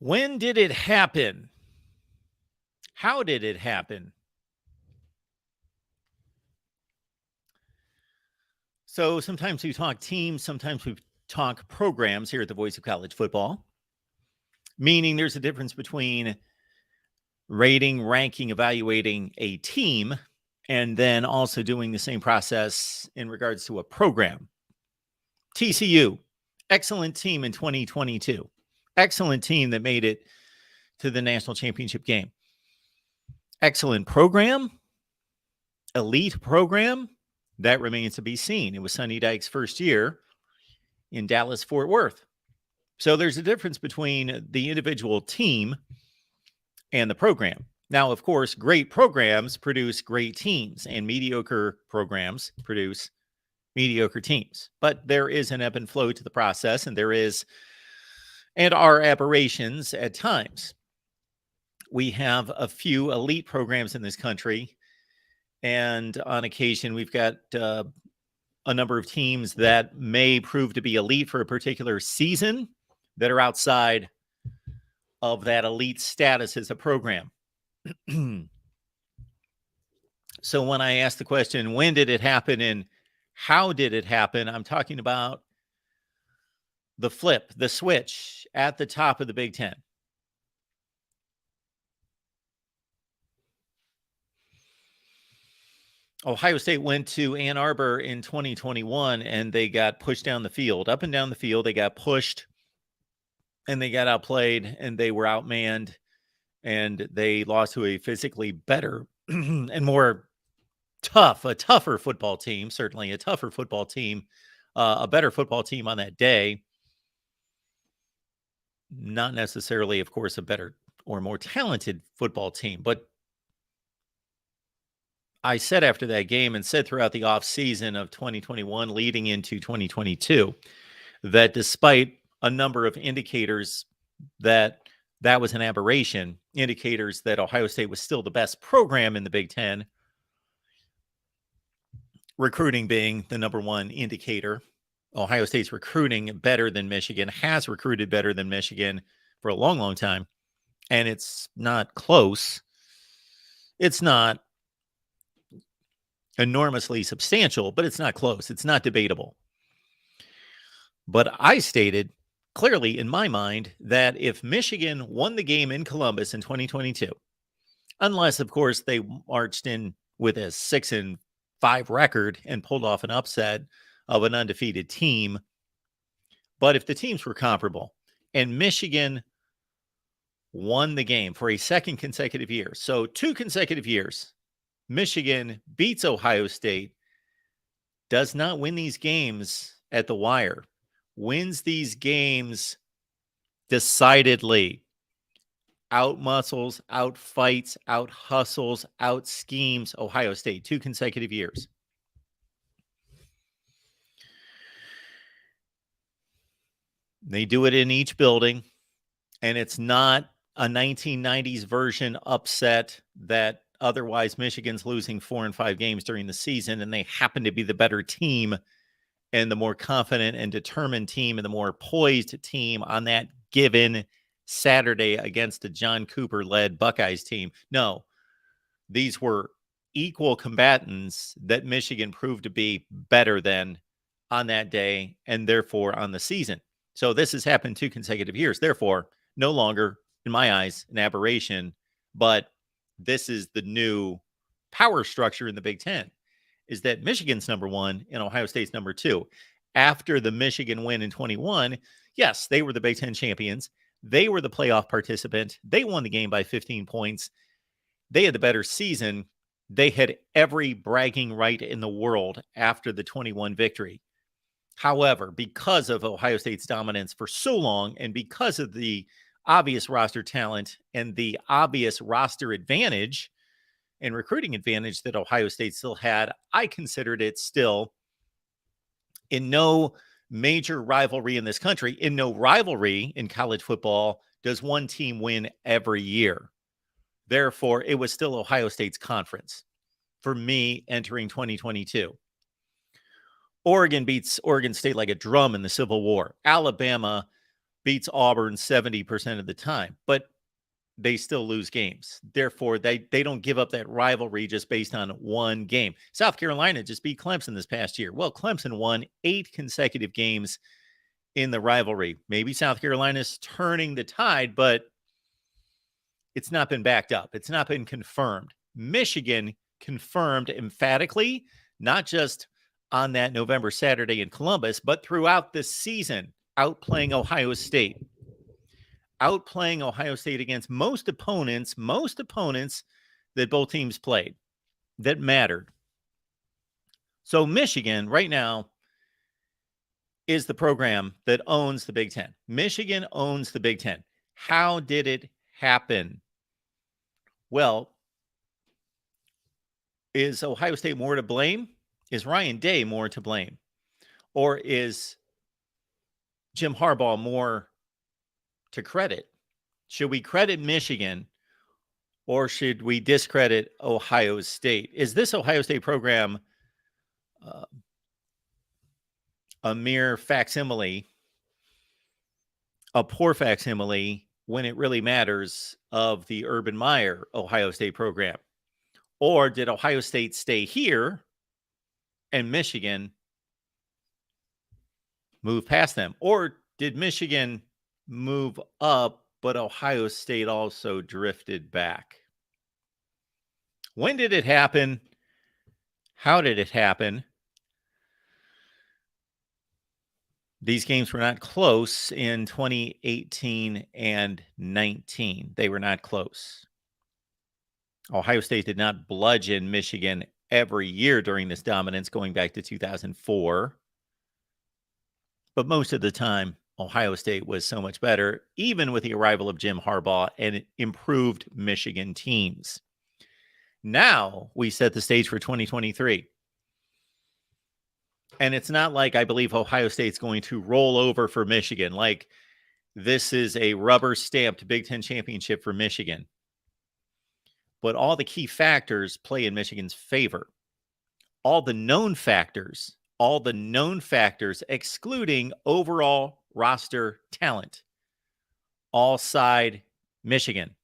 When did it happen? How did it happen? So sometimes we talk teams, sometimes we talk programs here at the Voice of College Football, meaning there's a difference between rating, ranking, evaluating a team, and then also doing the same process in regards to a program. TCU, excellent team in 2022. Excellent team that made it to the national championship game. Excellent program, elite program, that remains to be seen. It was Sonny Dykes' first year in Dallas-Fort Worth. So there's a difference between the individual team and the program. Now, of course, great programs produce great teams, and mediocre programs produce mediocre teams. But there is an ebb and flow to the process, and are aberrations at times. We have a few elite programs in this country, and on occasion, we've got a number of teams that may prove to be elite for a particular season that are outside of that elite status as a program. So when I ask the question, when did it happen and how did it happen? I'm talking about the flip, the switch at the top of the Big Ten. Ohio State went to Ann Arbor in 2021 and they got pushed down the field, up and down the field. They got pushed and they got outplayed and they were outmanned and they lost to a physically better and more a tougher football team, certainly a tougher football team, a better football team on that day. Not necessarily, of course, a better or more talented football team, but I said after that game and said throughout the offseason of 2021 leading into 2022 that despite a number of indicators that was an aberration, indicators that Ohio State was still the best program in the Big Ten, recruiting being the number one indicator. Ohio State's recruiting better than Michigan, has recruited better than Michigan for a long, long time, and it's not close. It's not enormously substantial, but it's not close. It's not debatable. But I stated clearly in my mind that if Michigan won the game in Columbus in 2022, unless, of course, they marched in with a 6-5 record and pulled off an upset of an undefeated team, but if the teams were comparable and Michigan won the game for a second consecutive year, so 2 consecutive years, Michigan beats Ohio State, does not win these games at the wire, wins these games decidedly, out-muscles, out-fights, out-hustles, out-schemes Ohio State, 2 consecutive years. They do it in each building, and it's not a 1990s version upset that otherwise Michigan's losing 4 and 5 games during the season, and they happen to be the better team and the more confident and determined team and the more poised team on that given Saturday against a John Cooper-led Buckeyes team. No, these were equal combatants that Michigan proved to be better than on that day and therefore on the season. So this has happened 2 consecutive years. Therefore, no longer, in my eyes, an aberration, but this is the new power structure in the Big Ten, is that Michigan's number 1 and Ohio State's number 2. After the Michigan win in 21, yes, they were the Big Ten champions. They were the playoff participant. They won the game by 15 points. They had the better season. They had every bragging right in the world after the 21 victory. However, because of Ohio State's dominance for so long and because of the obvious roster talent and the obvious roster advantage and recruiting advantage that Ohio State still had, I considered it still in no major rivalry in this country, in no rivalry in college football, does one team win every year. Therefore, it was still Ohio State's conference for me entering 2022. Oregon beats Oregon State like a drum in the Civil War. Alabama beats Auburn 70% of the time, but they still lose games. Therefore, they don't give up that rivalry just based on one game. South Carolina just beat Clemson this past year. Well, Clemson won 8 consecutive games in the rivalry. Maybe South Carolina's turning the tide, but it's not been backed up. It's not been confirmed. Michigan confirmed emphatically, not just on that November Saturday in Columbus, but throughout the season, outplaying Ohio State. Outplaying Ohio State against most opponents that both teams played that mattered. So Michigan right now is the program that owns the Big Ten. Michigan owns the Big Ten. How did it happen? Well, is Ohio State more to blame? Is Ryan Day more to blame? Or is Jim Harbaugh more to credit? Should we credit Michigan or should we discredit Ohio State? Is this Ohio State program a mere facsimile, a poor facsimile when it really matters of the Urban Meyer Ohio State program? Or did Ohio State stay here and Michigan move past them? Or did Michigan move up, but Ohio State also drifted back? When did it happen? How did it happen? These games were not close in 2018 and 19. They were not close. Ohio State did not bludgeon Michigan every year during this dominance going back to 2004. But most of the time, Ohio State was so much better, even with the arrival of Jim Harbaugh and improved Michigan teams. Now we set the stage for 2023. And it's not like I believe Ohio State's going to roll over for Michigan. Like this is a rubber-stamped Big Ten championship for Michigan. But all the key factors play in Michigan's favor. All the known factors, excluding overall roster talent, all side Michigan.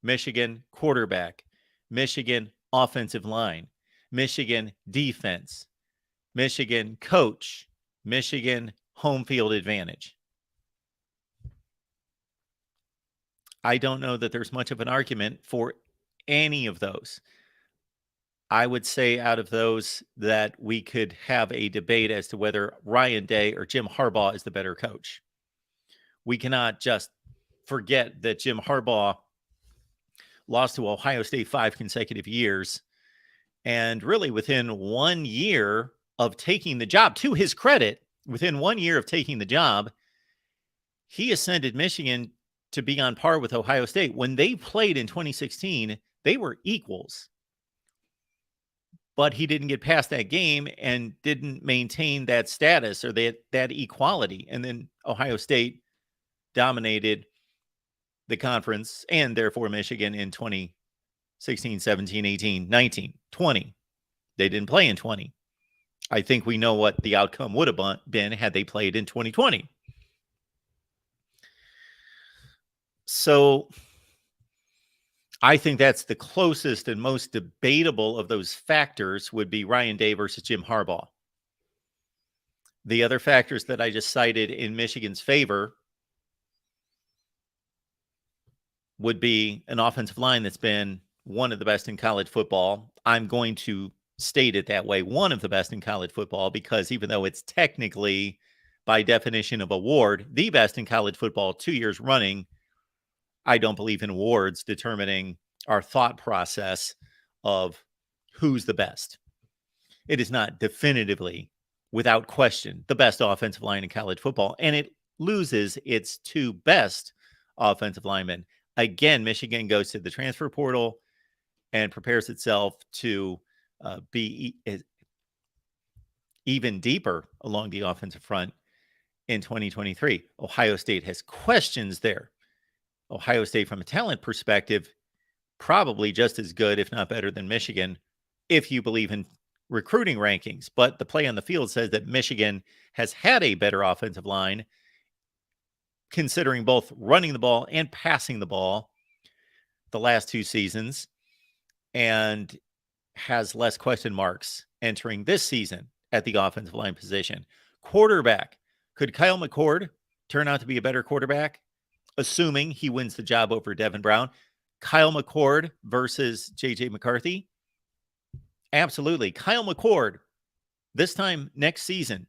Michigan quarterback, Michigan offensive line, Michigan defense, Michigan coach, Michigan home field advantage. I don't know that there's much of an argument for any of those. I would say out of those that we could have a debate as to whether Ryan Day or Jim Harbaugh is the better coach. We cannot just forget that Jim Harbaugh lost to Ohio State 5 consecutive years. And really within 1 year of taking the job, to his credit, within 1 year of taking the job, he ascended Michigan to be on par with Ohio State. When they played in 2016, they were equals. But he didn't get past that game and didn't maintain that status or that equality. And then Ohio State dominated the conference and therefore Michigan in 2016, 17, 18, 19, 20. They didn't play in 20. I think we know what the outcome would have been had they played in 2020. So I think that's the closest and most debatable of those factors would be Ryan Day versus Jim Harbaugh. The other factors that I just cited in Michigan's favor would be an offensive line that's been one of the best in college football. I'm going to state it that way, one of the best in college football, because even though it's technically, by definition of award, the best in college football 2 years running, I don't believe in awards determining our thought process of who's the best. It is not definitively, without question, the best offensive line in college football, and it loses its 2 best offensive linemen. Again, Michigan goes to the transfer portal and prepares itself to be even deeper along the offensive front in 2023. Ohio State has questions there. Ohio State, from a talent perspective, probably just as good, if not better than Michigan, if you believe in recruiting rankings. But the play on the field says that Michigan has had a better offensive line considering both running the ball and passing the ball the last 2 seasons, and has less question marks entering this season at the offensive line position. Quarterback. Could Kyle McCord turn out to be a better quarterback, assuming he wins the job over Devin Brown? Kyle McCord versus J.J. McCarthy? Absolutely. Kyle McCord, this time next season,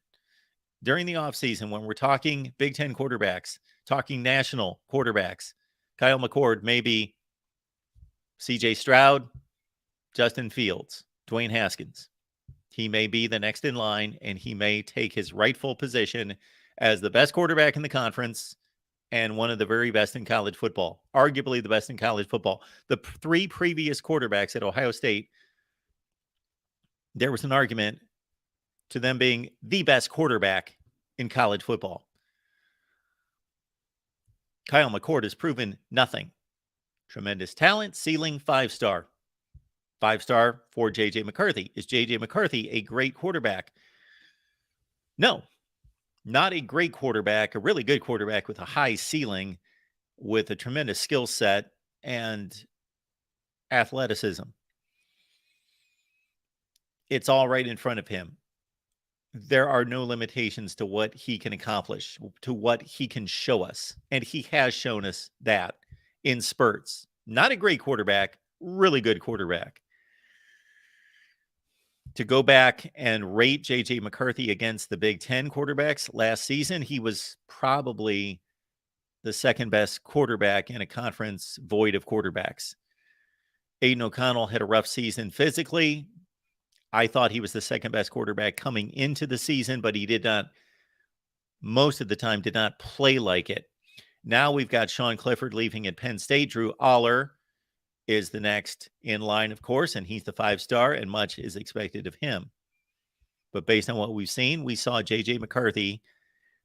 during the offseason, when we're talking Big Ten quarterbacks, talking national quarterbacks, Kyle McCord may be C.J. Stroud, Justin Fields, Dwayne Haskins. He may be the next in line, and he may take his rightful position as the best quarterback in the conference and one of the very best in college football, arguably the best in college football. The 3 previous quarterbacks at Ohio State, there was an argument to them being the best quarterback in college football. Kyle McCord has proven nothing. Tremendous talent, ceiling 5-star. 5-star for J.J. McCarthy. Is J.J. McCarthy a great quarterback? No, not a great quarterback, a really good quarterback with a high ceiling, with a tremendous skill set and athleticism. It's all right in front of him. There are no limitations to what he can accomplish, to what he can show us. And he has shown us that in spurts. Not a great quarterback, really good quarterback. To go back and rate J.J. McCarthy against the Big Ten quarterbacks last season, he was probably the second best quarterback in a conference void of quarterbacks. Aiden O'Connell had a rough season physically. I thought he was the second best quarterback coming into the season, but he did not, most of the time, did not play like it. Now we've got Sean Clifford leaving at Penn State. Drew Aller is the next in line, of course, and he's the 5-star, and much is expected of him. But based on what we've seen, we saw J.J. McCarthy,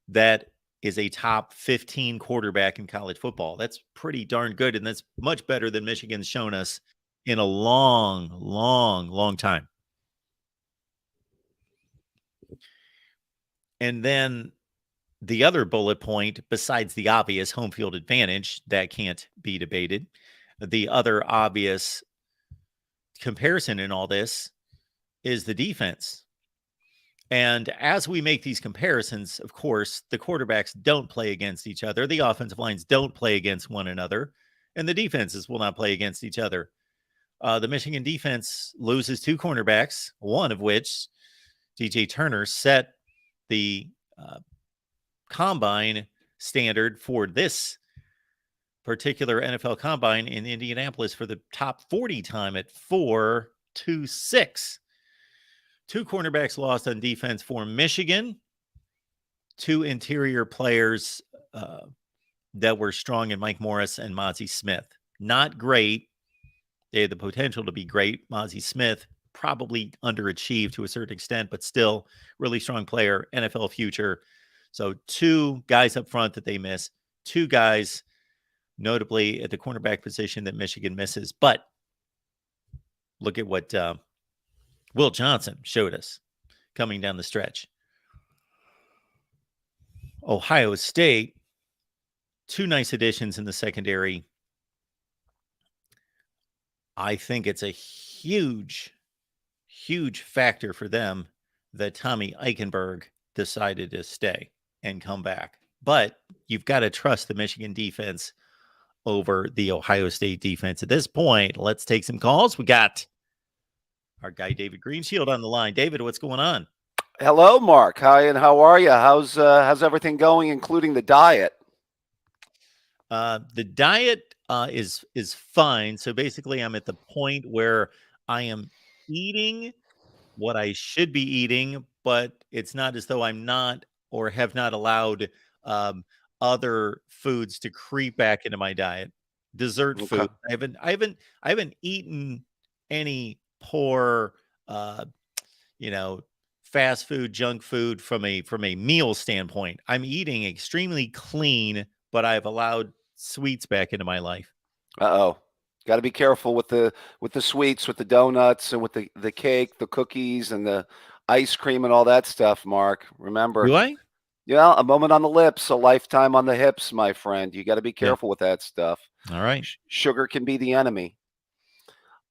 that is a top 15 quarterback in college football. That's pretty darn good, and that's much better than Michigan's shown us in a long, long, long time. And then the other bullet point, besides the obvious home field advantage, that can't be debated, the other obvious comparison in all this is the defense. And as we make these comparisons, of course, the quarterbacks don't play against each other. The offensive lines don't play against one another, and the defenses will not play against each other. The Michigan defense loses 2 cornerbacks, one of which, DJ Turner, set the combine standard for this particular NFL combine in Indianapolis for the top 40 time at 4.26. 2 cornerbacks lost on defense for Michigan. 2 interior players that were strong in Mike Morris and Mozzie Smith. Not great. They had the potential to be great. Mozzie Smith probably underachieved to a certain extent, but still really strong player, NFL future. So 2 guys up front that they miss. 2 guys notably at the cornerback position that Michigan misses. But look at what Will Johnson showed us coming down the stretch. Ohio State, 2 nice additions in the secondary. I think it's a huge, huge factor for them that Tommy Eichenberg decided to stay and come back. But you've got to trust the Michigan defense over the Ohio State defense. At this point, let's take some calls. We got our guy David Greenshield on the line. David, what's going on? Hello, Mark. Hi, and how are you? How's everything going, including the diet? The diet is fine. So basically, I'm at the point where I am eating what I should be eating, but it's not as though I'm not or have not allowed other foods to creep back into my diet. Dessert food. I haven't eaten any poor fast food, junk food from a meal standpoint. I'm eating extremely clean, but I've allowed sweets back into my life. Uh-oh. Got to be careful with the sweets, with the donuts and with the cake, the cookies and the ice cream and all that stuff, Mark. Remember. Do I? Yeah, a moment on the lips, a lifetime on the hips, my friend. You got to be Yeah. careful with that stuff. All right. Sugar can be the enemy.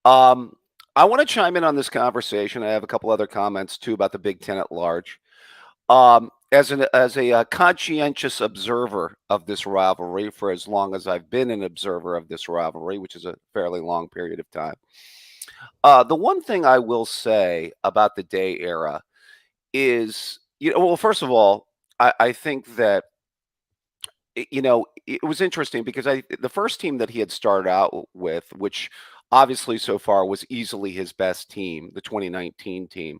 Um, I want to chime in on this conversation. I have a couple other comments too about the Big Ten at large. As a conscientious observer of this rivalry for as long as I've been an observer of this rivalry, which is a fairly long period of time, the one thing I will say about the Day era is, well, first of all, I think that it was interesting because the first team that he had started out with, which obviously so far was easily his best team, the 2019 team,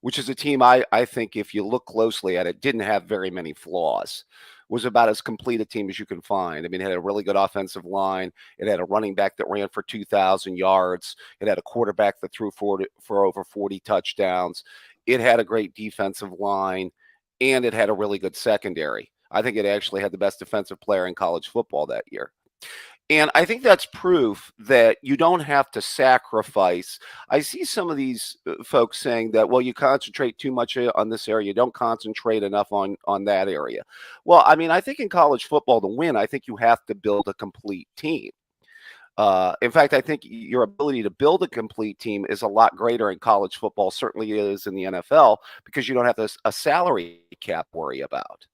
which is a team I think if you look closely at it, didn't have very many flaws. Was about as complete a team as you can find. I mean, it had a really good offensive line. It had a running back that ran for 2,000 yards. It had a quarterback that threw for over 40 touchdowns. It had a great defensive line, and it had a really good secondary. I think it actually had the best defensive player in college football that year. And I think that's proof that you don't have to sacrifice. I see some of these folks saying that, well, you concentrate too much on this area, you don't concentrate enough on that area. Well, I mean, I think in college football to win, I think you have to build a complete team. In fact, I think your ability to build a complete team is a lot greater in college football, certainly is in the NFL, because you don't have a salary cap worry about.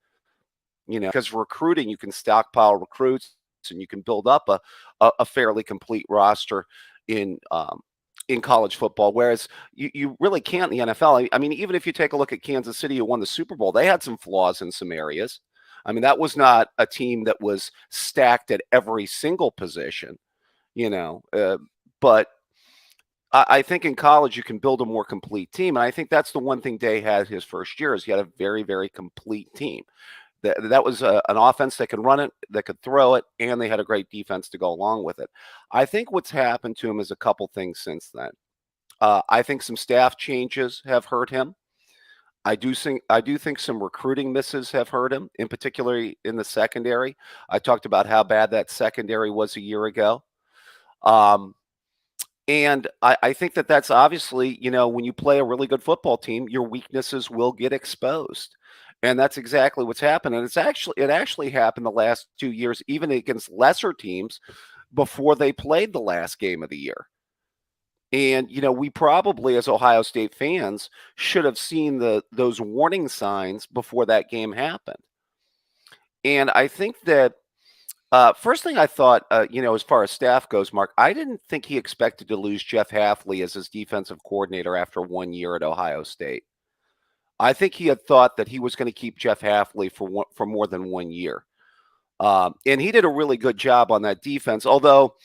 Because recruiting, you can stockpile recruits and you can build up a fairly complete roster in college football, whereas you really can't in the NFL. I mean, even if you take a look at Kansas City, who won the Super Bowl, they had some flaws in some areas. I mean, that was not a team that was stacked at every single position, you know. But I think in college you can build a more complete team, and I think that's the one thing Day had his first year is he had a very, very complete team. That was an offense that could run it, that could throw it, and they had a great defense to go along with it. I think what's happened to him is a couple things since then. I think some staff changes have hurt him. I do think some recruiting misses have hurt him, in particular in the secondary. I talked about how bad that secondary was a year ago. Um, and I think that that's obviously, when you play a really good football team, your weaknesses will get exposed. And that's exactly what's happened. And it actually happened the last 2 years, even against lesser teams before they played the last game of the year. And, we probably as Ohio State fans should have seen those warning signs before that game happened. And I think that first thing I thought, as far as staff goes, Mark, I didn't think he expected to lose Jeff Hafley as his defensive coordinator after 1 year at Ohio State. I think he had thought that he was going to keep Jeff Hafley for more than 1 year. And he did a really good job on that defense. Although,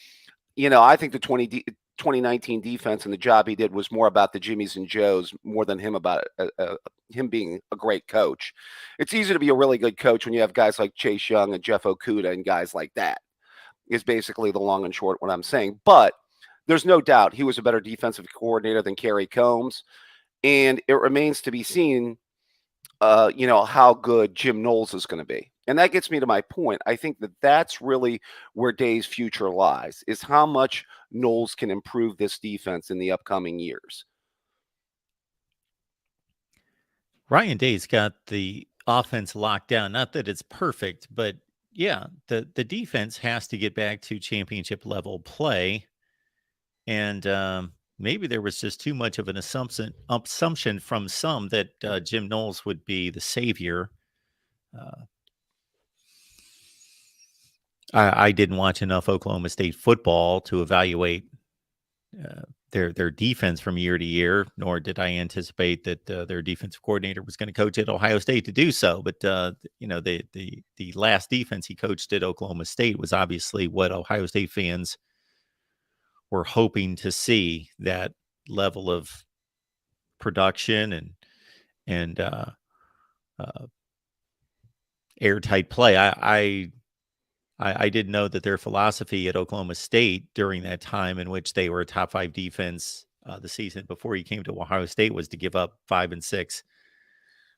I think the 2019 defense and the job he did was more about the Jimmies and Joes more than him being a great coach. It's easy to be a really good coach when you have guys like Chase Young and Jeff Okuda and guys like that, is basically the long and short what I'm saying. But there's no doubt he was a better defensive coordinator than Kerry Combs. And it remains to be seen, how good Jim Knowles is going to be. And that gets me to my point. I think that that's really where Day's future lies, is how much Knowles can improve this defense in the upcoming years. Ryan Day's got the offense locked down. Not that it's perfect, but yeah, the defense has to get back to championship level play. And maybe there was just too much of an assumption from some that Jim Knowles would be the savior. Uh, I didn't watch enough Oklahoma State football to evaluate uh, their defense from year to year, nor did I anticipate that their defensive coordinator was going to coach at Ohio State to do so. But the last defense he coached at Oklahoma State was obviously what Ohio State fans were hoping to see, that level of production and uh, airtight play. I didn't know that their philosophy at Oklahoma State during that time in which they were a top 5 defense the season before he came to Ohio State was to give up 5 and 6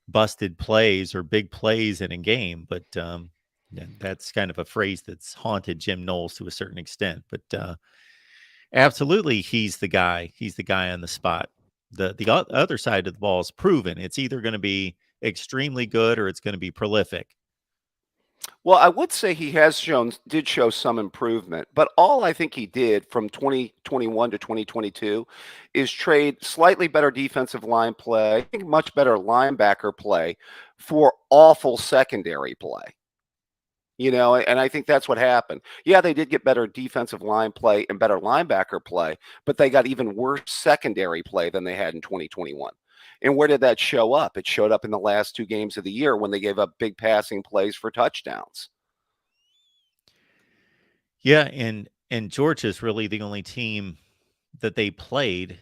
busted plays or big plays in a game. But that's kind of a phrase that's haunted Jim Knowles to a certain extent. But absolutely, he's the guy. He's the guy on the spot. The other side of the ball is proven. It's either going to be extremely good or it's going to be prolific. Well, I would say he did show some improvement, but all I think he did from 2021 to 2022 is trade slightly better defensive line play, I think much better linebacker play for awful secondary play. And I think that's what happened. Yeah, they did get better defensive line play and better linebacker play, but they got even worse secondary play than they had in 2021. And where did that show up? It showed up in the last 2 games of the year when they gave up big passing plays for touchdowns. Yeah, and Georgia's really the only team that they played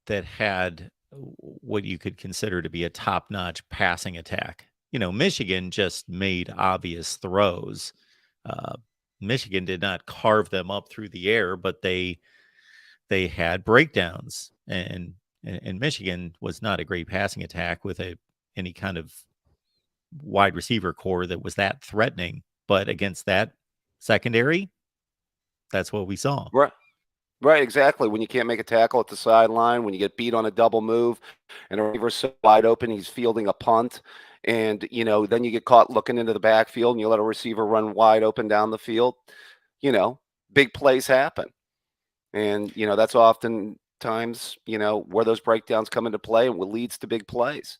that had what you could consider to be a top-notch passing attack. Michigan just made obvious throws. Uh, Michigan did not carve them up through the air, but they had breakdowns, and Michigan was not a great passing attack with any kind of wide receiver core that was that threatening. But against that secondary, that's what we saw. Right. Right, exactly. When you can't make a tackle at the sideline, when you get beat on a double move and a receiver's so wide open, he's fielding a punt. And, then you get caught looking into the backfield and you let a receiver run wide open down the field. Big plays happen. And, that's oftentimes, where those breakdowns come into play and what leads to big plays.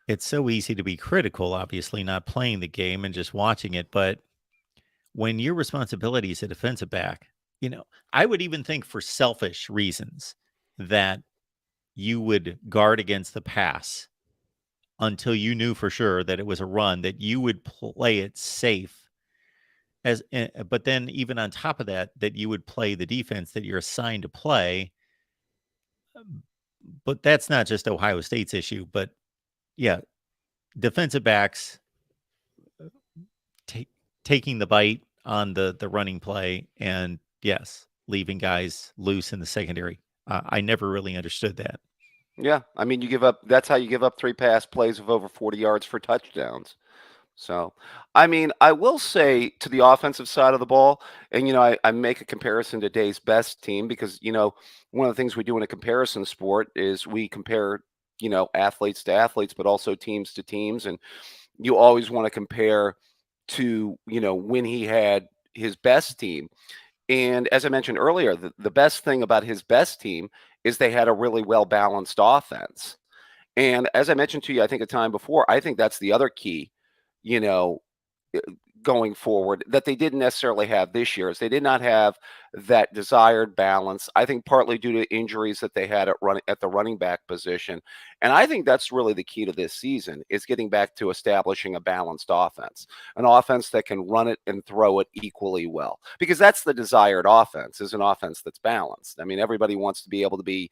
It's so easy to be critical, obviously, not playing the game and just watching it. But when your responsibility is a defensive back, I would even think for selfish reasons that you would guard against the pass until you knew for sure that it was a run, that you would play it safe. But then even on top of that, that you would play the defense that you're assigned to play. But that's not just Ohio State's issue. But yeah, defensive backs taking the bite on the running play, and yes, leaving guys loose in the secondary. I never really understood that. Yeah, I mean, that's how you give up 3 pass plays of over 40 yards for touchdowns. So, I mean, I will say to the offensive side of the ball, and, I make a comparison to Day's best team because, one of the things we do in a comparison sport is we compare, athletes to athletes, but also teams to teams. And you always want to compare to, when he had his best team. And as I mentioned earlier, the best thing about his best team is they had a really well-balanced offense. And as I mentioned to you, I think a time before, I think that's the other key, you know, going forward that they didn't necessarily have this year is they did not have that desired balance. I think partly due to injuries that they had at the running back position. And I think that's really the key to this season is getting back to establishing a balanced offense, an offense that can run it and throw it equally well, because that's the desired offense is an offense that's balanced. I mean, everybody wants to be able to be,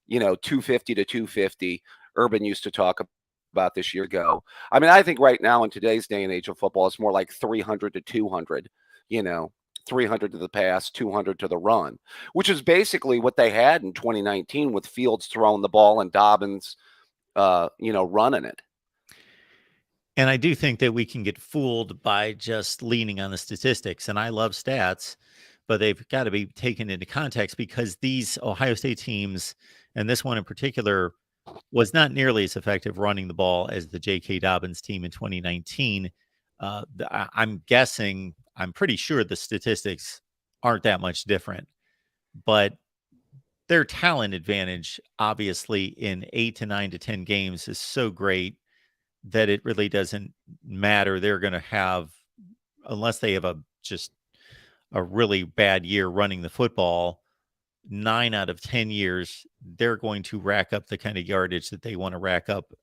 250 to 250. Urban used to talk about this year ago. I mean, I think right now in today's day and age of football, it's more like 300 to 200, 300 to the pass, 200 to the run, which is basically what they had in 2019 with Fields throwing the ball and Dobbins, running it. And I do think that we can get fooled by just leaning on the statistics. And I love stats, but they've got to be taken into context because these Ohio State teams, and this one in particular, was not nearly as effective running the ball as the J.K. Dobbins team in 2019. I'm guessing, I'm pretty sure the statistics aren't that much different, but their talent advantage, obviously, in 8 to 9 to 10 games is so great that it really doesn't matter. They're going to have, unless they have just a really bad year running the football, 9 out of 10 years, they're going to rack up the kind of yardage that they want to rack up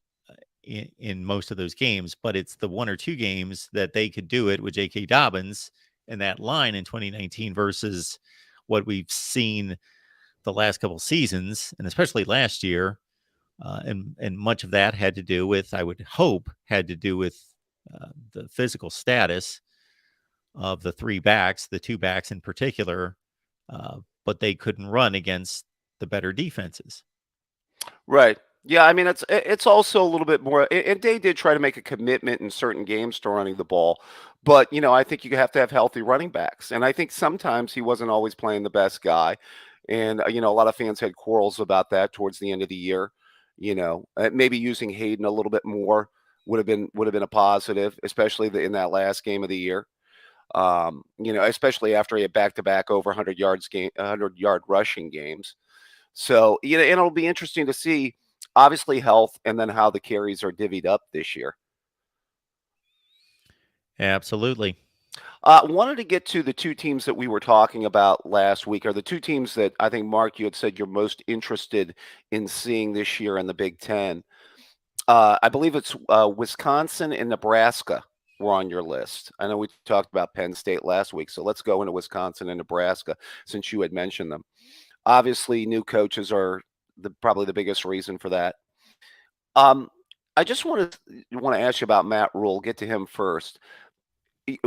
in most of those games. But it's the 1 or 2 games that they could do it with J.K. Dobbins and that line in 2019 versus what we've seen the last couple seasons, and especially last year. And much of that had to do with, I would hope, the physical status of the 3 backs, the 2 backs in particular, but they couldn't run against the better defenses. Right. Yeah, I mean it's also a little bit more. And Day did try to make a commitment in certain games to running the ball, but I think you have to have healthy running backs, and I think sometimes he wasn't always playing the best guy, and a lot of fans had quarrels about that towards the end of the year, Maybe using Hayden a little bit more would have been a positive, especially in that last game of the year. Especially after he had back-to-back over 100 yard rushing games. So, and it'll be interesting to see, obviously, health and then how the carries are divvied up this year. Absolutely. Wanted to get to the two teams that we were talking about last week, or the two teams that I think, Mark, you had said you're most interested in seeing this year in the Big Ten. I believe it's Wisconsin and Nebraska were on your list. I know we talked about Penn State last week, so let's go into Wisconsin and Nebraska since you had mentioned them. Obviously, new coaches are probably the biggest reason for that. I just want to ask you about Matt Rule. Get to him first.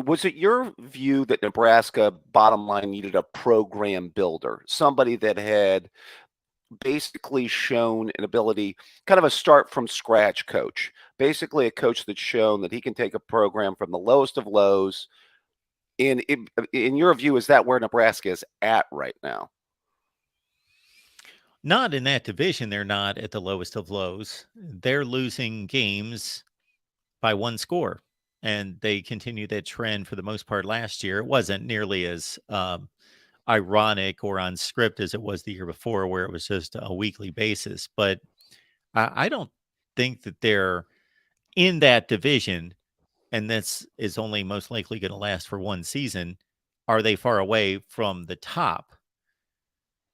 Was it your view that Nebraska, bottom line, needed a program builder, somebody that had basically shown an ability, kind of a start from scratch coach, basically a coach that's shown that he can take a program from the lowest of lows? In your view, is that where Nebraska is at right now? Not in that division. They're not at the lowest of lows. They're losing games by one score, and they continue that trend for the most part last year. It wasn't nearly as ironic or on script as it was the year before, where it was just a weekly basis. But I don't think that they're in that division, and this is only most likely going to last for one season. Are they far away from the top?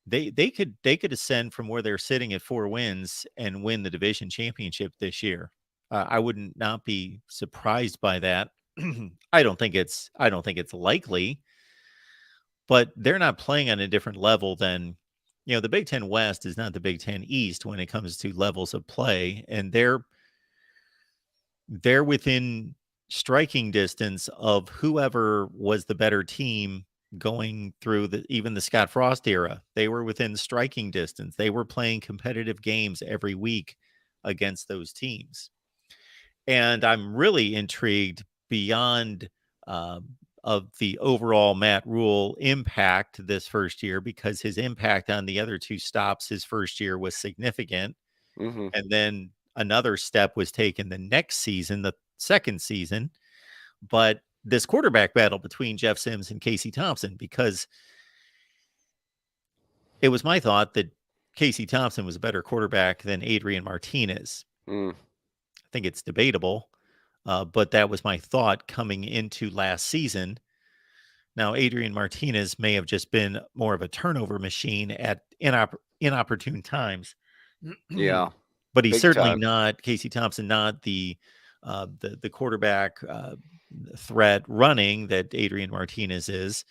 They could ascend from where they're sitting at 4 wins and win the division championship this year. I wouldn't not be surprised by that. I don't think it's likely, but they're not playing on a different level than, the Big Ten West is not the Big Ten East when it comes to levels of play, and they're within striking distance of whoever was the better team going through even the Scott Frost era. They were within striking distance. They were playing competitive games every week against those teams. And I'm really intrigued beyond of the overall Matt Rule impact this first year, because his impact on the other two stops his first year was significant. Mm-hmm. And then another step was taken the next season, the second season. But this quarterback battle between Jeff Sims and Casey Thompson, because it was my thought that Casey Thompson was a better quarterback than Adrian Martinez. Mm. I think it's debatable, but that was my thought coming into last season. Now, Adrian Martinez may have just been more of a turnover machine at inopportune times. Yeah, But he's big certainly time. not Casey Thompson, not the quarterback threat running that Adrian Martinez is.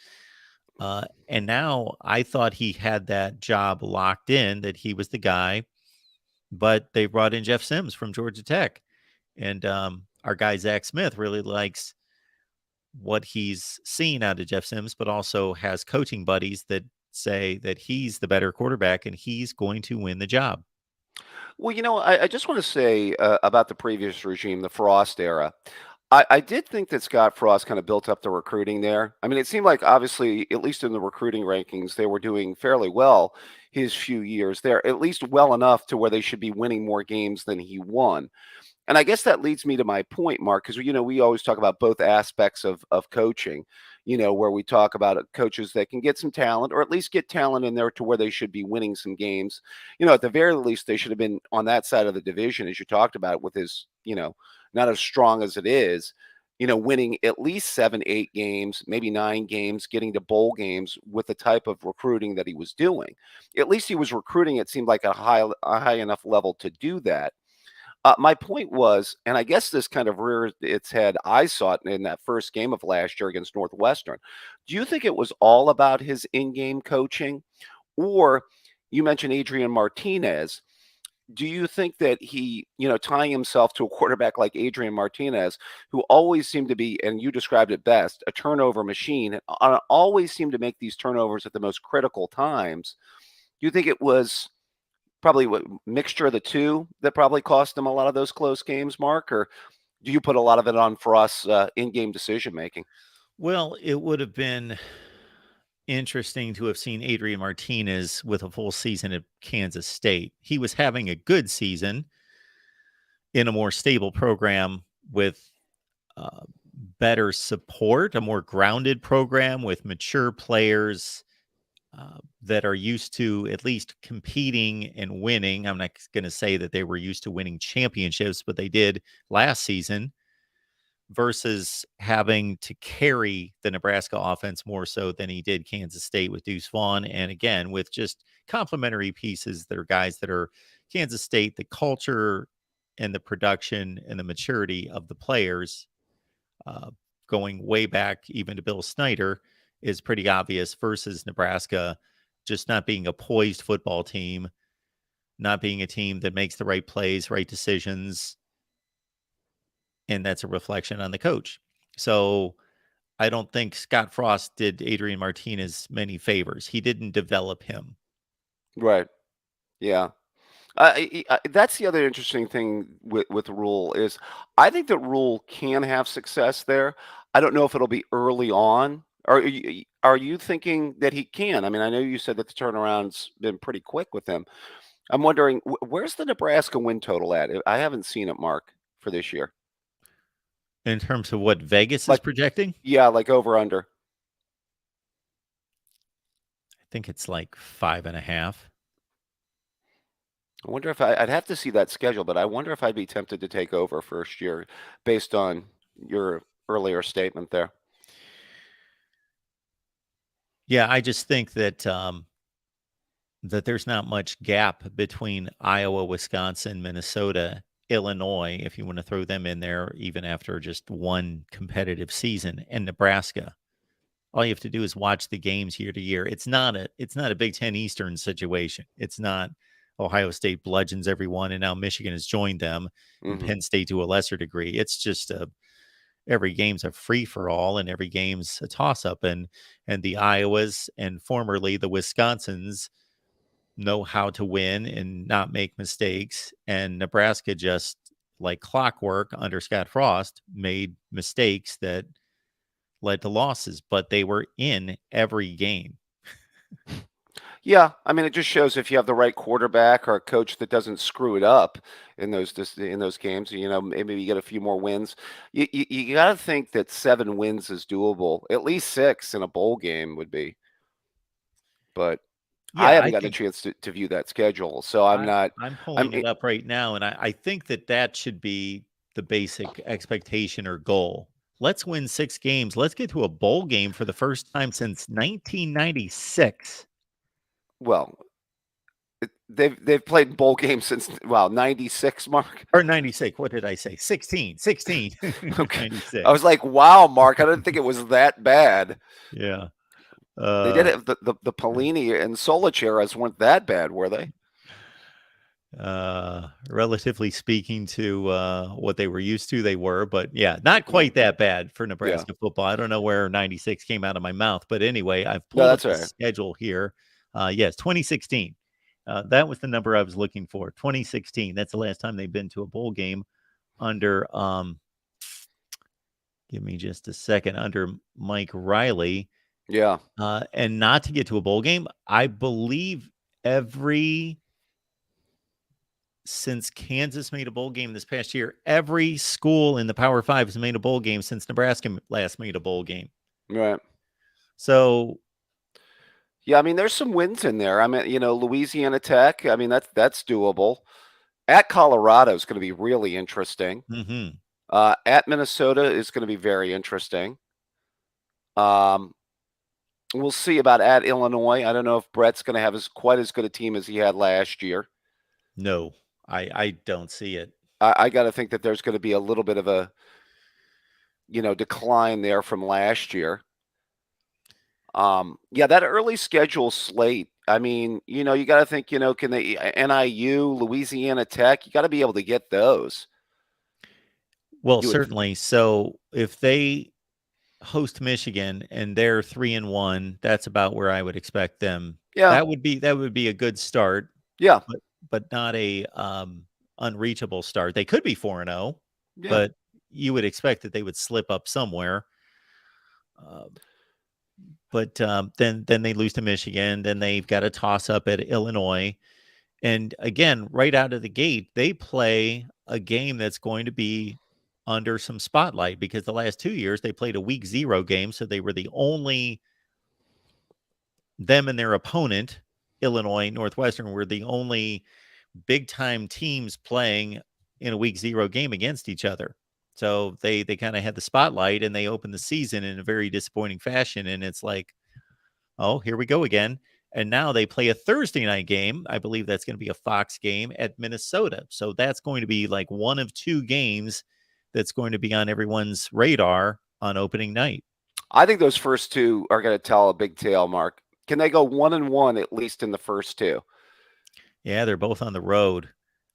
And now I thought he had that job locked in, that he was the guy, but they brought in Jeff Sims from Georgia Tech. And our guy, Zach Smith, really likes what he's seen out of Jeff Sims, but also has coaching buddies that say that he's the better quarterback and he's going to win the job. Well, I just want to say about the previous regime, the Frost era. I did think that Scott Frost kind of built up the recruiting there. I mean, it seemed like, obviously, at least in the recruiting rankings, they were doing fairly well his few years there, at least well enough to where they should be winning more games than he won. And I guess that leads me to my point, Mark, because we always talk about both aspects of coaching. Where we talk about coaches that can get some talent, or at least get talent in there to where they should be winning some games. At the very least, they should have been on that side of the division, as you talked about, with his, not as strong as it is, winning at least 7, 8 games, maybe 9 games, getting to bowl games with the type of recruiting that he was doing. At least he was recruiting, it seemed like a high enough level to do that. My point was, and I guess this kind of reared its head, I saw it in that first game of last year against Northwestern. Do you think it was all about his in-game coaching? Or you mentioned Adrian Martinez. Do you think that he, tying himself to a quarterback like Adrian Martinez, who always seemed to be, and you described it best, a turnover machine, and always seemed to make these turnovers at the most critical times? Do you think it was probably what mixture of the two that probably cost them a lot of those close games, Mark? Or do you put a lot of it on for us in-game decision making? Well, it would have been interesting to have seen Adrian Martinez with a full season at Kansas State. He was having a good season in a more stable program with uh, better support, a more grounded program with mature players that are used to at least competing and winning. I'm not going to say that they were used to winning championships, but they did last season versus having to carry the Nebraska offense more so than he did Kansas State with Deuce Vaughn. And again, with just complementary pieces that are guys that are Kansas State, the culture and the production and the maturity of the players uh, going way back even to Bill Snyder is pretty obvious versus Nebraska just not being a poised football team, not being a team that makes the right plays, right decisions, and that's a reflection on the coach. So I don't think Scott Frost did Adrian Martinez many favors. He didn't develop him. Right. Yeah. That's the other interesting thing with Rule is I think that Rule can have success there. I don't know if it'll be early on. Are you thinking that he can? I mean, I know you said that the turnaround's been pretty quick with him. I'm wondering where's the Nebraska win total at? I haven't seen it, Mark, for this year. In terms of what Vegas is Like, projecting, yeah, like over under. I think it's like 5.5. I wonder if I'd have to see that schedule, but I wonder if I'd be tempted to take over first year based on your earlier statement there. Yeah, I just think that that there's not much gap between Iowa, Wisconsin, Minnesota, Illinois, if you want to throw them in there, even after just one competitive season, and Nebraska. All you have to do is watch the games year to year. It's not a Big Ten Eastern situation. It's not Ohio State bludgeons everyone, and now Michigan has joined them, and Hmm. Penn State to a lesser degree. It's just every game's a free for all, and every game's a toss up. And the Iowas and formerly the Wisconsins know how to win and not make mistakes. And Nebraska just like clockwork under Scott Frost made mistakes that led to losses, but they were in every game. Yeah, I mean, it just shows if you have the right quarterback or a coach that doesn't screw it up in those games. Maybe you get a few more wins. You got to think that 7 wins is doable. At least 6 in a bowl game would be. But I Yeah, haven't I gotten a think chance to view that schedule, so I'm I, not. I'm I pulling mean, it up right now, and I think that should be the basic expectation or goal. Let's win 6 games. Let's get to a bowl game for the first time since 1996 well, they've played bowl games since '96, Mark. or 96. What did I say? 16, Okay, I 96. was like, wow, Mark, I didn't think it was that bad. Yeah. They did Uh, it. The Pelini and Solich eras weren't that bad, were they? relatively speaking to what they were used to, they were, but yeah, not quite that bad for Yeah. Nebraska football. I don't know where 96 came out of my mouth, but anyway, I've No, pulled up that's all the right. schedule here. Yes, 2016. That was the number I was looking for. 2016. That's the last time they've been to a bowl game under give me just a second, under Mike Riley. Yeah. And not to get to a bowl game, I believe every since Kansas made a bowl game this past year, every school in the Power Five has made a bowl game since Nebraska last made a bowl game. Right. So, Yeah, I mean, there's some wins in there. I mean, Louisiana Tech. I mean, that's doable. At Colorado is going to be really interesting. mhm, At Minnesota is going to be very interesting. Um, we'll see about at Illinois. I don't know if Brett's going to have quite as good a team as he had last year. no, I don't see it. I got to think that there's going to be a little bit of a decline there from last year. Yeah, that early schedule slate. I mean, you got to think, can they NIU, Louisiana Tech? You got to be able to get those. Well, You would, certainly. So if they host Michigan and they're 3-1, that's about where I would expect them. yeah, That would be a good start, yeah, but not a unreachable start. They could be 4-0, yeah. but you would expect that they would slip up somewhere. Uh, but then they lose to Michigan. Then they've got a toss up at Illinois, and again, right out of the gate, they play a game that's going to be under some spotlight because the last 2 years they played a week 0 game, so they were the only them and their opponent, Illinois Northwestern, were the only big time teams playing in a week 0 game against each other. So they kind of had the spotlight and they opened the season in a very disappointing fashion. And it's like, oh, here we go again. And now they play a Thursday night game. I believe that's going to be a Fox game at Minnesota. So that's going to be like one of two games that's going to be on everyone's radar on opening night. I think those first two are going to tell a big tale, Mark. Can they go 1-1 at least in the first two? Yeah, they're both on the road.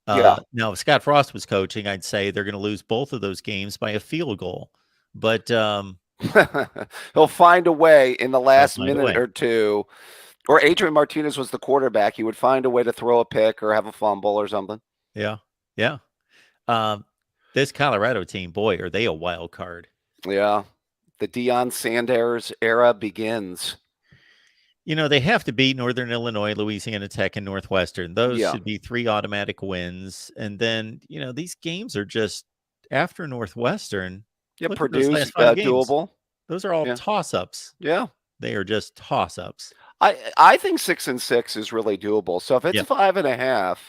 Yeah. Now, if Scott Frost was coaching, I'd say they're going to lose both of those games by a field goal. But he'll find a way in the last find a minute way. or two. Or Adrian Martinez was the quarterback. He would find a way to throw a pick or have a fumble or something. Yeah. Yeah. This Colorado team, boy, are they a wild card. Yeah. The Deion Sanders era begins. You know, they have to beat Northern Illinois, Louisiana Tech, and Northwestern. Those Yeah. should be 3 automatic wins. And then, you know, these games are just after Northwestern. Yeah, Look at those Purdue's last 5 games. doable. Those are all Yeah. toss-ups. Yeah. They are just toss-ups. I think 6-6 is really doable. So if it's Yeah. 5.5,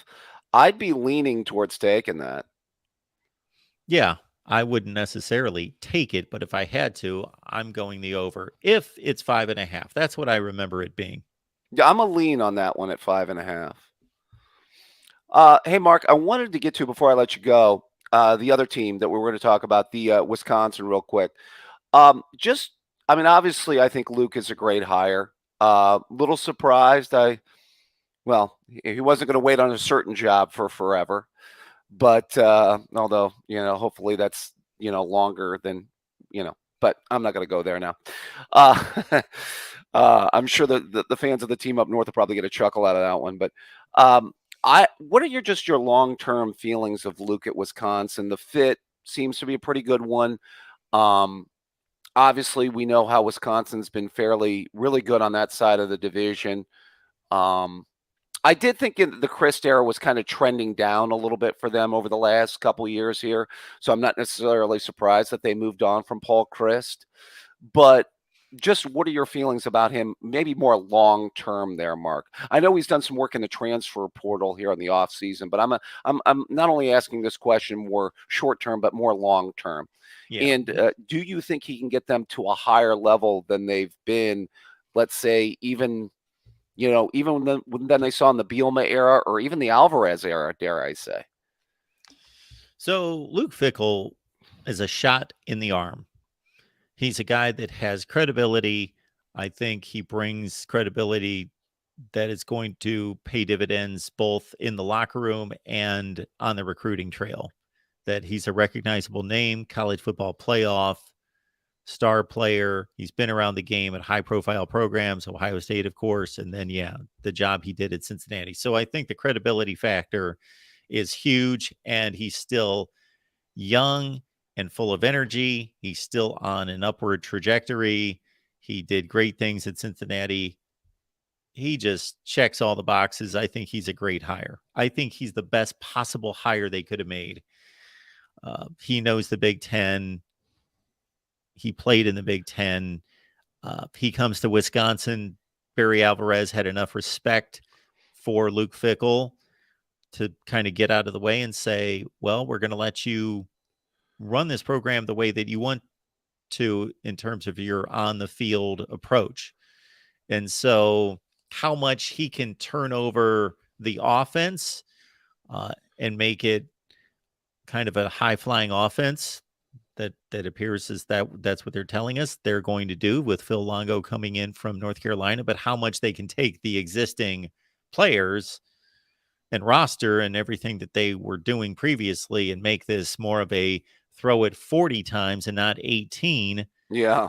I'd be leaning towards taking that. Yeah, I wouldn't necessarily take it, but if I had to, I'm going the over. If it's 5.5, that's what I remember it being. Yeah, I'm a lean on that one at 5.5. Hey, Mark, I wanted to get to before I let you go the other team that we were going to talk about, the Wisconsin, real quick. I mean, obviously, I think Luke is a great hire. Little surprised. Well, he wasn't going to wait on a certain job for forever, but although hopefully that's longer than But I'm not going to go there now. I'm sure the fans of the team up north will probably get a chuckle out of that one. But what are your long-term feelings of Luke at Wisconsin? The fit seems to be a pretty good one. Obviously, we know how Wisconsin's been really good on that side of the division. I did think the Christ era was kind of trending down a little bit for them over the last couple of years here. So I'm not necessarily surprised that they moved on from Paul Christ. But just what are your feelings about him, maybe more long-term there, Mark? I know he's done some work in the transfer portal here in the offseason, but I'm not only asking this question more short-term, but more long-term. Yeah. And do you think he can get them to a higher level than they've been, let's say, even when they saw in the Bielema era or even the Alvarez era, dare I say? So Luke Fickell is a shot in the arm. He's a guy that has credibility. I think he brings credibility that is going to pay dividends both in the locker room and on the recruiting trail. That he's a recognizable name, college football playoff star player. He's been around the game at high-profile programs, Ohio State, of course, and then, the job he did at Cincinnati. So I think the credibility factor is huge, and he's still young and full of energy. He's still on an upward trajectory. He did great things at Cincinnati. He just checks all the boxes. I think he's a great hire. I think he's the best possible hire they could have made. He knows the Big Ten. He played in the Big Ten. He comes to Wisconsin. Barry Alvarez had enough respect for Luke Fickell to kind of get out of the way and say, well, we're going to let you run this program the way that you want to in terms of your on the field approach. And so how much he can turn over the offense and make it kind of a high flying offense that appears as that's what they're telling us they're going to do with Phil Longo coming in from North Carolina, but how much they can take the existing players and roster and everything that they were doing previously and make this more of a throw it 40 times and not 18. Yeah.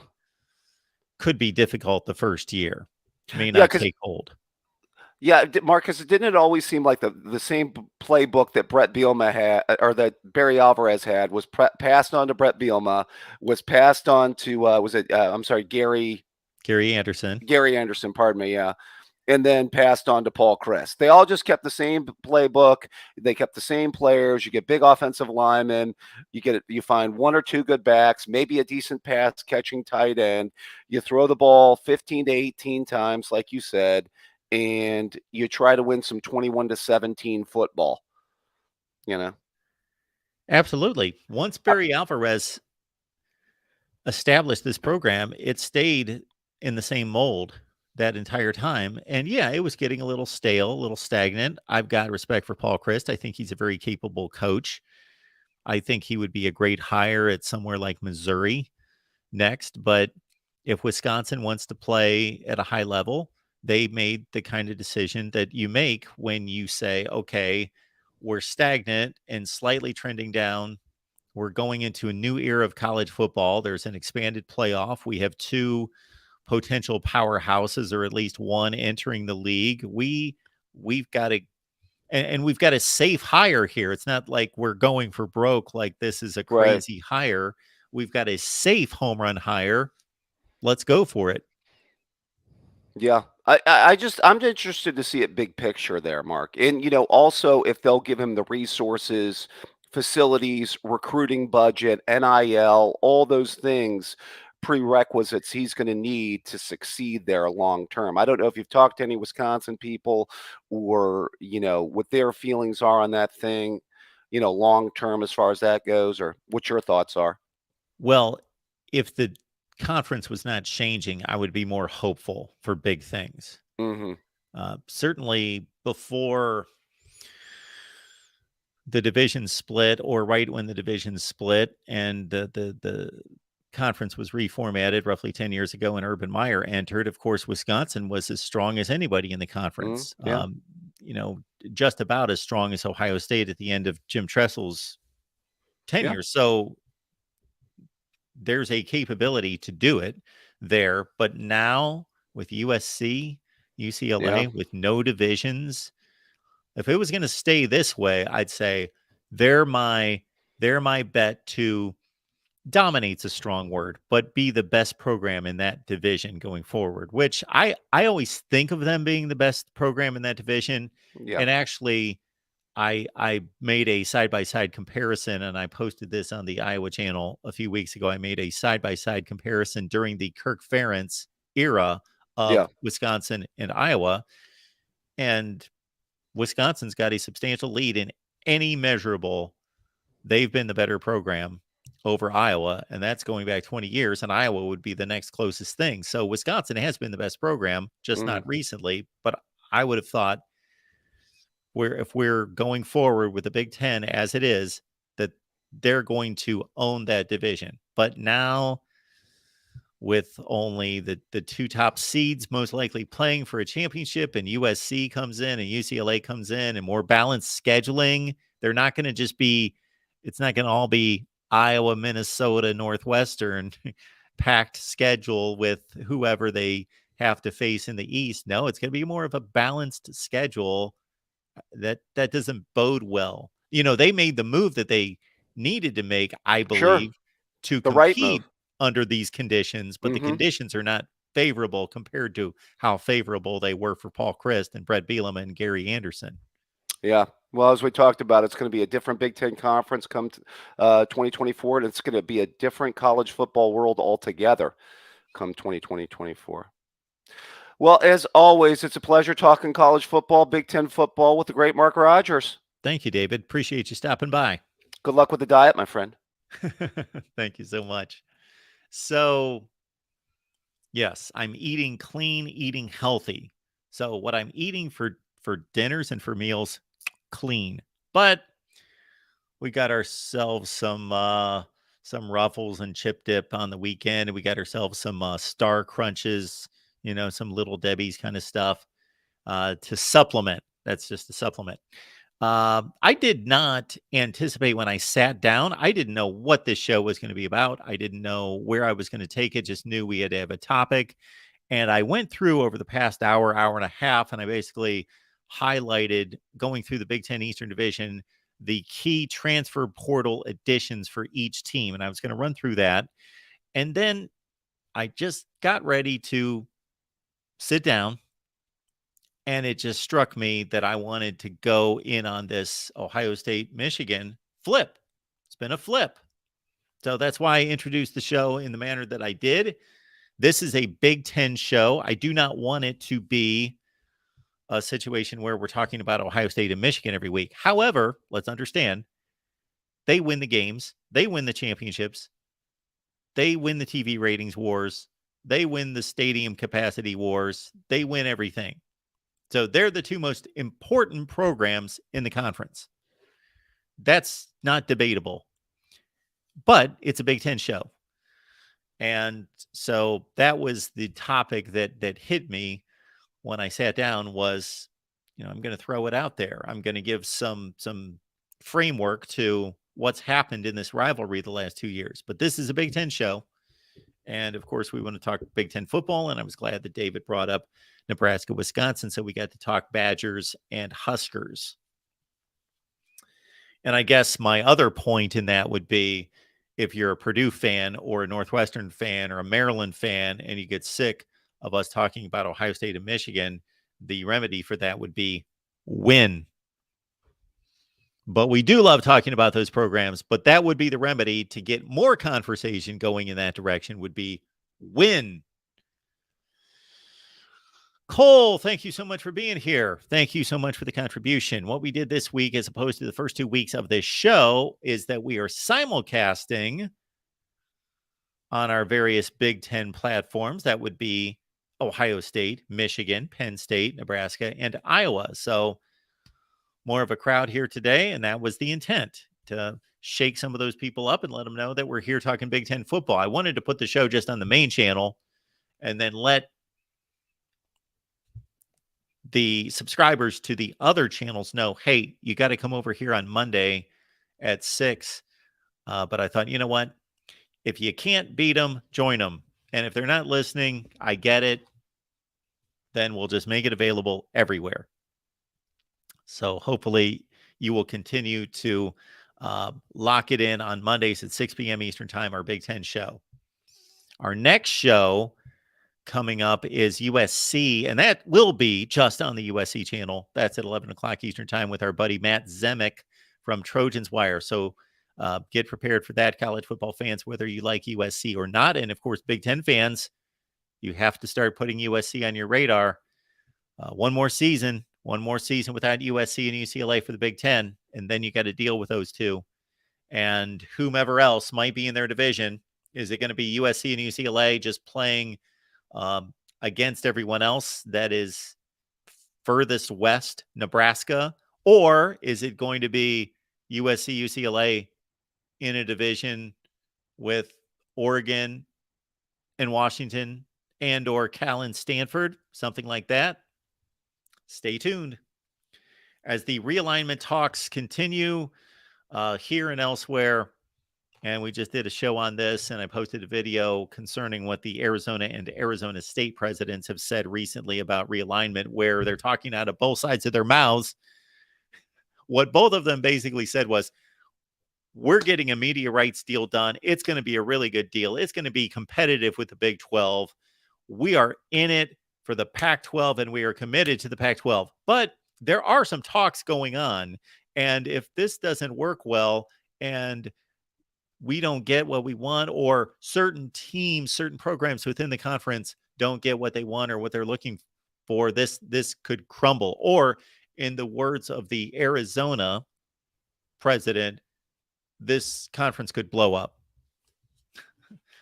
Could be difficult the first year. May not take hold. Yeah, Marcus, didn't it always seem like the same playbook that Brett Bielema had, or that Barry Alvarez had, was passed on to Brett Bielema, was passed on to Gary Gary Anderson. Gary Anderson, pardon me, yeah. And then passed on to Paul Chryst. They all just kept the same playbook. They kept the same players. You get big offensive linemen. You find one or two good backs, maybe a decent pass catching tight end. You throw the ball 15 to 18 times, like you said, and you try to win some 21-17 football. You know, Absolutely. Once Barry Alvarez established this program, it stayed in the same mold that entire time. And yeah, it was getting a little stale, a little stagnant. I've got respect for Paul Chryst. I think he's a very capable coach. I think he would be a great hire at somewhere like Missouri next. But if Wisconsin wants to play at a high level, they made the kind of decision that you make when you say, okay, we're stagnant and slightly trending down. We're going into a new era of college football. There's an expanded playoff. We have two potential powerhouses, or at least one entering the league. We've got to, and we've got a safe hire here. It's not like we're going for broke, like this is a right? crazy hire. We've got a safe home run hire. Let's go for it. Yeah. I'm interested to see it big picture there, Mark. And also if they'll give him the resources, facilities, recruiting budget, NIL, all those things, prerequisites he's going to need to succeed there long term. I don't know if you've talked to any Wisconsin people or, what their feelings are on that thing, long term as far as that goes, or what your thoughts are. Well, if the conference was not changing, I would be more hopeful for big things. Mhm. Certainly before the division split, or right when the division split and the conference was reformatted roughly 10 years ago and Urban Meyer entered, of course, Wisconsin was as strong as anybody in the Mhm. conference. Yeah. Just about as strong as Ohio State at the end of Jim Tressel's Yeah. tenure. So there's a capability to do it there. But now with USC, Yeah. UCLA, with no divisions, if it was going to stay this way, I'd say they're my bet to dominate's a strong word, but be the best program in that division going forward, which I always think of them being the best program in that division. Yeah. And actually I made a side-by-side comparison, and I posted this on the Iowa channel a few weeks ago. I made a side-by-side comparison during the Kirk Ferentz era Yeah. of Wisconsin and Iowa, and Wisconsin's got a substantial lead in any measurable. They've been the better program over Iowa, and that's going back 20 years, and Iowa would be the next closest thing. So Wisconsin has been the best program, just Mhm. not recently, but I would have thought if we're going forward with the Big Ten as it is, that they're going to own that division. But now, with only the two top seeds most likely playing for a championship, and USC comes in and UCLA comes in, and more balanced scheduling, they're not going to just be, it's not going to all be Iowa, Minnesota, Northwestern packed schedule with whoever they have to face in the East. No, it's going to be more of a balanced schedule. That doesn't bode well. They made the move that they needed to make, I Sure. believe, to The right move. compete under these conditions, but the Mhm. conditions are not favorable compared to how favorable they were for Paul Chryst and Brett Bielema and Gary Anderson. Yeah. Well, as we talked about, it's going to be a different Big Ten conference come 2024, and it's going to be a different college football world altogether come 2024. Well, as always, it's a pleasure talking college football, Big Ten football with the great Mark Rogers. Thank you, David. Appreciate you stopping by. Good luck with the diet, my friend. Thank you so much. So, yes, I'm eating clean, eating healthy. So, what I'm eating for dinners and for meals, clean. But we got ourselves some Ruffles and chip dip on the weekend, and we got ourselves some Star Crunches, some Little Debbie's kind of stuff to supplement. That's just a supplement. I did not anticipate when I sat down. I didn't know what this show was going to be about. I didn't know where I was going to take it. Just knew we had to have a topic. And I went through over the past hour, hour and a half, and I basically highlighted, going through the Big Ten Eastern Division, the key transfer portal additions for each team. And I was going to run through that. And then I just got ready to sit down, and it just struck me that I wanted to go in on this Ohio State Michigan flip. It's been a flip. So that's why I introduced the show in the manner that I did. This is a Big Ten show. I do not want it to be a situation where we're talking about Ohio State and Michigan every week. However, let's understand they win the games, they win the championships, they win the TV ratings wars, they win the stadium capacity wars, they win everything. So they're the two most important programs in the conference. That's not debatable. But it's a Big Ten show. And so that was the topic that hit me when I sat down was, I'm going to throw it out there. I'm going to give some framework to what's happened in this rivalry the last 2 years. But this is a Big Ten show. And of course, we want to talk Big Ten football. And I was glad that David brought up Nebraska, Wisconsin. So we got to talk Badgers and Huskers. And I guess my other point in that would be if you're a Purdue fan or a Northwestern fan or a Maryland fan and you get sick of us talking about Ohio State and Michigan, the remedy for that would be win. But we do love talking about those programs, but that would be the remedy to get more conversation going in that direction would be win. Cole, thank you so much for being here. Thank you so much for the contribution. What we did this week, as opposed to the first 2 weeks of this show, is that we are simulcasting on our various Big Ten platforms. That would be Ohio State, Michigan, Penn State, Nebraska, and Iowa. So more of a crowd here today, and that was the intent, to shake some of those people up and let them know that we're here talking Big Ten football. I wanted to put the show just on the main channel and then let the subscribers to the other channels know, hey, you got to come over here on Monday at 6. But I thought, you know what? If you can't beat them, join them. And if they're not listening, I get it. Then we'll just make it available everywhere. So hopefully you will continue to lock it in on Mondays at 6 p.m. Eastern Time, our Big Ten show. Our next show coming up is USC, and that will be just on the USC channel. That's at 11 o'clock Eastern Time with our buddy Matt Zemek from Trojans Wire. So get prepared for that, college football fans, whether you like USC or not. And of course, Big Ten fans, you have to start putting USC on your radar. One more season without USC and UCLA for the Big Ten, and then you got to deal with those two. And whomever else might be in their division. Is it going to be USC and UCLA just playing against everyone else that is furthest west, Nebraska? Or is it going to be USC, UCLA in a division with Oregon and Washington and or Cal and Stanford, something like that? Stay tuned. As the realignment talks continue here and elsewhere, and we just did a show on this, and I posted a video concerning what the Arizona and Arizona State presidents have said recently about realignment, where they're talking out of both sides of their mouths. What both of them basically said was, we're getting a media rights deal done. It's going to be a really good deal. It's going to be competitive with the Big 12. We are in it for the Pac-12, and we are committed to the Pac-12. But there are some talks going on, and if this doesn't work well and we don't get what we want, or certain teams, certain programs within the conference don't get what they want or what they're looking for, this could crumble. Or in the words of the Arizona president, this conference could blow up.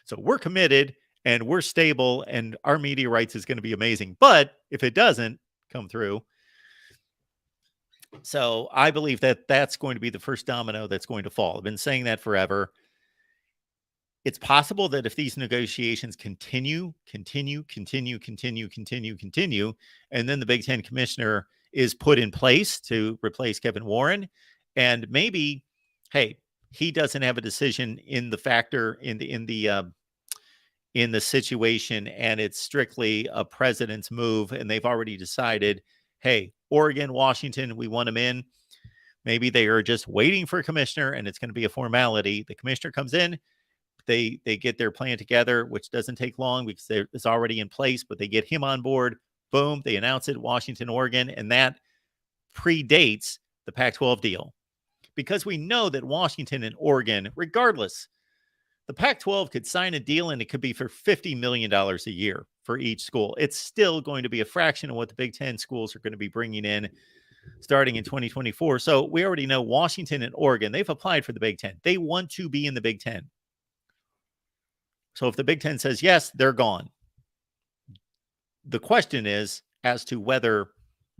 So we're committed and we're stable and our media rights is going to be amazing. But if it doesn't come through, so I believe that that's going to be the first domino that's going to fall. I've been saying that forever. It's possible that if these negotiations continue, and then the Big Ten commissioner is put in place to replace Kevin Warren, and maybe, hey, he doesn't have a decision in the factor in the situation, and it's strictly a president's move, and they've already decided, hey, Oregon, Washington, we want them in. Maybe they are just waiting for a commissioner, and it's going to be a formality. The commissioner comes in, they get their plan together, which doesn't take long because it's already in place, but they get him on board. Boom, they announce it, Washington, Oregon, and that predates the Pac-12 deal. Because we know that Washington and Oregon, regardless, the Pac-12 could sign a deal and it could be for $50 million a year for each school. It's still going to be a fraction of what the Big Ten schools are going to be bringing in starting in 2024. So we already know Washington and Oregon, they've applied for the Big Ten. They want to be in the Big Ten. So if the Big Ten says yes, they're gone. The question is as to whether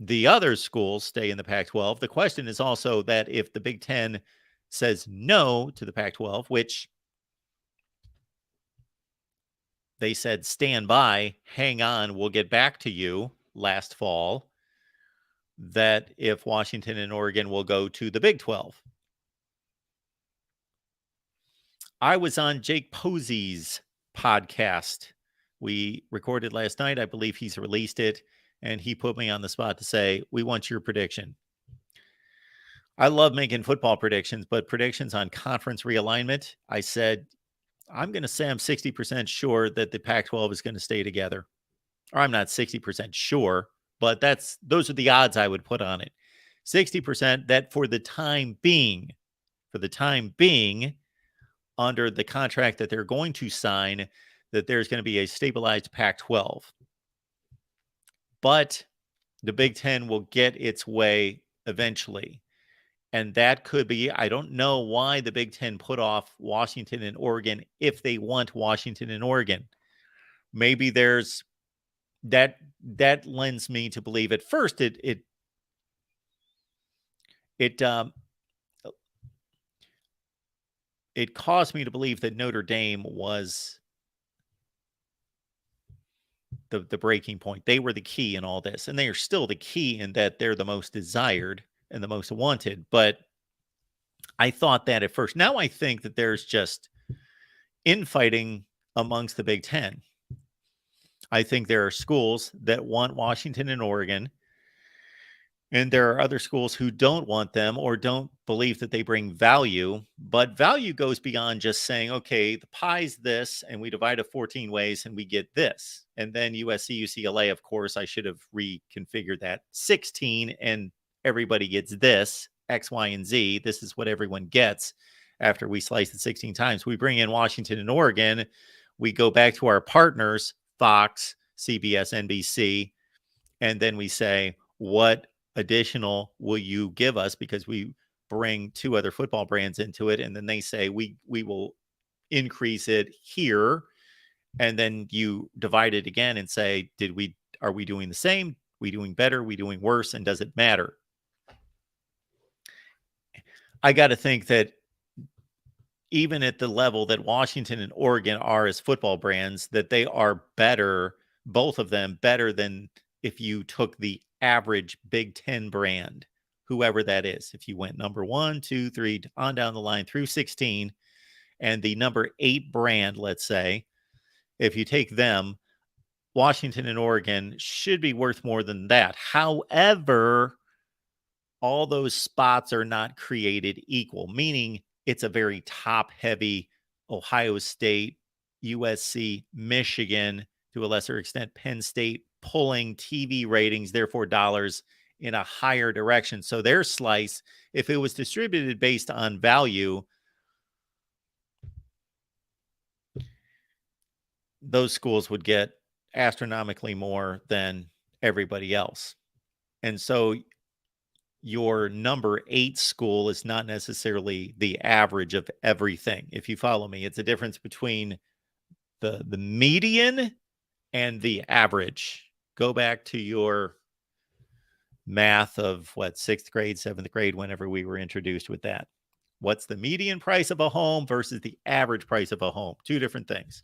the other schools stay in the Pac-12. The question is also that if the Big Ten says no to the Pac-12, which they said, stand by, hang on, we'll get back to you last fall, that if Washington and Oregon will go to the Big 12. I was on Jake Posey's podcast. We recorded last night. I believe he's released it, and he put me on the spot to say, we want your prediction. I love making football predictions, but predictions on conference realignment, I said, I'm going to say I'm 60% sure that the Pac-12 is going to stay together. Or I'm not 60% sure, but those are the odds I would put on it. 60% that for the time being, under the contract that they're going to sign, that there's going to be a stabilized Pac-12. But the Big Ten will get its way eventually. And that could be, I don't know why the Big Ten put off Washington and Oregon if they want Washington and Oregon. Maybe there's that lends me to believe at first it caused me to believe that Notre Dame was the breaking point. They were the key in all this, and they are still the key in that they're the most desired and the most wanted. But I thought that at first. Now I think that there's just infighting amongst the Big Ten. I think there are schools that want Washington and Oregon, and there are other schools who don't want them or don't believe that they bring value. But value goes beyond just saying, okay, the pie's this, and we divide it 14 ways, and we get this. And then USC, UCLA, of course, I should have reconfigured that 16, and everybody gets this, X, Y, and Z. This is what everyone gets after we slice it 16 times. We bring in Washington and Oregon. We go back to our partners, Fox, CBS, NBC, and then we say, what additional will you give us? Because we bring two other football brands into it. And then they say, we will increase it here. And then you divide it again and say, are we doing the same? We doing better? We doing worse? And does it matter? I got to think that even at the level that Washington and Oregon are as football brands, that they are better, both of them better than if you took the average Big Ten brand, whoever that is. If you went number 1, 2, 3, on down the line through 16, and the number 8 brand, let's say, if you take them, Washington and Oregon should be worth more than that. However, all those spots are not created equal, meaning it's a very top-heavy Ohio State, USC, Michigan, to a lesser extent, Penn State, pulling TV ratings, therefore dollars, in a higher direction. So their slice, if it was distributed based on value, those schools would get astronomically more than everybody else. And so your number 8 school is not necessarily the average of everything. If you follow me, it's a difference between the median and the average. Go back to your math of 6th grade, 7th grade, whenever we were introduced with that. What's the median price of a home versus the average price of a home? Two different things.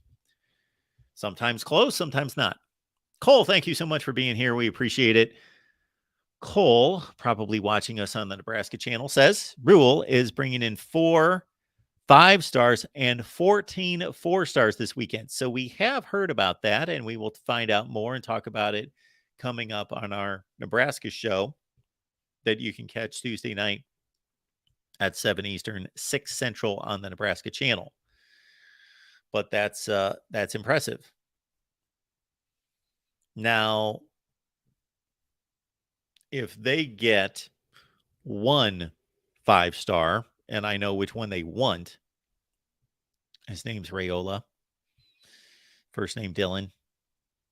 Sometimes close, sometimes not. Cole, thank you so much for being here. We appreciate it. Cole, probably watching us on the Nebraska channel, says Rule is bringing in 4 5-stars and 14 4-stars this weekend. So we have heard about that, and we will find out more and talk about it coming up on our Nebraska show that you can catch Tuesday night at 7 Eastern, 6 Central on the Nebraska channel. but that's impressive. Now, if they get 1 5-star, and I know which one they want, his name's Rayola, first name Dylan,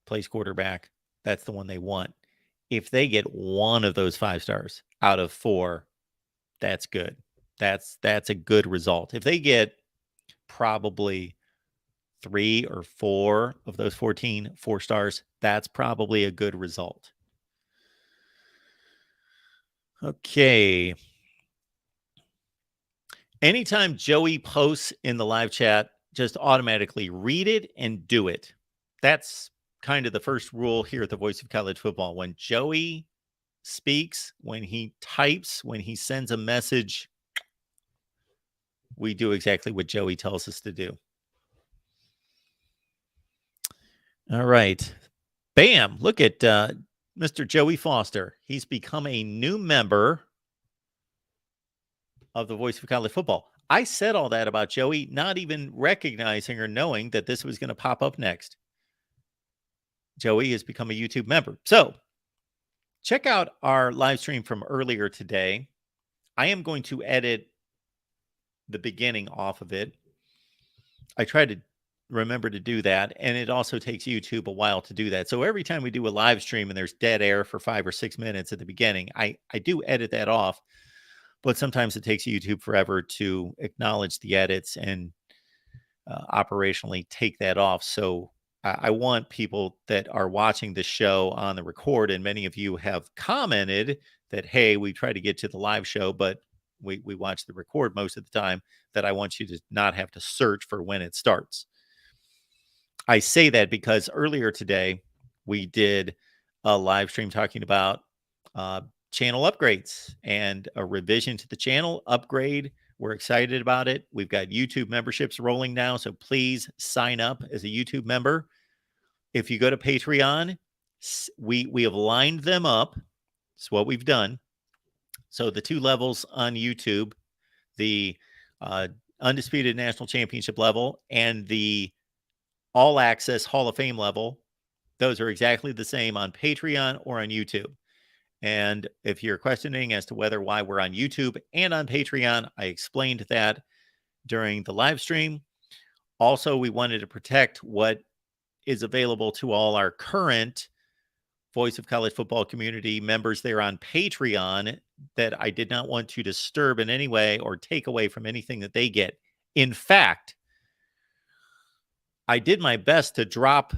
plays quarterback. That's the one they want. If they get 1 of those 5 stars out of 4, that's good. That's a good result. If they get probably 3 or 4 of those 14 4 stars, that's probably a good result. Okay. Anytime Joey posts in the live chat, just automatically read it and do it. That's kind of the first rule here at the Voice of College Football. When Joey speaks, when he types, when he sends a message, we do exactly what Joey tells us to do. All right. Bam. Look at Mr. Joey Foster. He's become a new member of the Voice of College Football. I said all that about Joey, not even recognizing or knowing that this was going to pop up next. Joey has become a YouTube member. So check out our live stream from earlier today. I am going to edit the beginning off of it. I try to remember to do that, and it also takes YouTube a while to do that. So every time we do a live stream and there's dead air for 5 or 6 minutes at the beginning, I do edit that off. But sometimes it takes YouTube forever to acknowledge the edits and operationally take that off. So I want people that are watching the show on the record, and many of you have commented that, hey, we try to get to the live show, but we watch the record most of the time, that I want you to not have to search for when it starts. I say that because earlier today we did a live stream talking about channel upgrades and a revision to the channel upgrade. We're excited about it. We've got YouTube memberships rolling now, so please sign up as a YouTube member. If you go to Patreon, we have lined them up. It's what we've done. So the 2 levels on YouTube, the Undisputed National Championship level and the All Access Hall of Fame level, those are exactly the same on Patreon or on YouTube. And if you're questioning as to why we're on YouTube and on Patreon, I explained that during the live stream. Also, we wanted to protect what is available to all our current Voice of College Football community members there on Patreon, that I did not want to disturb in any way or take away from anything that they get. In fact, I did my best to drop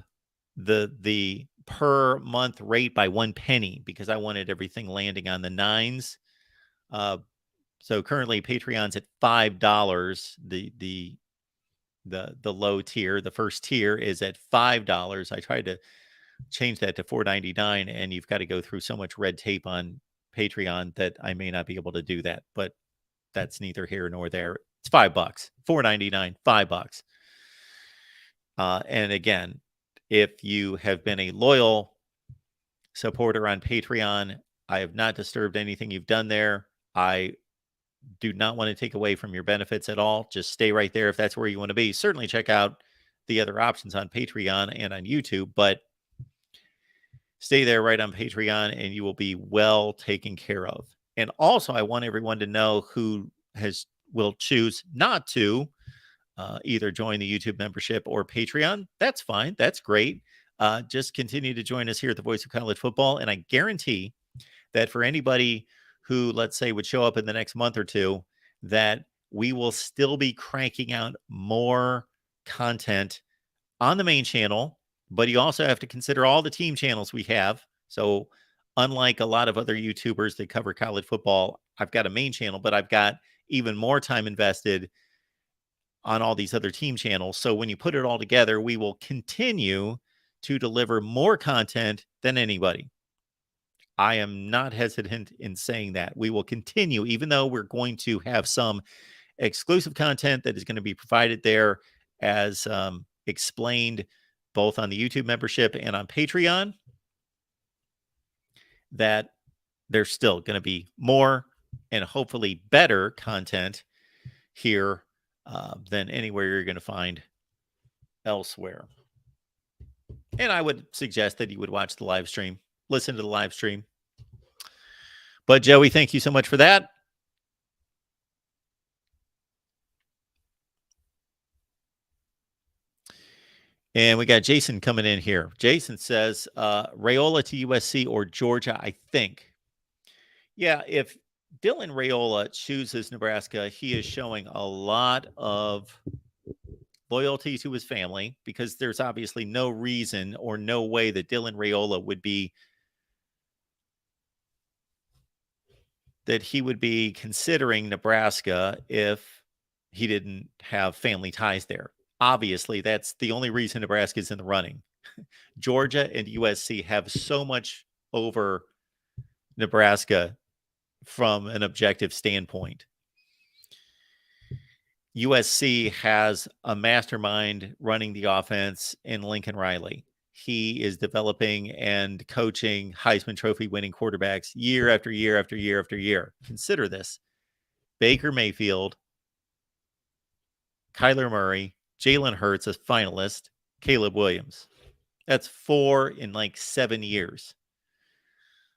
the per month rate by 1 penny because I wanted everything landing on the 9s. So currently Patreon's at $5. The low tier, the first tier, is at $5. I tried to change that to $4.99, and you've got to go through so much red tape on Patreon that I may not be able to do that. But that's neither here nor there. It's $5, $4.99, $5. And again, if you have been a loyal supporter on Patreon, I have not disturbed anything you've done there. I do not want to take away from your benefits at all. Just stay right there if that's where you want to be. Certainly check out the other options on Patreon and on YouTube, but stay there right on Patreon and you will be well taken care of. And also, I want everyone to know who will choose not to either join the YouTube membership or Patreon. That's fine. That's great. Just continue to join us here at the Voice of College Football. And I guarantee that for anybody who, let's say, would show up in the next month or two, that we will still be cranking out more content on the main channel. But you also have to consider all the team channels we have. So unlike a lot of other YouTubers that cover college football, I've got a main channel, but I've got even more time invested on all these other team channels. So when you put it all together, we will continue to deliver more content than anybody. I am not hesitant in saying that. We will continue, even though we're going to have some exclusive content that is going to be provided there as explained both on the YouTube membership and on Patreon, that there's still going to be more and hopefully better content here than anywhere you're going to find elsewhere. And I would suggest that you would watch the live stream, listen to the live stream. But Joey, thank you so much for that. And we got Jason coming in here. Jason says, Raiola to USC or Georgia, I think. Yeah, if Dylan Raiola chooses Nebraska, he is showing a lot of loyalty to his family, because there's obviously no reason or no way that Dylan Raiola would be considering Nebraska if he didn't have family ties there. Obviously, that's the only reason Nebraska is in the running. Georgia and USC have so much over Nebraska from an objective standpoint. USC has a mastermind running the offense in Lincoln Riley. He is developing and coaching Heisman Trophy winning quarterbacks year after year after year after year. Consider this: Baker Mayfield, Kyler Murray, Jalen Hurts as finalist, Caleb Williams. That's 4 in like 7 years.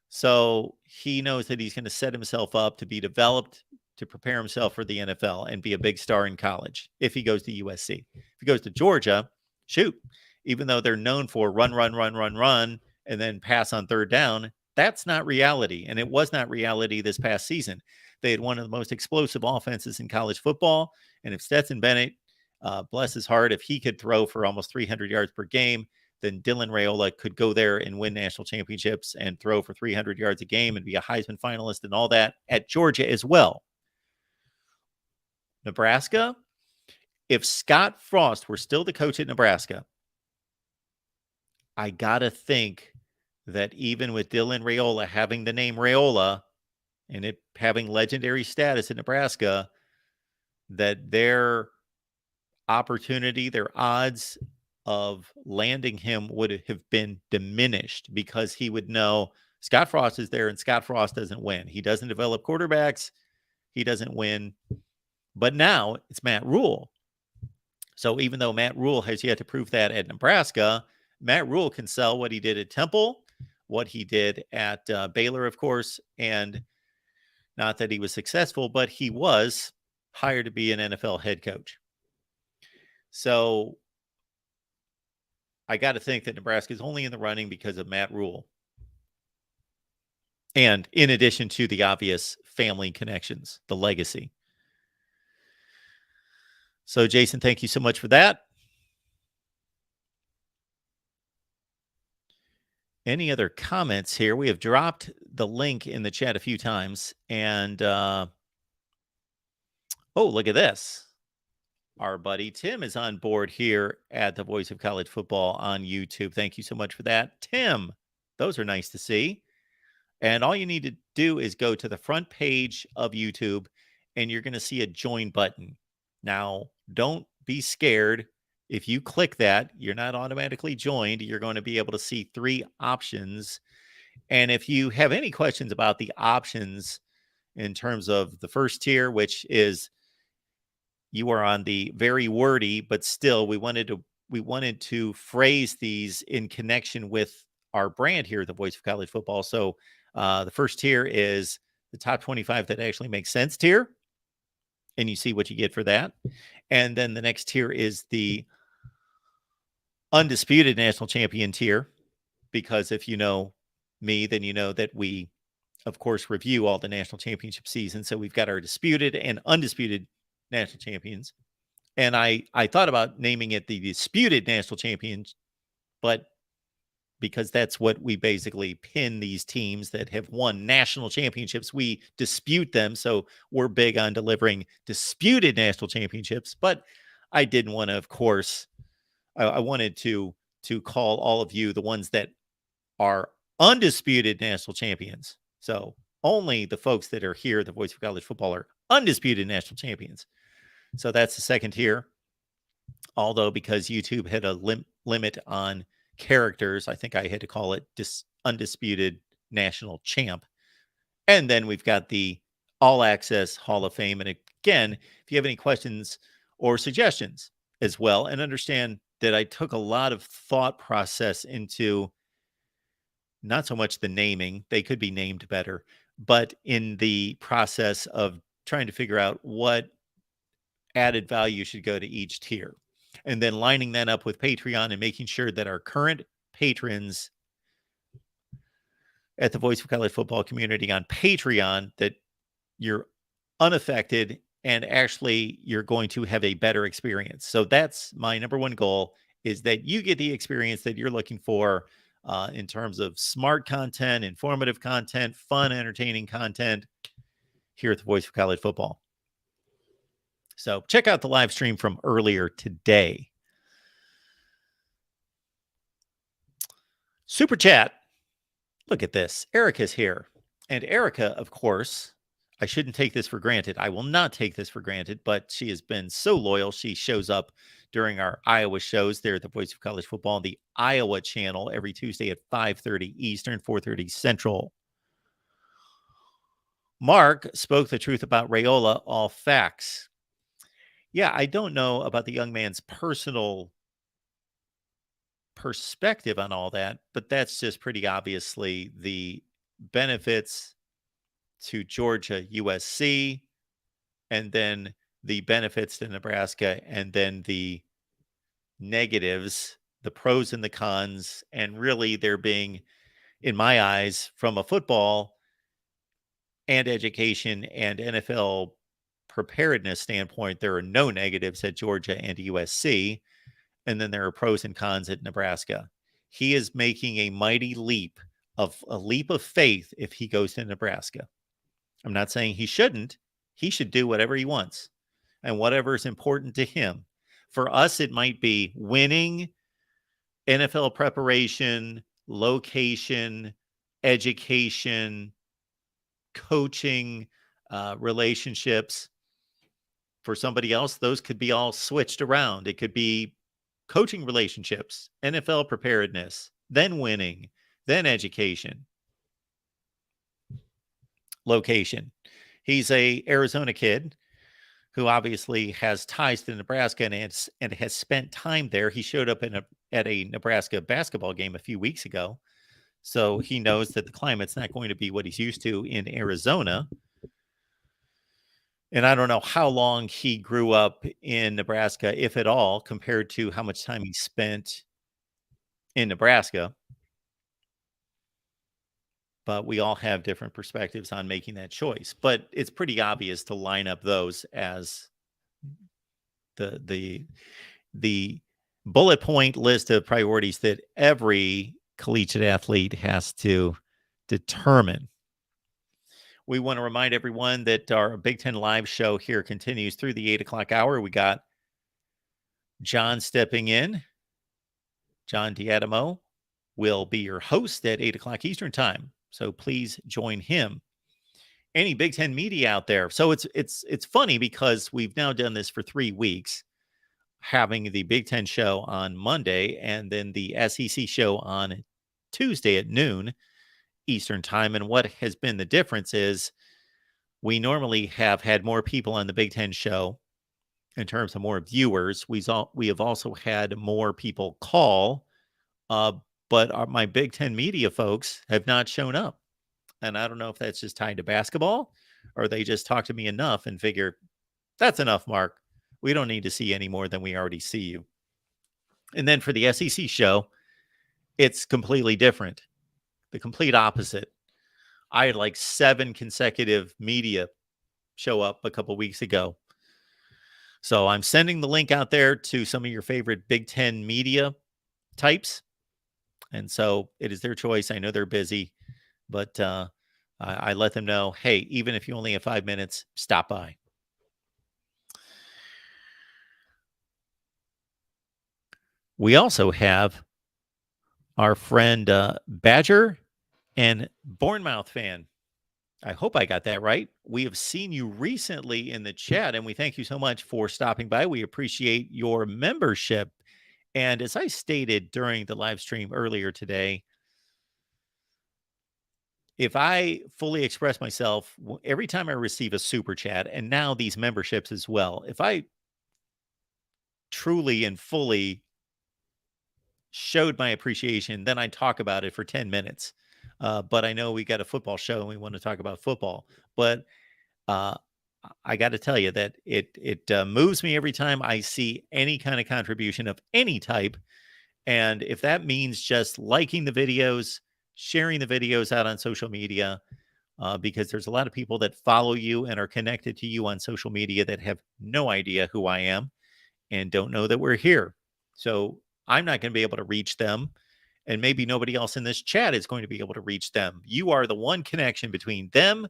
So he knows that he's going to set himself up to be developed, to prepare himself for the NFL and be a big star in college if he goes to USC. If he goes to Georgia, shoot, even though they're known for run, and then pass on third down, that's not reality. And it was not reality this past season. They had one of the most explosive offenses in college football. And if Stetson Bennett, bless his heart, if he could throw for almost 300 yards per game, then Dylan Raiola could go there and win national championships and throw for 300 yards a game and be a Heisman finalist and all that at Georgia as well. Nebraska, if Scott Frost were still the coach at Nebraska, I got to think that even with Dylan Raiola having the name Raiola and it having legendary status in Nebraska, that their opportunity, their odds of landing him would have been diminished, because he would know Scott Frost is there and Scott Frost doesn't win. He doesn't develop quarterbacks. He doesn't win. But now it's Matt Rule. So even though Matt Rule has yet to prove that at Nebraska, Matt Rule can sell what he did at Temple, what he did at Baylor, of course, and not that he was successful, but he was hired to be an NFL head coach. So I got to think that Nebraska is only in the running because of Matt Rule. And in addition to the obvious family connections, the legacy. So, Jason, thank you so much for that. Any other comments here? We have dropped the link in the chat a few times. And, oh, look at this. Our buddy Tim is on board here at the Voice of College Football on YouTube. Thank you so much for that, Tim. Those are nice to see. And all you need to do is go to the front page of YouTube, and you're going to see a join button. Now, don't be scared. If you click that, you're not automatically joined. You're going to be able to see 3 options. And if you have any questions about the options in terms of the first tier, which is you are on the very wordy, but still we wanted to phrase these in connection with our brand here, the Voice of College Football. So the first tier is the top 25 that actually makes sense tier. And you see what you get for that. And then the next tier is the undisputed national champion tier, because if you know me, then you know that we, of course, review all the national championship seasons. So we've got our disputed and undisputed national champions. And I thought about naming it the disputed national champions, but because that's what we basically pin these teams that have won national championships, we dispute them. So we're big on delivering disputed national championships. But I didn't want to, of course, I wanted to call all of you the ones that are undisputed national champions. So only the folks that are here, the Voice of College Football, are undisputed national champions. So that's the second tier. Although because YouTube had a limit on characters, I think I had to call it undisputed national champ. And then we've got the All Access Hall of Fame. And again, if you have any questions or suggestions as well, and understand that I took a lot of thought process into not so much the naming, they could be named better, but in the process of trying to figure out what added value should go to each tier. And then lining that up with Patreon and making sure that our current patrons at the Voice of College Football community on Patreon, that you're unaffected and actually you're going to have a better experience. So that's my number one goal, is that you get the experience that you're looking for in terms of smart content, informative content, fun, entertaining content here at the Voice of College Football. So check out the live stream from earlier today. Super chat. Look at this. Erica's here. And Erica, of course, I shouldn't take this for granted. I will not take this for granted, but she has been so loyal. She shows up during our Iowa shows there at the Voice of College Football on the Iowa channel every Tuesday at 5:30 Eastern, 4:30 Central. Mark spoke the truth about Raiola, all facts. Yeah, I don't know about the young man's personal perspective on all that, but that's just pretty obviously the benefits to Georgia, USC, and then the benefits to Nebraska, and then the negatives, the pros and the cons, and really there being, in my eyes, from a football and education and NFL preparedness standpoint, there are no negatives at Georgia and USC, and then there are pros and cons at Nebraska. He is making a mighty leap, of a leap of faith if he goes to Nebraska. I'm not saying he shouldn't. He should do whatever he wants and whatever is important to him. For us, it might be winning, NFL preparation, location, education, coaching, relationships. For somebody else, those could be all switched around. It could be coaching relationships, NFL preparedness, then winning, then education, location. He's a Arizona kid who obviously has ties to Nebraska and has spent time there. He showed up at a Nebraska basketball game a few weeks ago. So he knows that the climate's not going to be what he's used to in Arizona. And I don't know how long he grew up in Nebraska, if at all, compared to how much time he spent in Nebraska. But we all have different perspectives on making that choice. But it's pretty obvious to line up those as the bullet point list of priorities that every collegiate athlete has to determine. We want to remind everyone that our Big Ten Live show here continues through the 8 o'clock hour. We got John stepping in. John Diadamo will be your host at 8 o'clock Eastern time. So please join him. Any Big Ten media out there. So it's funny because we've now done this for 3 weeks, having the Big Ten show on Monday and then the SEC show on Tuesday at noon Eastern time. And what has been the difference is we normally have had more people on the Big Ten show in terms of more viewers. We have also had more people call, but my Big Ten media folks have not shown up. And I don't know if that's just tied to basketball or they just talk to me enough and figure, that's enough, Mark. We don't need to see any more than we already see you. And then for the SEC show, it's completely different. The complete opposite. I had like 7 consecutive media show up a couple weeks ago. So I'm sending the link out there to some of your favorite Big Ten media types. And so it is their choice. I know they're busy, but I let them know, hey, even if you only have 5 minutes, stop by. We also have our friend Badger and Bournemouth fan. I hope I got that right. We have seen you recently in the chat, and we thank you so much for stopping by. We appreciate your membership. And as I stated during the live stream earlier today, if I fully express myself, every time I receive a super chat, and now these memberships as well, if I truly and fully showed my appreciation, then I'd talk about it for 10 minutes. But I know we got a football show and we want to talk about football. But uh, I got to tell you that it moves me every time I see any kind of contribution of any type. And if that means just liking the videos, sharing the videos out on social media, because there's a lot of people that follow you and are connected to you on social media that have no idea who I am and don't know that we're here. So I'm not going to be able to reach them. And maybe nobody else in this chat is going to be able to reach them. You are the one connection between them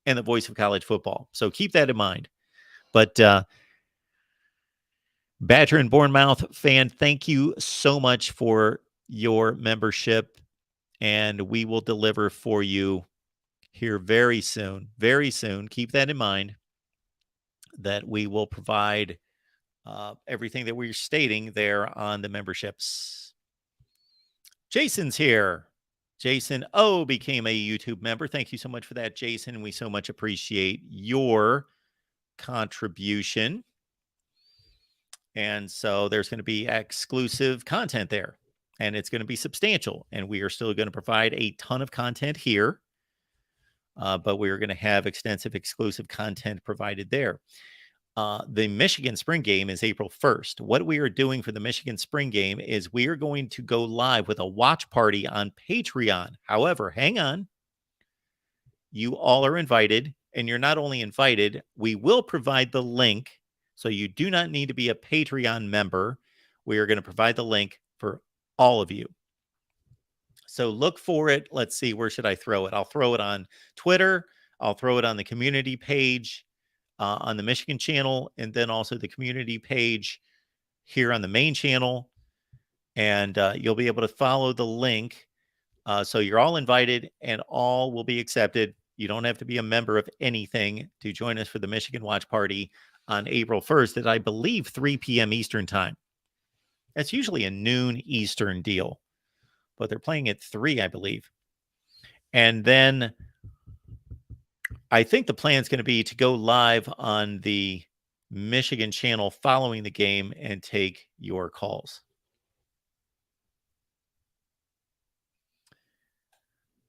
and the voice of college football. So keep that in mind. But Badger and Bournemouth fan, thank you so much for your membership. And we will deliver for you here very soon. Very soon. Keep that in mind that we will provide everything that we're stating there on the memberships. Jason's here. Jason O became a YouTube member. Thank you so much for that, Jason. We so much appreciate your contribution. And so there's going to be exclusive content there, and it's going to be substantial. And we are still going to provide a ton of content here, but we're going to have extensive exclusive content provided there. The Michigan spring game is April 1st. What we are doing for the Michigan spring game is we are going to go live with a watch party on Patreon. However, hang on. You all are invited, and you're not only invited, we will provide the link. So you do not need to be a Patreon member. We are going to provide the link for all of you. So look for it. Let's see, where should I throw it? I'll throw it on Twitter. I'll throw it on the community page on the Michigan channel, and then also the community page here on the main channel. And you'll be able to follow the link. So you're all invited and all will be accepted. You don't have to be a member of anything to join us for the Michigan Watch Party on April 1st at, I believe, 3 p.m. Eastern time. That's usually a noon Eastern deal, but they're playing at 3, I believe. And then I think the plan is going to be to go live on the Michigan channel following the game and take your calls.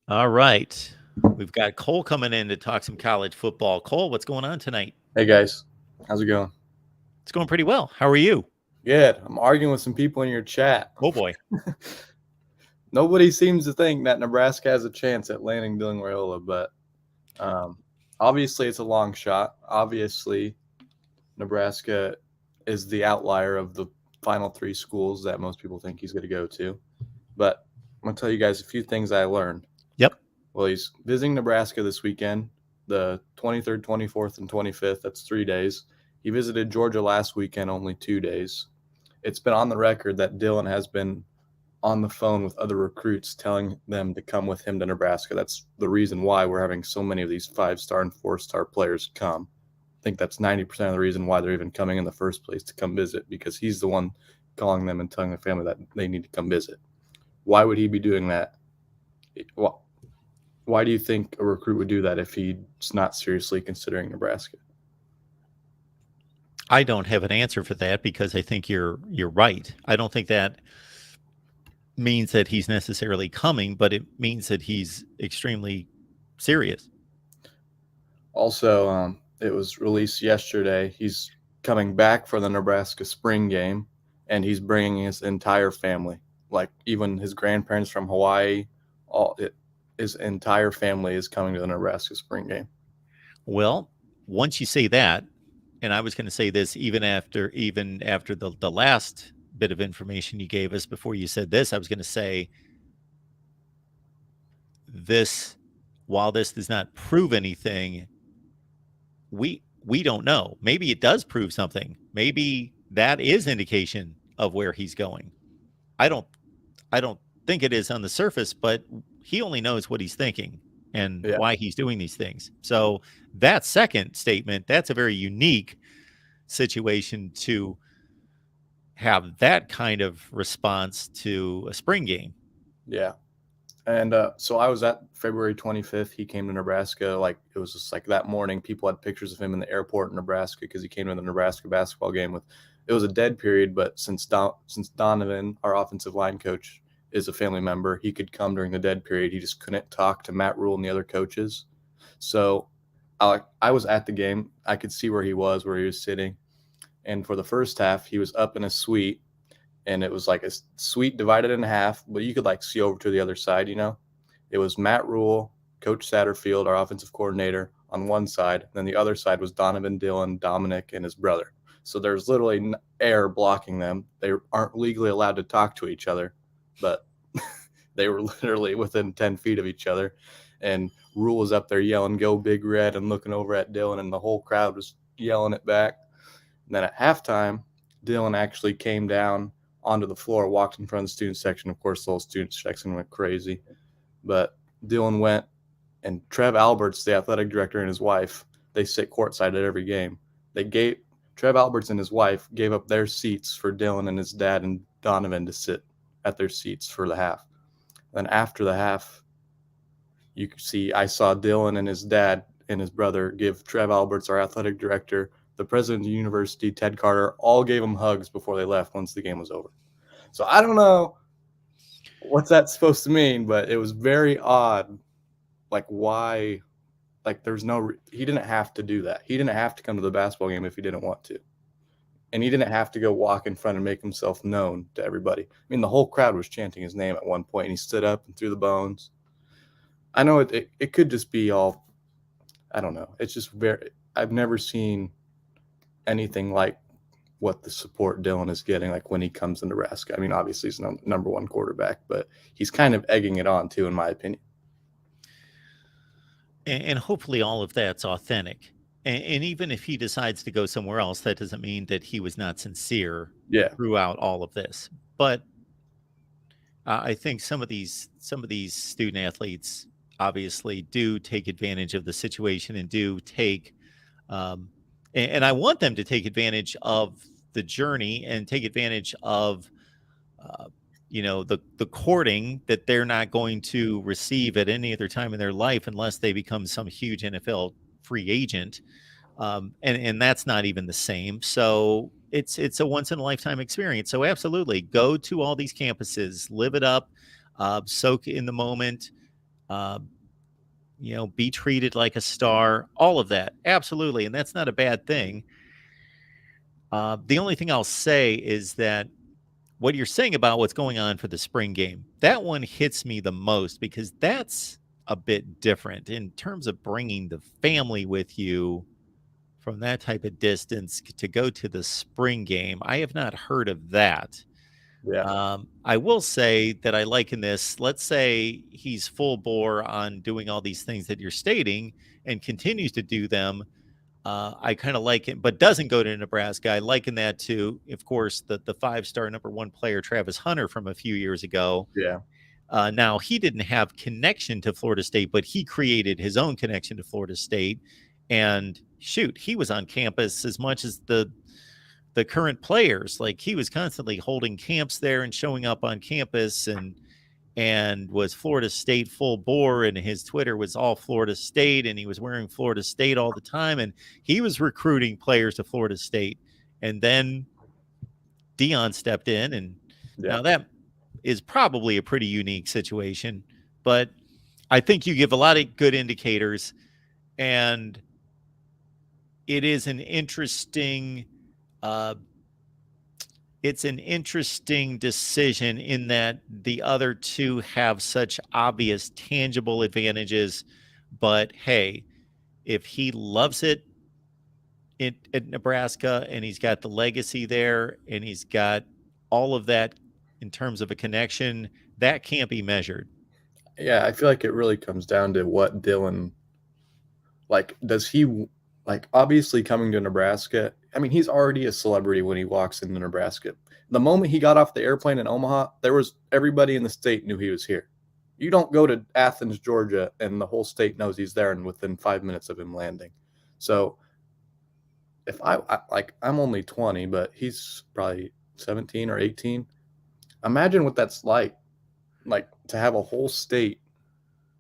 All right. We've got Cole coming in to talk some college football. Cole, what's going on tonight? Hey, guys. How's it going? It's going pretty well. How are you? Good. I'm arguing with some people in your chat. Oh, boy. Nobody seems to think that Nebraska has a chance at landing Dylan Raiola, but obviously it's a long shot. Obviously, Nebraska is the outlier of the final 3 schools that most people think he's going to go to. But I'm going to tell you guys a few things I learned. Yep. Well, he's visiting Nebraska this weekend, the 23rd, 24th, and 25th. That's 3 days. He visited Georgia last weekend, only 2 days. It's been on the record that Dylan has been on the phone with other recruits telling them to come with him to Nebraska. That's the reason why we're having so many of these 5-star and 4-star players come. I think that's 90% of the reason why they're even coming in the first place, to come visit, because he's the one calling them and telling the family that they need to come visit. Why would he be doing that? Why do you think a recruit would do that if he's not seriously considering Nebraska? I don't have an answer for that, because I think you're right. I don't think that means that he's necessarily coming, but it means that he's extremely serious. Also, it was released yesterday. He's coming back for the Nebraska spring game, and he's bringing his entire family, like even his grandparents from Hawaii. His entire family is coming to the Nebraska spring game. Well, once you say that, and I was going to say this even after the last bit of information you gave us before you said this, I was going to say this, while this does not prove anything, we don't know. Maybe it does prove something. Maybe that is indication of where he's going. I don't think it is on the surface, but he only knows what he's thinking and why he's doing these things. So that second statement, that's a very unique situation to have that kind of response to a spring game. Yeah. And so I was at February 25th. He came to Nebraska. Like, it was just like that morning, people had pictures of him in the airport in Nebraska because he came to the Nebraska basketball game with it was a dead period, but since Donovan, our offensive line coach, is a family member, he could come during the dead period. He just couldn't talk to Matt Rule and the other coaches. So I was at the game. I could see where he was sitting. And for the first half, he was up in a suite, and it was like a suite divided in half, but you could like see over to the other side, you know? It was Matt Rule, Coach Satterfield, our offensive coordinator, on one side. Then the other side was Donovan, Dylan, Dominic, and his brother. So there's literally air blocking them. They aren't legally allowed to talk to each other, but they were literally within 10 feet of each other. And Rule was up there yelling, "Go Big Red," and looking over at Dylan, and the whole crowd was yelling it back. And then at halftime, Dylan actually came down onto the floor, walked in front of the student section. Of course, the whole student section went crazy. But Dylan went, and Trev Alberts, the athletic director, and his wife, they sit courtside at every game. Trev Alberts and his wife gave up their seats for Dylan and his dad and Donovan to sit at their seats for the half. Then after the half, you could see I saw Dylan and his dad and his brother give Trev Alberts, our athletic director, the president of the university, Ted Carter, all gave him hugs before they left once the game was over. So I don't know what's that supposed to mean, but it was very odd. Like, why? Like, he didn't have to do that. He didn't have to come to the basketball game if he didn't want to. And he didn't have to go walk in front and make himself known to everybody. I mean, the whole crowd was chanting his name at one point, and he stood up and threw the bones. I know it could just be all, I don't know. It's just I've never seen anything like what the support Dylan is getting, like when he comes to Nebraska. I mean, obviously he's number one quarterback, but he's kind of egging it on too, in my opinion. And hopefully all of that's authentic. And even if he decides to go somewhere else, that doesn't mean that he was not sincere throughout all of this. But I think some of these student athletes obviously do take advantage of the situation and do take, and I want them to take advantage of the journey and take advantage of, the courting that they're not going to receive at any other time in their life unless they become some huge NFL free agent. And that's not even the same. So it's a once in a lifetime experience. So absolutely go to all these campuses, live it up, soak in the moment, be treated like a star, all of that. Absolutely. And that's not a bad thing. The only thing I'll say is that what you're saying about what's going on for the spring game, that one hits me the most because that's a bit different in terms of bringing the family with you from that type of distance to go to the spring game. I have not heard of that. Yeah. I will say that I liken this. Let's say he's full bore on doing all these things that you're stating and continues to do them. I kind of like it, but doesn't go to Nebraska. I liken that to, of course, the 5-star number one player, Travis Hunter, from a few years ago. Yeah. Now, he didn't have connection to Florida State, but he created his own connection to Florida State. And shoot, he was on campus as much as the current players. Like, he was constantly holding camps there and showing up on campus and was Florida State full bore, and his Twitter was all Florida State, and he was wearing Florida State all the time, and he was recruiting players to Florida State. And then Deion stepped in, and now that is probably a pretty unique situation, but I think you give a lot of good indicators, and it is an interesting it's an interesting decision in that the other two have such obvious tangible advantages. But hey, if he loves it at Nebraska and he's got the legacy there and he's got all of that in terms of a connection, that can't be measured. Yeah, I feel like it really comes down to what Dylan, like, does he, like, obviously coming to Nebraska, I mean, he's already a celebrity when he walks into Nebraska. The moment he got off the airplane in Omaha, everybody in the state knew he was here. You don't go to Athens, Georgia, and the whole state knows he's there and within 5 minutes of him landing. So if I'm only 20, but he's probably 17 or 18. Imagine what that's like to have a whole state.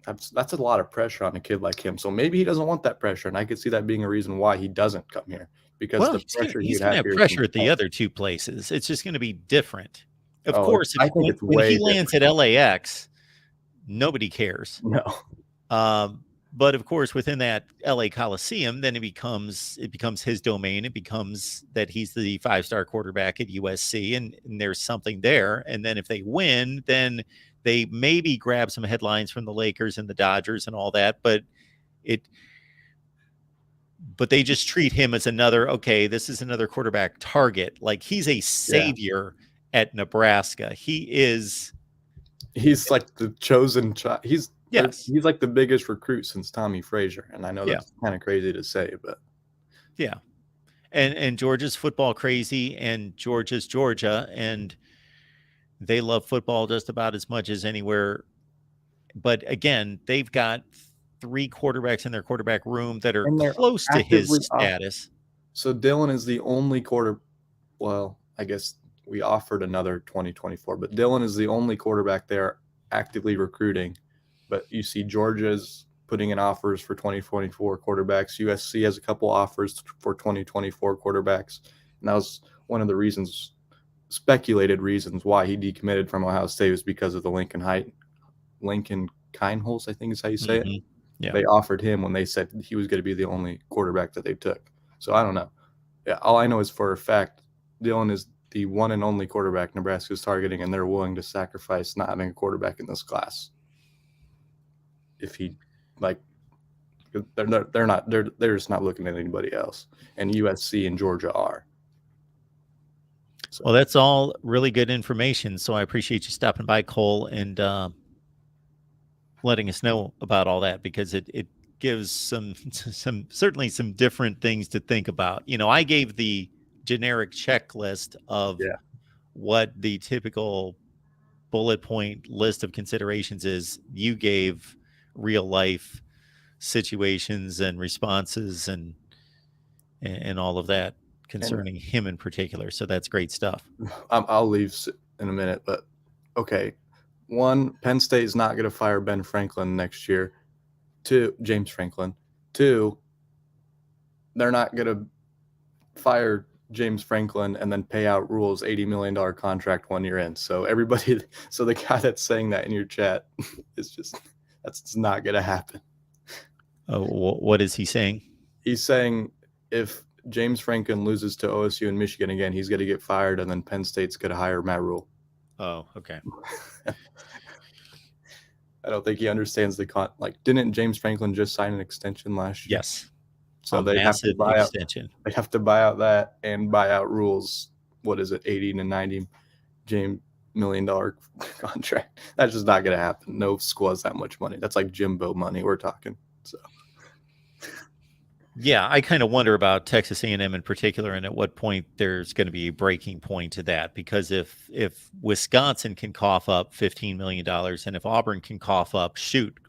That's a lot of pressure on a kid like him. So maybe he doesn't want that pressure, and I could see that being a reason why he doesn't come here, because Well, the pressure he he's would going to have have here is pressure at the intense. other two places. It's just going to be different. Of Oh, course, I think it's when way he lands at LAX, nobody cares. No. But of course, within that LA Coliseum, then it becomes his domain. It becomes that he's the 5-star quarterback at USC, and there's something there. And then if they win, then they maybe grab some headlines from the Lakers and the Dodgers and all that. But they just treat him as okay, this is another quarterback target. Like he's a savior at Nebraska. He's like the chosen child. He's like the biggest recruit since Tommy Frazier. And I know that's kind of crazy to say, but yeah. And Georgia's football crazy, and Georgia's Georgia, and they love football just about as much as anywhere. But again, they've got 3 quarterbacks in their quarterback room that are close to his status. So Dylan is the only well, I guess we offered another 2024, but Dylan is the only quarterback they're actively recruiting. But you see Georgia's putting in offers for 2024 quarterbacks. USC has a couple offers for 2024 quarterbacks. And that was one of the speculated reasons why he decommitted from Ohio State, was because of the Lincoln Kienholz, I think is how you say it. Yeah. They offered him when they said he was going to be the only quarterback that they took. So I don't know. Yeah, all I know is for a fact, Dylan is the one and only quarterback Nebraska is targeting, and they're willing to sacrifice not having a quarterback in this class. If he, they're just not looking at anybody else, and USC and Georgia are. So. Well, that's all really good information. So I appreciate you stopping by, Cole, and letting us know about all that, because it gives certainly some different things to think about. I gave the generic checklist of what the typical bullet point list of considerations is. You gave real life situations and responses and all of that concerning him in particular. So that's great stuff. I'll leave in a minute, but okay. 1, Penn State is not going to fire Ben Franklin next year. 2, James Franklin. 2, they're not going to fire James Franklin and then pay out Rule's $80 million contract 1 year in. So the guy that's saying that in your chat is that's not going to happen. Oh, what is he saying? He's saying if James Franklin loses to OSU and Michigan again, he's going to get fired, and then Penn State's going to hire Matt Rule. Oh, okay. I don't think he understands didn't James Franklin just sign an extension last year? Yes. So they have to buy extension. They have to buy out that and buy out Rule's, what is it, $80 to $90 million contract. That's just not going to happen. No school has that much money. That's like Jimbo money we're talking. So. Yeah, I kind of wonder about Texas A&M in particular, and at what point there's going to be a breaking point to that. Because if Wisconsin can cough up $15 million, and if Auburn can cough up,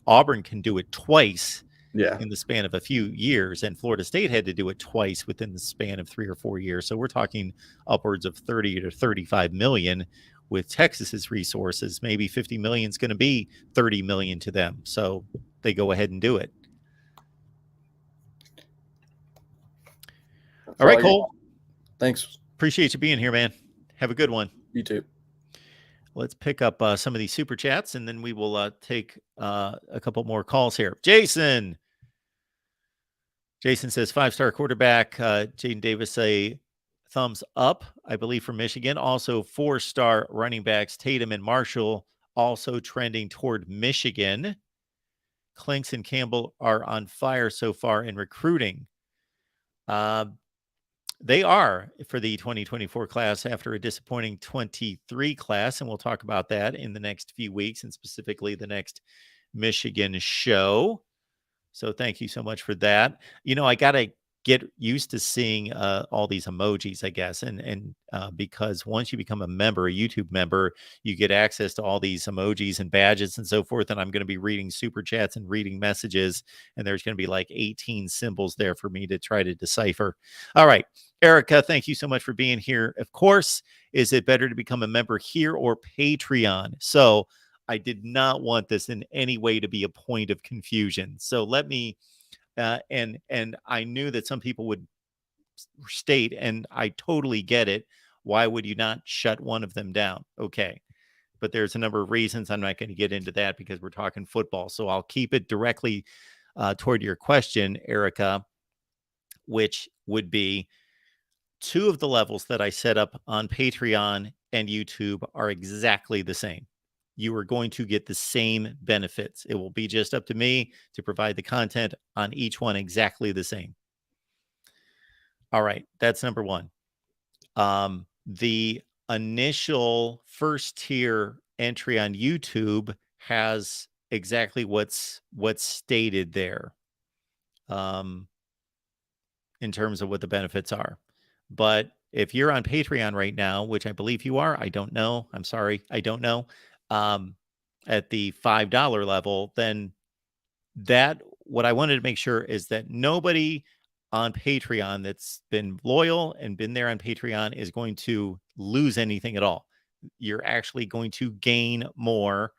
Auburn can do it twice in the span of a few years, and Florida State had to do it twice within the span of 3 or 4 years. So we're talking upwards of 30 to 35 million with Texas's resources. Maybe 50 million is going to be 30 million to them. So they go ahead and do it. All right, Cole. Thanks. Appreciate you being here, man. Have a good one. You too. Let's pick up some of these super chats, and then we will take a couple more calls here. Jason says 5-star quarterback Jaden Davis, a thumbs up, I believe, from Michigan. Also 4-star running backs Tatum and Marshall, also trending toward Michigan. Clinks and Campbell are on fire so far in recruiting. They are for the 2024 class after a disappointing 23 class, and we'll talk about that in the next few weeks, and specifically the next Michigan show. So thank you so much for that. I got to get used to seeing all these emojis, I guess. And because once you become a YouTube member, you get access to all these emojis and badges and so forth. And I'm going to be reading super chats and reading messages. And there's going to be like 18 symbols there for me to try to decipher. All right. Erica, thank you so much for being here. Of course, is it better to become a member here or Patreon? So I did not want this in any way to be a point of confusion. So let me, and I knew that some people would state, and I totally get it. Why would you not shut one of them down? Okay. But there's a number of reasons. I'm not going to get into that because we're talking football. So I'll keep it directly toward your question, Erica, which would be two of the levels that I set up on Patreon and YouTube are exactly the same. You are going to get the same benefits. It will be just up to me to provide the content on each one exactly the same. All right, that's number one. The initial first tier entry on YouTube has exactly what's stated there in terms of what the benefits are. But if you're on Patreon right now, which I believe you are, I don't know. I'm sorry, I don't know. At the $5 level, then what I wanted to make sure is that nobody on Patreon that's been loyal and been there on Patreon is going to lose anything at all. You're actually going to gain more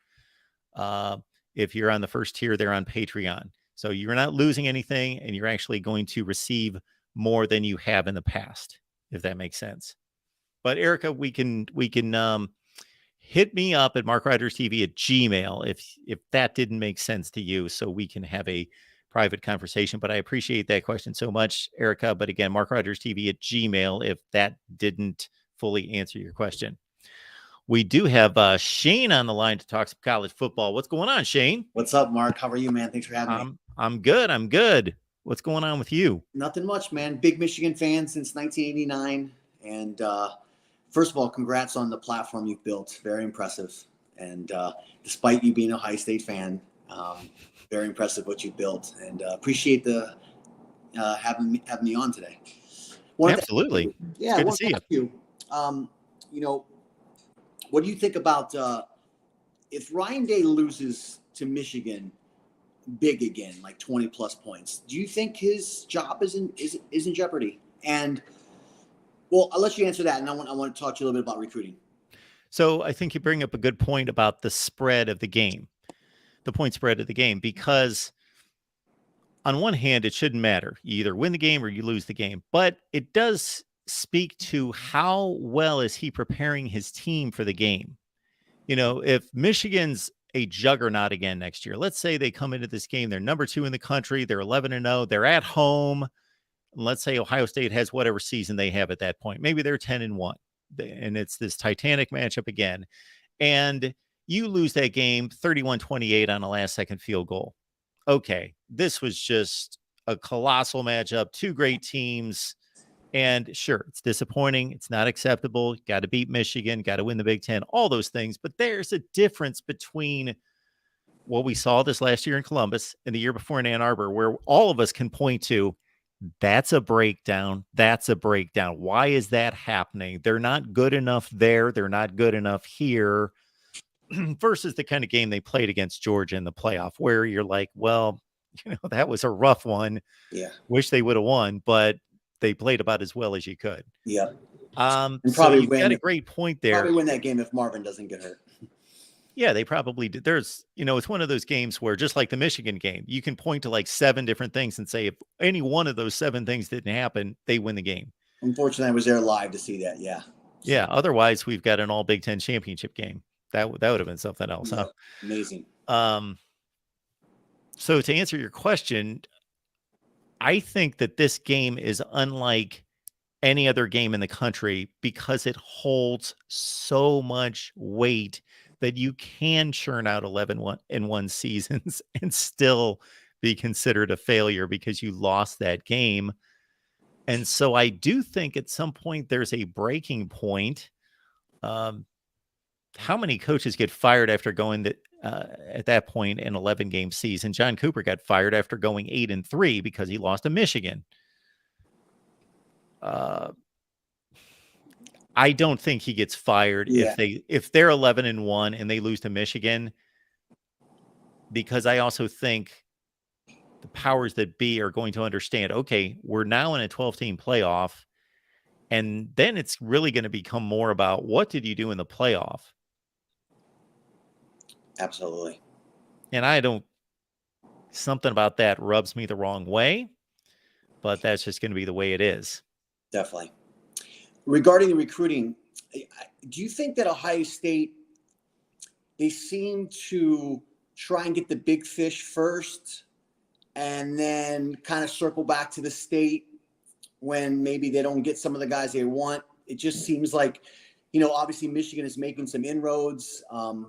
if you're on the first tier there on Patreon. So you're not losing anything, and you're actually going to receive more than you have in the past, if that makes sense. But Erica, we can hit me up at MarkRogersTV at Gmail if that didn't make sense to you, so we can have a private conversation. But I appreciate that question so much, Erica. But again, MarkRogersTV at Gmail if that didn't fully answer your question. We do have Shane on the line to talk some college football. What's going on, Shane? What's up, Mark? How are you, man? Thanks for having me. I'm good. I'm good. What's going on with you? Nothing much, man. Big Michigan fan since 1989. And first of all, congrats on the platform you've built. Very impressive. And despite you being a Ohio State fan, very impressive what you've built. And appreciate the having me on today. Absolutely. Yeah, good to see you. You know, what do you think about if Ryan Day loses to Michigan big again, like 20 plus points? Do you think his job is in jeopardy? And well, I'll let you answer that, and I want to talk to you a little bit about recruiting. So I think you bring up a good point about the spread of the game, the point spread of the game, because on one hand, it shouldn't matter. You either win the game or you lose the game, but it does speak to how well is he preparing his team for the game. You know, if Michigan's a juggernaut again next year, let's say they come into this game, they're number 2 in the country, they're 11-0, they're at home. Let's say Ohio State has whatever season they have at that point. Maybe they're 10-1, and it's this titanic matchup again. And you lose that game 31-28 on a last-second field goal. Okay, this was just a colossal matchup, two great teams. And sure, it's disappointing. It's not acceptable. Got to beat Michigan, got to win the Big Ten, all those things. But there's a difference between what we saw this last year in Columbus and the year before in Ann Arbor, where all of us can point to, that's a breakdown. That's a breakdown. Why is that happening? They're not good enough there. They're not good enough here. Versus the kind of game they played against Georgia in the playoff, where you're like, well, you know, that was a rough one. Yeah. Wish they would have won, but they played about as well as you could. Yeah. So you've got a great point there. Probably win that game if Marvin doesn't get hurt. Yeah, they probably did. There's, you know, it's one of those games where, just like the Michigan game, you can point to like 7 different things and say, if any one of those 7 things didn't happen, they win the game. Unfortunately, I was there live to see that. Yeah. Yeah. Otherwise, we've got an all Big Ten championship game. That would have been something else, huh? Amazing. So to answer your question, I think that this game is unlike any other game in the country because it holds so much weight that you can churn out 11-1 seasons and still be considered a failure because you lost that game. And so I do think at some point there's a breaking point. How many coaches get fired after going at that point an 11-game season? John Cooper got fired after going 8-3 because he lost to Michigan. I don't think he gets fired if they're 11-1 and they lose to Michigan, because I also think the powers that be are going to understand, okay, we're now in a 12-team playoff, and then it's really going to become more about what did you do in the playoff? Absolutely. And something about that rubs me the wrong way, but that's just going to be the way it is. Definitely. Regarding the recruiting, do you think that Ohio State, they seem to try and get the big fish first and then kind of circle back to the state when maybe they don't get some of the guys they want? It just seems like, obviously Michigan is making some inroads.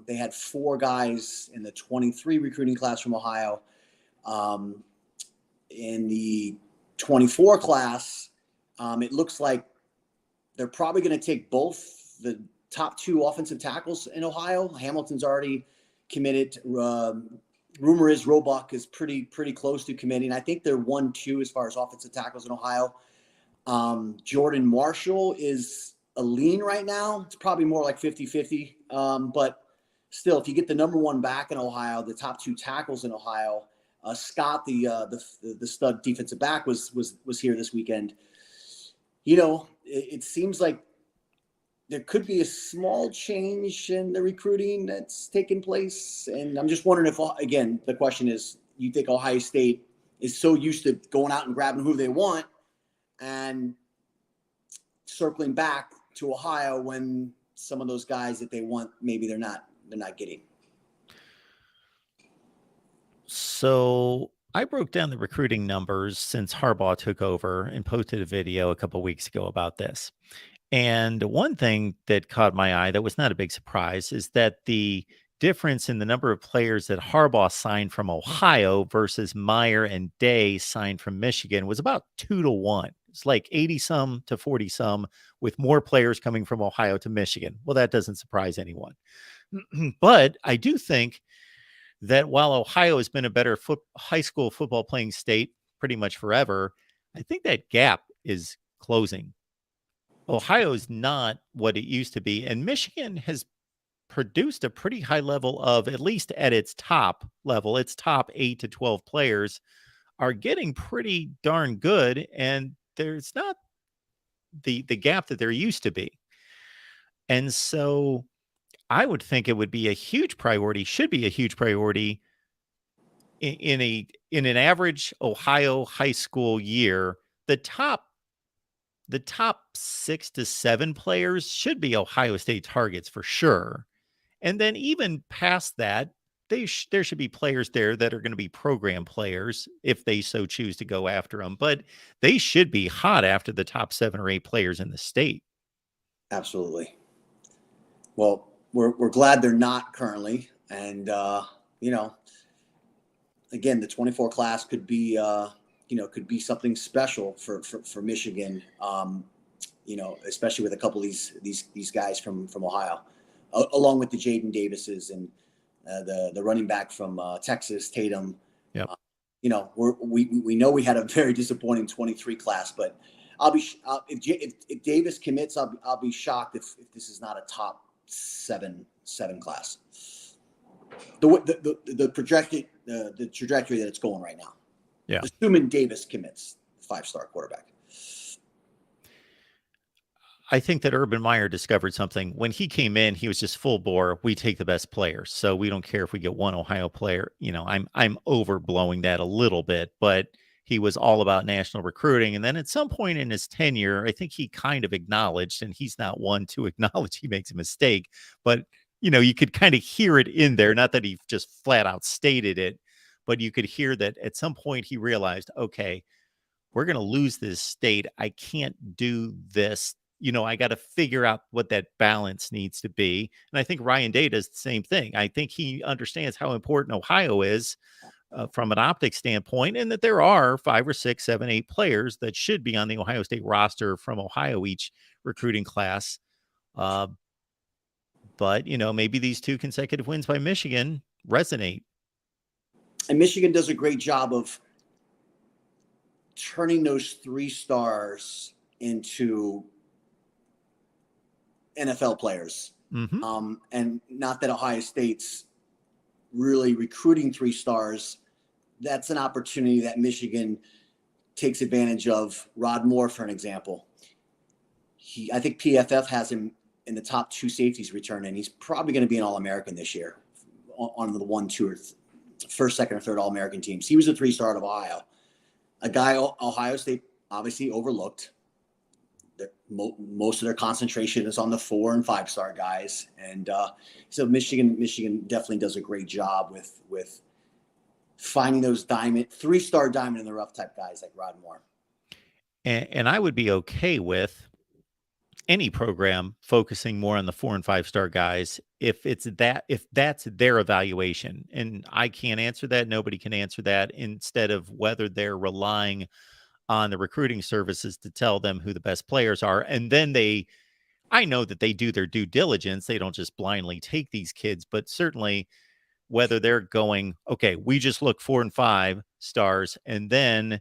They had 4 guys in the 23 recruiting class from Ohio. In the 24 class, it looks like they're probably going to take both the top 2 offensive tackles in Ohio. Hamilton's already committed. Rumor is Roebuck is pretty close to committing. I think they're 1-2 as far as offensive tackles in Ohio. Jordan Marshall is a lean right now. It's probably more like 50-50. But still, if you get the number 1 back in Ohio, the top 2 tackles in Ohio, Scott, the stud defensive back, was here this weekend. It seems like there could be a small change in the recruiting that's taken place. And I'm just wondering if, again, the question is, you think Ohio State is so used to going out and grabbing who they want and circling back to Ohio when some of those guys that they want, maybe they're not getting. So I broke down the recruiting numbers since Harbaugh took over and posted a video a couple weeks ago about this. And one thing that caught my eye that was not a big surprise is that the difference in the number of players that Harbaugh signed from Ohio versus Meyer and Day signed from Michigan was about 2-1. It's like 80-some to 40-some, with more players coming from Ohio to Michigan. Well, that doesn't surprise anyone. But I do think that while Ohio has been a better high school football playing state pretty much forever, I think that gap is closing. Ohio is not what it used to be, and Michigan has produced a pretty high level of, at least at its top level, its top 8 to 12 players are getting pretty darn good, and there's not the gap that there used to be. And so I would think it would be a huge priority, should be a huge priority in an average Ohio high school year. The top 6 to 7 players should be Ohio State targets for sure. And then even past that, there should be players there that are going to be program players if they so choose to go after them. But they should be hot after the top 7 or 8 players in the state. Absolutely. Well, we're glad they're not currently. And, again, the 24 class could be, could be something special for Michigan, especially with a couple of these guys from Ohio, along with the Jaden Davises and the running back from Texas, Tatum. Yep. We know we had a very disappointing 23 class, but if Davis commits, I'll be shocked if this is not a top 7 class. The trajectory that it's going right now. Yeah. Assuming Davis commits, 5-star quarterback. I think that Urban Meyer discovered something. When he came in, he was just full bore. We take the best players. So we don't care if we get one Ohio player. I'm overblowing that a little bit, but he was all about national recruiting. And then at some point in his tenure, I think he kind of acknowledged, and he's not one to acknowledge he makes a mistake, but you could kind of hear it in there. Not that he just flat out stated it, but you could hear that at some point he realized, okay, we're going to lose this state. I can't do this. I got to figure out what that balance needs to be. And I think Ryan Day does the same thing. I think he understands how important Ohio is from an optics standpoint, and that there are 5 or 6, 7, 8 players that should be on the Ohio State roster from Ohio each recruiting class. But, maybe these 2 consecutive wins by Michigan resonate. And Michigan does a great job of turning those 3 stars into NFL players. Mm-hmm. And not that Ohio State's really recruiting 3 stars. That's an opportunity that Michigan takes advantage of. Rod Moore, for an example. I think PFF has him in the top 2 safeties return, and he's probably going to be an All-American this year on the 1, 2, or first, second, or third All-American teams. He was a 3-star of Ohio. A guy Ohio State obviously overlooked. most of their concentration is on the 4 and 5-star guys, and so Michigan definitely does a great job with finding those 3-star diamond in the rough type guys like Rod Moore. And I would be okay with any program focusing more on the 4 and 5-star guys if that's their evaluation. And I can't answer that. Nobody can answer that, instead of whether they're relying on the recruiting services to tell them who the best players are. And then I know that they do their due diligence. They don't just blindly take these kids, but certainly whether they're going, okay, we just look 4 and 5 stars, and then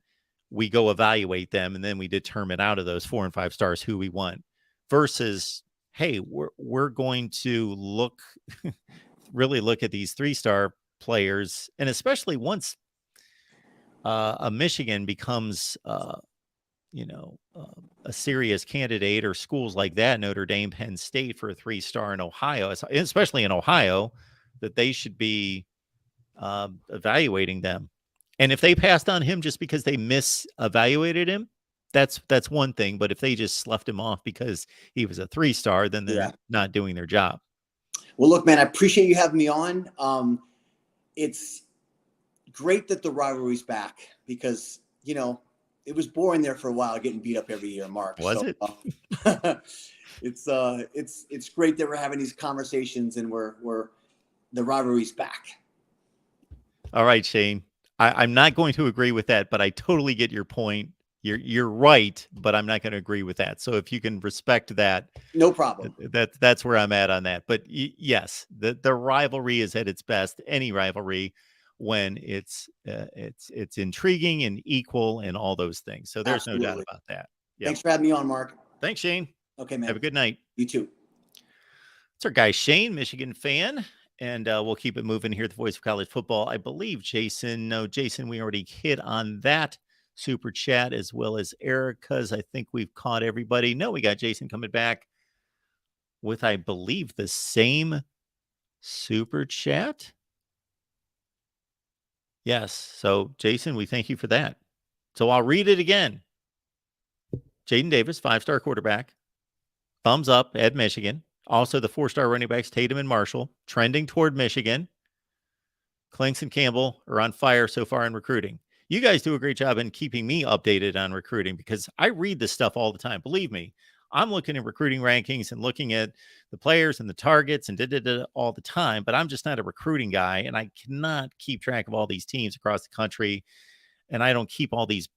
we go evaluate them, and then we determine out of those 4 and 5 stars who we want, versus, hey, we're going to really look at these 3-star players. And especially once a Michigan becomes, a serious candidate, or schools like that, Notre Dame, Penn State, for a 3-star in Ohio, especially in Ohio, that they should be evaluating them. And if they passed on him just because they misevaluated him, that's one thing. But if they just sloughed him off because he was a 3-star, then they're not doing their job. Well, look, man, I appreciate you having me on. It's great that the rivalry's back, because, it was boring there for a while, getting beat up every year, Mark. Was it? It's great that we're having these conversations, and the rivalry's back. All right, Shane. I'm not going to agree with that, but I totally get your point. You're right, but I'm not going to agree with that. So if you can respect that, no problem. That's where I'm at on that. But yes, the rivalry is at its best. Any rivalry, when it's intriguing and equal and all those things. So there's no doubt about that. Yep. Thanks for having me on, Mark. Thanks, Shane. Okay, man. Have a good night. You too. It's our guy Shane, Michigan fan. And we'll keep it moving here at the Voice of College Football. I believe Jason, we already hit on that super chat, as well as Erica's. I think we've caught everybody. No, we got Jason coming back with, I believe, the same super chat. Yes. So, Jason, we thank you for that. So I'll read it again. Jaden Davis, 5-star quarterback. Thumbs up at Michigan. Also, the 4-star running backs, Tatum and Marshall, trending toward Michigan. Clinks and Campbell are on fire so far in recruiting. You guys do a great job in keeping me updated on recruiting, because I read this stuff all the time. Believe me, I'm looking at recruiting rankings and looking at the players and the targets and all the time, but I'm just not a recruiting guy, and I cannot keep track of all these teams across the country, and I don't keep all these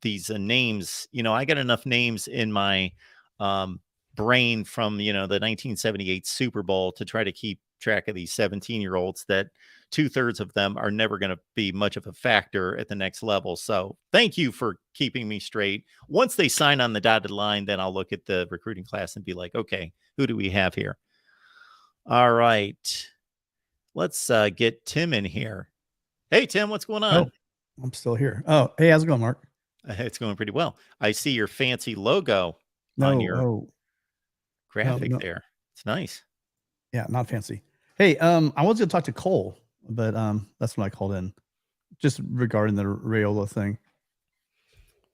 names. I got enough names in my brain from the 1978 Super Bowl to try to keep track of these 17-year-olds that 2/3 of them are never going to be much of a factor at the next level. So thank you for keeping me straight. Once they sign on the dotted line, then I'll look at the recruiting class and be like, okay, who do we have here? All right, let's get Tim in here. Hey, Tim, what's going on? Oh, I'm still here. Oh, hey, how's it going, Mark? It's going pretty well. I see your fancy logo on your graphic there. It's nice. Yeah, not fancy. Hey, I was going to talk to Cole, but that's when I called in, just regarding the Raiola thing.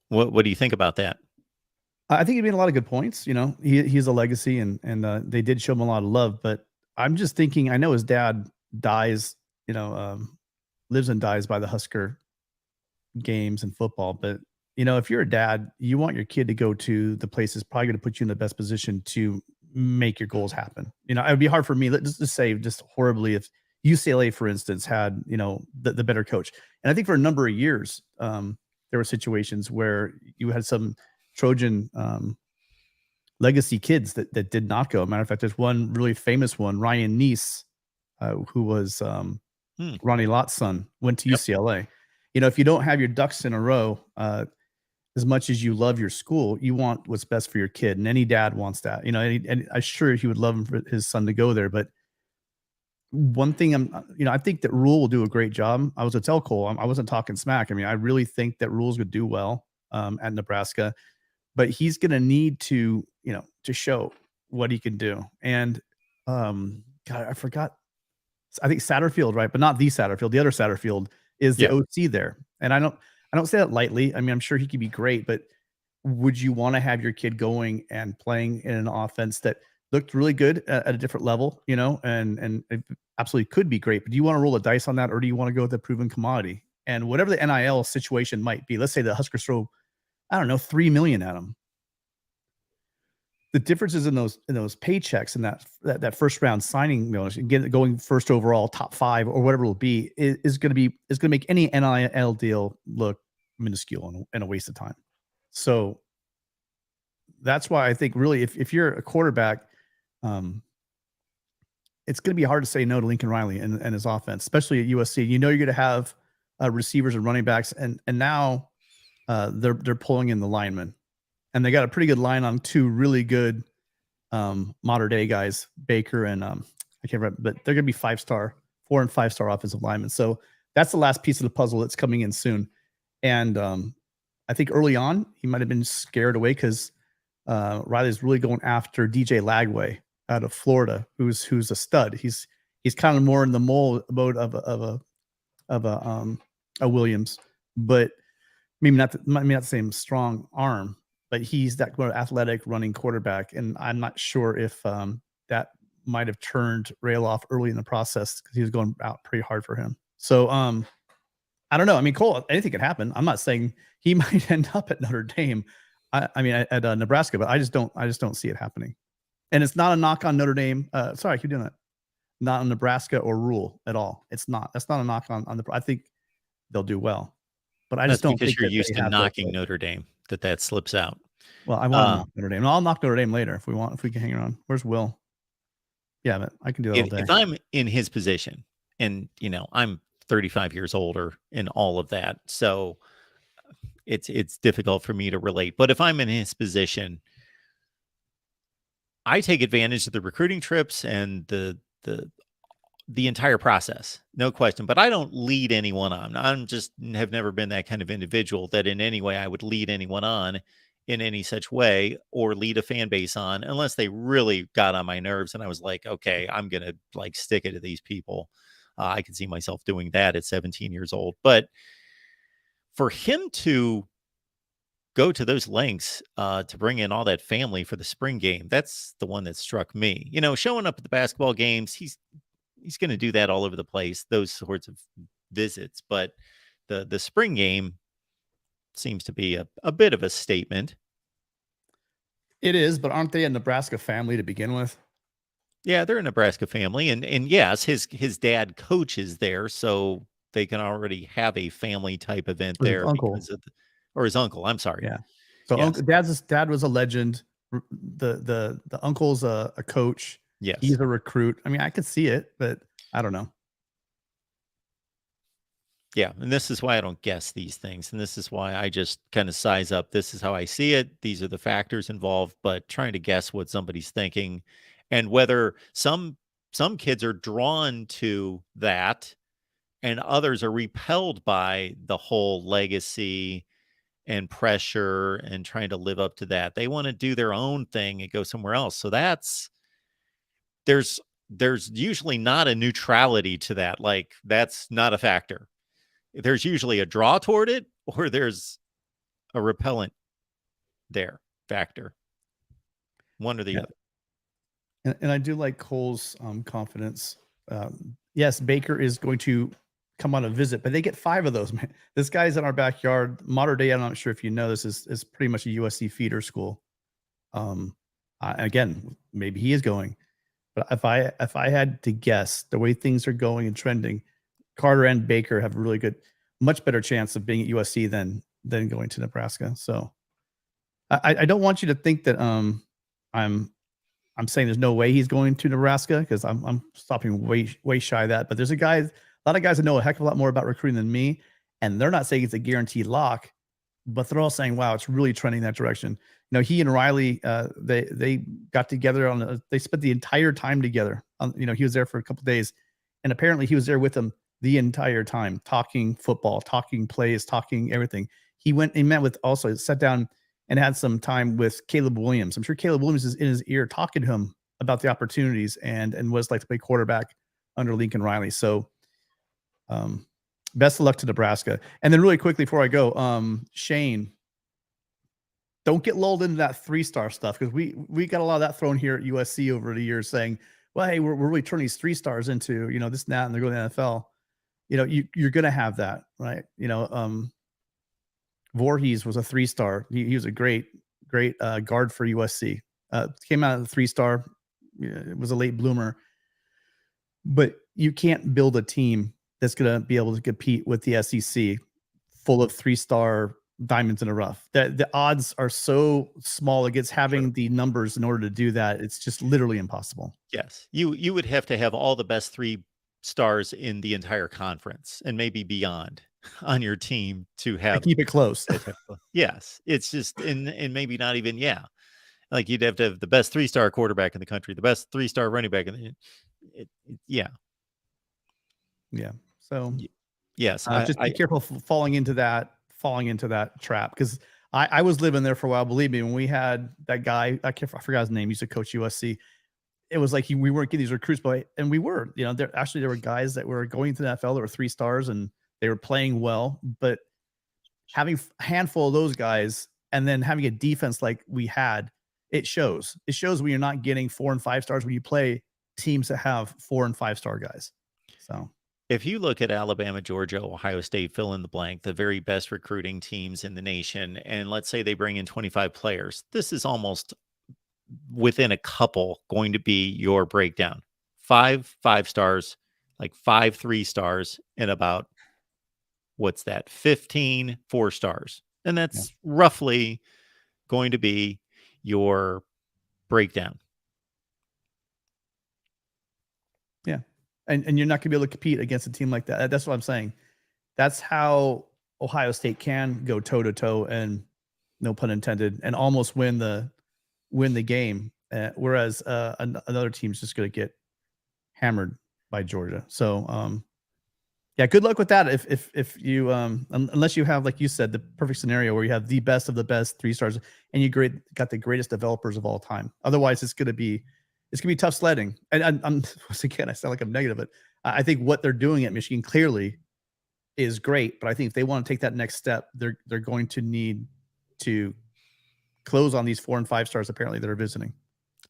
What do you think about that? I think he made a lot of good points. He's a legacy, and they did show him a lot of love. But I'm just thinking, I know his dad dies, lives and dies by the Husker games and football. But if you're a dad, you want your kid to go to the place that's probably going to put you in the best position to make your goals happen. It would be hard for me, let's just say, just horribly, if UCLA, for instance, had, the better coach. And I think for a number of years, there were situations where you had some Trojan legacy kids that did not go. Matter of fact, there's one really famous one, Ryan Neese, who was Ronnie Lott's son, went to UCLA. If you don't have your ducks in a row, as much as you love your school, you want what's best for your kid, and any dad wants that. And I'm sure he would love for his son to go there. But one thing I think that Rule will do a great job. I was a tell Cole, I wasn't talking smack. I really think that Rule's would do well at Nebraska, but he's going to need to show what he can do. And God, I forgot. I think Satterfield, right? But not the Satterfield. The other Satterfield is the OC there, and I don't say that lightly. I'm sure he could be great, but would you want to have your kid going and playing in an offense that looked really good at a different level, you know, and it absolutely could be great, but do you want to roll the dice on that, or do you want to go with the proven commodity? And whatever the NIL situation might be, let's say the Huskers throw, I don't know, $3 million at them. The differences in those paychecks and that first round signing bonus, going first overall, top 5 or whatever it will be, is going to make any NIL deal look minuscule and a waste of time. So that's why I think really, if you're a quarterback, it's going to be hard to say no to Lincoln Riley and his offense, especially at USC. You know you're going to have receivers and running backs, and now they're pulling in the linemen, and they got a pretty good line on 2 really good modern day guys, Baker and I can't remember, but they're going to be 4 and 5-star offensive linemen. So that's the last piece of the puzzle that's coming in soon. And I think early on he might have been scared away because Riley's really going after DJ Lagway out of Florida, who's a stud. He's kind of more in the mode of a Williams, but maybe not the same strong arm, but he's that more athletic running quarterback. And I'm not sure if that might have turned Rail off early in the process because he was going out pretty hard for him. So I don't know. I mean, Cole, anything could happen. I'm not saying he might end up at Notre Dame. I mean, at Nebraska, but I just don't see it happening. And it's not a knock on Notre Dame. Sorry, I keep doing that. Not on Nebraska or Rule at all. It's not. That's not a knock on the. I think they'll do well, but I just don't think you're used to knocking Notre Dame that slips out. Well, I want to knock Notre Dame. And I'll knock Notre Dame later if we can hang around. Where's Will? Yeah, but I can do that all day. If I'm in his position, and I'm 35 years older and all of that, so it's difficult for me to relate. But if I'm in his position, I take advantage of the recruiting trips and the entire process, no question. But I don't lead anyone on. I'm just have never been that kind of individual that in any way I would lead anyone on in any such way or lead a fan base on, unless they really got on my nerves and I was like, okay, I'm gonna stick it to these people. I can see myself doing that at 17 years old. But for him to go to those lengths to bring in all that family for the spring game, that's the one that struck me. Showing up at the basketball games, he's going to do that all over the place, those sorts of visits. But the spring game seems to be a bit of a statement. It is, but aren't they a Nebraska family to begin with? Yeah, they're a Nebraska family, and yes, his dad coaches there, so they can already have a family type event there. Or his uncle. I'm sorry. Yeah. So yes. Dad was a legend. The uncle's a coach. Yes. He's a recruit. I mean, I could see it, but I don't know. Yeah. And this is why I don't guess these things. And this is why I just kind of size up. This is how I see it. These are the factors involved, but trying to guess what somebody's thinking and whether some kids are drawn to that and others are repelled by the whole legacy and pressure and trying to live up to that. They want to do their own thing and go somewhere else. So there's usually not a neutrality to that. Like that's not a factor. There's usually a draw toward it or there's a repellent factor. One or the other. And I do like Cole's confidence. Yes, Baker is going to come on a visit, but they get 5 of those, man. This guy's in our backyard. Modern day, I'm not sure if you know this, is pretty much a USC feeder school. Again, maybe he is going, but if I had to guess the way things are going and trending, Carter and Baker have a really much better chance of being at USC than going to Nebraska. So I don't want you to think that I'm saying there's no way he's going to Nebraska, because I'm stopping way shy of that. But there's a lot of guys that know a heck of a lot more about recruiting than me, and they're not saying it's a guaranteed lock, but they're all saying, wow, it's really trending that direction. He and Riley, they got together they spent the entire time together. He was there for a couple of days, and apparently he was there with them the entire time, talking football, talking plays, talking everything. He sat down and had some time with Caleb Williams. I'm sure Caleb Williams is in his ear talking to him about the opportunities and what it's like to play quarterback under Lincoln Riley. So best of luck to Nebraska. And then really quickly before I go, Shane, don't get lulled into that 3-star stuff, because we got a lot of that thrown here at USC over the years, saying, well, hey, we're really turning these 3-stars into, this and that, and they're going to the NFL. You're going to have that, right? Voorhees was a 3-star. He was a great guard for USC. Came out of the 3-star. It was a late bloomer. But you can't build a team that's going to be able to compete with the SEC full of 3-star diamonds in the rough. The odds are so small against having the numbers in order to do that. It's just literally impossible. Yes. You would have to have all the best 3 stars in the entire conference and maybe beyond on your team to have keep it close. Yes. It's just and maybe not even, like you'd have to have the best 3-star quarterback in the country, the best 3-star running back in the yeah. So yes, just be careful falling into that trap, because I was living there for a while. Believe me, when we had that guy, I forgot his name, he used to coach USC. It was like we weren't getting these recruits, and we were. There were guys that were going to the NFL that were 3-stars and they were playing well, but having a handful of those guys and then having a defense like we had, it shows. It shows when you're not getting 4 and 5 stars when you play teams that have 4 and 5-star guys. So if you look at Alabama, Georgia, Ohio State, fill in the blank, the very best recruiting teams in the nation, and let's say they bring in 25 players, this is almost within a couple going to be your breakdown. 5 5-stars, like 5 3-stars, and about, what's that, 15 4-stars. And that's roughly going to be your breakdown. Yeah. And you're not going to be able to compete against a team like that. That's what I'm saying. That's how Ohio State can go toe to toe, and no pun intended, and almost win the game. Whereas another team's just going to get hammered by Georgia. So, good luck with that. If you, unless you have, like you said, the perfect scenario where you have the best of the best 3-stars and you got the greatest developers of all time. Otherwise, it's going to be tough sledding. And I'm once again, I sound like I'm negative, but I think what they're doing at Michigan clearly is great. But I think if they want to take that next step, they're going to need to close on these 4 and 5-stars apparently that are visiting.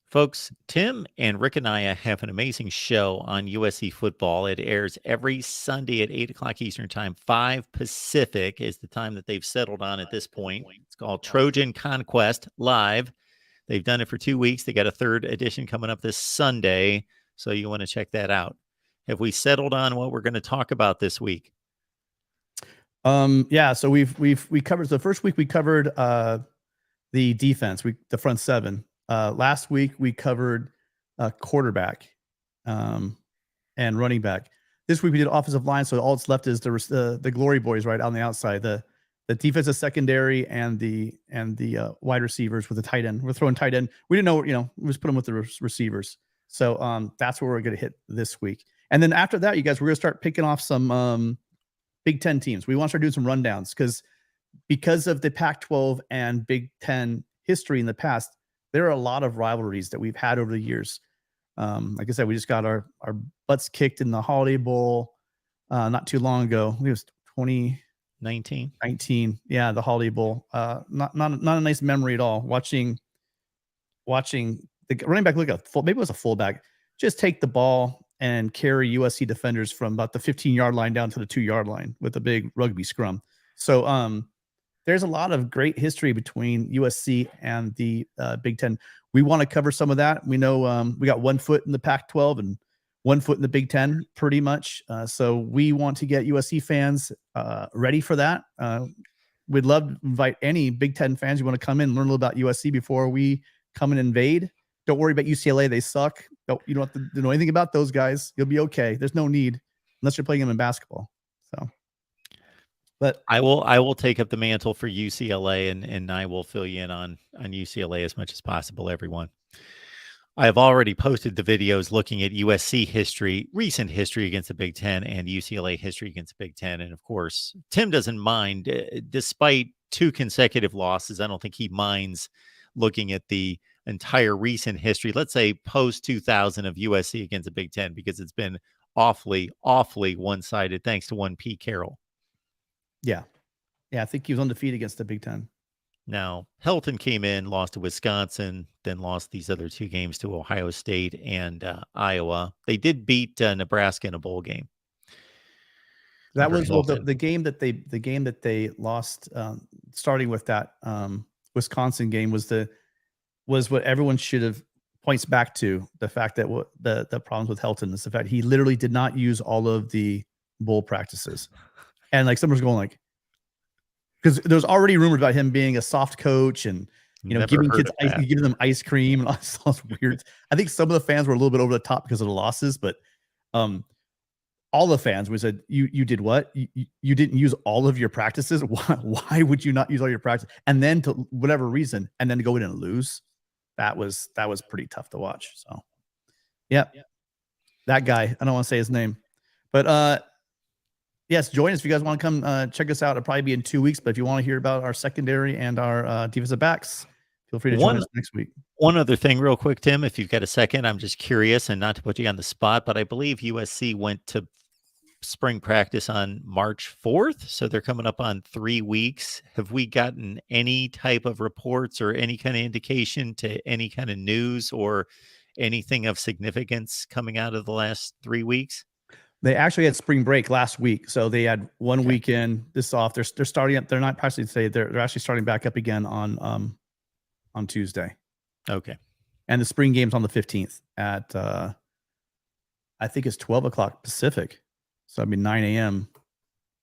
Folks, Tim and Rick and I have an amazing show on USC football. It airs every Sunday at 8 o'clock Eastern Time. 5 Pacific is the time that they've settled on at this point. It's called Trojan Conquest Live. They've done it for 2 weeks. They got a 3rd edition coming up this Sunday, so you want to check that out. Have we settled on what we're going to talk about this week? So we covered the first week. We covered the defense, the front 7. Last week we covered quarterback and running back. This week we did offensive line. So all that's left is the glory boys right on the outside, the defensive secondary and the wide receivers with the tight end. We're throwing tight end. We didn't know, we just put them with the receivers. So that's where we're going to hit this week. And then after that, you guys, we're going to start picking off some Big Ten teams. We want to start doing some rundowns because of the Pac-12 and Big Ten history in the past. There are a lot of rivalries that we've had over the years. Like I said, we just got our butts kicked in the Holiday Bowl not too long ago. I think it was 2019. Yeah, the Holiday Bowl. Not a nice memory at all. Watching the running back, maybe it was a fullback, just take the ball and carry USC defenders from about the 15-yard line down to the 2-yard line with a big rugby scrum. So there's a lot of great history between USC and the Big Ten. We want to cover some of that. We know we got 1 foot in the Pac-12 and 1 foot in the Big Ten, pretty much. So we want to get USC fans ready for that. We'd love to invite any Big Ten fans who want to come in and learn a little about USC before we come and invade. Don't worry about UCLA. They suck. You don't have to know anything about those guys. You'll be okay. There's no need unless you're playing them in basketball. So. But I will take up the mantle for UCLA and I will fill you in on UCLA as much as possible, everyone. I have already posted the videos looking at USC history, recent history against the Big Ten, and UCLA history against the Big Ten. And of course, Tim doesn't mind, despite 2 consecutive losses. I don't think he minds looking at the entire recent history, let's say post 2000 of USC against the Big Ten, because it's been awfully one-sided thanks to one Pete Carroll. Yeah. I think he was undefeated against the Big Ten. Now, Helton came in, lost to Wisconsin, then lost these other 2 games to Ohio State and Iowa. They did beat Nebraska in a bowl game. That under was well, Helton. the game that they lost, starting with that Wisconsin game was what everyone should have points back to, the fact that the problems with Helton is the fact he literally did not use all of the bowl practices, and like someone's going like, because there's already rumors about him being a soft coach and Never giving heard kids of that. giving them ice cream and all this stuff weird. I think some of the fans were a little bit over the top because of the losses, but all the fans we said, you did what? You didn't use all of your practices. Why would you not use all your practice? And then to whatever reason, and then to go in and lose, that was pretty tough to watch. So, yeah, that guy. I don't want to say his name, but yes, join us if you guys want to come check us out. It'll probably be in 2 weeks, but if you want to hear about our secondary and our defensive backs, feel free to join us next week. One other thing real quick, Tim, if you've got a second, I'm just curious and not to put you on the spot, but I believe USC went to spring practice on March 4th. So they're coming up on 3 weeks. Have we gotten any type of reports or any kind of indication to any kind of news or anything of significance coming out of the last 3 weeks? They actually had spring break last week. So they had one weekend this off. They're starting up. They're not practicing today. They're actually starting back up again on Tuesday. Okay. And the spring game's on the 15th at I think it's 12 o'clock Pacific. So I mean 9 a.m.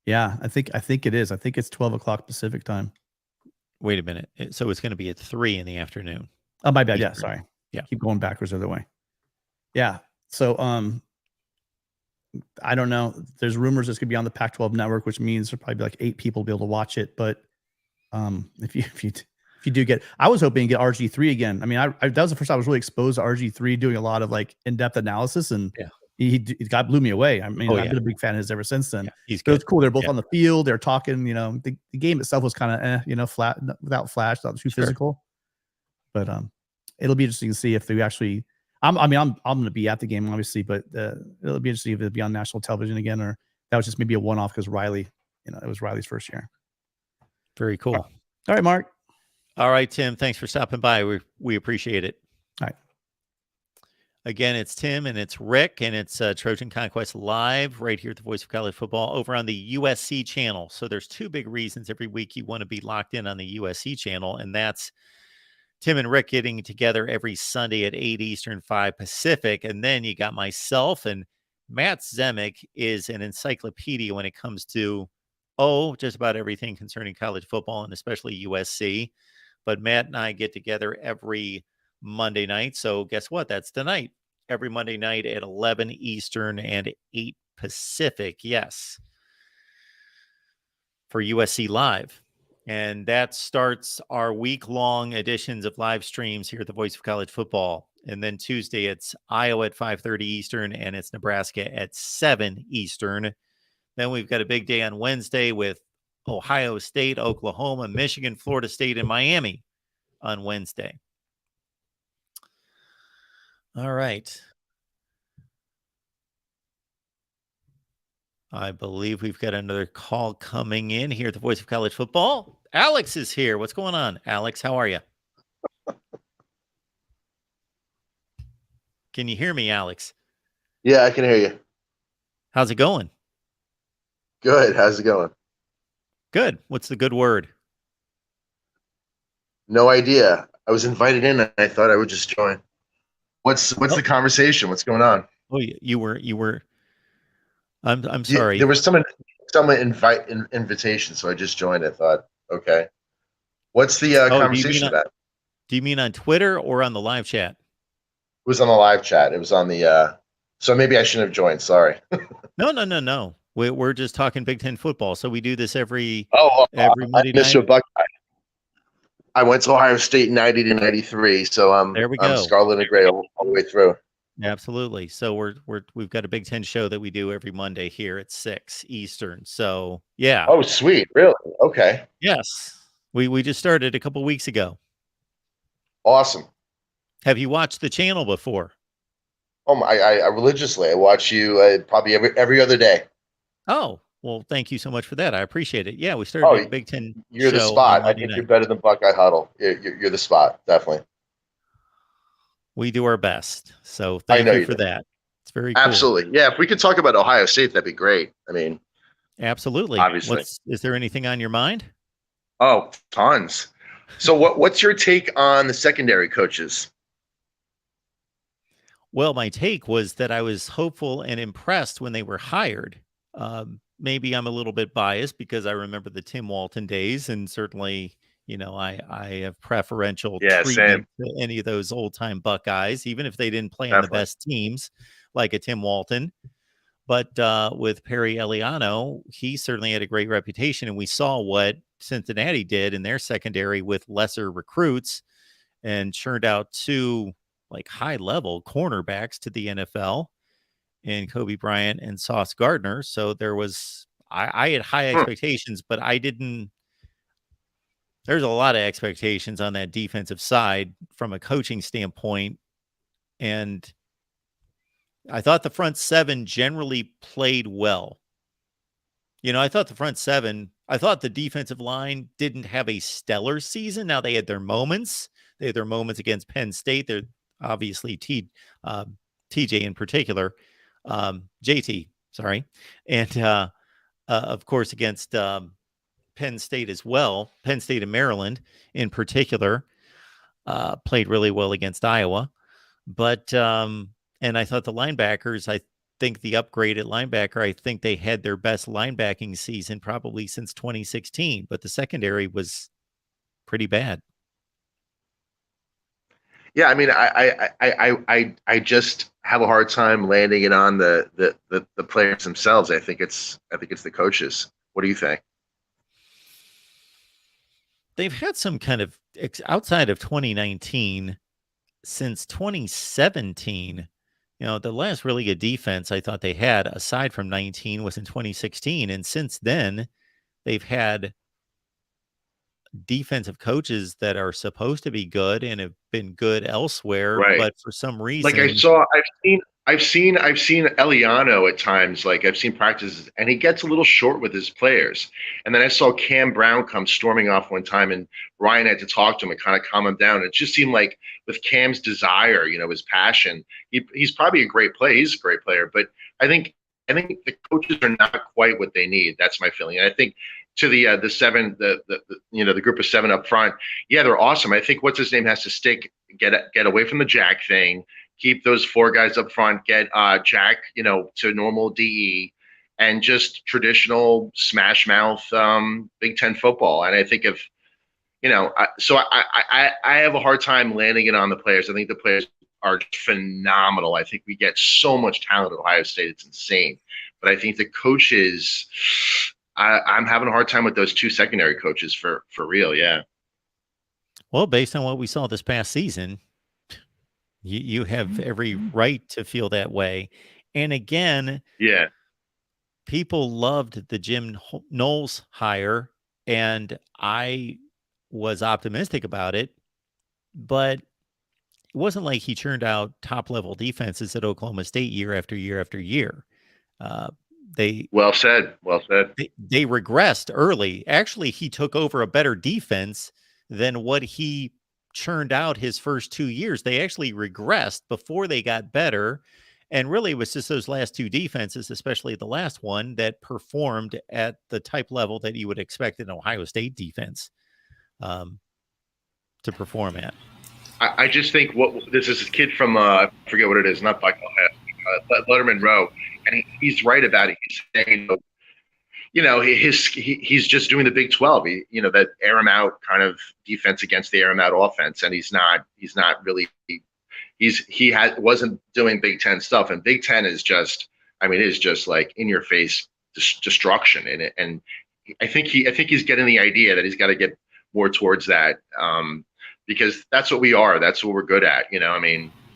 Yeah, I think it is. I think it's 12 o'clock Pacific time. Wait a minute. So it's going to be at 3 in the afternoon. Oh, my bad. Yeah, sorry. Yeah. Keep going backwards the other way. Yeah. So I don't know. There's rumors it's gonna be on the Pac-12 network, which means there'll probably be like 8 people be able to watch it. But if you do get, I was hoping to get RG3 again. I mean, I that was the first time I was really exposed to RG3 doing a lot of like in-depth analysis, and he blew me away. I mean, I've been a big fan of his ever since then. Yeah, he's good. good. It's cool. They're both on the field. They're talking. The game itself was kind of flat, without flash, not too physical. But it'll be interesting to see if they actually. I'm going to be at the game, obviously, but it'll be interesting if it'll be on national television again, or that was just maybe a one-off because Riley, it was Riley's first year. Very cool. All right, Mark. All right, Tim. Thanks for stopping by. We appreciate it. All right. Again, it's Tim and it's Rick, and it's Trojan Conquest Live right here at the Voice of College Football over on the USC channel. So there's 2 big reasons every week you want to be locked in on the USC channel, and that's Tim and Rick getting together every Sunday at 8 Eastern, 5 Pacific. And then you got myself, and Matt Zemek is an encyclopedia when it comes to, just about everything concerning college football and especially USC. But Matt and I get together every Monday night. So guess what? That's tonight. Every Monday night at 11 Eastern and 8 Pacific. Yes. For USC Live. And that starts our week-long editions of live streams here at the Voice of College Football. And then Tuesday, it's Iowa at 5:30 Eastern, and it's Nebraska at 7 Eastern. Then we've got a big day on Wednesday with Ohio State, Oklahoma, Michigan, Florida State, and Miami on Wednesday. All right. I believe we've got another call coming in here at the Voice of College Football. Alex is here. What's going on, Alex? How are you? Can you hear me, Alex? Yeah, I can hear you. How's it going? Good. How's it going? Good. What's the good word? No idea. I was invited in and I thought I would just join. What's the conversation? What's going on? Oh, you were. I'm sorry. There was someone invitation, so I just joined. I thought, okay. What's the conversation about? Do you mean on Twitter or on the live chat? It was on the live chat. It was on the so maybe I shouldn't have joined. Sorry. No. We're just talking Big Ten football. So we do this every Monday night. Mr. Buckeye. I went to Ohio State 90 to 93, so there we go. I'm Scarlet and Gray all the way through. Absolutely. So we've got a Big Ten show that we do every Monday here at 6 Eastern. So yeah. Oh, sweet. Really? Okay. Yes. We just started a couple weeks ago. Awesome. Have you watched the channel before? I religiously. I watch you probably every other day. Oh, Well, thank you so much for that. I appreciate it. Yeah, we started a Big Ten You're the show on spot. I Monday think night. you're better than Buckeye Huddle. You're the spot, definitely. We do our best. So I thank know you you for do. that. It's very cool. Absolutely. Yeah, if we could talk about Ohio State, that'd be great. I mean, Absolutely. obviously. Is there anything on your mind? Oh, tons. So what's your take on the secondary coaches? Well, my take was that I was hopeful and impressed when they were hired. Maybe I'm a little bit biased because I remember the Tim Walton days, and certainly, I have preferential Yeah, treatment same. to any of those old time Buckeyes, even if they didn't play on the Definitely. best teams like a Tim Walton. But with Perry Eliano, he certainly had a great reputation, and we saw what Cincinnati did in their secondary with lesser recruits and churned out two high level cornerbacks to the NFL in Kobe Bryant and Sauce Gardner. So there was, I had high expectations, but there's a lot of expectations on that defensive side from a coaching standpoint. And I thought the front seven generally played well. I thought the defensive line didn't have a stellar season. Now they had their moments. They had their moments against Penn State. They're obviously TJ in particular, JT, sorry. And of course, against Penn State as well. Penn State and Maryland in particular played really well against Iowa. But, and I thought the linebackers, I think the upgrade at linebacker, I think they had their best linebacking season probably since 2016, but the secondary was pretty bad. Yeah, I mean, I just have a hard time landing it on the players themselves. I think it's the coaches. What do you think? They've had some kind of outside of 2019, since 2017. The last really good defense I thought they had, aside from 19, was in 2016. And since then, they've had defensive coaches that are supposed to be good and have been good elsewhere, Right. but for some reason, Like I've seen Eliano at times. Like I've seen practices, and he gets a little short with his players. And then I saw Cam Brown come storming off one time, and Ryan had to talk to him and kind of calm him down. It just seemed like with Cam's desire, his passion, he's probably a great player. He's a great player, but I think the coaches are not quite what they need. That's my feeling. And I think to the seven, the group of seven up front, yeah, they're awesome. I think what's his name has to stick, get away from the Jack thing. Keep those four guys up front, get Jack, to normal DE, and just traditional smash mouth Big Ten football. And I think I have a hard time landing it on the players. I think the players are phenomenal. I think we get so much talent at Ohio State. It's insane. But I think the coaches, I'm having a hard time with those two secondary coaches for real. Yeah. well, based on what we saw this past season, you have every right to feel that way. And again, Yeah. people loved the Jim Knowles hire, and I was optimistic about it, but it wasn't like he churned out top level defenses at Oklahoma State year after year after year. Well said. They regressed early. Actually, he took over a better defense than what he churned out his first 2 years. They actually regressed before they got better. And really, it was just those last two defenses, especially the last one, that performed at the type level that you would expect an Ohio State defense to perform at. I just think this is a kid from I forget what it is, not Buckeye, Letterman Row, and he's right about it. He's saying, he's just doing the Big 12, that air him out kind of defense against the air him out offense, and he's not really. Wasn't doing Big Ten stuff, and Big Ten is just like in your face destruction in it. And I think he's getting the idea that he's got to get more towards that, because that's what we are. That's what we're good at.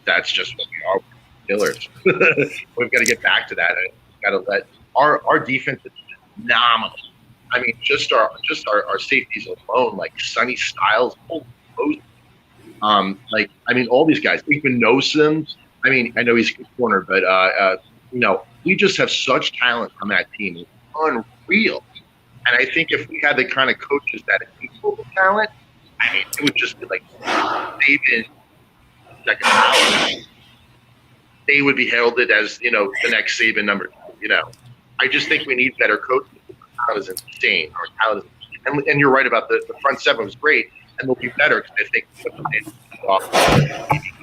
That's just what we are. Killers. We've got to get back to that. We've got to let our defense is phenomenal. Just our safeties alone, like Sonny Styles, all these guys. Ethan knows them. I know he's a good corner, but we just have such talent on that team. unreal. And I think if we had the kind of coaches that equal the talent, I mean, it would just be like Saban, second power. They would be heralded as, you know, the next Saban number 2, you know. I just think we need better coaches. Talent is insane. Our talent is insane. And you're right about the front seven was great, and they'll be better because I think off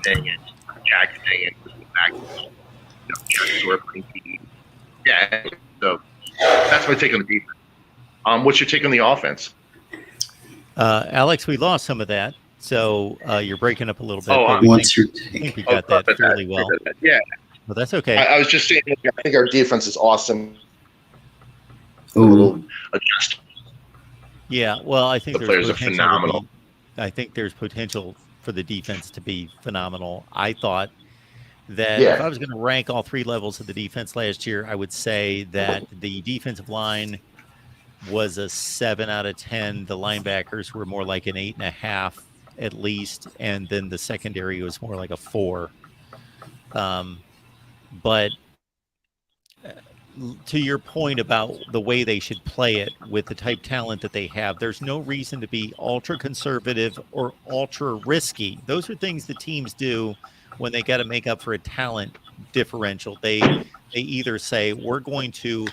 thing and Jack thing and back, you know, yeah. So that's my take on the defense. What's your take on the offense? Alex, we lost some of that, so you're breaking up a little bit. Oh, what's your I take? think we got that fairly well. Yeah, But that's okay. I was just saying, I think our defense is awesome. Oh, Adjust. Yeah, well, I think The there's players are potential phenomenal. I think there's potential for the defense to be phenomenal. I thought that Yeah. if I was going to rank all 3 levels of the defense last year, I would say that the defensive line was a 7 out of 10. The linebackers were more like an 8.5 at least, and then the secondary was more like a 4. But to your point about the way they should play it with the type talent that they have, there's no reason to be ultra conservative or ultra risky. Those are things that teams do when they got to make up for a talent differential. They either say, we're going to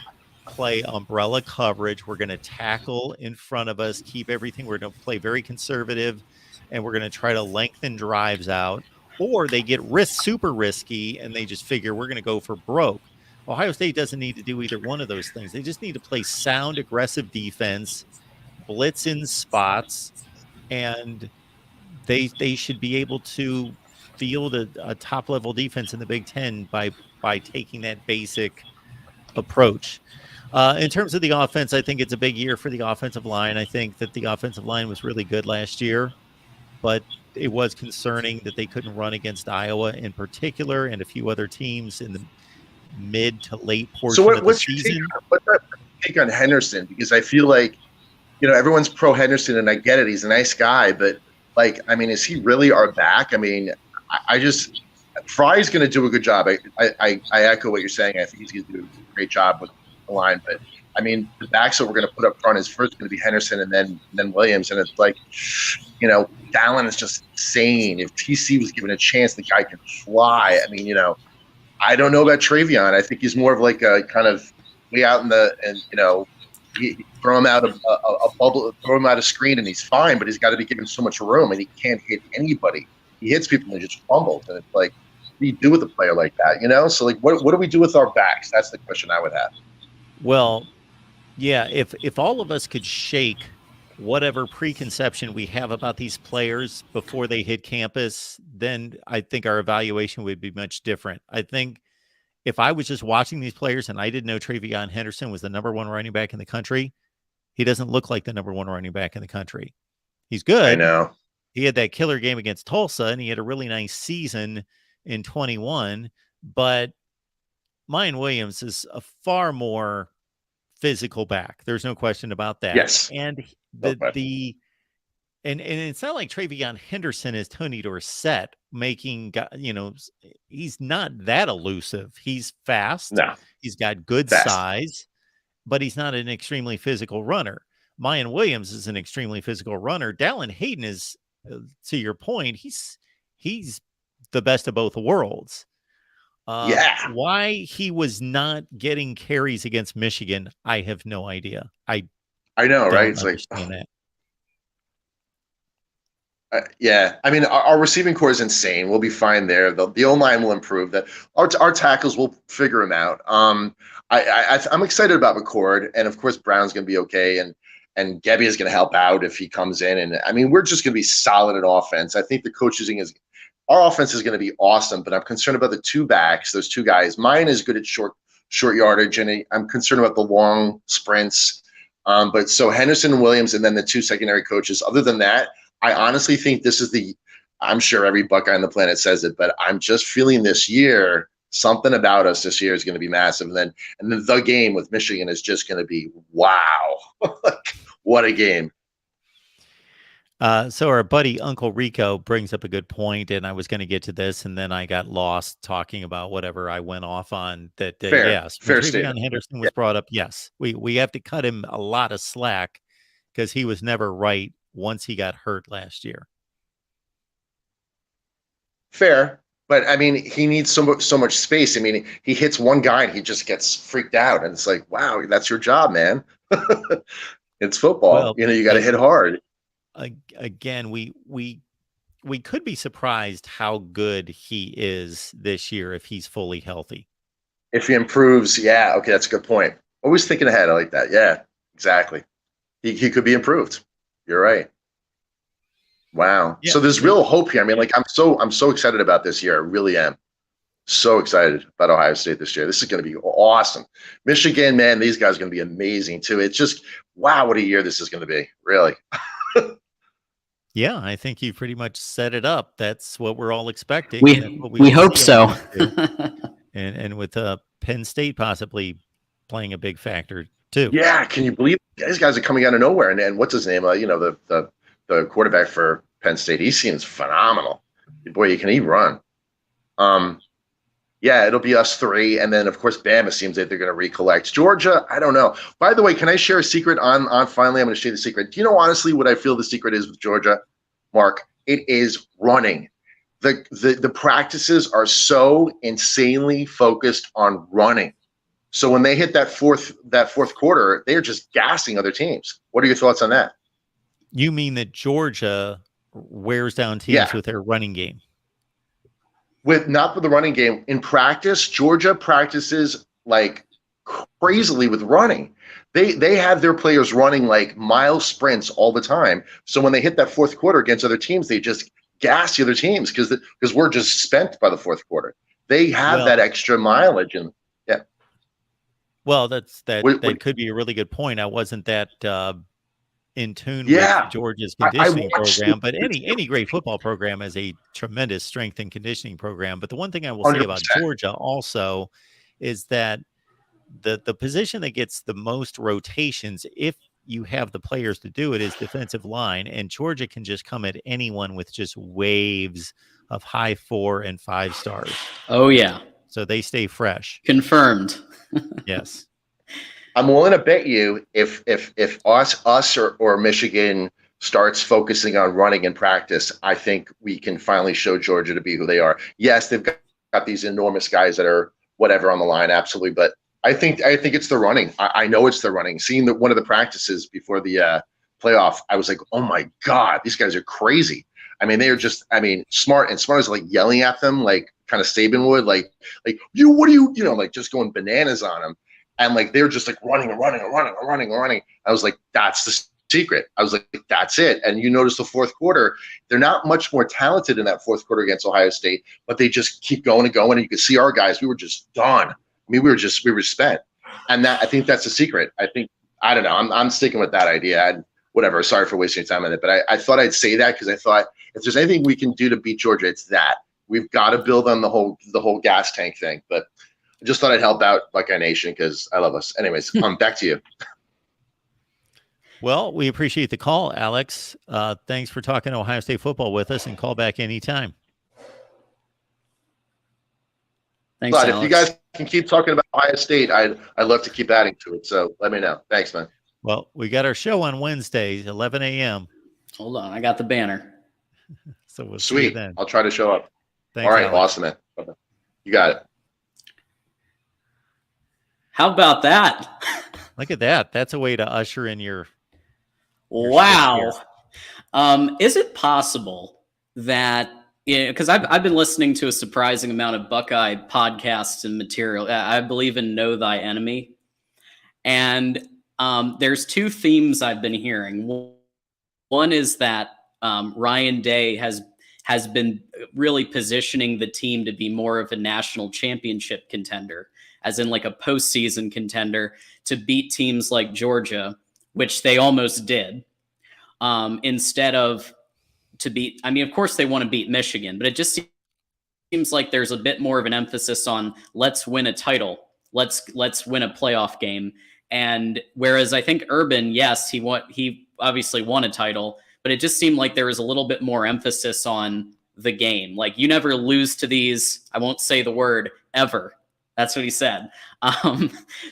play umbrella coverage, we're going to tackle in front of us, keep everything, we're going to play very conservative, and we're going to try to lengthen drives out, or they get super risky and they just figure we're going to go for broke. Ohio State doesn't need to do either one of those things. They just need to play sound, aggressive defense, blitz in spots, and they should be able to field a top-level defense in the Big Ten by taking that basic approach. In terms of the offense, I think it's a big year for the offensive line. I think that the offensive line was really good last year, but it was concerning that they couldn't run against Iowa in particular and a few other teams in the mid to late portion So of the what's your season. what's your take on Henderson? Because I feel like, you know, everyone's pro Henderson, and I get it. He's a nice guy, but like, I mean, is he really our back? I mean, I just Fry's going to do a good job. I echo what you're saying. I think he's going to do a great job with the line, but I mean, the backs that we're going to put up front is first going to be Henderson and then Williams, and it's like, you know, Dallin is just insane. If TC was given a chance, the guy can fly. I mean, you know, I don't know about Travion. I think he's more of like a kind of way out and you know, throw him out of a bubble, throw him out of screen, and he's fine. But he's got to be given so much room, and he can't hit anybody. He hits people and he just fumbles, and it's like, what do you do with a player like that? You know, so like, what do we do with our backs? That's the question I would have. Well, yeah, if all of us could shake whatever preconception we have about these players before they hit campus, then I think our evaluation would be much different. I think if I was just watching these players and I didn't know Travion Henderson was the number 1 running back in the country, he doesn't look like the number 1 running back in the country. He's good. I know. He had that killer game against Tulsa, and he had a really nice season in 21, but Mayan Williams is a far more physical back. There's no question about that. Yes. And and it's not like Travion Henderson is Tony Dorsett making, you know, he's not that elusive. He's fast. No. He's got good size, but he's not an extremely physical runner. Mayan Williams is an extremely physical runner. Dallin Hayden is, to your point, he's the best of both worlds. Why he was not getting carries against Michigan, I have no idea. I know, right? It's like, that. yeah. I mean, our receiving core is insane. We'll be fine there. The O-line will improve. That our tackles will figure them out. I'm excited about McCord, and of course Brown's going to be okay, and Gebbia is going to help out if he comes in. And I mean, we're just going to be solid at offense. I think the coaching is. Our offense is going to be awesome, but I'm concerned about the 2 backs, those 2 guys. Mine is good at short yardage, and I'm concerned about the long sprints. But so Henderson and Williams, and then the 2 secondary coaches. Other than that, I honestly think this is I'm sure every Buckeye on the planet says it, but I'm just feeling this year, something about us this year is going to be massive. And then the game with Michigan is just going to be, wow. What a game. So our buddy Uncle Rico brings up a good point, and I was going to get to this, and then I got lost talking about whatever I went off on. That yes, when Fair Travion statement. Henderson was brought up, yes, we have to cut him a lot of slack because he was never right once he got hurt last year. Fair, but I mean, he needs so much space. I mean, he hits one guy and he just gets freaked out, and it's like, wow, that's your job, man. It's football. Well, You got to hit hard. Again, we could be surprised how good he is this year if he's fully healthy. If he improves, yeah, okay, that's a good point. Always thinking ahead. I like that. Yeah, exactly. He could be improved. You're right. Wow. Yeah. So there's real hope here. I mean, like I'm so excited about this year. I really am. So excited about Ohio State this year. This is going to be awesome. Michigan, man, these guys are going to be amazing too. It's just wow, what a year this is going to be. Really. Yeah, I think you pretty much set it up. That's what we're all expecting. We hope so. and with Penn State possibly playing a big factor too. Yeah, can you believe these guys are coming out of nowhere? And what's his name? The quarterback for Penn State. He seems phenomenal. Boy, can he run? Yeah, it'll be us three, and then of course Bama seems like they're going to recollect. Georgia, I don't know. By the way, can I share a secret on finally? I'm going to share the secret. Do you know honestly what I feel the secret is with Georgia, Mark? It is running. The practices are so insanely focused on running. So when they hit that fourth quarter, they're just gassing other teams. What are your thoughts on that? You mean that Georgia wears down teams with their running game? Not with the running game. In practice, Georgia practices like crazily with running. They have their players running like mile sprints all the time. So when they hit that fourth quarter against other teams, they just gas the other teams because we're just spent by the fourth quarter. They have that extra mileage, and yeah. Well, that could be a really good point. I wasn't that in tune with Georgia's conditioning program, but any great football program has a tremendous strength and conditioning program. But the one thing I will 100%. say about Georgia also is that the position that gets the most rotations, if you have the players to do it, is defensive line, and Georgia can just come at anyone with just waves of high 4 and 5 stars. Oh yeah. So they stay fresh. Confirmed. Yes. I'm willing to bet you if us or Michigan starts focusing on running in practice, I think we can finally show Georgia to be who they are. Yes, they've got these enormous guys that are whatever on the line, absolutely. But I think it's the running. I know it's the running. Seeing one of the practices before the playoff, I was like, oh my God, these guys are crazy. I mean, they are just, smart, and smart is like yelling at them, like kind of Saban would, like you, what do you, like just going bananas on them. And like they're just like running. I was like, that's the secret. I was like, that's it. And you notice the fourth quarter, they're not much more talented in that fourth quarter against Ohio State, but they just keep going and going. And you can see our guys, we were just done. We were spent. And that, I think that's the secret. I don't know. I'm sticking with that idea. Whatever. Sorry for wasting your time on it, but I thought I'd say that because I thought if there's anything we can do to beat Georgia, it's that. We've got to build on the whole gas tank thing. But I just thought I'd help out like our nation because I love us. Anyways, back to you. Well, we appreciate the call, Alex. Thanks for talking Ohio State football with us, and call back anytime. Thanks, But Alex. if you guys can keep talking about Ohio State, I'd love to keep adding to it. So let me know. Thanks, man. Well, we got our show on Wednesdays, 11 a.m. Hold on, I got the banner. So we'll see you Sweet. then. I'll try to show up. Thanks, All right, Alex. awesome, man. Bye-bye. You got it. How about that? Look at that. That's a way to usher in your Wow. Is it possible that, because I've been listening to a surprising amount of Buckeye podcasts and material. I believe in Know Thy Enemy. And there's two themes I've been hearing. One is that Ryan Day has been really positioning the team to be more of a national championship contender, as in like a postseason contender, to beat teams like Georgia, which they almost did, instead of to beat. I mean, of course they want to beat Michigan, but it just seems like there's a bit more of an emphasis on let's win a title, let's win a playoff game. And whereas I think Urban, yes, he obviously won a title, but it just seemed like there was a little bit more emphasis on the game. Like, you never lose to these. I won't say the word ever. That's what he said.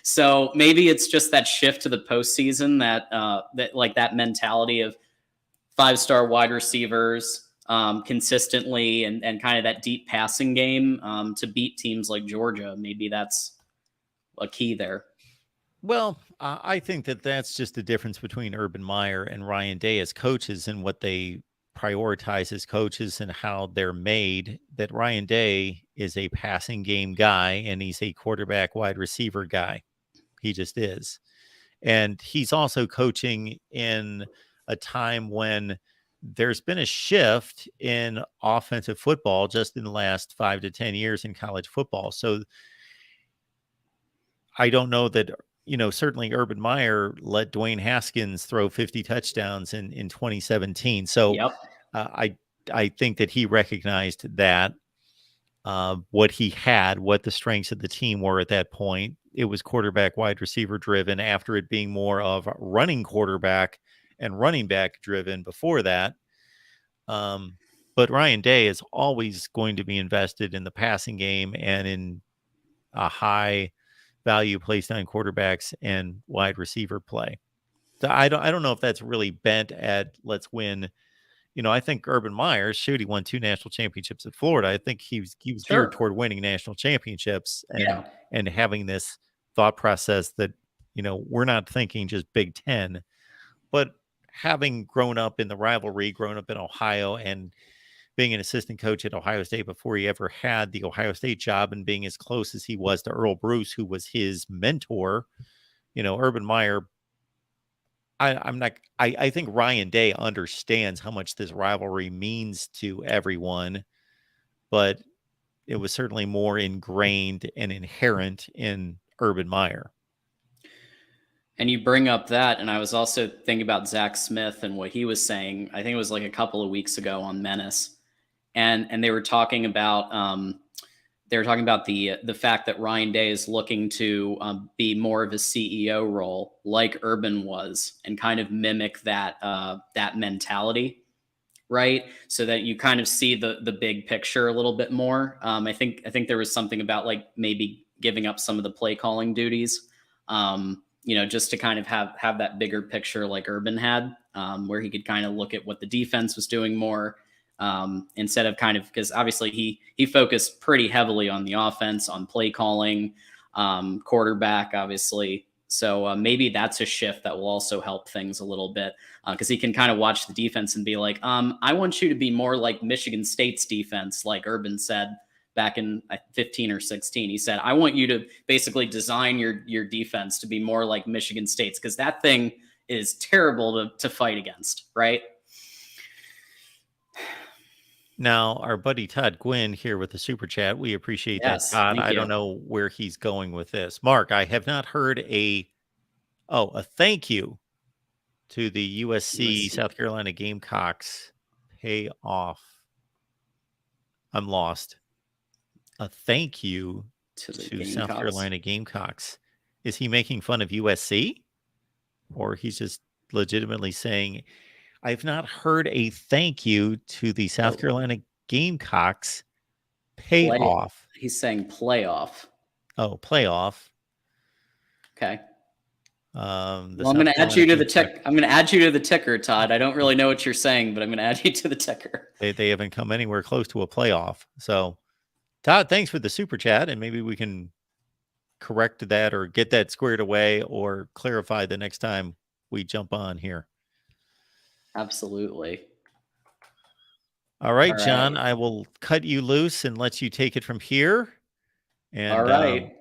So maybe it's just that shift to the postseason, that mentality of 5-star wide receivers consistently, and kind of that deep passing game to beat teams like Georgia. Maybe that's a key there. Well, I think that that's just the difference between Urban Meyer and Ryan Day as coaches and what they prioritize as coaches and how they're made. That Ryan Day is a passing game guy and he's a quarterback wide receiver guy. He just is. And he's also coaching in a time when there's been a shift in offensive football just in the last 5 to 10 years in college football. So I don't know that, certainly Urban Meyer let Dwayne Haskins throw 50 touchdowns in 2017. So Yep. I think that he recognized that what he had, what the strengths of the team were at that point. It was quarterback wide receiver driven after it being more of running quarterback and running back driven before that. But Ryan Day is always going to be invested in the passing game and in a high value placed on quarterbacks and wide receiver play. So I don't know if that's really bent at let's win. I think Urban Meyer, he won 2 national championships at Florida. I think he was Sure. geared toward winning national championships and having this thought process that, we're not thinking just Big Ten, but having grown up in the rivalry, grown up in Ohio, and being an assistant coach at Ohio State before he ever had the Ohio State job, and being as close as he was to Earl Bruce, who was his mentor, Urban Meyer. I think Ryan Day understands how much this rivalry means to everyone, but it was certainly more ingrained and inherent in Urban Meyer. And you bring up that, and I was also thinking about Zach Smith and what he was saying. I think it was like a couple of weeks ago on Menace, and they were talking about the fact that Ryan Day is looking to be more of a CEO role, like Urban was, and kind of mimic that mentality, right? So that you kind of see the big picture a little bit more. I think there was something about like maybe giving up some of the play calling duties, just to kind of have that bigger picture like Urban had, where he could kind of look at what the defense was doing more. Instead of because obviously he focused pretty heavily on the offense, on play calling, quarterback, obviously. So maybe that's a shift that will also help things a little bit, because he can kind of watch the defense and be like, I want you to be more like Michigan State's defense, like Urban said back in 15 or 16. He said, I want you to basically design your defense to be more like Michigan State's, because that thing is terrible to fight against, right? Now, our buddy Todd Gwynn here with the super chat. We appreciate that, Todd. I don't know where he's going with this. Mark, I have not heard a thank you to the USC South Carolina Gamecocks pay off. I'm lost. A thank you to South Carolina Gamecocks. Is he making fun of USC? Or he's just legitimately saying, I've not heard a thank you to the South Carolina Gamecocks payoff. He's saying playoff. Oh, playoff. Okay. I'm going to add you to the tick. I'm going to add you to the ticker, Todd. I don't really know what you're saying, but I'm going to add you to the ticker. They haven't come anywhere close to a playoff. So, Todd, thanks for the super chat, and maybe we can correct that or get that squared away or clarify the next time we jump on here. Absolutely. All right, John, I will cut you loose and let you take it from here. And all right.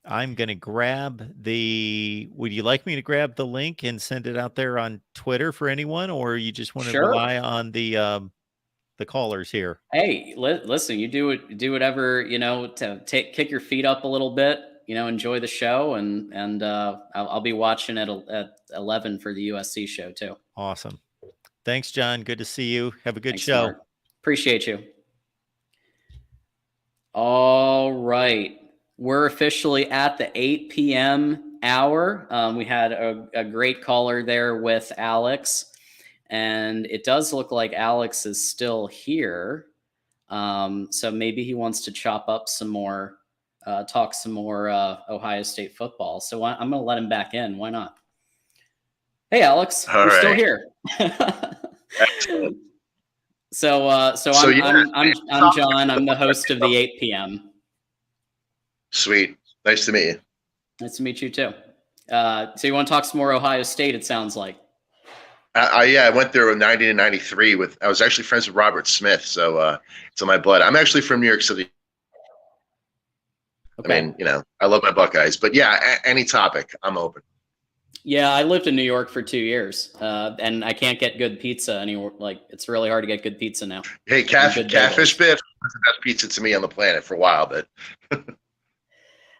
I'm going to grab would you like me to grab the link and send it out there on Twitter for anyone, or you just want to rely on the callers here? Hey, listen, you do whatever, to kick your feet up a little bit, enjoy the show, and I'll be watching at 11 for the USC show too. Awesome. Thanks, John. Good to see you. Have a good show. Mark. Appreciate you. All right. We're officially at the 8 p.m. hour. We had a great caller there with Alex. And it does look like Alex is still here. So maybe he wants to chop up some more, talk some more Ohio State football. So I'm going to let him back in. Why not? Hey, Alex, All you're still right. here. Excellent. So I'm John. I'm the host of the 8 p.m. Sweet. Nice to meet you. Nice to meet you too. So you want to talk some more Ohio State? It sounds like. I went there in 90 to 93 I was actually friends with Robert Smith. So it's in my blood. I'm actually from New York City. Okay. I mean, I love my Buckeyes, but yeah, any topic, I'm open. Yeah, I lived in New York for 2 years, and I can't get good pizza anywhere. Like, it's really hard to get good pizza now. Hey, Catfish Biff was the best pizza to me on the planet for a while, but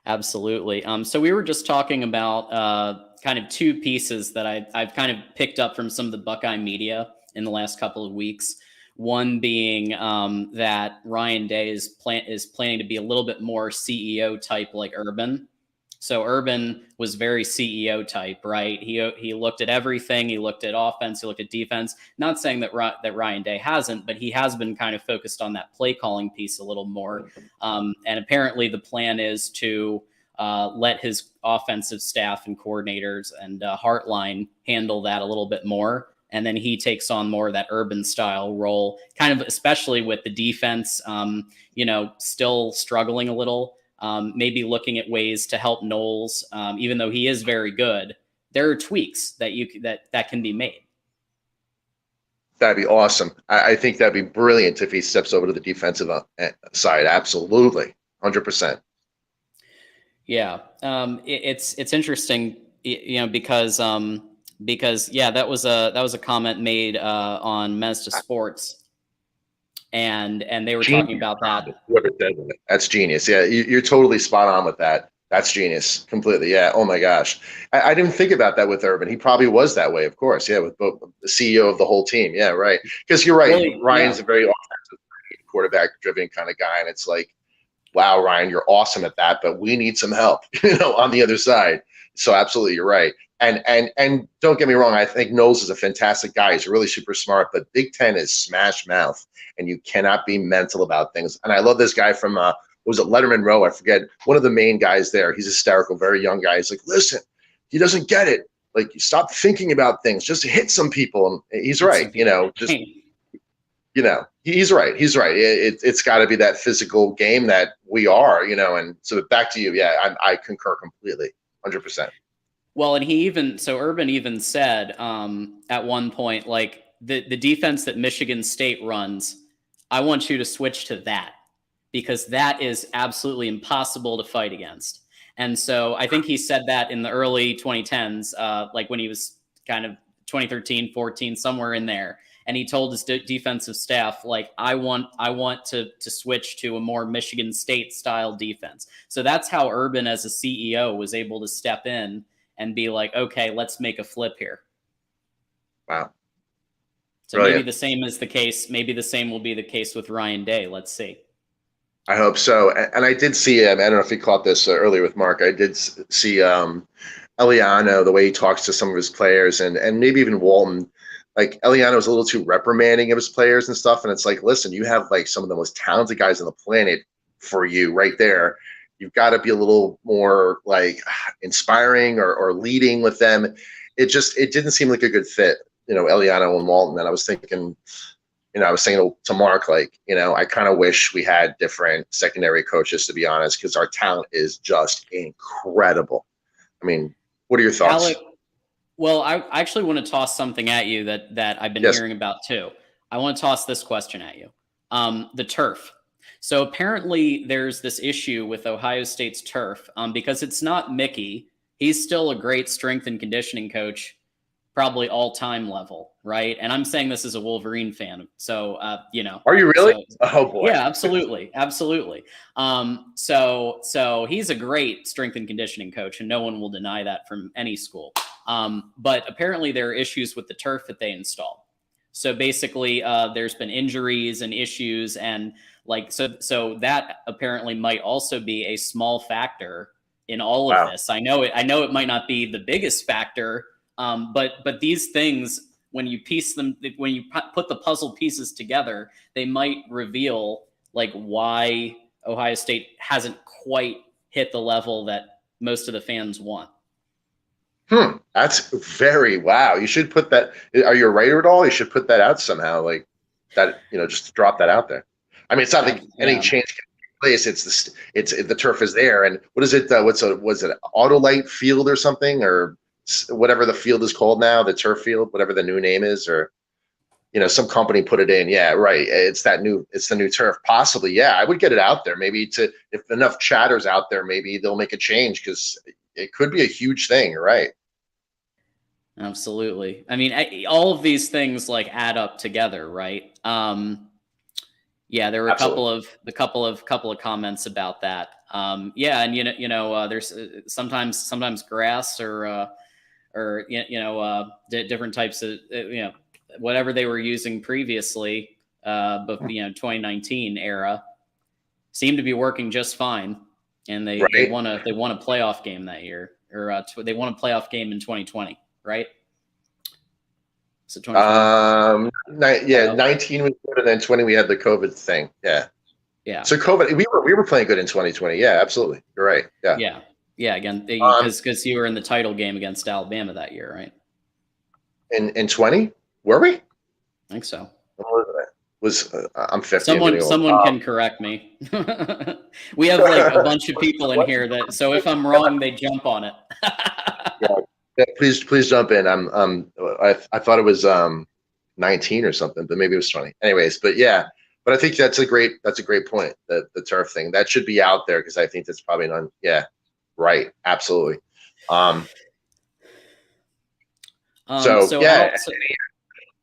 absolutely. So we were just talking about kind of two pieces that I've kind of picked up from some of the Buckeye media in the last couple of weeks. One being that Ryan Day is planning to be a little bit more CEO type like Urban. So Urban was very CEO type, right? He looked at everything. He looked at offense. He looked at defense. Not saying that Ryan Day hasn't, but he has been kind of focused on that play calling piece a little more. And apparently the plan is to let his offensive staff and coordinators and Heartline handle that a little bit more. And then he takes on more of that Urban style role, kind of especially with the defense, still struggling a little. Maybe looking at ways to help Knowles, even though he is very good. There are tweaks that can be made. that'd be awesome. I think that'd be brilliant if he steps over to the defensive side. Absolutely, 100%. Yeah, it's interesting, because that was a comment made on Men's to Sports. And they were talking about that. That's genius. Yeah, you're totally spot on with that. That's genius, completely. Yeah. Oh my gosh, I didn't think about that with Urban. He probably was that way, of course. Yeah, with both the CEO of the whole team. Yeah, right. Because you're right. Really, Ryan's a very offensive, quarterback-driven kind of guy, and it's like, wow, Ryan, you're awesome at that, but we need some help, on the other side. So absolutely, you're right. And don't get me wrong, I think Knowles is a fantastic guy. He's really super smart, but Big Ten is smash mouth, and you cannot be mental about things. And I love this guy from was it Letterman Row? I forget. One of the main guys there. He's hysterical, very young guy. He's like, listen, he doesn't get it. Like, you stop thinking about things, just hit some people. And he's right. He's right. He's right. It's got to be that physical game that we are, And so back to you. Yeah, I concur completely, 100%. Well, and Urban even said at one point, like the defense that Michigan State runs, I want you to switch to that because that is absolutely impossible to fight against. And so I think he said that in the early 2010s, like when he was kind of 2013, 14, somewhere in there. And he told his defensive staff, like, I want to switch to a more Michigan State style defense. So that's how Urban as a CEO was able to step in and be like, okay, let's make a flip here. Wow. So Brilliant. Maybe the same is the case. Maybe the same will be the case with Ryan Day. Let's see. I hope so. And I did see him. I don't know if he caught this earlier with Mark. I did see Eliano, the way he talks to some of his players and maybe even Walton. Like, Eliano was a little too reprimanding of his players and stuff. And it's like, listen, you have like some of the most talented guys on the planet for you right there. You've got to be a little more like inspiring or leading with them. It didn't seem like a good fit, Eliano and Walton. And I was thinking, I was saying to Mark, like, I kind of wish we had different secondary coaches, to be honest, because our talent is just incredible. I mean, what are your thoughts? Alec, well, I actually want to toss something at you that I've been hearing about too. I want to toss this question at you. The turf. So apparently there's this issue with Ohio State's turf because it's not Mickey. He's still a great strength and conditioning coach, probably all-time level, right? And I'm saying this as a Wolverine fan. So, Are you really? Oh, boy. Yeah, absolutely. Absolutely. So he's a great strength and conditioning coach, and no one will deny that from any school. But apparently there are issues with the turf that they install. So basically there's been injuries and issues and so that apparently might also be a small factor in all of this. I know it might not be the biggest factor, but these things when you piece them, when you put the puzzle pieces together, they might reveal like why Ohio State hasn't quite hit the level that most of the fans want. That's very wow. You should put that. Are you a writer at all? You should put that out somehow, like that. Just drop that out there. I mean, it's not like any change can take place. It's the turf is there, and what is it? Was it Autolite Field or something, or whatever the field is called now, the turf field, whatever the new name is, or some company put it in. Yeah, right. It's the new turf. Possibly, yeah. I would get it out there. Maybe if enough chatter's out there, maybe they'll make a change because it could be a huge thing. You're right. Absolutely. I mean, all of these things like add up together, right? Yeah, there were a couple of comments about that. Yeah, and there's sometimes grass or different types of whatever they were using previously, but 2019 era seemed to be working just fine, and they won a playoff game that year, or they won a playoff game in 2020, right? So 2020. 19 was good, and then 20 we had the COVID thing. Yeah. So COVID, we were playing good in 2020. Yeah, absolutely. You're right. Yeah. Again, because you were in the title game against Alabama that year, right? In 20, were we? I think so. I'm 50. Someone can correct me. We have like a bunch of people in here that. So if I'm wrong, they jump on it. Yeah, please jump in. I thought it was 19 or something, but maybe it was 20. Anyways, but I think that's a great point. The turf thing that should be out there because I think that's probably not. Yeah, right. Absolutely.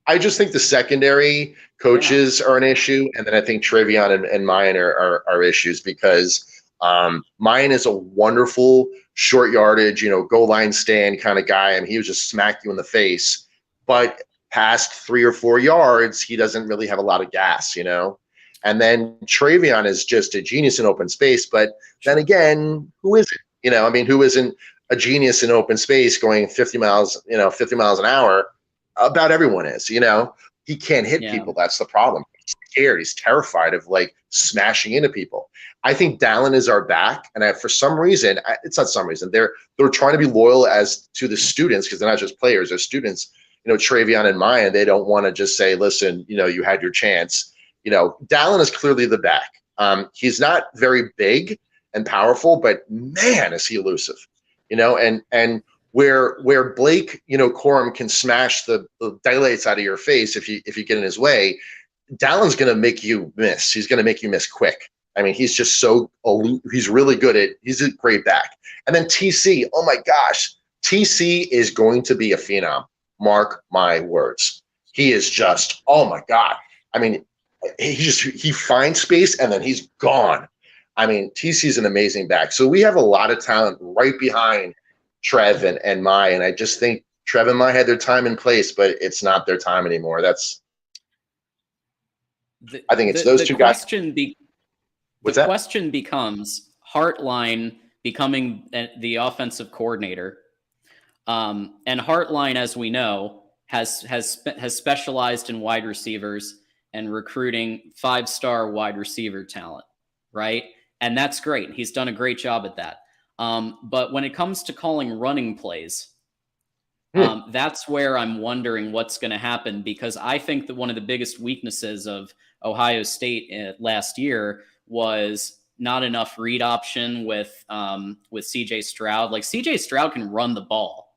I just think the secondary coaches are an issue, and then I think Trevion and Mayan are issues because Mayan is a wonderful short yardage, goal line stand kind of guy, and he would just smack you in the face. But past 3 or 4 yards, he doesn't really have a lot of gas, And then Trevion is just a genius in open space. But then again, who isn't? Who isn't a genius in open space going 50 miles an hour? About everyone is, He can't hit people. That's the problem. He's scared. He's terrified of like smashing into people. I think Dallin is our back, and for some reason, it's not some reason. They're trying to be loyal as to the students because they're not just players; they're students. Trevion and Mayan, they don't want to just say, "Listen, you had your chance." Dallin is clearly the back. He's not very big and powerful, but man, is he elusive. And where Blake, Corum can smash the daylights out of your face if you get in his way, Dallin's going to make you miss. He's going to make you miss quick. I mean, he's just so he's really good he's a great back. And then TC, oh my gosh, TC is going to be a phenom. Mark my words. He is just, oh my God. I mean, he finds space and then he's gone. I mean, TC's an amazing back. So we have a lot of talent right behind Trev and Mai, and I just think Trev and Mai had their time in place, but it's not their time anymore. I think it's those two guys. The question becomes Hartline becoming the offensive coordinator, and Hartline, as we know, has specialized in wide receivers and recruiting 5-star wide receiver talent, right? And that's great. He's done a great job at that. But when it comes to calling running plays, that's where I'm wondering what's going to happen, because I think that one of the biggest weaknesses of Ohio State last year was not enough read option with CJ Stroud. Like, CJ Stroud can run the ball.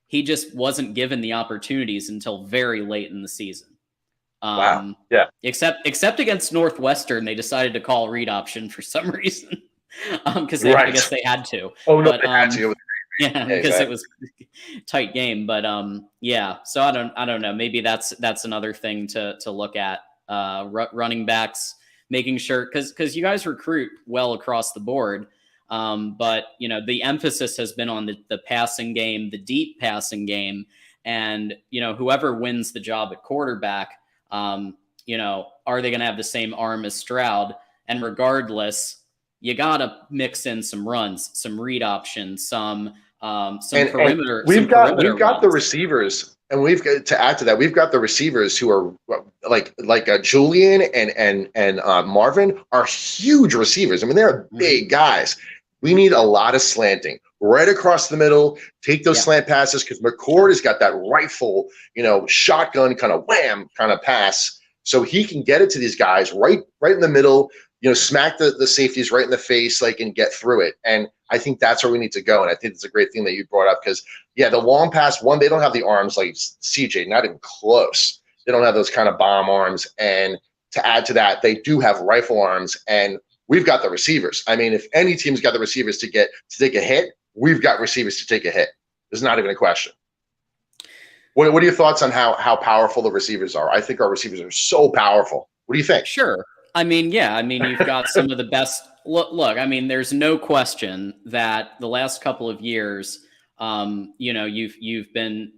He just wasn't given the opportunities until very late in the season. Wow. Yeah. Except against Northwestern, they decided to call read option for some reason. Because I guess they had to. Oh no, they had to. Yeah, because it was a tight game. But so I don't know. Maybe that's another thing to look at. Running backs, making sure, because you guys recruit well across the board. But the emphasis has been on the passing game, the deep passing game, and whoever wins the job at quarterback, are they going to have the same arm as Stroud? And regardless, you got to mix in some runs, some read options, some some perimeter. We've some got perimeter the runs. receivers, and we've got to add to that. We've got the receivers who are like Julian and Marvin are huge receivers. I mean, they're big guys. We need a lot of slanting right across the middle. Take those slant passes because McCord has got that rifle, shotgun kind of wham kind of pass, so he can get it to these guys right in the middle. Smack the safeties right in the face, and get through it. And I think that's where we need to go. And I think it's a great thing that you brought up because, the long pass, they don't have the arms like CJ, not even close. They don't have those kind of bomb arms. And to add to that, they do have rifle arms, and we've got the receivers. I mean, if any team's got the receivers to take a hit, we've got receivers to take a hit. There's not even a question. What are your thoughts on how powerful the receivers are? I think our receivers are so powerful. What do you think? Sure. I mean, you've got some of the best. Look, I mean, there's no question that the last couple of years, you've been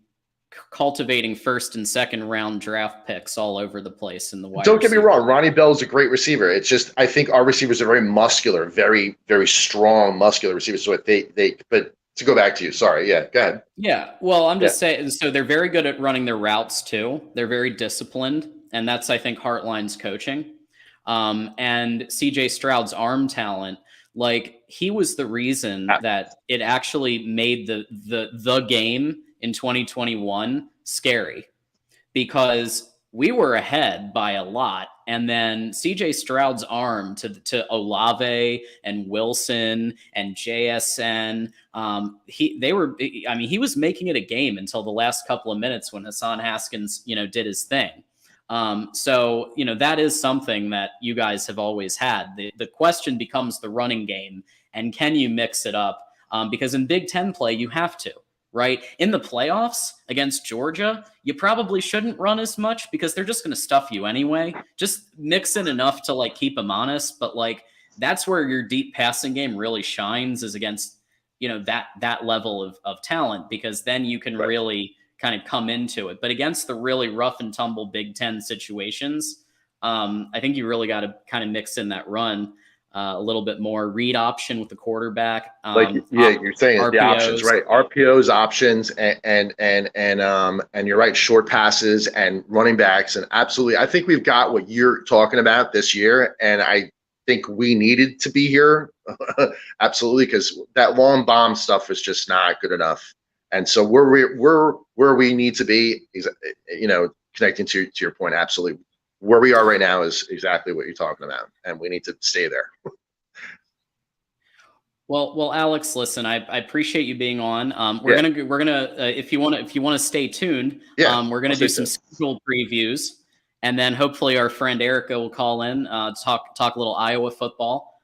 cultivating first and second round draft picks all over the place in the wide Don't get me receiver. wrong, Ronnie Bell's a great receiver. It's just I think our receivers are very muscular, very, very strong, muscular receivers. So but to go back to you, sorry, go ahead. Yeah, well, I'm just saying. So they're very good at running their routes too. They're very disciplined, and that's I think Hartline's coaching. And CJ Stroud's arm talent, he was the reason that it actually made the game in 2021 scary, because we were ahead by a lot. And then CJ Stroud's arm to Olave and Wilson and JSN, he was making it a game until the last couple of minutes when Hassan Haskins, did his thing. So that is something that you guys have always had. The question becomes the running game, and can you mix it up? Because in Big Ten play, you have to, right? In the playoffs against Georgia, you probably shouldn't run as much because they're just going to stuff you anyway. Just mix in enough to keep them honest. But that's where your deep passing game really shines, is against, that level of talent, because then you can really kind of come into it. But against the really rough and tumble Big Ten situations, I think you really got to kind of mix in that run a little bit more. Read option with the quarterback. You're saying RPOs. The options, right? RPOs, options, and you're right, short passes and running backs, and absolutely, I think we've got what you're talking about this year, and I think we needed to be here, absolutely, because that long bomb stuff is just not good enough. And so where we need to be is, connecting to your point, absolutely. Where we are right now is exactly what you're talking about, and we need to stay there. Well, Alex, listen, I appreciate you being on. We're gonna if you want to stay tuned, we're gonna do some schedule previews, and then hopefully our friend Erica will call in, talk a little Iowa football.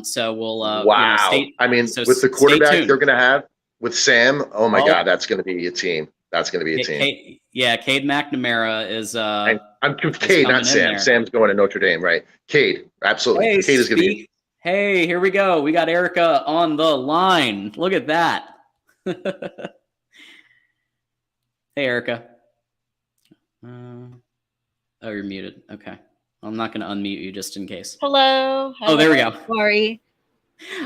So we'll wow. With the quarterback they're gonna have with Sam, oh my God, that's gonna be a team. That's going to be a team. Cade McNamara is. I'm Cade, not Sam. Sam's going to Notre Dame, right? Cade, absolutely. Hey, Cade is going to be. Hey, here we go. We got Erica on the line. Look at that. Hey, Erica. Oh, you're muted. Okay. I'm not going to unmute you just in case. Hello. Oh, there we go. Sorry.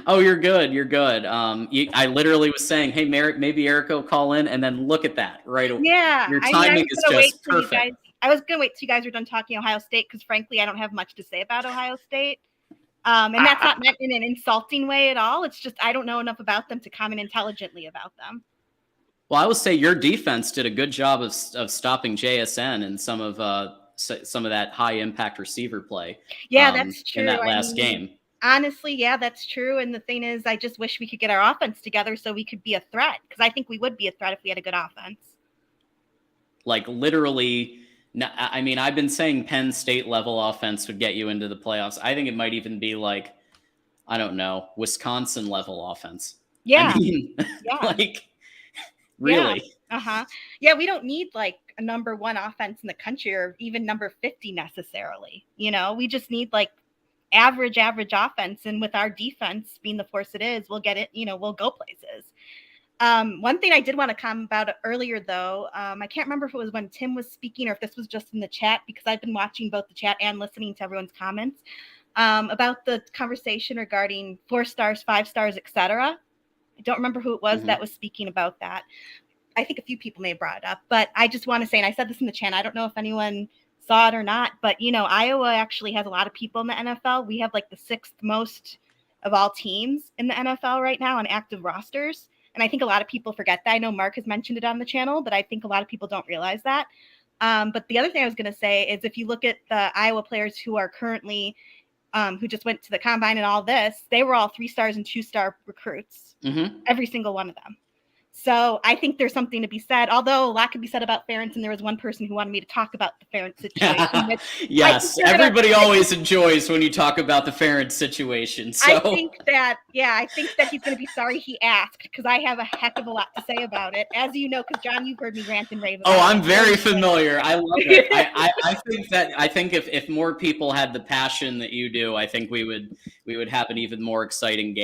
Oh, you're good. You're good. I literally was saying, hey, maybe Erica will call in, and then look at that right away. Yeah. Your timing is just perfect. I was going to wait till you guys were done talking Ohio State, because frankly, I don't have much to say about Ohio State. And that's not meant in an insulting way at all. It's just I don't know enough about them to comment intelligently about them. Well, I would say your defense did a good job of stopping JSN and some of that high impact receiver play. Yeah, that's true. In that last game. Honestly, yeah, that's true. And the thing is, I just wish we could get our offense together so we could be a threat, because I think we would be a threat if we had a good offense. Literally, I mean, I've been saying Penn State level offense would get you into the playoffs. I think it might even be I don't know, Wisconsin level offense. Yeah. I mean, yeah. Really. Yeah. Yeah, we don't need a number one offense in the country, or even number 50 necessarily. We just need average offense, and with our defense being the force it is, we'll get it. We'll go places. One thing I did want to comment about earlier, though, I can't remember if it was when Tim was speaking or if this was just in the chat, because I've been watching both the chat and listening to everyone's comments about the conversation regarding 4 stars, 5 stars, etc. I don't remember who it was that was speaking about that. I think a few people may have brought it up, but I just want to say, and I said this in the channel, I don't know if anyone saw it or not, but Iowa actually has a lot of people in the NFL. We have like the 6th most of all teams in the NFL right now on active rosters. And I think a lot of people forget that. I know Mark has mentioned it on the channel, but I think a lot of people don't realize that. But the other thing I was going to say is if you look at the Iowa players who are currently, who just went to the combine and all this, they were all 3-star and 2-star recruits, every single one of them. So I think there's something to be said, although a lot could be said about Ferentz, and there was one person who wanted me to talk about the Ferentz situation. Yes, everybody always enjoys when you talk about the Ferentz situation. So I think that he's going to be sorry he asked, because I have a heck of a lot to say about it, as you know, because John, you've heard me rant and rave about it. Oh, I'm very familiar. I love it. I think if more people had the passion that you do, I think we would have an even more exciting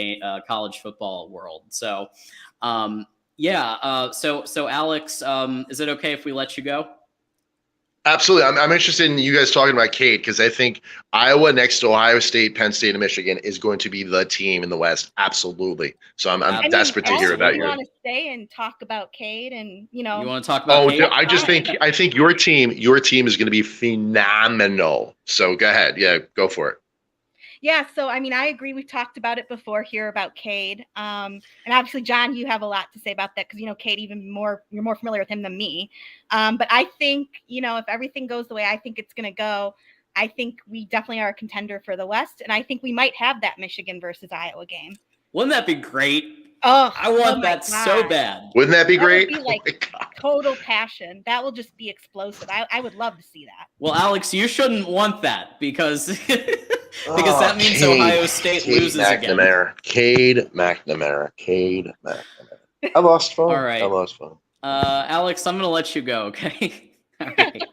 college football world. So. So Alex, is it okay if we let you go? Absolutely. I'm interested in you guys talking about Cade, because I think Iowa next to Ohio State, Penn State, and Michigan is going to be the team in the West. Absolutely. So I'm desperate to hear about you. You Want to stay and talk about Cade, and you want to talk about Cade? I think your team is going to be phenomenal. So go ahead. Yeah, go for it. Yeah, so I mean, I agree. We've talked about it before here about Cade, and obviously, John, you have a lot to say about that because Cade you're more familiar with him than me. But I think if everything goes the way I think it's going to go, I think we definitely are a contender for the West, and I think we might have that Michigan versus Iowa game. Wouldn't that be great? Oh, I want that so bad. Wouldn't that be great? Would be like total passion. That will just be explosive. I would love to see that. Well, Alex, you shouldn't want that because that means Ohio State loses again. Cade McNamara. I lost phone. All right. I lost phone. Alex, I'm going to let you go, okay? All right.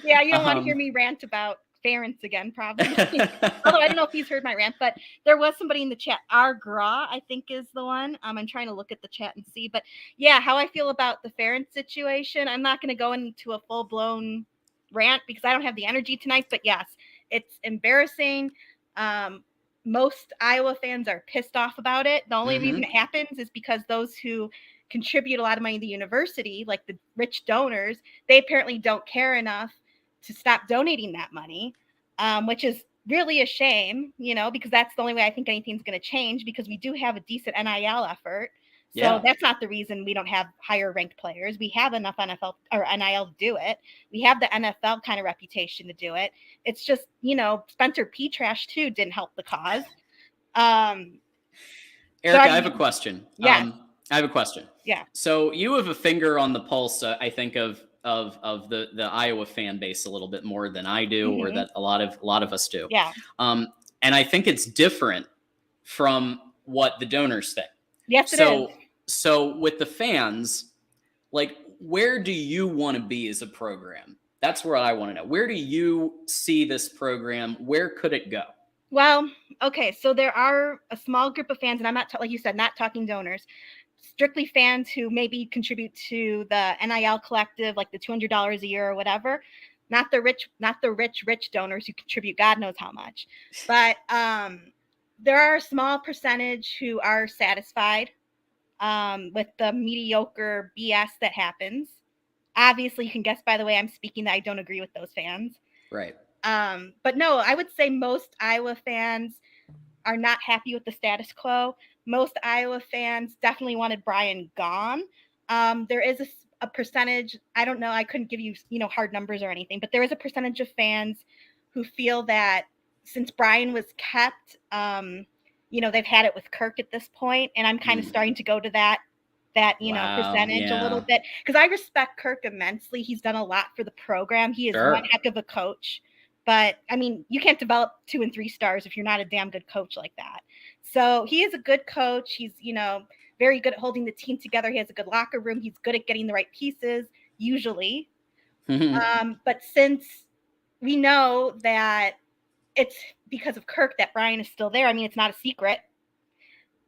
Yeah, you don't want to hear me rant about Ferentz again, probably. Although I don't know if he's heard my rant, but there was somebody in the chat. Gra, I think, is the one. I'm trying to look at the chat and see. But yeah, how I feel about the Ferentz situation, I'm not going to go into a full-blown rant because I don't have the energy tonight. But yes, it's embarrassing. Most Iowa fans are pissed off about it. The only reason it happens is because those who contribute a lot of money to the university, like the rich donors, they apparently don't care enough to stop donating that money, which is really a shame, because that's the only way I think anything's going to change, because we do have a decent NIL effort. So that's not the reason we don't have higher ranked players. We have enough NFL or NIL to do it. We have the NFL kind of reputation to do it. It's just, Spencer Petrash too didn't help the cause. Eric, I have a question. Yeah. I have a question. Yeah. So you have a finger on the pulse, I think, of the Iowa fan base a little bit more than I do, or that a lot of us do. Yeah. And I think it's different from what the donors think. Yes, it is. So with the fans, like, where do you want to be as a program? That's where I want to know. Where do you see this program? Where could it go? Well, okay. So there are a small group of fans, and I'm not, like you said, not talking donors, strictly fans who maybe contribute to the NIL collective, like the $200 a year or whatever. Not the rich donors who contribute God knows how much. But there are a small percentage who are satisfied with the mediocre BS that happens. Obviously, you can guess by the way I'm speaking that I don't agree with those fans. Right. But no, I would say most Iowa fans are not happy with the status quo. Most Iowa fans definitely wanted Brian gone. There is a percentage, I don't know, I couldn't give you, hard numbers or anything, but there is a percentage of fans who feel that since Brian was kept, they've had it with Kirk at this point, and I'm kind of starting to go to that percentage a little bit, because I respect Kirk immensely. He's done a lot for the program. He is one heck of a coach. But, I mean, you can't develop 2 and 3 stars if you're not a damn good coach like that. So he is a good coach. He's, very good at holding the team together. He has a good locker room. He's good at getting the right pieces, usually. But since we know that it's because of Kirk that Brian is still there, I mean, it's not a secret.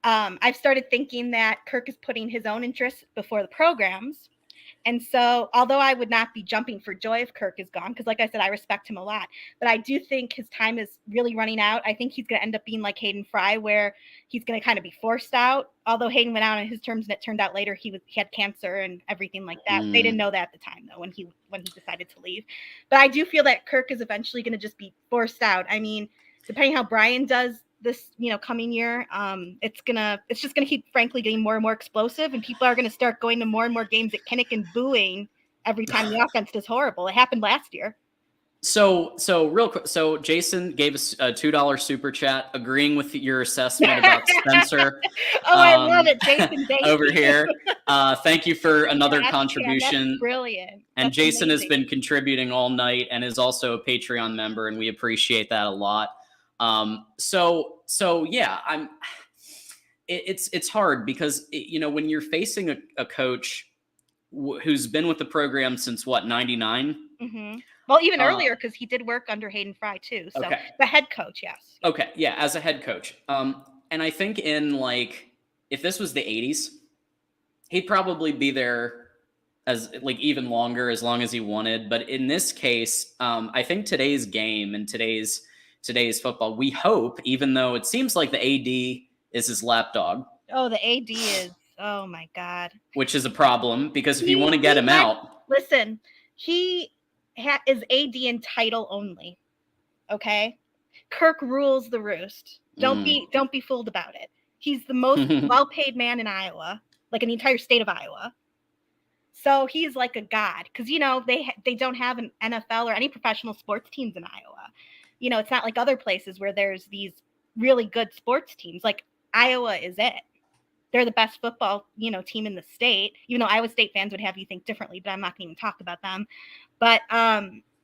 I've started thinking that Kirk is putting his own interests before the program's. And so, although I would not be jumping for joy if Kirk is gone, because like I said, I respect him a lot, but I do think his time is really running out. I think he's going to end up being like Hayden Fry, where he's going to kind of be forced out. Although Hayden went out on his terms, and it turned out later he had cancer and everything like that. They didn't know that at the time, though, when he decided to leave. But I do feel that Kirk is eventually going to just be forced out. I mean, depending how Brian does this, coming year, it's just gonna keep, frankly, getting more and more explosive, and people are gonna start going to more and more games at Kinnick and booing every time the offense does horrible. It happened last year. So real quick. So Jason gave us a $2 super chat, agreeing with your assessment about Spencer. I love it, Jason. Over here. Thank you for another That's contribution. That's brilliant. And That's Jason amazing. has been contributing all night and is also a Patreon member, and we appreciate that a lot. So yeah, it's hard because when you're facing a coach who's been with the program since what, 99? Mm-hmm. Well, even earlier, because he did work under Hayden Fry too. So okay. The head coach, yes. Okay, yeah, as a head coach. And I think if this was the 80s, he'd probably be there as even longer, as long as he wanted. But in this case, I think today's game and today's football, we hope, even though it seems like the AD is his lapdog. Oh, the AD is, oh my God. Which is a problem, because if you want to get him out. Listen, he is AD in title only. Okay? Kirk rules the roost. Don't be fooled about it. He's the most well-paid man in Iowa, like in the entire state of Iowa. So he's like a god, because they don't have an NFL or any professional sports teams in Iowa. It's not like other places where there's these really good sports teams. Like Iowa is it. They're the best football, team in the state, even though Iowa State fans would have you think differently, but I'm not going to even talk about them. But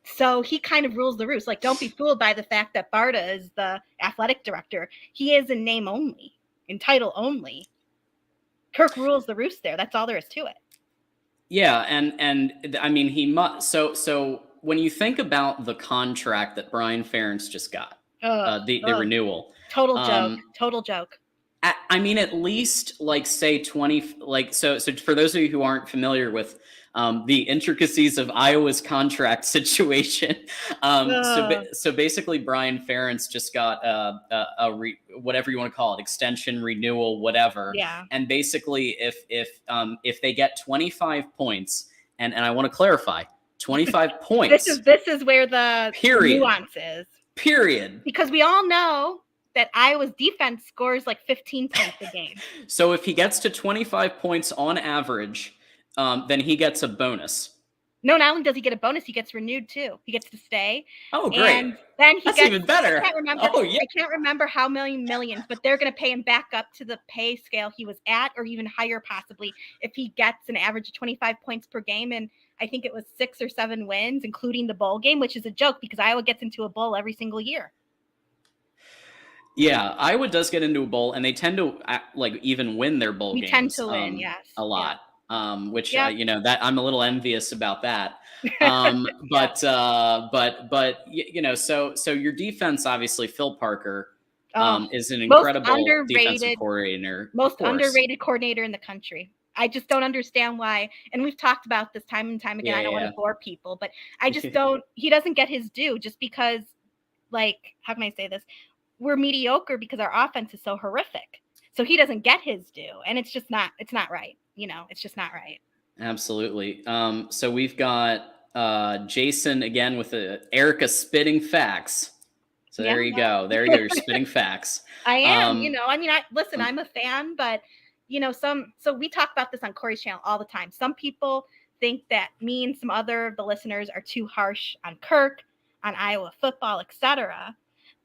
so he kind of rules the roost. Like, don't be fooled by the fact that Barta is the athletic director. He is in name only, in title only. Kirk rules the roost there. That's all there is to it. Yeah, and I mean, he must. So when you think about the contract that Brian Ferentz just got, the renewal, total joke. I mean, at least say 20. So for those of you who aren't familiar with the intricacies of Iowa's contract situation, so basically Brian Ferentz just got whatever you want to call it, extension, renewal, whatever. Yeah. And basically, if they get 25 points, and I want to clarify, 25 points. This is where the nuance is. Period. Because we all know that Iowa's defense scores 15 points a game. So if he gets to 25 points on average, then he gets a bonus. No, not only does he get a bonus, he gets renewed too. He gets to stay. Oh, great. And then That's even better. I can't remember how many millions, but they're going to pay him back up to the pay scale he was at, or even higher possibly, if he gets an average of 25 points per game. And I think it was 6 or 7 wins, including the bowl game, which is a joke because Iowa gets into a bowl every single year. Yeah, Iowa does get into a bowl, and they tend to even win their bowl games. We tend to win, yes, a lot. Yeah. Which that I'm a little envious about that. But so your defense, obviously, Phil Parker is an incredible defensive coordinator, most underrated coordinator in the country. I just don't understand why. And we've talked about this time and time again. I don't want to bore people, but I just don't. He doesn't get his due just because, how can I say this? We're mediocre because our offense is so horrific. So he doesn't get his due, and it's just not. It's not right. It's just not right. Absolutely. So we've got Jason again with Erica spitting facts. So there you go. There you go. You're spitting facts. I am. Listen. I'm a fan, but so we talk about this on Corey's channel all the time. Some people think that me and some other of the listeners are too harsh on Kirk, on Iowa football, etc.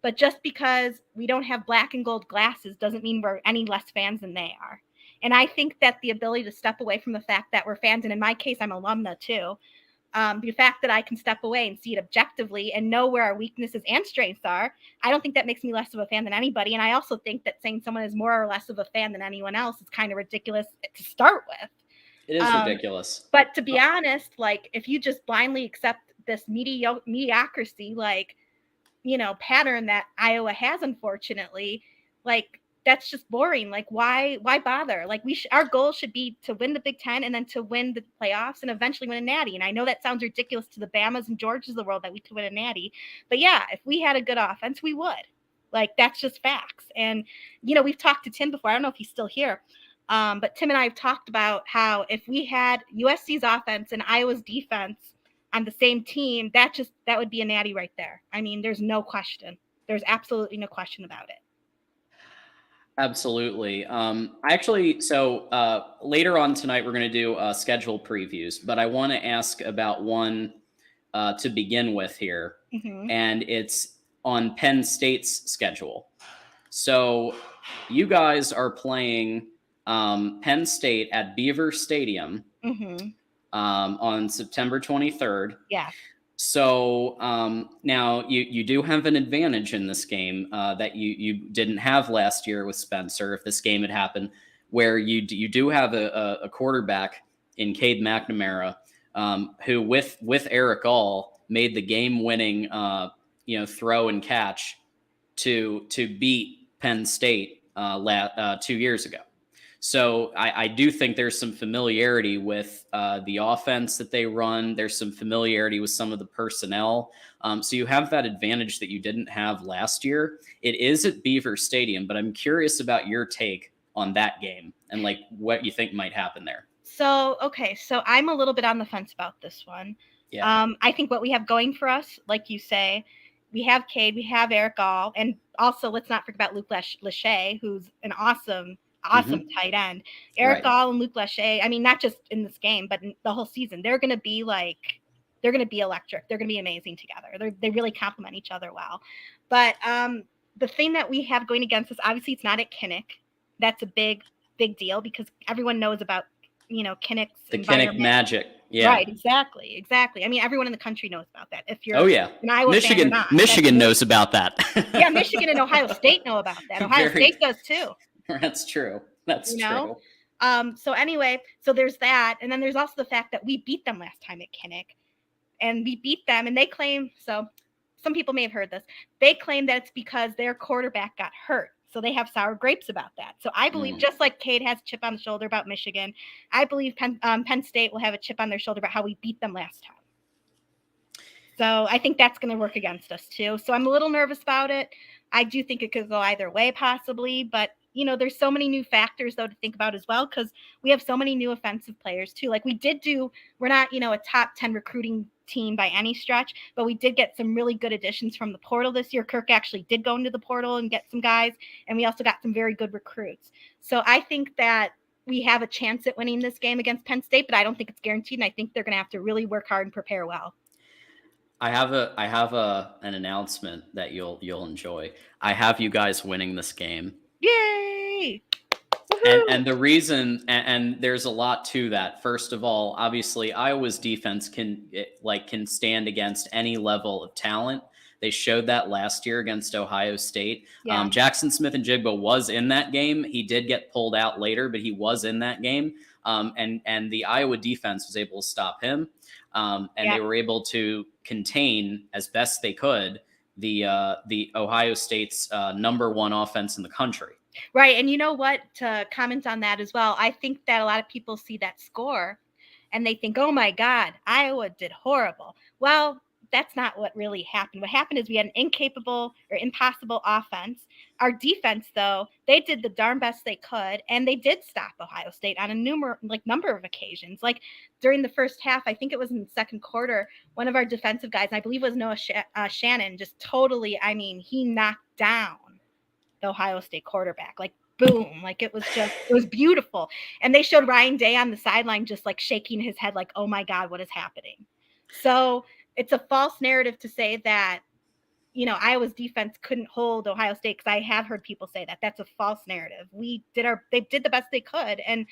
But just because we don't have black and gold glasses doesn't mean we're any less fans than they are. And I think that the ability to step away from the fact that we're fans, and in my case, I'm alumna too, the fact that I can step away and see it objectively and know where our weaknesses and strengths are, I don't think that makes me less of a fan than anybody. And I also think that saying someone is more or less of a fan than anyone else is kind of ridiculous to start with. It is ridiculous. But to be honest, if you just blindly accept this mediocrity, pattern that Iowa has, unfortunately, that's just boring. Like, why bother? Like, our goal should be to win the Big Ten and then to win the playoffs and eventually win a natty. And I know that sounds ridiculous to the Bamas and Georgias of the world that we could win a natty, but yeah, if we had a good offense, we would. Like, that's just facts. And, you know, we've talked to Tim before. I don't know if he's still here. But Tim and I have talked about how if we had USC's offense and Iowa's defense on the same team, that would be a natty right there. I mean, there's no question. There's absolutely no question about it. Absolutely. Later on tonight, we're going to do schedule previews, but I want to ask about one to begin with here, and it's on Penn State's schedule. So you guys are playing Penn State at Beaver Stadium on September 23rd. Yeah. So now you do have an advantage in this game that you didn't have last year with Spencer. If this game had happened, where you do have a quarterback in Cade McNamara, who with Eric All made the game-winning throw and catch to beat Penn State 2 years ago. So I do think there's some familiarity with the offense that they run. There's some familiarity with some of the personnel. So you have that advantage that you didn't have last year. It is at Beaver Stadium, but I'm curious about your take on that game and like what you think might happen there. So I'm a little bit on the fence about this one. Yeah. I think what we have going for us, like you say, we have Cade, we have Eric All, and also let's not forget about Luke Lachey, who's an awesome tight end. Eric All and Luke Lachey, I mean, not just in this game, but in the whole season, they're going to be electric. They're going to be amazing together. They really complement each other well. But the thing that we have going against us, obviously it's not at Kinnick. That's a big deal because everyone knows about, Kinnick's the Kinnick magic. Yeah. Right. Exactly. I mean, everyone in the country knows about that. If you're an Iowa Michigan, fan or not, Michigan knows about that. Yeah, Michigan and Ohio State know about that. Ohio State does too. That's true. That's true. So anyway, so there's that. And then there's also the fact that we beat them last time at Kinnick. And we beat them and they claim, so some people may have heard this, they claim that it's because their quarterback got hurt. So they have sour grapes about that. So I believe just like Cade has a chip on the shoulder about Michigan, I believe Penn State will have a chip on their shoulder about how we beat them last time. So I think that's going to work against us too. So I'm a little nervous about it. I do think it could go either way possibly, but there's so many new factors though to think about as well, because we have so many new offensive players too. Like we're not, a top 10 recruiting team by any stretch, but we did get some really good additions from the portal this year. Kirk actually did go into the portal and get some guys, and we also got some very good recruits. So I think that we have a chance at winning this game against Penn State, but I don't think it's guaranteed, and I think they're going to have to really work hard and prepare well. I have an announcement that you'll enjoy. I have you guys winning this game. Yay! And the reason, and there's a lot to that. First of all, obviously, Iowa's defense can stand against any level of talent. They showed that last year against Ohio State. Yeah. Jackson Smith-Njigba was in that game. He did get pulled out later, but he was in that game. And the Iowa defense was able to stop him. They were able to contain as best they could the Ohio State's number one offense in the country. Right. And you know what, to comment on that as well, I think that a lot of people see that score and they think, oh my God, Iowa did horrible. Well, that's not what really happened. What happened is we had an incapable or impossible offense. Our defense, though, they did the darn best they could, and they did stop Ohio State on a number of occasions. Like during the first half, I think it was in the second quarter, one of our defensive guys, and I believe it was Noah Shannon, just totally, he knocked down the Ohio State quarterback, like boom, like it was beautiful. And they showed Ryan Day on the sideline just like shaking his head like, oh my God, what is happening? So it's a false narrative to say that, Iowa's defense couldn't hold Ohio State, because I have heard people say that. That's a false narrative. They did the best they could. And,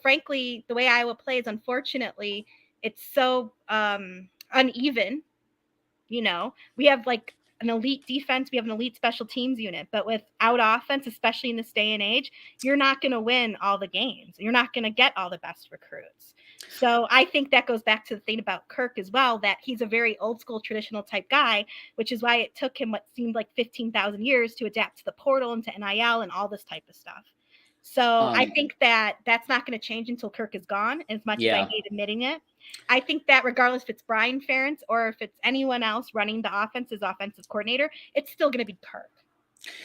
frankly, the way Iowa plays, unfortunately, it's so uneven. We have an elite defense. We have an elite special teams unit. But without offense, especially in this day and age, you're not going to win all the games. You're not going to get all the best recruits. So I think that goes back to the thing about Kirk as well, that he's a very old school traditional type guy, which is why it took him what seemed like 15,000 years to adapt to the portal and to NIL and all this type of stuff. So I think that that's not going to change until Kirk is gone, as much as I hate admitting it. I think that regardless if it's Brian Ferentz or if it's anyone else running the offense as offensive coordinator, it's still going to be Kirk.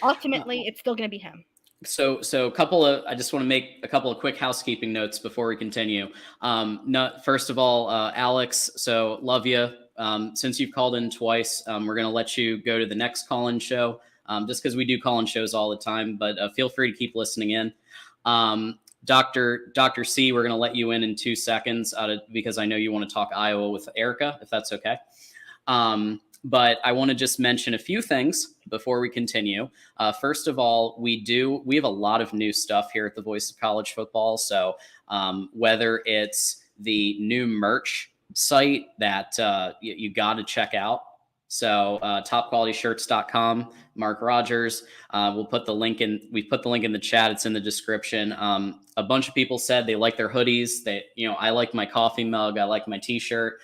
Ultimately, it's still going to be him. So I just want to make a couple of quick housekeeping notes before we continue. First of all, Alex, so love you. Since you've called in twice, we're going to let you go to the next call-in show, just because we do call-in shows all the time, but feel free to keep listening in. Dr. C, we're going to let you in 2 seconds because I know you want to talk Iowa with Erica, if that's okay. But I want to just mention a few things before we continue. First of all, we have a lot of new stuff here at the Voice of College Football. So whether it's the new merch site that you got to check out. So topqualityshirts.com, Mark Rogers. We've put the link in the chat. It's in the description. A bunch of people said they like their hoodies. I like my coffee mug. I like my t-shirt.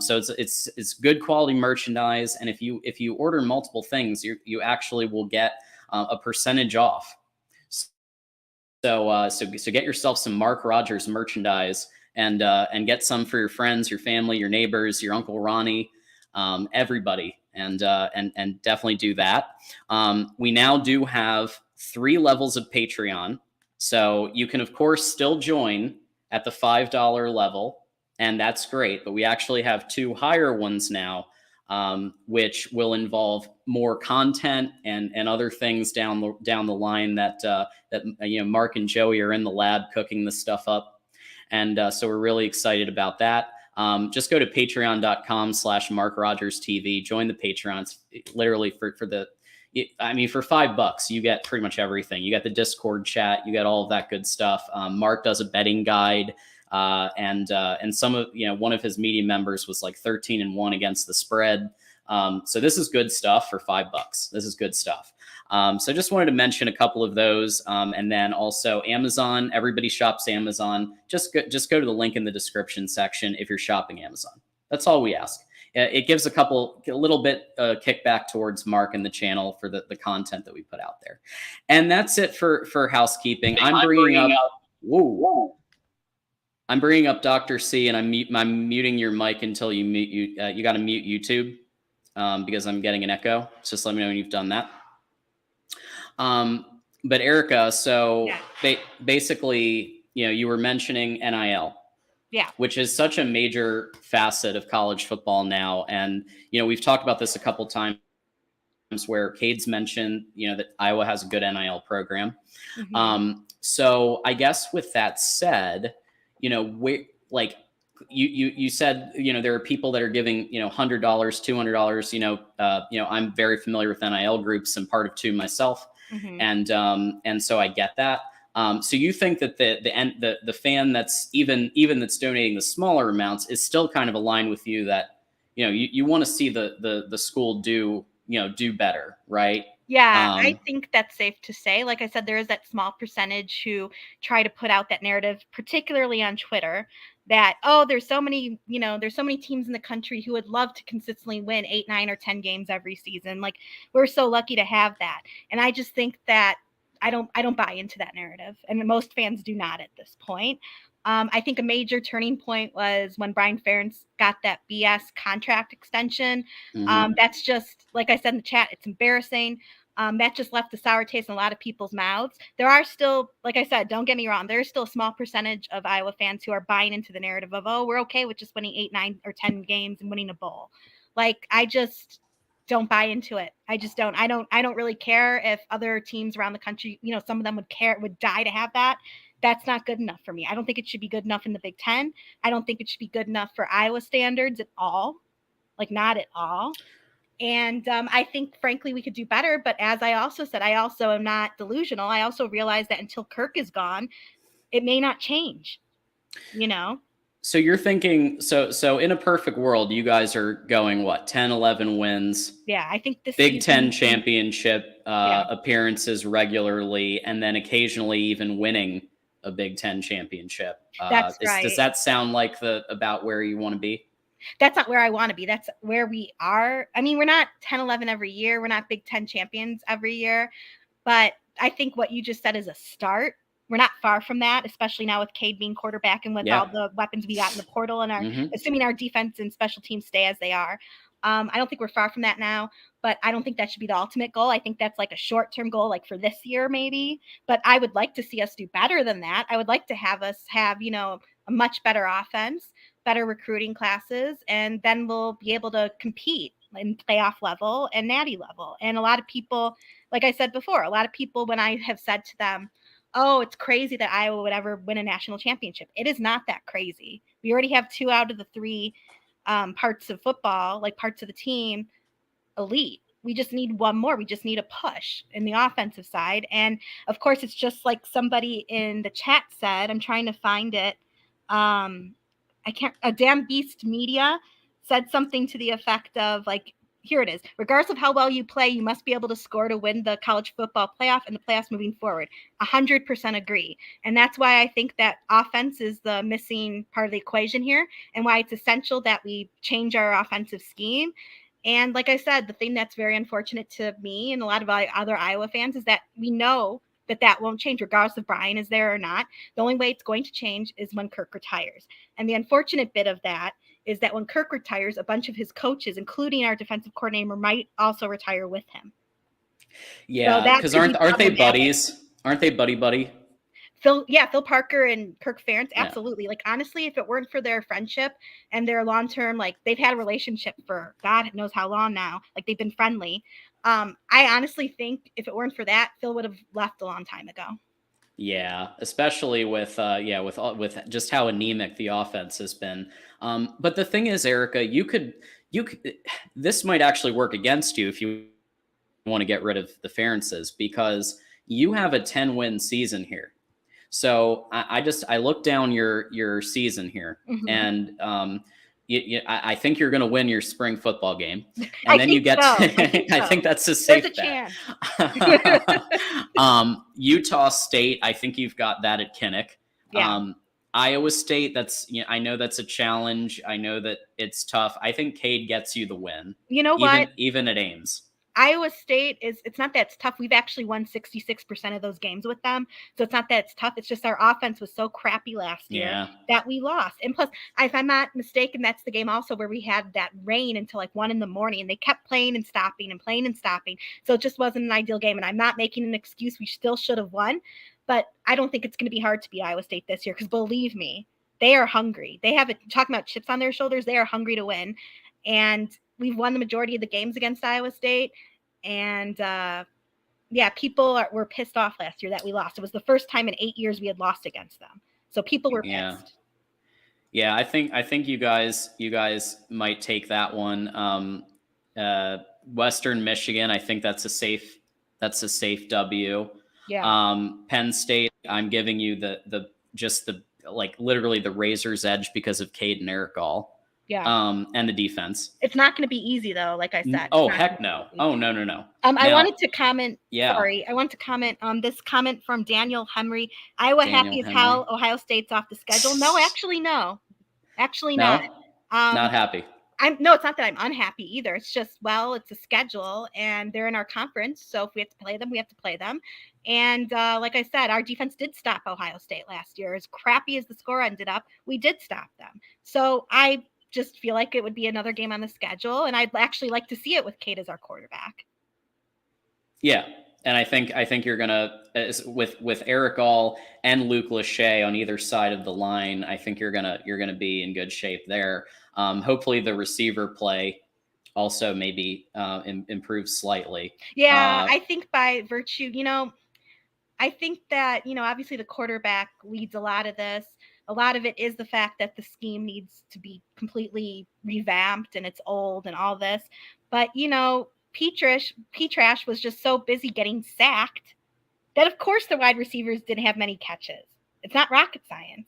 So it's good quality merchandise. And if you order multiple things, you actually will get a percentage off. So get yourself some Mark Rogers merchandise and get some for your friends, your family, your neighbors, your Uncle Ronnie. Everybody, and definitely do that. We now do have 3 levels of Patreon, so you can of course still join at the $5 level, and that's great. But we actually have 2 higher ones now, which will involve more content and other things down the line that Mark and Joey are in the lab cooking this stuff up, and so we're really excited about that. Just go to patreon.com/MarkRogersTV. Join the Patreons. Literally for $5, you get pretty much everything. You get the Discord chat. You get all of that good stuff. Mark does a betting guide, and some of one of his media members was like 13-1 against the spread. So this is good stuff for $5. This is good stuff. So just wanted to mention a couple of those. And then also Amazon, everybody shops Amazon. Just go to the link in the description section if you're shopping Amazon. That's all we ask. It gives a little bit kickback towards Mark and the channel for the content that we put out there. And that's it for housekeeping. I'm bringing up Dr. C, and I'm muting your mic until you mute you got to mute YouTube because I'm getting an echo. So just let me know when you've done that. But Erica, so basically, you were mentioning NIL, which is such a major facet of college football now. And, we've talked about this a couple times where Cade's mentioned, that Iowa has a good NIL program. Mm-hmm. So I guess with that said, you said, there are people that are giving, $100, $200, I'm very familiar with NIL groups and part of 2 myself. Mm-hmm. And so I get that. So you think that the fan that's even that's donating the smaller amounts is still kind of aligned with you that, you want to see the school do better, right? Yeah, I think that's safe to say. Like I said, there is that small percentage who try to put out that narrative, particularly on Twitter, that, there's so many teams in the country who would love to consistently win 8, 9, or 10 games every season. Like, we're so lucky to have that. And I just think that I don't buy into that narrative. And most fans do not at this point. I think a major turning point was when Brian Ferentz got that BS contract extension. Mm-hmm. That's just, like I said in the chat, it's embarrassing. That just left a sour taste in a lot of people's mouths. There are still, like I said, don't get me wrong, there's still a small percentage of Iowa fans who are buying into the narrative of, we're okay with just winning 8, 9, or 10 games and winning a bowl. Like, I just don't buy into it. I just don't. I don't really care if other teams around the country, some of them would die to have that. That's not good enough for me. I don't think it should be good enough in the Big Ten. I don't think it should be good enough for Iowa standards at all. Like, not at all. And I think, frankly, we could do better. But as I also said, I also am not delusional. I also realize that until Kirk is gone, it may not change, So you're thinking, so in a perfect world, you guys are going what, 10, 11 wins, Yeah, I think this Big Ten season- championship Yeah. appearances regularly, and then occasionally even winning a Big Ten championship. That's right. Does that sound like about where you want to be? That's not where I want to be. That's where we are. I mean, we're not 10, 11 every year. We're not Big Ten champions every year. But I think what you just said is a start. We're not far from that, especially now with Cade being quarterback and with all the weapons we got in the portal and assuming our defense and special teams stay as they are. I don't think we're far from that now, but I don't think that should be the ultimate goal. I think that's like a short-term goal, like for this year maybe. But I would like to see us do better than that. I would like to have us have, a much better offense, better recruiting classes, and then we'll be able to compete in playoff level and natty level. And a lot of people, like I said before, a lot of people, when I have said to them, oh, it's crazy that Iowa would ever win a national championship. It is not that crazy. We already have 2 out of the 3 parts of football, like parts of the team, elite. We just need one more. We just need a push in the offensive side. And of course, it's just like somebody in the chat said, I'm trying to find it. A Damn Beast Media said something to the effect of like, here it is. Regardless of how well you play, you must be able to score to win the college football playoff and the playoffs moving forward. 100% agree. And that's why I think that offense is the missing part of the equation here and why it's essential that we change our offensive scheme. And like I said, the thing that's very unfortunate to me and a lot of other Iowa fans is that we know that won't change regardless if Brian is there or not. The only way it's going to change is when Kirk retires. And the unfortunate bit of that is that when Kirk retires, a bunch of his coaches, including our defensive coordinator, might also retire with him. Yeah, because aren't they buddies? Aren't they buddy? Phil Parker and Kirk Ferentz, absolutely. Yeah. Like honestly, if it weren't for their friendship and their long-term, like they've had a relationship for God knows how long now, like they've been friendly. I honestly think if it weren't for that, Phil would have left a long time ago. Yeah, especially with just how anemic the offense has been. But the thing is, Erica, you could this might actually work against you if you want to get rid of the Ferentzes because you have a 10-win season here. So I looked down your season here, and I think you're going to win your spring football game, and then you get. So. I think that's a safe bet. Utah State, I think you've got that at Kinnick. Yeah. Iowa State, I know that's a challenge. I know that it's tough. I think Cade gets you the win. You know what? Even at Ames. Iowa State it's not that it's tough. We've actually won 66% of those games with them. So it's not that it's tough. It's just our offense was so crappy last year that we lost. And plus, if I'm not mistaken, that's the game also where we had that rain until like 1 a.m. and they kept playing and stopping and playing and stopping. So it just wasn't an ideal game. And I'm not making an excuse. We still should have won. But I don't think it's going to be hard to beat Iowa State this year because believe me, they are hungry. They have talking about chips on their shoulders. They are hungry to win. And we've won the majority of the games against Iowa State. And people were pissed off last year that we lost. It was the first time in 8 years we had lost against them. So people were pissed. Yeah, I think you guys might take that one. Western Michigan, I think that's a safe W. Yeah. Penn State, I'm giving you the literally the razor's edge because of Cade and Eric Gall. Yeah. And the defense. It's not going to be easy though, like I said. Oh, heck no. Oh, no. I wanted to comment. Yeah. Sorry. I want to comment on this comment from Daniel Henry. Iowa happy as hell. Ohio State's off the schedule. No, actually, no. Actually, not. Not happy. No, it's not that I'm unhappy either. It's just, it's a schedule and they're in our conference. So if we have to play them, we have to play them. And like I said, our defense did stop Ohio State last year. As crappy as the score ended up, we did stop them. So I just feel like it would be another game on the schedule. And I'd actually like to see it with Cade as our quarterback. Yeah. And I think you're going to, with Eric Gall and Luke Lachey on either side of the line, I think you're going to be in good shape there. Hopefully the receiver play also maybe improves slightly. Yeah. I think by virtue, I think that, obviously the quarterback leads a lot of this. A lot of it is the fact that the scheme needs to be completely revamped and it's old and all this. But, Petrash was just so busy getting sacked that, of course, the wide receivers didn't have many catches. It's not rocket science.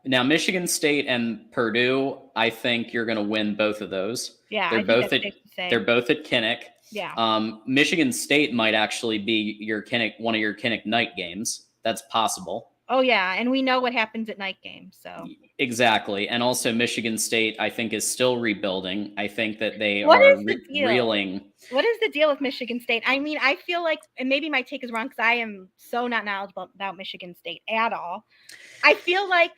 Now, Michigan State and Purdue, I think you're going to win both of those. Yeah, They're I think both that's at safe to say. they're both at Kinnick. Yeah. Michigan State might actually be one of your Kinnick night games. That's possible. Oh yeah, and we know what happens at night games. So exactly, and also Michigan State, I think, is still rebuilding. I think that they What are is the deal? reeling. What is the deal with Michigan State? I mean, I feel like, and maybe my take is wrong because I am so not knowledgeable about Michigan State at all. I feel like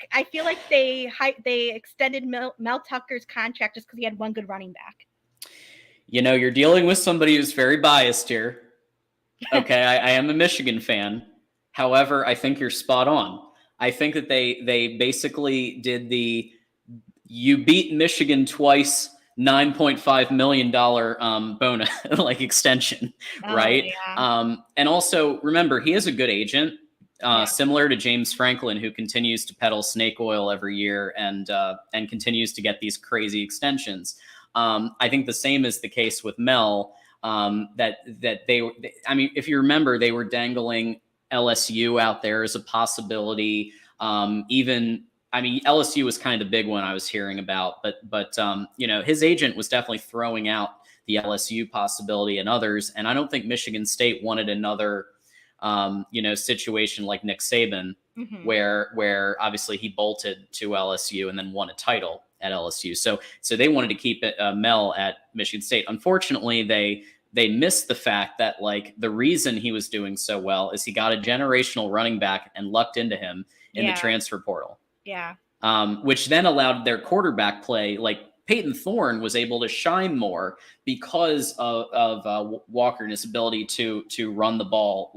they extended Mel Tucker's contract just because he had one good running back. You know, you're dealing with somebody who's very biased here. Okay, I am a Michigan fan. However, I think you're spot on. I think that they basically did you beat Michigan twice, $9.5 million bonus like extension, right? Yeah. And also remember, he is a good agent, similar to James Franklin, who continues to peddle snake oil every year and continues to get these crazy extensions. I think the same is the case with Mel. That I mean, if you remember, they were dangling LSU out there as a possibility. LSU was kind of the big one I was hearing about, but you know, his agent was definitely throwing out the LSU possibility and others. And I don't think Michigan State wanted another, situation like Nick Saban, where obviously he bolted to LSU and then won a title at LSU. So they wanted to keep Mel at Michigan State. Unfortunately, they missed the fact that, like, the reason he was doing so well is he got a generational running back and lucked into him in the transfer portal. Yeah. Which then allowed their quarterback play. Like, Peyton Thorne was able to shine more because of Walker and his ability to run the ball,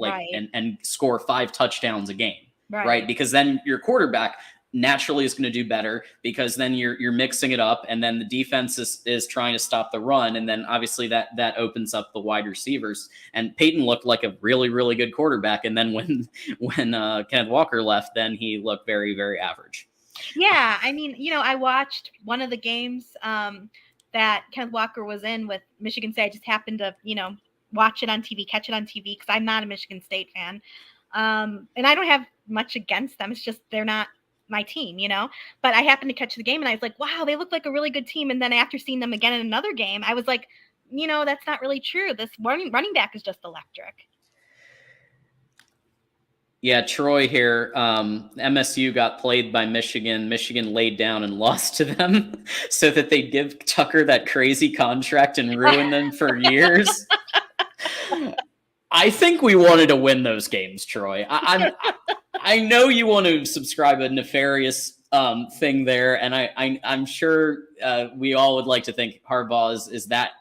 and score 5 touchdowns a game. Right. Because then your quarterback naturally is going to do better, because then you're mixing it up, and then the defense is trying to stop the run, and then obviously that opens up the wide receivers. And Peyton looked like a really, really good quarterback, and then when Kenneth Walker left, then he looked very, very average. Yeah, I mean, I watched one of the games that Kenneth Walker was in with Michigan State. I just happened to watch it on TV, catch it on TV, because I'm not a Michigan State fan, and I don't have much against them. It's just they're not my team, but I happened to catch the game and I was like, wow, they look like a really good team. And then after seeing them again in another game, I was like, that's not really true. This running back is just electric. Yeah, Troy here. MSU got played by Michigan. Michigan laid down and lost to them so that they'd give Tucker that crazy contract and ruin them for years. I think we wanted to win those games, Troy. I know you want to subscribe a nefarious thing there, and I'm sure we all would like to think Harbaugh is that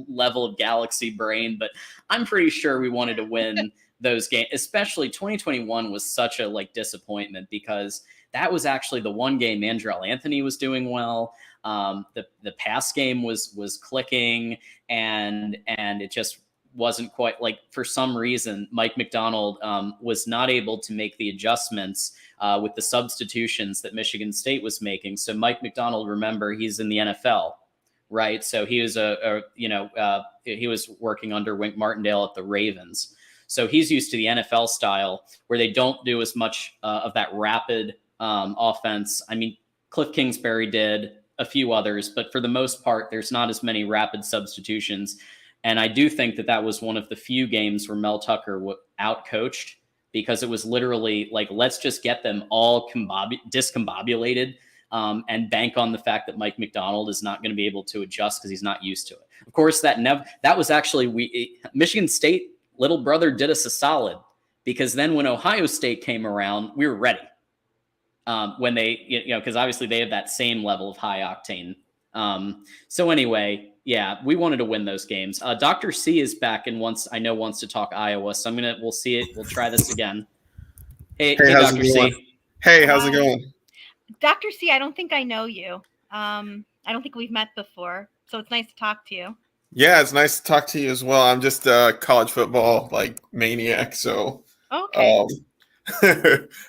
level of galaxy brain, but I'm pretty sure we wanted to win those games. Especially 2021 was such a disappointment, because that was actually the one game Andrell Anthony was doing well. The pass game was clicking, and it just wasn't quite, for some reason, Mike Macdonald was not able to make the adjustments with the substitutions that Michigan State was making. So Mike Macdonald, remember, he's in the NFL, right? So he was he was working under Wink Martindale at the Ravens. So he's used to the NFL style where they don't do as much of that rapid offense. I mean, Cliff Kingsbury did, a few others, but for the most part, there's not as many rapid substitutions. And I do think that was one of the few games where Mel Tucker outcoached, because it was literally let's just get them all discombobulated and bank on the fact that Mike Macdonald is not going to be able to adjust because he's not used to it. Of course, that was actually Michigan State little brother did us a solid, because then when Ohio State came around, we were ready. When they, because obviously they have that same level of high octane. So anyway, yeah, we wanted to win those games. Dr. C is back and wants to talk Iowa. So we'll see it. We'll try this again. Hey how's Dr. it going? C. Hey, how's it going? Dr. C, I don't think I know you. I don't think we've met before. So it's nice to talk to you. Yeah, it's nice to talk to you as well. I'm just a college football maniac. So okay.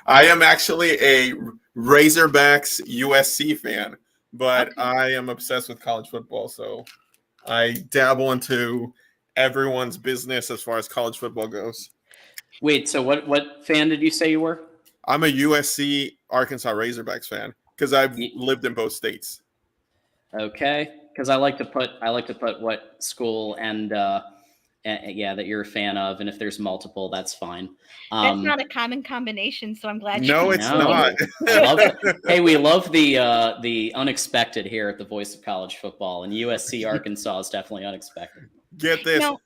I am actually a Razorbacks USC fan, but okay. I am obsessed with college football. So I dabble into everyone's business as far as college football goes. Wait, so what fan did you say you were? I'm a USC Arkansas Razorbacks fan. because I've lived in both states. Okay, because I like to put what school and yeah, that you're a fan of, and if there's multiple, that's fine. That's not a common combination, so I'm glad. No, you it's No. not. I love it. Hey, we love the unexpected here at the Voice of College Football, and USC Arkansas is definitely unexpected. Get this. No,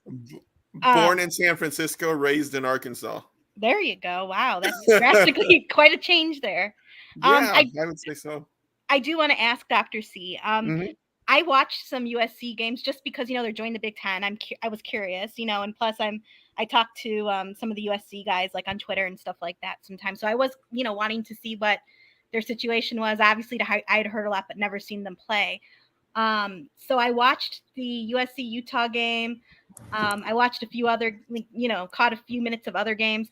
Born in San Francisco, raised in Arkansas. There you go. Wow, that's drastically quite a change there. Yeah, I would say so. I do want to ask Dr. C. Mhm. I watched some USC games just because they're joining the Big Ten. I was curious, and plus I talked to some of the USC guys like on Twitter and stuff like that sometimes. So I was wanting to see what their situation was. Obviously, I'd heard a lot but never seen them play. So I watched the USC Utah game. I watched a few other, caught a few minutes of other games.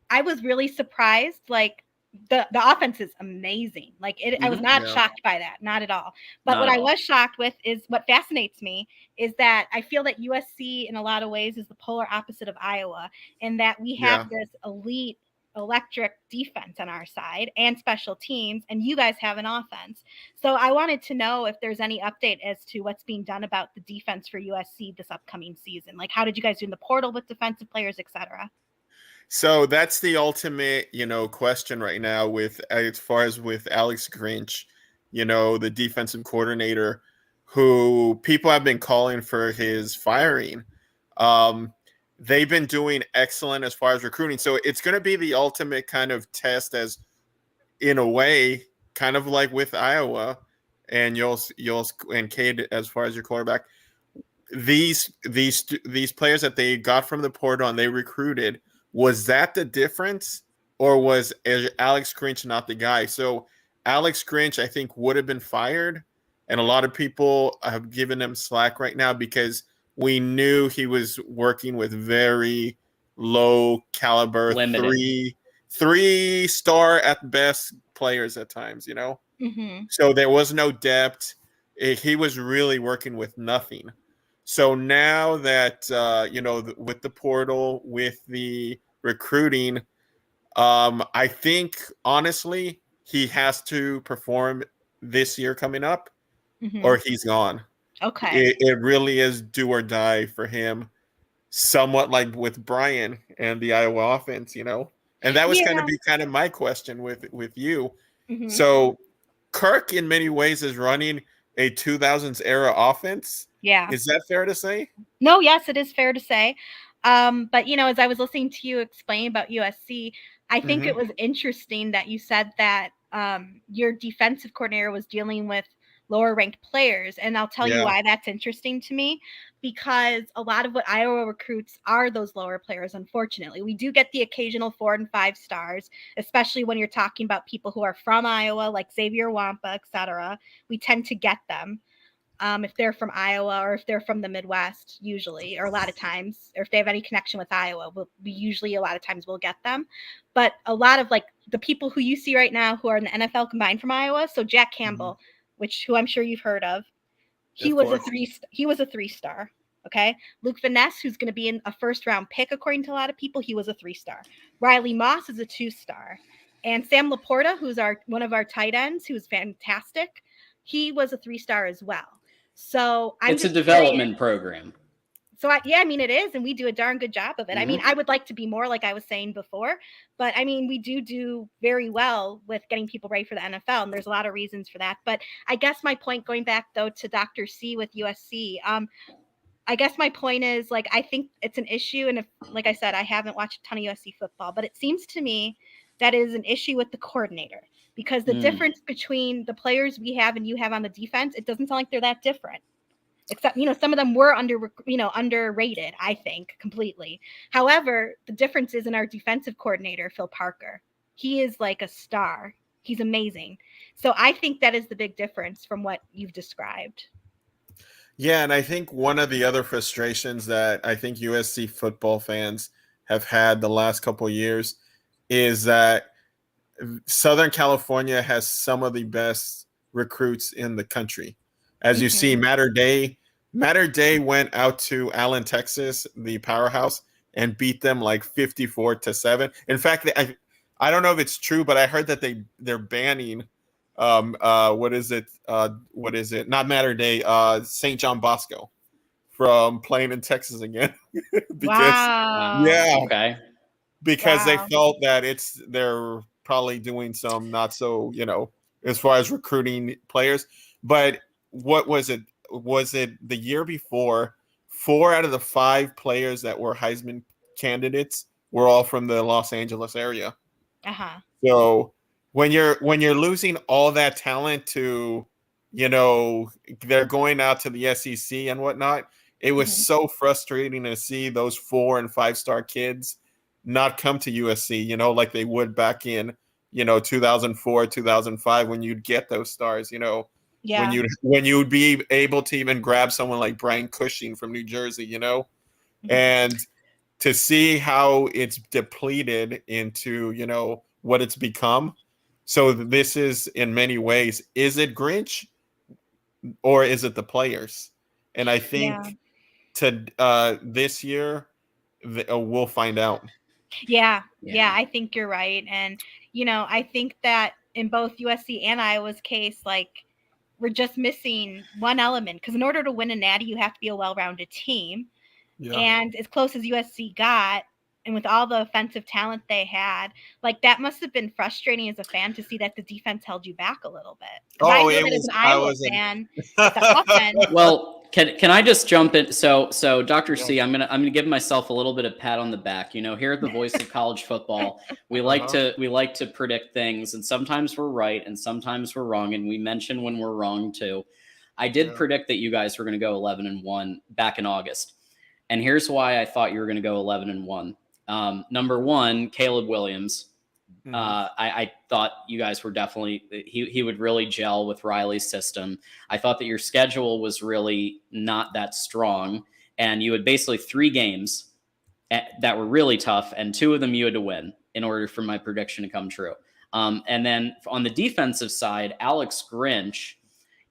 I was really surprised. Like the offense is amazing. Like I was not shocked by that, not at all. But what I was shocked with is what fascinates me is that I feel that USC in a lot of ways is the polar opposite of Iowa, in that we have this elite electric defense on our side and special teams, and you guys have an offense. So I wanted to know if there's any update as to what's being done about the defense for USC this upcoming season. Like, how did you guys do in the portal with defensive players, etc.? So that's the ultimate, question right now with as far as with Alex Grinch, the defensive coordinator, who people have been calling for his firing. They've been doing excellent as far as recruiting. So it's going to be the ultimate kind of test, as in a way, kind of like with Iowa and you'll and Cade as far as your quarterback. These players that they got from the portal and they recruited, was that the difference, or was Alex Grinch not the guy? So Alex Grinch, I think, would have been fired, and a lot of people have given him slack right now because we knew he was working with very low caliber, Limited. three-star at best players at times, Mm-hmm. So there was no depth. He was really working with nothing. So now that, with the portal, with the recruiting, I think, honestly, he has to perform this year coming up, or he's gone. Okay. It really is do or die for him, somewhat like with Brian and the Iowa offense, And that was going to be kind of my question with you. Mm-hmm. So Kirk, in many ways, is running a 2000s era offense. Yeah. Is that fair to say? No, yes, it is fair to say. But as I was listening to you explain about USC, I think it was interesting that you said that your defensive coordinator was dealing with lower ranked players. And I'll tell you why that's interesting to me, because a lot of what Iowa recruits are those lower players. Unfortunately, we do get the occasional 4 and 5 stars, especially when you're talking about people who are from Iowa, like Xavier Wampa, etc. We tend to get them. If they're from Iowa or if they're from the Midwest, usually, or a lot of times, or if they have any connection with Iowa, we usually a lot of times we'll get them. But a lot of like the people who you see right now who are in the NFL combined from Iowa. So Jack Campbell, who I'm sure you've heard of, he was a 3-star. Okay. Luke Vaness, who's going to be in a first-round pick, according to a lot of people, he was a 3-star. Riley Moss is a 2-star. And Sam Laporta, who's one of our tight ends, who's fantastic, he was a 3-star as well. So it's a development program. So it is, and we do a darn good job of it. I mean, I would like to be more, like I was saying before, but I mean, we do very well with getting people ready for the NFL, and there's a lot of reasons for that. But I guess my point, going back though to Dr. C with USC, I guess my point is, like, I think it's an issue, and if, like I said, I haven't watched a ton of USC football, but it seems to me that is an issue with the coordinator, because the difference between the players we have and you have on the defense, it doesn't sound like they're that different. Except, some of them were underrated, I think, completely. However, the difference is in our defensive coordinator, Phil Parker. He is like a star. He's amazing. So I think that is the big difference from what you've described. Yeah, and I think one of the other frustrations that I think USC football fans have had the last couple of years is that Southern California has some of the best recruits in the country. As you see, Matter Day went out to Allen, Texas, the powerhouse, and beat them like 54-7. In fact, I don't know if it's true, but I heard that they're banning what is it? What is it? Not Matter Day. St. John Bosco from playing in Texas again. because Wow. yeah, Okay. because they Wow. felt that they're probably doing some not so, as far as recruiting players. But what was it? Was it the year before? 4 out of the 5 players that were Heisman candidates were all from the Los Angeles area. Uh-huh. So when you're losing all that talent to, they're going out to the SEC and whatnot, it was Mhm. so frustrating to see those 4 and 5-star kids not come to USC, like they would back in, 2004, 2005 when you'd get those stars, Yeah. when you'd be able to even grab someone like Brian Cushing from New Jersey, Mhm. and to see how it's depleted into, what it's become. So this is in many ways, is it Grinch or is it the players? And I Yeah. think this year we'll find out. Yeah. Yeah. Yeah, I think you're right. And, I think that in both USC and Iowa's case, like, we're just missing one element, because in order to win a natty, you have to be a well-rounded team. Yeah. And as close as USC got, and with all the offensive talent they had, like, that must have been frustrating as a fan to see that the defense held you back a little bit. Because I Oh, know it that as was. an I Iowa was. fan, with the offense. Well, can I just jump in? So Dr. C, I'm gonna give myself a little bit of pat on the back. Here at the Voice of College Football, we like to predict things, and sometimes we're right, and sometimes we're wrong, and we mention when we're wrong too. I did predict that you guys were going to go 11-1 back in August, and here's why I thought you were going to go 11-1. Number one, Caleb Williams. I thought you guys were definitely he would really gel with Riley's system. I thought that your schedule was really not that strong, and you had basically 3 games that were really tough, and 2 of them you had to win in order for my prediction to come true. And then on the defensive side, Alex Grinch,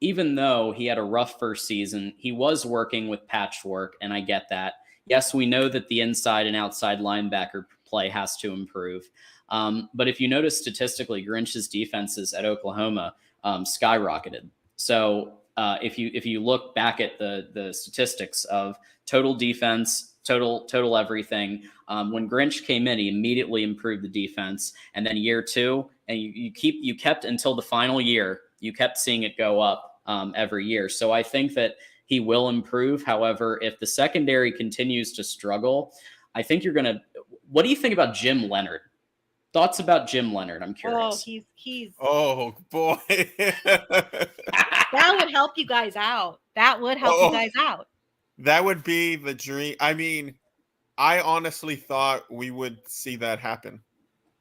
even though he had a rough first season, he was working with patchwork, and I get that. Yes, we know that the inside and outside linebacker play has to improve. But if you notice statistically, Grinch's defenses at Oklahoma skyrocketed. So if you look back at the statistics of total defense, total everything, when Grinch came in, he immediately improved the defense, and then year 2, and you kept until the final year, you kept seeing it go up every year. So I think that he will improve. However, if the secondary continues to struggle, I think you're going to. What do you think about Jim Leonard? Thoughts about Jim Leonard? I'm curious. Oh, he's Oh boy. that would help you guys out. That would help you guys out. That would be the dream. I mean, I honestly thought we would see that happen.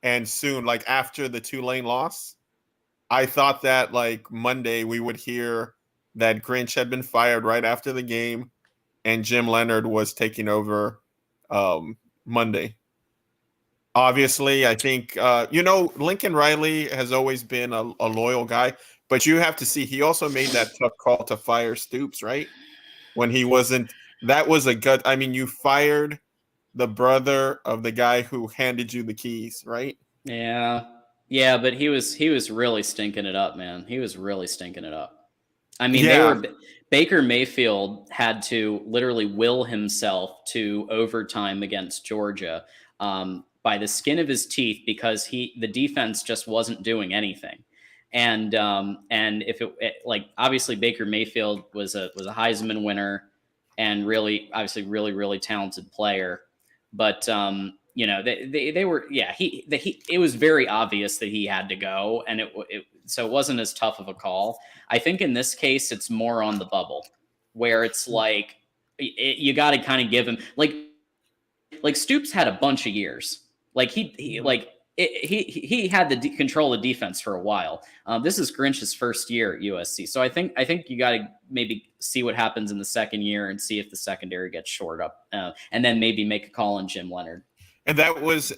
And soon, like after the Tulane loss, I thought that like Monday we would hear that Grinch had been fired right after the game and Jim Leonard was taking over Monday. Obviously, I think, Lincoln Riley has always been a loyal guy, but you have to see, he also made that tough call to fire Stoops, right? When he wasn't, that was a gut. I mean, you fired the brother of the guy who handed you the keys, right? Yeah, but he was really stinking it up, man. He was really stinking it up. I mean, Baker Mayfield had to literally will himself to overtime against Georgia by the skin of his teeth because the defense just wasn't doing anything. And if like obviously Baker Mayfield was a Heisman winner and really obviously really talented player, but they were it was very obvious that he had to go, and so it wasn't as tough of a call. I think in this case it's more on the bubble where it's like you got to kind of give him like Stoops had a bunch of years. Like he had the control of defense for a while. This is Grinch's first year at USC, so I think you got to maybe see what happens in the second year and see if the secondary gets shored up, and then maybe make a call on Jim Leonard. And that was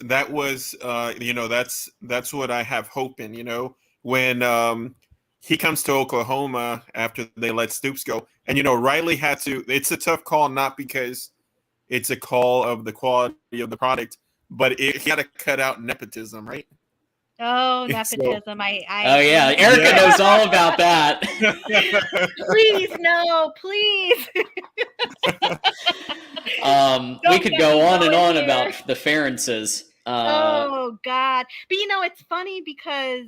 that's what I have hope in. When he comes to Oklahoma after they let Stoops go, and Riley had to. It's a tough call, not because it's a call of the quality of the product, but he had to cut out nepotism, right? Oh, So- nepotism. Oh yeah, Erica knows all about that. Please, no, please. We Don't could get go me on and going on here. about the Ferences. Oh God. But it's funny because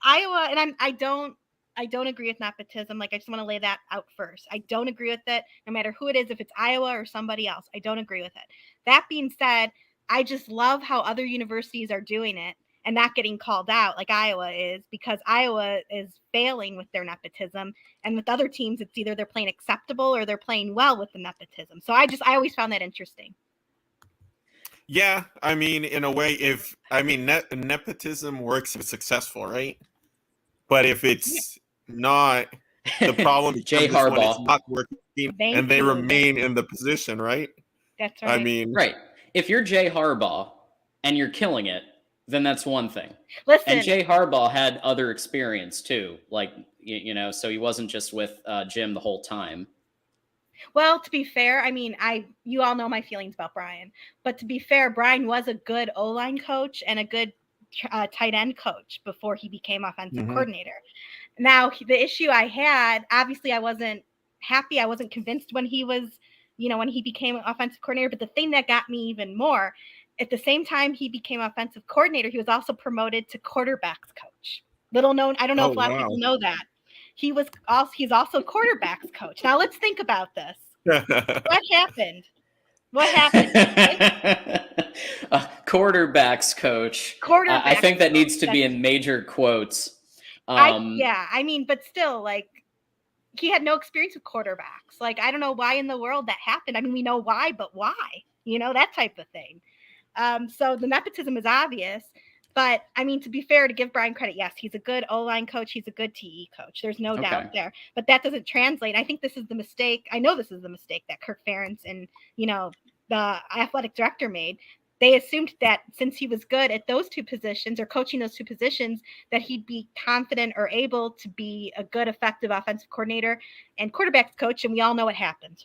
Iowa, and I don't agree with nepotism. Like, I just want to lay that out first. I don't agree with it, no matter who it is, if it's Iowa or somebody else. I don't agree with it. That being said, I just love how other universities are doing it and not getting called out like Iowa is, because Iowa is failing with their nepotism, and with other teams, it's either they're playing acceptable or they're playing well with the nepotism. So I always found that interesting. Yeah, I mean, in a way, nepotism works if it's successful, right? But if it's not, the problem Jay becomes when it's Harbaugh. not working Thank and they you. remain in the position, right? That's right. I mean, Right. If you're Jay Harbaugh and you're killing it, then that's one thing. Listen, And Jay Harbaugh had other experience too, like so he wasn't just with Jim the whole time. well, to be fair, I mean, you all know my feelings about Brian, but to be fair, Brian was a good O-line coach and a good tight end coach before he became offensive coordinator. Now, the issue I had, obviously, I wasn't happy. I wasn't convinced when he was, when he became offensive coordinator. But the thing that got me even more, at the same time he became offensive coordinator, he was also promoted to quarterbacks coach. Little known, I don't know if a lot of people know that. He's also quarterbacks coach. Now let's think about this. What happened? What happened? Quarterbacks coach. I think that needs to be in major quotes. I mean, but still, like, he had no experience with quarterbacks. Like, I don't know why in the world that happened. I mean, we know why, but why? That type of thing. So the nepotism is obvious. But, I mean, to be fair, to give Brian credit, yes, he's a good O-line coach. He's a good TE coach. There's no doubt there. But that doesn't translate. I think this is the mistake. I know this is the mistake that Kirk Ferentz and, the athletic director made. They assumed that since he was good at those two positions, or coaching those two positions, that he'd be confident or able to be a good, effective offensive coordinator and quarterbacks coach. And we all know what happened.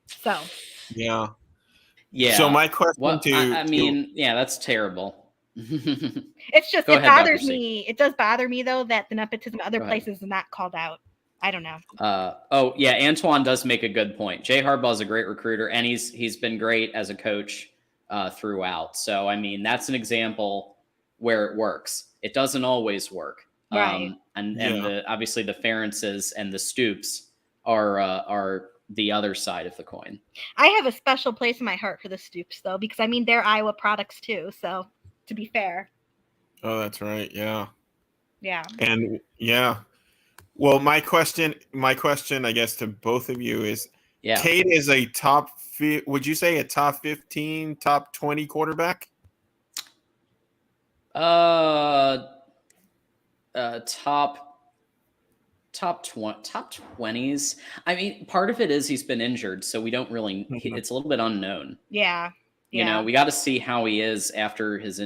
So. Yeah. Yeah. So my question that's terrible. It's just, it bothers me. It does bother me, though, that the nepotism other places is not called out. I don't know. Antoine does make a good point. Jay Harbaugh is a great recruiter, and he's been great as a coach throughout. So, I mean, that's an example where it works. It doesn't always work. Right. And obviously the Ferences and the Stoops are the other side of the coin. I have a special place in my heart for the Stoops, though, because, I mean, they're Iowa products, too. So, to be fair. Oh, that's right. Yeah. Yeah. And well, my question, I guess, to both of you is, Cade is a would you say a top 15, top 20 quarterback? Top 20s. I mean, part of it is he's been injured, so we don't really. It's a little bit unknown. Yeah. Yeah. We got to see how he is after his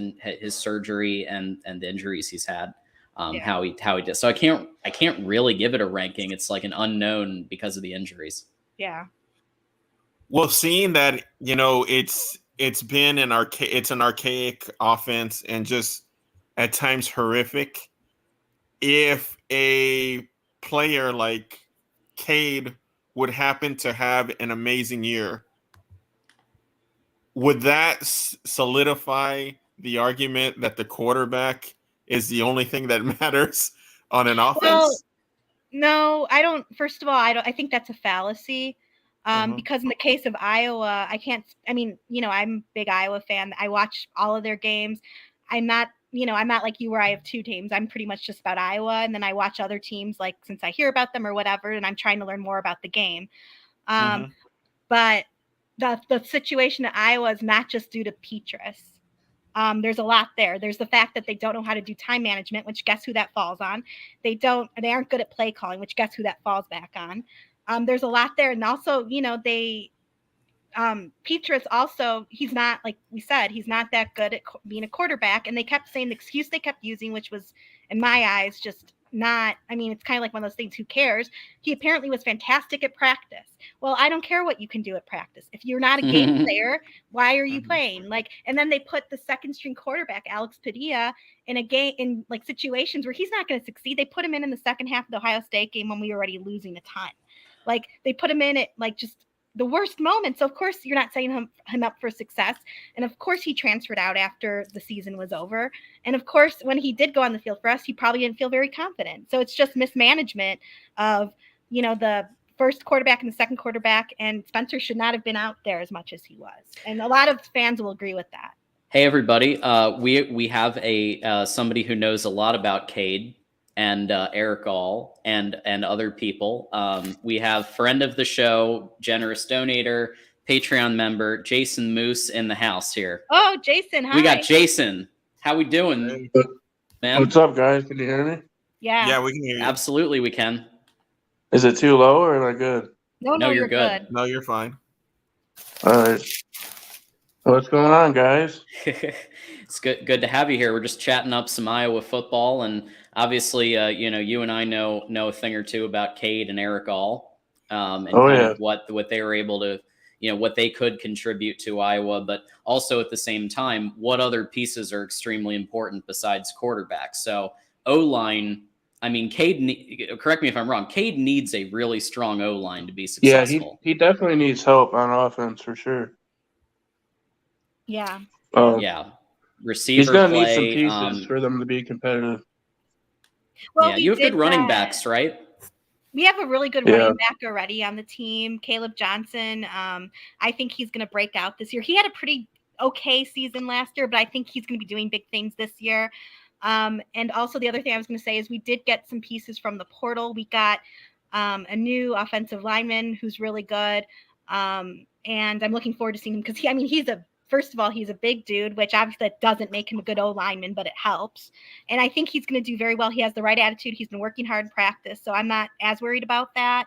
surgery and the injuries he's had. How he does. So I can't really give it a ranking. It's like an unknown because of the injuries. Yeah. Well, seeing that, it's been an archaic offense and just at times horrific. If a player like Cade would happen to have an amazing year, would that solidify the argument that the quarterback is the only thing that matters on an offense? Well, no, I don't. First of all, I think that's a fallacy. Because in the case of Iowa, I'm a big Iowa fan. I watch all of their games. I'm not like you where I have two teams. I'm pretty much just about Iowa. And then I watch other teams, like, since I hear about them or whatever, and I'm trying to learn more about the game. But the situation at Iowa is not just due to Petrus. There's a lot there. There's the fact that they don't know how to do time management, which guess who that falls on. They aren't good at play calling, which guess who that falls back on. There's a lot there. And also, Petrus also, he's not, like we said, he's not that good at being a quarterback. And they kept saying the excuse they kept using, which was, in my eyes, just not, I mean, it's kind of like one of those things, who cares? He apparently was fantastic at practice. Well, I don't care what you can do at practice. If you're not a game player, why are you playing? Like, and then they put the second string quarterback, Alex Padilla, in a game, in like situations where he's not going to succeed. They put him in the second half of the Ohio State game when we were already losing a ton. Like, they put him in at like just the worst moment. So of course you're not setting him up for success. And of course he transferred out after the season was over. And of course, when he did go on the field for us, he probably didn't feel very confident. So it's just mismanagement of, the first quarterback and the second quarterback, and Spencer should not have been out there as much as he was. And a lot of fans will agree with that. Hey everybody, we have a somebody who knows a lot about Cade and Eric All and other people. We have friend of the show, generous donator, Patreon member, Jason Moose in the house here. Oh, Jason, hi. We got Jason. How we doing, man? What's up, guys? Can you hear me? Yeah. Yeah, we can hear you. Absolutely, we can. Is it too low or am I good? No, you're good. No, you're fine. All right. What's going on, guys? It's good to have you here. We're just chatting up some Iowa football, and obviously, you and I know a thing or two about Cade and Eric All, and of what they were able to, what they could contribute to Iowa, but also at the same time, what other pieces are extremely important besides quarterbacks. So O-line. I mean, Cade, correct me if I'm wrong, Cade needs a really strong O-line to be successful. Yeah, he definitely needs help on offense for sure. Yeah. Yeah. Receiver he's going to play, need some pieces for them to be competitive. Well, yeah, you have good running backs, right? We have a really good running back already on the team, Caleb Johnson. I think he's going to break out this year. He had a pretty okay season last year, but I think he's going to be doing big things this year. And also the other thing I was going to say is we did get some pieces from the portal. We got a new offensive lineman who's really good. And I'm looking forward to seeing him because first of all, he's a big dude, which obviously that doesn't make him a good O-lineman, but it helps. And I think he's going to do very well. He has the right attitude. He's been working hard in practice, so I'm not as worried about that.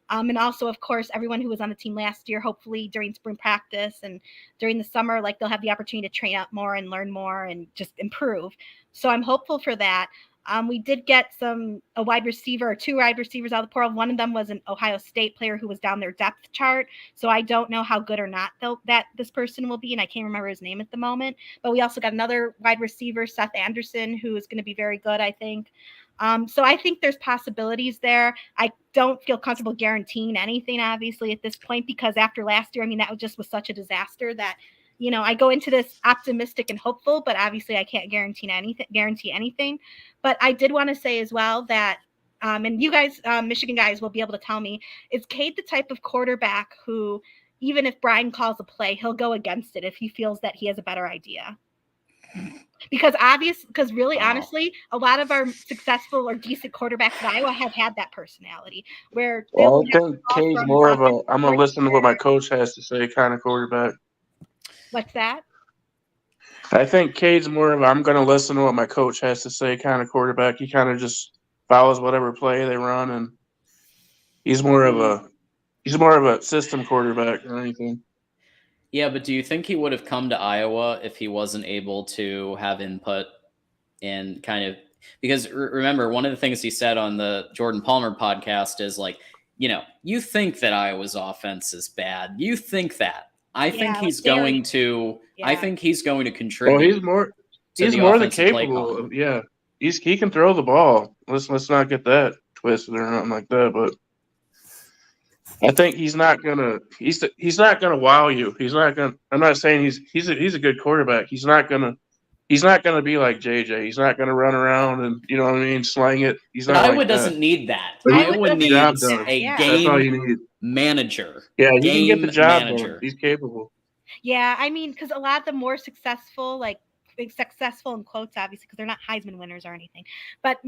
And also, of course, everyone who was on the team last year, hopefully during spring practice and during the summer, like they'll have the opportunity to train up more and learn more and just improve. So I'm hopeful for that. We did get two wide receivers out of the portal. One of them was an Ohio State player who was down their depth chart. So I don't know how good or not that this person will be, and I can't remember his name at the moment. But we also got another wide receiver, Seth Anderson, who is going to be very good, I think. So I think there's possibilities there. I don't feel comfortable guaranteeing anything, obviously, at this point, because after last year, that was such a disaster that I go into this optimistic and hopeful, but obviously I can't guarantee anything. But I did want to say as well that, and you guys, Michigan guys, will be able to tell me, is Cade the type of quarterback who, even if Brian calls a play, he'll go against it if he feels that he has a better idea? Because honestly, a lot of our successful or decent quarterbacks in Iowa have had that personality where. Well, I think Cade's more of a I'm going to listen to what my coach has to say kind of quarterback. What's that? I think Cade's more of a I'm going to listen to what my coach has to say kind of quarterback. He kind of just follows whatever play they run, and he's more of a system quarterback than anything. Yeah, but do you think he would have come to Iowa if he wasn't able to have input in because remember, one of the things he said on the Jordan Palmer podcast is like, you think that Iowa's offense is bad. You think that. I think he's going to contribute. Well, he's more than capable. Yeah. He can throw the ball. Let's not get that twisted or nothing like that, but I think he's not gonna wow you. I'm not saying he's a good quarterback. He's not gonna be like JJ. He's not gonna run around and slang it. He's not. Iowa like doesn't that. need that. But Iowa needs a game That's all you need. manager. Yeah, he can get the job manager. done. He's capable. Yeah, because a lot of the more successful, successful in quotes, obviously, because they're not Heisman winners or anything, but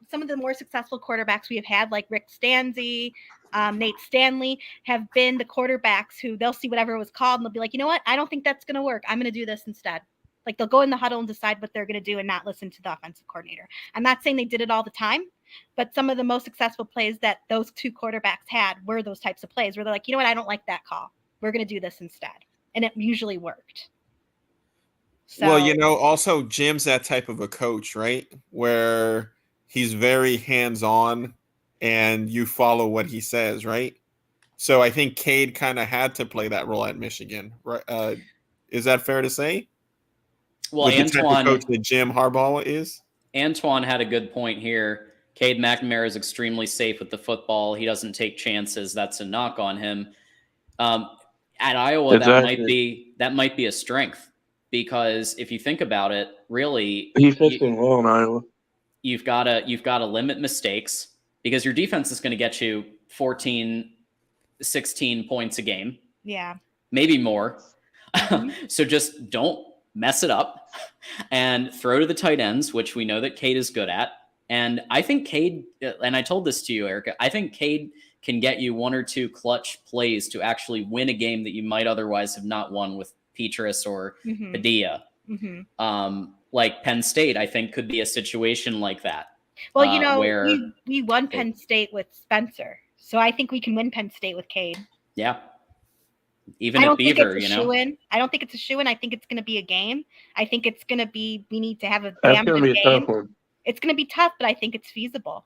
some of the more successful quarterbacks we have had, like Rick Stanzi, Nate Stanley, have been the quarterbacks who they'll see whatever it was called and they'll be like, you know what? I don't think that's going to work. I'm going to do this instead. Like they'll go in the huddle and decide what they're going to do and not listen to the offensive coordinator. I'm not saying they did it all the time, but some of the most successful plays that those two quarterbacks had were those types of plays where they're like, you know what? I don't like that call. We're going to do this instead. And it usually worked. So, Well, also Jim's that type of a coach, right? Where he's very hands-on, and you follow what he says, right? So I think Cade kind of had to play that role at Michigan, right? Is that fair to say? Well, With the type of coach that Jim Harbaugh is? Antoine had a good point here. Cade McNamara is extremely safe with the football. He doesn't take chances. That's a knock on him. At Iowa, Exactly. that might be a strength, because if you think about it, really, He fits in well in Iowa. You've got to limit mistakes, because your defense is going to get you 14, 16 points a game. Yeah. Maybe more. Mm-hmm. So just don't mess it up and throw to the tight ends, which we know that Cade is good at. And I think Cade, and I told this to you, Erica, I think Cade can get you one or two clutch plays to actually win a game that you might otherwise have not won with Petrus or Padilla. Like Penn State, I think, could be a situation like that. Well, where we won Penn State with Spencer, so I think we can win Penn State with Cade. Yeah. Even I at don't Beaver, think it's a shoe-in. I don't think it's a shoe-in. I think it's going to be a game. I think it's going to be, we need to have a damn good game. Tough one. It's going to be tough, but I think it's feasible.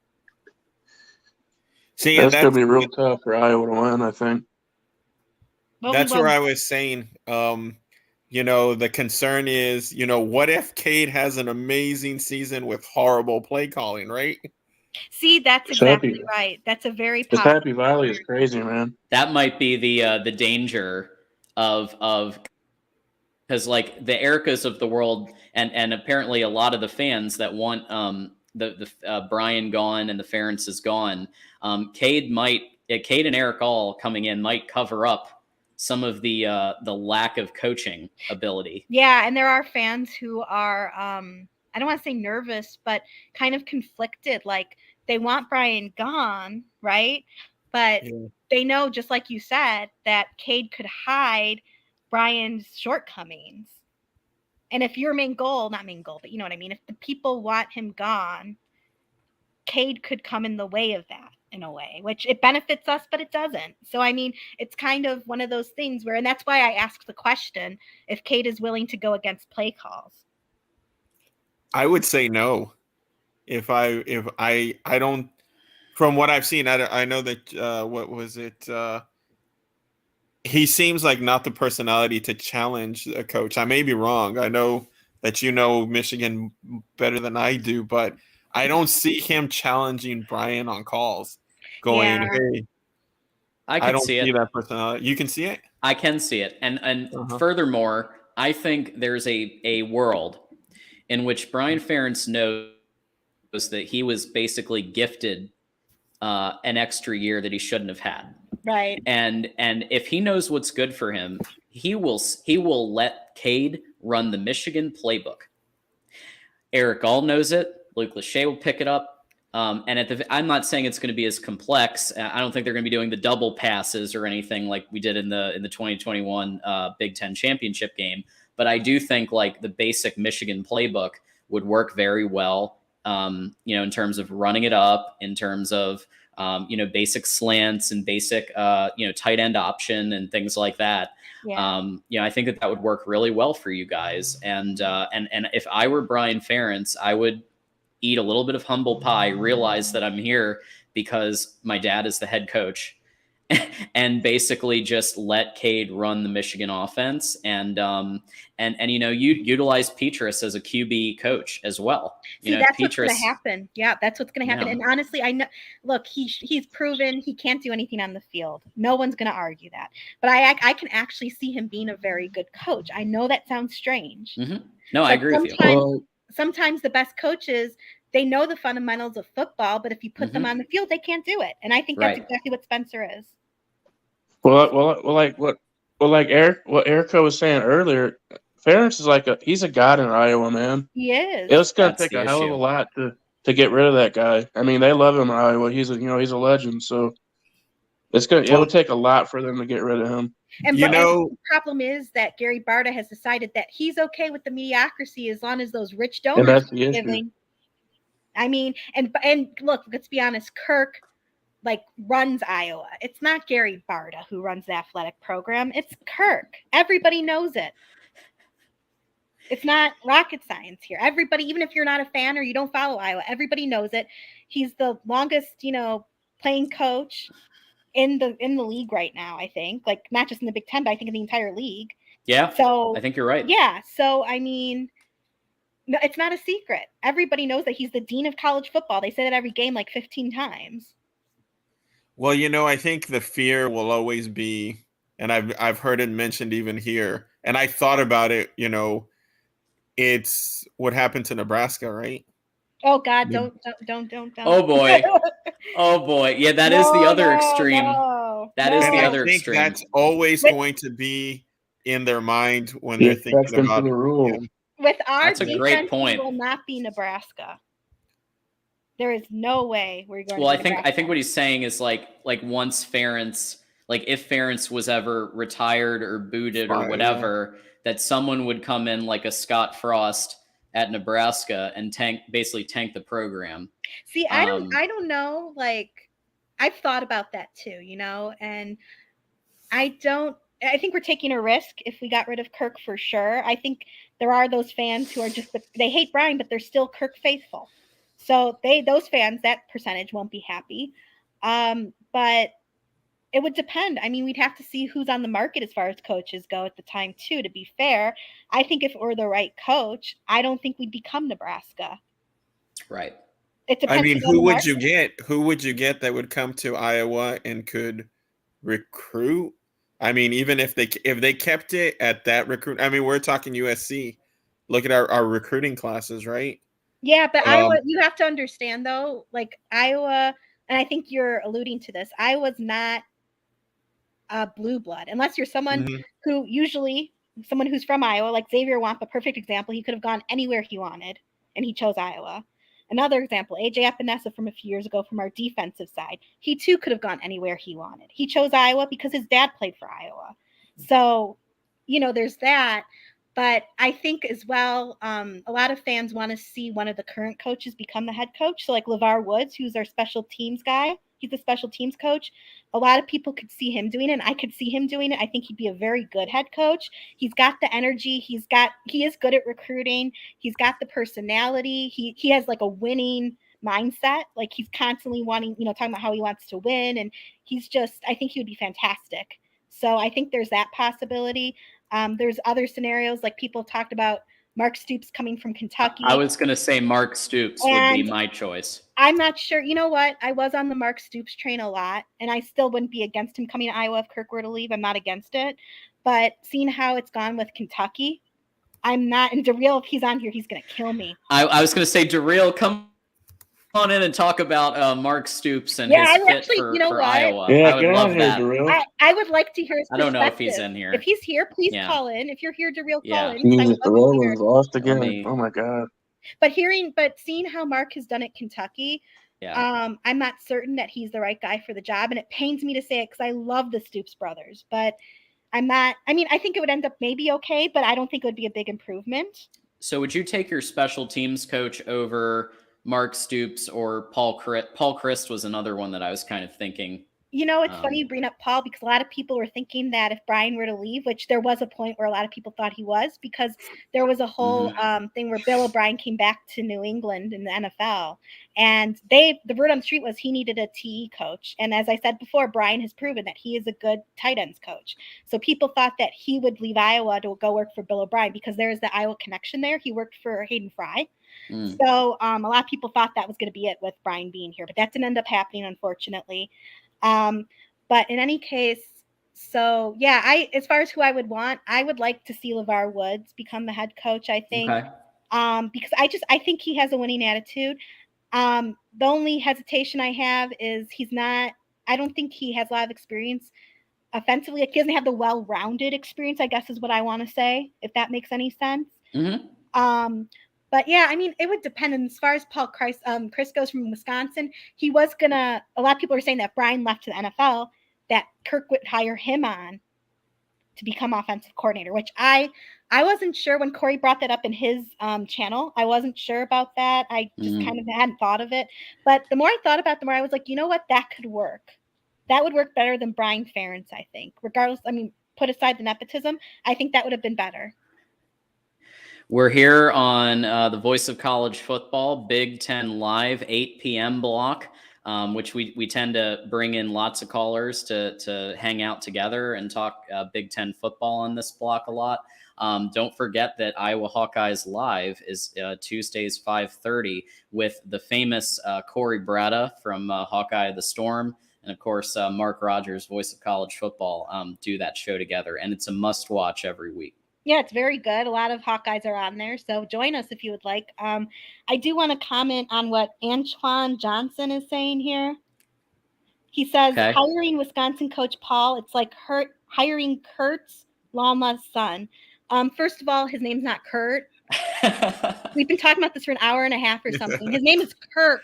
See, that's going to be real tough for Iowa to win, I think. Well, that's where I was saying, the concern is, what if Cade has an amazing season with horrible play calling, right? See, that's exactly right. That's a very possible. Happy Valley is crazy, man. That might be the danger of because like the Ericas of the world, and apparently a lot of the fans that want the Brian gone and the Ferentz is gone. Cade and Eric all coming in might cover up some of the lack of coaching ability. Yeah, and there are fans who are I don't want to say nervous, but kind of conflicted. Like, they want Brian gone, right? But they know, just like you said, that Cade could hide Brian's shortcomings. And if your not main goal, but you know what I mean? If the people want him gone, Cade could come in the way of that in a way, which it benefits us, but it doesn't. So, I mean, it's kind of one of those things where, and that's why I asked the question, if Cade is willing to go against play calls. I would say no. If I don't, from what I've seen, I know that what was it? He seems like not the personality to challenge a coach. I may be wrong. I know that you know Michigan better than I do, but I don't see him challenging Brian on calls. Going, hey, I don't see that personality. You can see it. I can see it, and furthermore, I think there's a world in which Brian Ferentz knows that he was basically gifted an extra year that he shouldn't have had. Right. And if he knows what's good for him, he will let Cade run the Michigan playbook. Eric Gall knows it. Luke Lachey will pick it up. And I'm not saying it's going to be as complex. I don't think they're going to be doing the double passes or anything like we did in the 2021 Big Ten championship game. But I do think like the basic Michigan playbook would work very well. In terms of running it up, in terms of basic slants and basic tight end option and things like that. I think that would work really well for you guys. And if I were Brian Ferentz, I would eat a little bit of humble pie, realize that I'm here because my dad is the head coach, and basically just let Cade run the Michigan offense, and you utilize Petrus as a QB coach as well. That's what's going to happen. Yeah, that's what's going to happen. Yeah. And honestly, I know. Look, he's proven he can't do anything on the field. No one's going to argue that. But I can actually see him being a very good coach. I know that sounds strange. Mm-hmm. No, I agree with you. Sometimes the best coaches, they know the fundamentals of football, but if you put them on the field, they can't do it. And I think that's exactly what Spencer is. Like Erica was saying earlier, Ferentz is he's a god in Iowa, man. He is. It's gonna take a hell of a lot to get rid of that guy. I mean, they love him in Iowa. He's a legend. So it would take a lot for them to get rid of him. And the problem is that Gary Barta has decided that he's okay with the mediocrity as long as those rich donors are giving. I mean, and look, let's be honest, Kirk runs Iowa. It's not Gary Barta who runs the athletic program. It's Kirk. Everybody knows it. It's not rocket science here. Everybody, even if you're not a fan or you don't follow Iowa, everybody knows it. He's the longest, playing coach in the league right now, I think. Like, not just in the Big Ten, but I think in the entire league. Yeah. So I think you're right. Yeah. So I mean, no, it's not a secret. Everybody knows that he's the dean of college football. They say that every game like 15 times. Well, I think the fear will always be, and I've heard it mentioned even here, and I thought about it, it's what happened to Nebraska, right? Oh God, don't. Oh boy. Oh boy. Yeah, that is the other extreme. That is the other extreme. That's always going to be in their mind when they're thinking about the rule. With our That's a defense, great point. we will not be Nebraska. There is no way we're going. Well, to I think what he's saying is like once Ferentz, like if Ferentz was ever retired or booted or whatever, that someone would come in like a Scott Frost at Nebraska and basically tank the program. See, I don't know. Like, I've thought about that too, and I think we're taking a risk if we got rid of Kirk for sure. I think there are those fans who are they hate Brian, but they're still Kirk faithful. So those fans, that percentage won't be happy. But it would depend. I mean, we'd have to see who's on the market as far as coaches go at the time too, to be fair. I think if we're the right coach, I don't think we'd become Nebraska. Right. It depends. I mean, who would you get? Who would you get that would come to Iowa and could recruit? I mean, even if they kept it at that recruit, I mean, we're talking USC. Look at our recruiting classes, right? Yeah, but Iowa, you have to understand though, like Iowa, and I think you're alluding to this, Iowa's not a blue blood, unless you're someone who usually someone who's from Iowa, like Xavier Wampa, perfect example. He could have gone anywhere he wanted, and he chose Iowa. Another example, AJ Epinesa from a few years ago from our defensive side. He too could have gone anywhere he wanted. He chose Iowa because his dad played for Iowa. So, there's that. But I think as well, a lot of fans want to see one of the current coaches become the head coach. So like LeVar Woods, who's our special teams guy, he's a special teams coach. A lot of people could see him doing it, and I could see him doing it. I think he'd be a very good head coach. He's got the energy. He is good at recruiting. He's got the personality. He has like a winning mindset. Like he's constantly wanting, talking about how he wants to win. And I think he would be fantastic. So I think there's that possibility. There's other scenarios like people talked about Mark Stoops coming from Kentucky. I was going to say Mark Stoops would be my choice. I'm not sure. You know what? I was on the Mark Stoops train a lot, and I still wouldn't be against him coming to Iowa if Kirk were to leave. I'm not against it. But seeing how it's gone with Kentucky, I'm not. And DeReal, if he's on here, he's going to kill me. I was going to say, DeReal, come on in and talk about Mark Stoops and his fit for Iowa. Yeah, I would love that. I would like to hear his perspective. I don't know if he's in here. If he's here, please call in. If you're here, DeReal, call in. Jesus, DeReal lost again. Oh my God. But seeing how Mark has done at Kentucky, I'm not certain that he's the right guy for the job. And it pains me to say it because I love the Stoops brothers, but I'm not. I mean, I think it would end up maybe okay, but I don't think it would be a big improvement. So would you take your special teams coach over Mark Stoops or Paul Christ? Paul Christ was another one that I was kind of thinking. It's funny you bring up Paul because a lot of people were thinking that if Brian were to leave, which there was a point where a lot of people thought he was, because there was a whole thing where Bill O'Brien came back to New England in the NFL, and the word on the street was he needed a TE coach. And as I said before, Brian has proven that he is a good tight ends coach. So people thought that he would leave Iowa to go work for Bill O'Brien because there is the Iowa connection there. He worked for Hayden Fry. So a lot of people thought that was going to be it with Brian being here, but that didn't end up happening, unfortunately. But in any case, so yeah, as far as who I would want, I would like to see LeVar Woods become the head coach, I think. Because I think he has a winning attitude. The only hesitation I have is I don't think he has a lot of experience offensively. Like, he doesn't have the well-rounded experience, I guess is what I want to say, if that makes any sense. But yeah, I mean, it would depend. And as far as Paul Christ goes from Wisconsin, a lot of people are saying that Brian left to the NFL, that Kirk would hire him on to become offensive coordinator, which I wasn't sure when Corey brought that up in his channel. I wasn't sure about that. I just kind of hadn't thought of it. But the more I thought about it, the more I was like, you know what, that could work. That would work better than Brian Ferentz, I think. Regardless, I mean, put aside the nepotism, I think that would have been better. We're here on the Voice of College Football, Big Ten Live, 8 p.m. block, which we tend to bring in lots of callers to hang out together and talk Big Ten football on this block a lot. Don't forget that Iowa Hawkeyes Live is Tuesdays 5:30 with the famous Corey Bratta from Hawkeye the Storm. And of course, Mark Rogers, Voice of College Football, do that show together. And it's a must watch every week. Yeah, it's very good. A lot of Hawkeyes are on there. So join us if you would like. I do want to comment on what Antoine Johnson is saying here. He says, hiring Wisconsin coach Paul, it's like hiring Kurt's Lama's son. First of all, his name's not Kurt. We've been talking about this for an hour and a half or something. His name is Kirk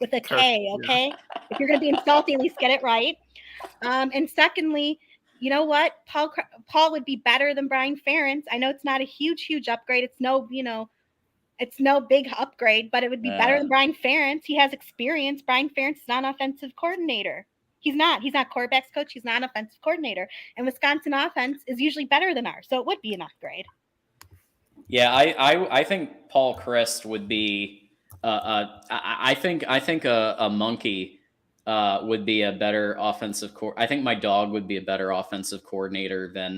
with a K, okay? Yeah. If you're going to be insulting, at least get it right. And secondly, you know what? Paul would be better than Brian Ferentz. I know it's not a huge upgrade. It's no big upgrade, but it would be better than Brian Ferentz. He has experience. Brian Ferentz is not an offensive coordinator. He's not quarterbacks coach. He's not an offensive coordinator. And Wisconsin offense is usually better than ours. So it would be an upgrade. Yeah, I think Paul Christ would be I think a monkey would be a better offensive I think my dog would be a better offensive coordinator than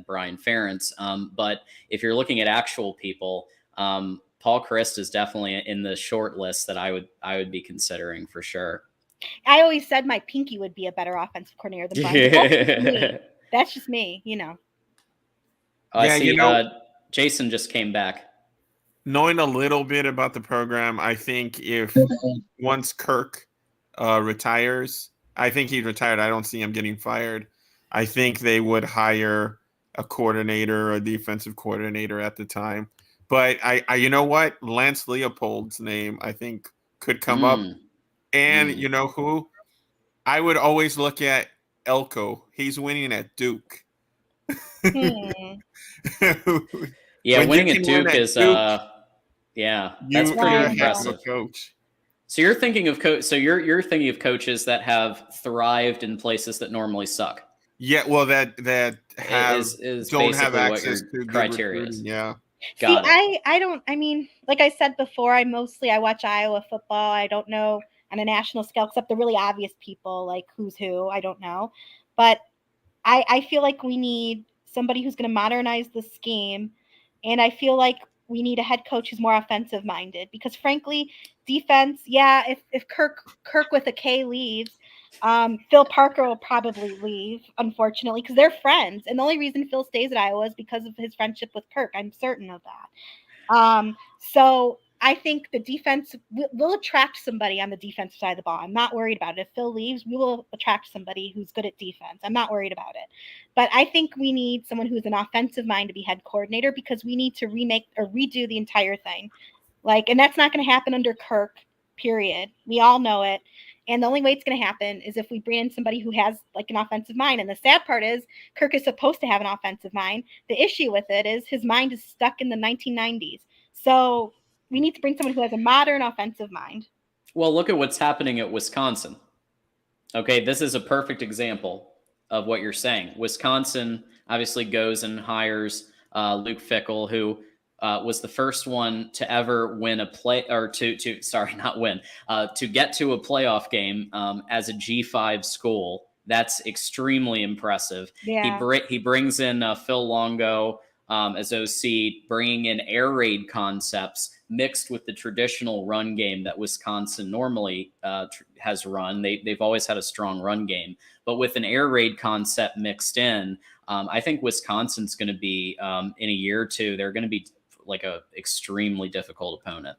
Brian Ferentz. But if you're looking at actual people, Paul Christ is definitely in the short list that I would be considering for sure. I always said my pinky would be a better offensive coordinator than Brian. That's just me, you know. I see. Jason just came back. Knowing a little bit about the program, I think if once Kirk retires, I think he's retired. I don't see him getting fired. I think they would hire a coordinator or a defensive coordinator at the time. But I you know what? Lance Leopold's name, I think, could come up. And you know who? I would always look at Elko. He's winning at Duke. Yeah, winning at Duke is Duke, that's pretty impressive. Coach. So you're thinking of you're thinking of coaches that have thrived in places that normally suck. Yeah, well, that have don't have access to criteria. Yeah. Got it. I don't. I mean, like I said before, I watch Iowa football. I don't know on a national scale except the really obvious people like who's who. I don't know, but I feel like we need somebody who's going to modernize the scheme, and I feel like we need a head coach who's more offensive minded because frankly, defense. Yeah, if Kirk with a K leaves. Phil Parker will probably leave, unfortunately, because they're friends. And the only reason Phil stays at Iowa is because of his friendship with Kirk. I'm certain of that. So I think the defense will attract somebody on the defensive side of the ball. I'm not worried about it. If Phil leaves, we will attract somebody who's good at defense. I'm not worried about it. But I think we need someone who's an offensive mind to be head coordinator because we need to remake or redo the entire thing. And that's not going to happen under Kirk, period. We all know it. And the only way it's going to happen is if we bring in somebody who has an offensive mind. And the sad part is Kirk is supposed to have an offensive mind. The issue with it is his mind is stuck in the 1990s. So we need to bring someone who has a modern offensive mind. Well, look at what's happening at Wisconsin. Okay, this is a perfect example of what you're saying. Wisconsin obviously goes and hires Luke Fickell, who was the first one to ever win a to get to a playoff game as a G5 school. That's extremely impressive. Yeah. He brings in Phil Longo as OC, bringing in air raid concepts mixed with the traditional run game that Wisconsin normally has run. They've always had a strong run game, but with an air raid concept mixed in, I think Wisconsin's going to be in a year or two, they're going to be like a extremely difficult opponent.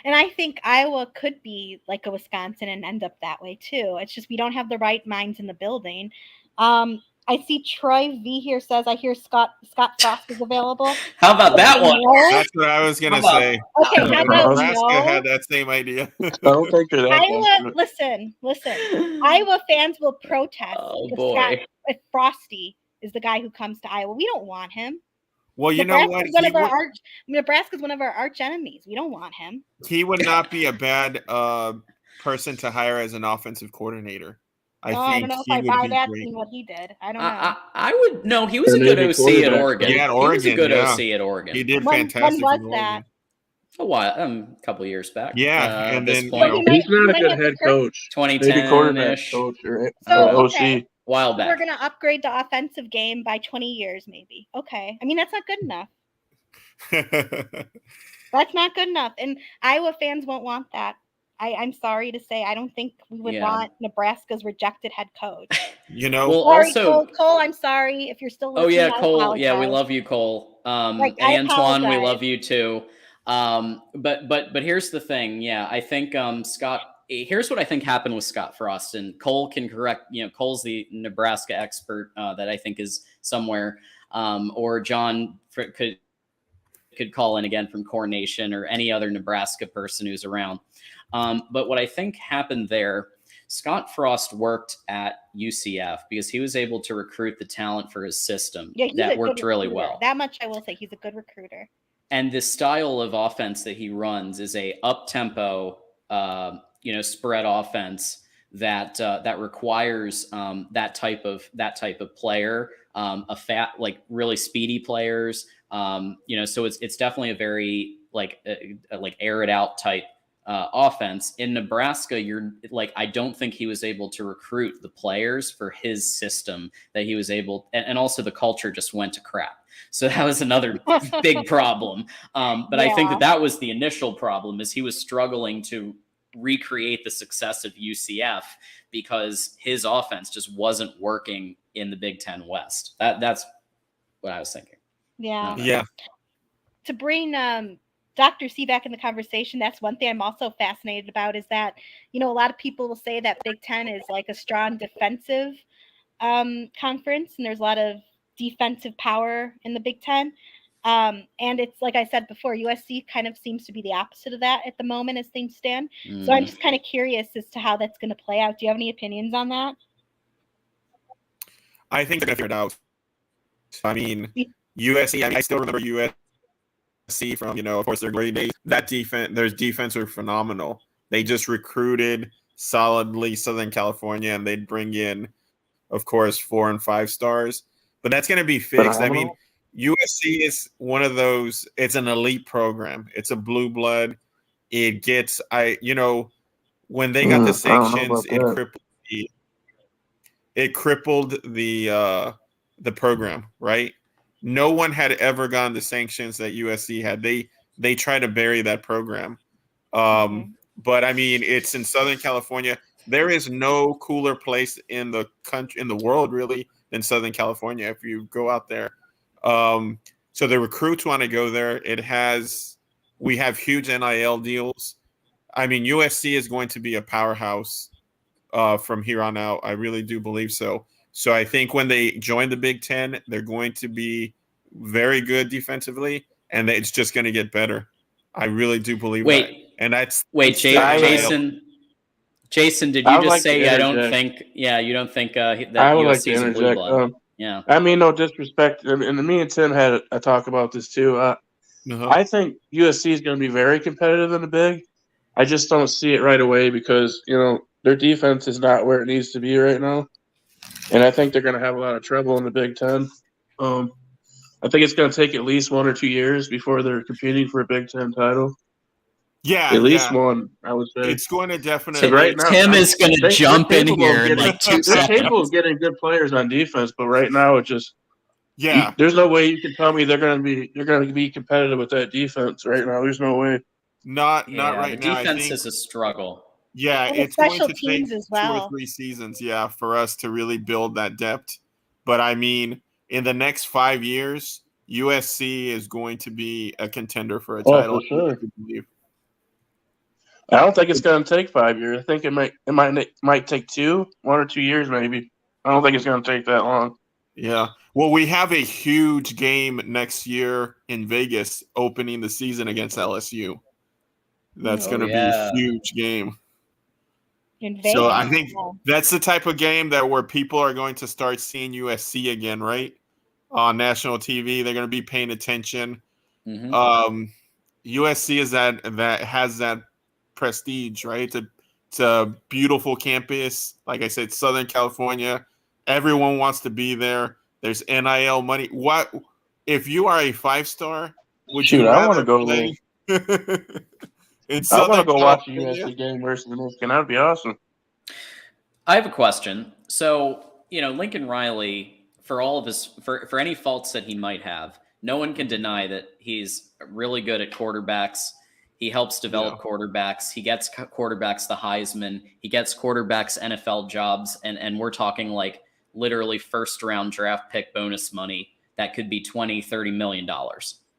And I think Iowa could be like a Wisconsin and end up that way too. It's just we don't have the right minds in the building. I see Troy V here says, I hear Scott Frost is available. How about that one? That's what I was going to say. Okay, how about Nebraska had that same idea. I don't think you're that Iowa, listen. Iowa fans will protest if Frosty is the guy who comes to Iowa. We don't want him. Well, you know what? Nebraska's one of our arch enemies. We don't want him. He would not be a bad person to hire as an offensive coordinator. I don't think know if he I would buy be that great. seeing what he did. I don't know. I would no. He was The a good Navy OC at quarterback. Oregon. Yeah, at He was a Oregon, good yeah. OC at Oregon. He did When fantastic was in that? Oregon. A while, a couple years back. Yeah, at and this then, point, He's not a might good have head Kirk- coach. Maybe 2010 quarterback ish. coach or So, OC. okay. While We're back. going to upgrade the offensive game by 20 years, maybe. Okay. I mean, that's not good enough. That's not good enough. And Iowa fans won't want that. I'm sorry to say, I don't think we would want Nebraska's rejected head coach. Well, Sorry, also, Cole, I'm sorry if you're still listening. oh yeah, I Cole. Yeah, we apologize. love you, Cole. Like, and I Antoine, we apologize. love you too. But here's the thing. Yeah, I think Scott. Here's what I think happened with Scott Frost, and Cole can correct. Cole's the Nebraska expert that I think is somewhere, or John could call in again from Core Nation or any other Nebraska person who's around. But what I think happened there, Scott Frost worked at UCF because he was able to recruit the talent for his system that worked really well. That much I will say. He's a good recruiter. And the style of offense that he runs is a up-tempo, spread offense that requires that type of player, really speedy players. So it's definitely a very like air it out type offense. In Nebraska, I don't think he was able to recruit the players for his system that he was able, and also the culture just went to crap. So that was another big problem. But I think that was the initial problem, is he was struggling to recreate the success of UCF because his offense just wasn't working in the Big Ten West. That's what I was thinking. Yeah. Yeah. To bring Dr. C back in the conversation, that's one thing I'm also fascinated about, is that, a lot of people will say that Big Ten is like a strong defensive conference, and there's a lot of defensive power in the Big Ten. And it's like I said before, USC kind of seems to be the opposite of that at the moment as things stand. So I'm just kind of curious as to how that's going to play out. Do you have any opinions on that? I think they're going to figure it out. I mean, USC, I still remember USC from, of course, their great days. That defense, their defense were phenomenal. They just recruited solidly Southern California, and they'd bring in, of course, 4 and 5 stars. But that's going to be fixed. Phenomenal. I mean, USC is one of those, it's an elite program. It's a blue blood. It gets, when they got the sanctions, it crippled the program, right? No one had ever gotten the sanctions that USC had. They tried to bury that program. But I mean, it's in Southern California. There is no cooler place in the country, in the world, really, than Southern California. If you go out there, so the recruits want to go there. We have huge NIL deals. I mean, USC is going to be a powerhouse from here on out. I really do believe so. So I think when they join the Big Ten, they're going to be very good defensively, and it's just going to get better. I really do believe that. And Jason, did you just say you don't think that USC is a blue blood? Yeah. I mean, no disrespect. And me and Tim had a talk about this too. I think USC is going to be very competitive in the Big. I just don't see it right away because, their defense is not where it needs to be right now. And I think they're going to have a lot of trouble in the Big Ten. I think it's going to take at least 1 or 2 years before they're competing for a Big Ten title. Yeah, at least one, I would say. It's going to definitely. So right now, Tim is going to jump in here in like 2 seconds. They're capable of getting good players on defense, but right now it just there's no way you can tell me they're going to be competitive with that defense right now. There's no way. Not right the now. Defense is a struggle. Yeah, and it's going to take as well. 2 or 3 seasons, for us to really build that depth. But I mean, in the next 5 years, USC is going to be a contender for a title. For sure. I don't think it's going to take 5 years. I think it might take 1 or 2 years, maybe. I don't think it's going to take that long. Yeah. Well, we have a huge game next year in Vegas opening the season against LSU. That's going to be a huge game. In Vegas. So I think that's the type of game where people are going to start seeing USC again, right? On national TV, they're going to be paying attention. USC is that has that prestige, right? It's a beautiful campus. Like I said, Southern California. Everyone wants to be there. There's NIL money. What if you are a 5-star? Would Shoot, you I want rather to go. play in I want to Southern go watch a California? USC game versus Michigan. That'd be awesome. I have a question. So, Lincoln Riley, for all of his, for any faults that he might have, no one can deny that he's really good at quarterbacks. He helps develop quarterbacks. He gets quarterbacks the Heisman. He gets quarterbacks NFL jobs. And we're talking like literally first round draft pick bonus money that could be $20, $30 million.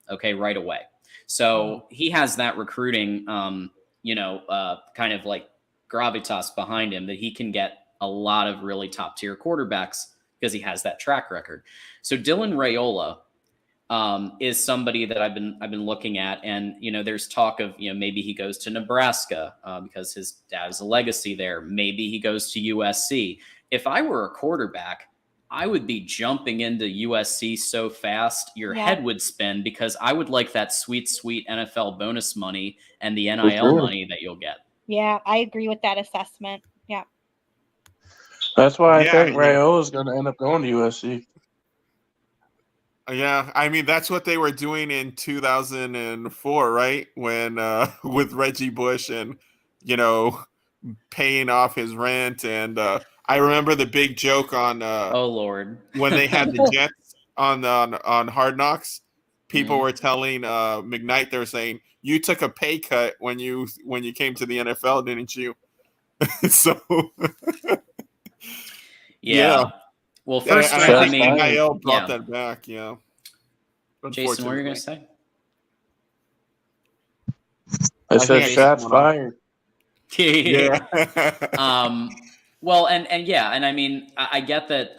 Okay, right away. So he has that recruiting, kind of like gravitas behind him that he can get a lot of really top tier quarterbacks because he has that track record. So Dylan Raiola is somebody that I've been looking at, and there's talk of maybe he goes to Nebraska because his dad is a legacy there. Maybe he goes to USC. If I were a quarterback, I would be jumping into USC so fast your head would spin, because I would like that sweet NFL bonus money and the NIL money that you'll get. Yeah, I agree with that assessment. Yeah. That's why I think Raiola is going to end up going to USC. Yeah, I mean that's what they were doing in 2004, right? When with Reggie Bush and paying off his rent, and I remember the big joke on oh Lord, when they had the Jets on Hard Knocks, people were telling McKnight, they were saying, "You took a pay cut when you came to the NFL, didn't you?" So yeah. Well, first, I think NIL brought that back. Yeah. Jason, what are you going to say? I said shots fired. Yeah. Well, and I mean, I get that.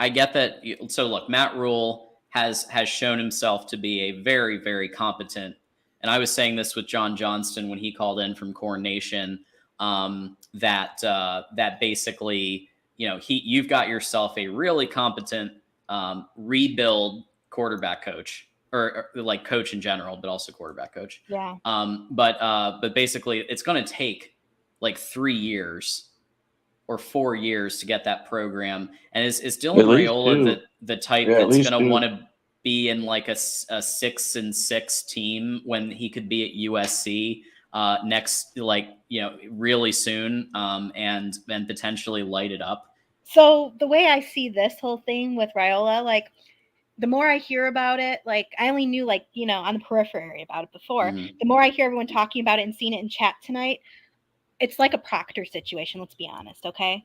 So look, Matt Rule has shown himself to be a very, very competent. And I was saying this with John Johnston when he called in from Corn Nation, that basically, you've got yourself a really competent rebuild quarterback coach, or like coach in general, but also quarterback coach. Yeah. But basically, it's going to take like 3 years or 4 years to get that program. And is Dylan Raiola the type that's going to want to be in like a 6-6 team when he could be at USC next, really soon, and potentially light it up? So the way I see this whole thing with Raiola, the more I hear about it, I only knew on the periphery about it before. Mm-hmm. The more I hear everyone talking about it and seeing it in chat tonight, it's like a Proctor situation. Let's be honest. Okay.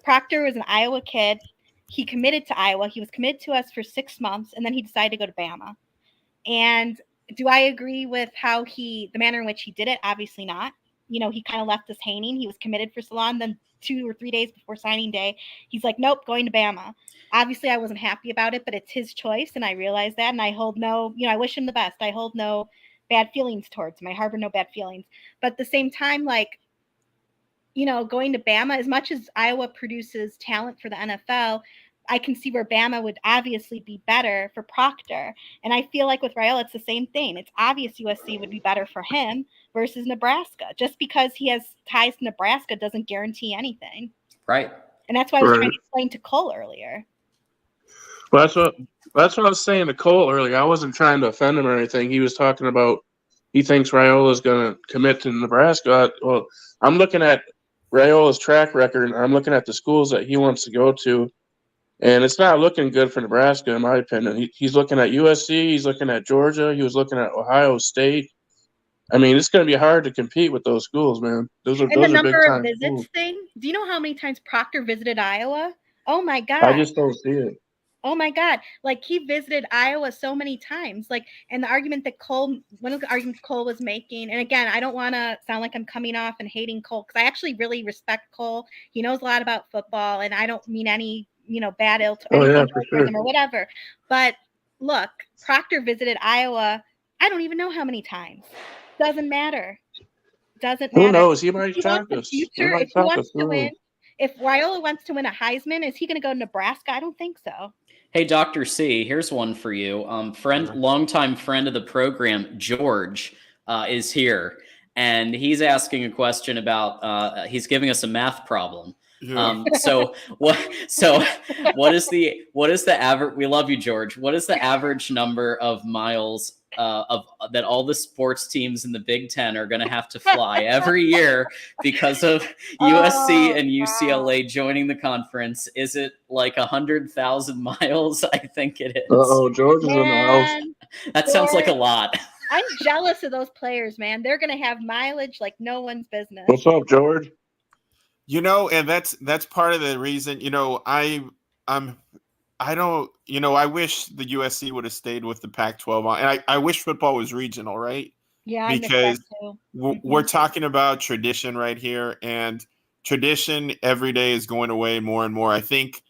Proctor was an Iowa kid. He committed to Iowa. He was committed to us for 6 months, and then he decided to go to Bama. And do I agree with the manner in which he did it? Obviously not. He kind of left us hanging. He was committed for so long. Then 2 or 3 days before signing day, he's like, nope, going to Bama. Obviously, I wasn't happy about it, but it's his choice, and I realize that, and I hold I wish him the best. I hold no bad feelings towards him. I harbor no bad feelings. But at the same time, going to Bama, as much as Iowa produces talent for the NFL, I can see where Bama would obviously be better for Proctor. And I feel like with Raiola, it's the same thing. It's obvious USC would be better for him versus Nebraska. Just because he has ties to Nebraska doesn't guarantee anything. Right. And that's why I was trying to explain to Cole earlier. Well, that's what I was saying to Cole earlier. I wasn't trying to offend him or anything. He was talking about he thinks Raiola is going to commit to Nebraska. Well, I'm looking at Raiola's track record, and I'm looking at the schools that he wants to go to, and it's not looking good for Nebraska, in my opinion. He's looking at USC. He's looking at Georgia. He was looking at Ohio State. I mean, it's going to be hard to compete with those schools, man. Those are the number big-time of visits schools. thing. Do you know how many times Proctor visited Iowa? Oh, my God. I just don't see it. Oh my God. He visited Iowa so many times. And the argument that one of the arguments Cole was making, and again, I don't want to sound like I'm coming off and hating Cole, because I actually really respect Cole. He knows a lot about football, and I don't mean any, bad ill to him or whatever. But look, Proctor visited Iowa, I don't even know how many times. Doesn't matter. Who knows? He might shock us. If Raiola wants to win a Heisman, is he going to go to Nebraska? I don't think so. Hey, Dr. C, here's one for you. Longtime friend of the program, George, is here. and he's asking a question about. He's giving us a math problem. Yeah. So what is the average? We love you, George. What is the average number of miles of that all the sports teams in the Big Ten are going to have to fly every year because of USC and UCLA joining the conference? Is it like 100,000 miles? I think it is. Uh-oh, George is in the house. Man, That sounds like a lot. I'm jealous of those players, man. They're going to have mileage like no one's business. What's up, George? You know, and that's part of the reason. You know, I don't. You know, I wish the USC would have stayed with the Pac-12, and I wish football was regional, right? Yeah, I miss Because that too. we're talking about tradition right here, and tradition every day is going away more and more. I think,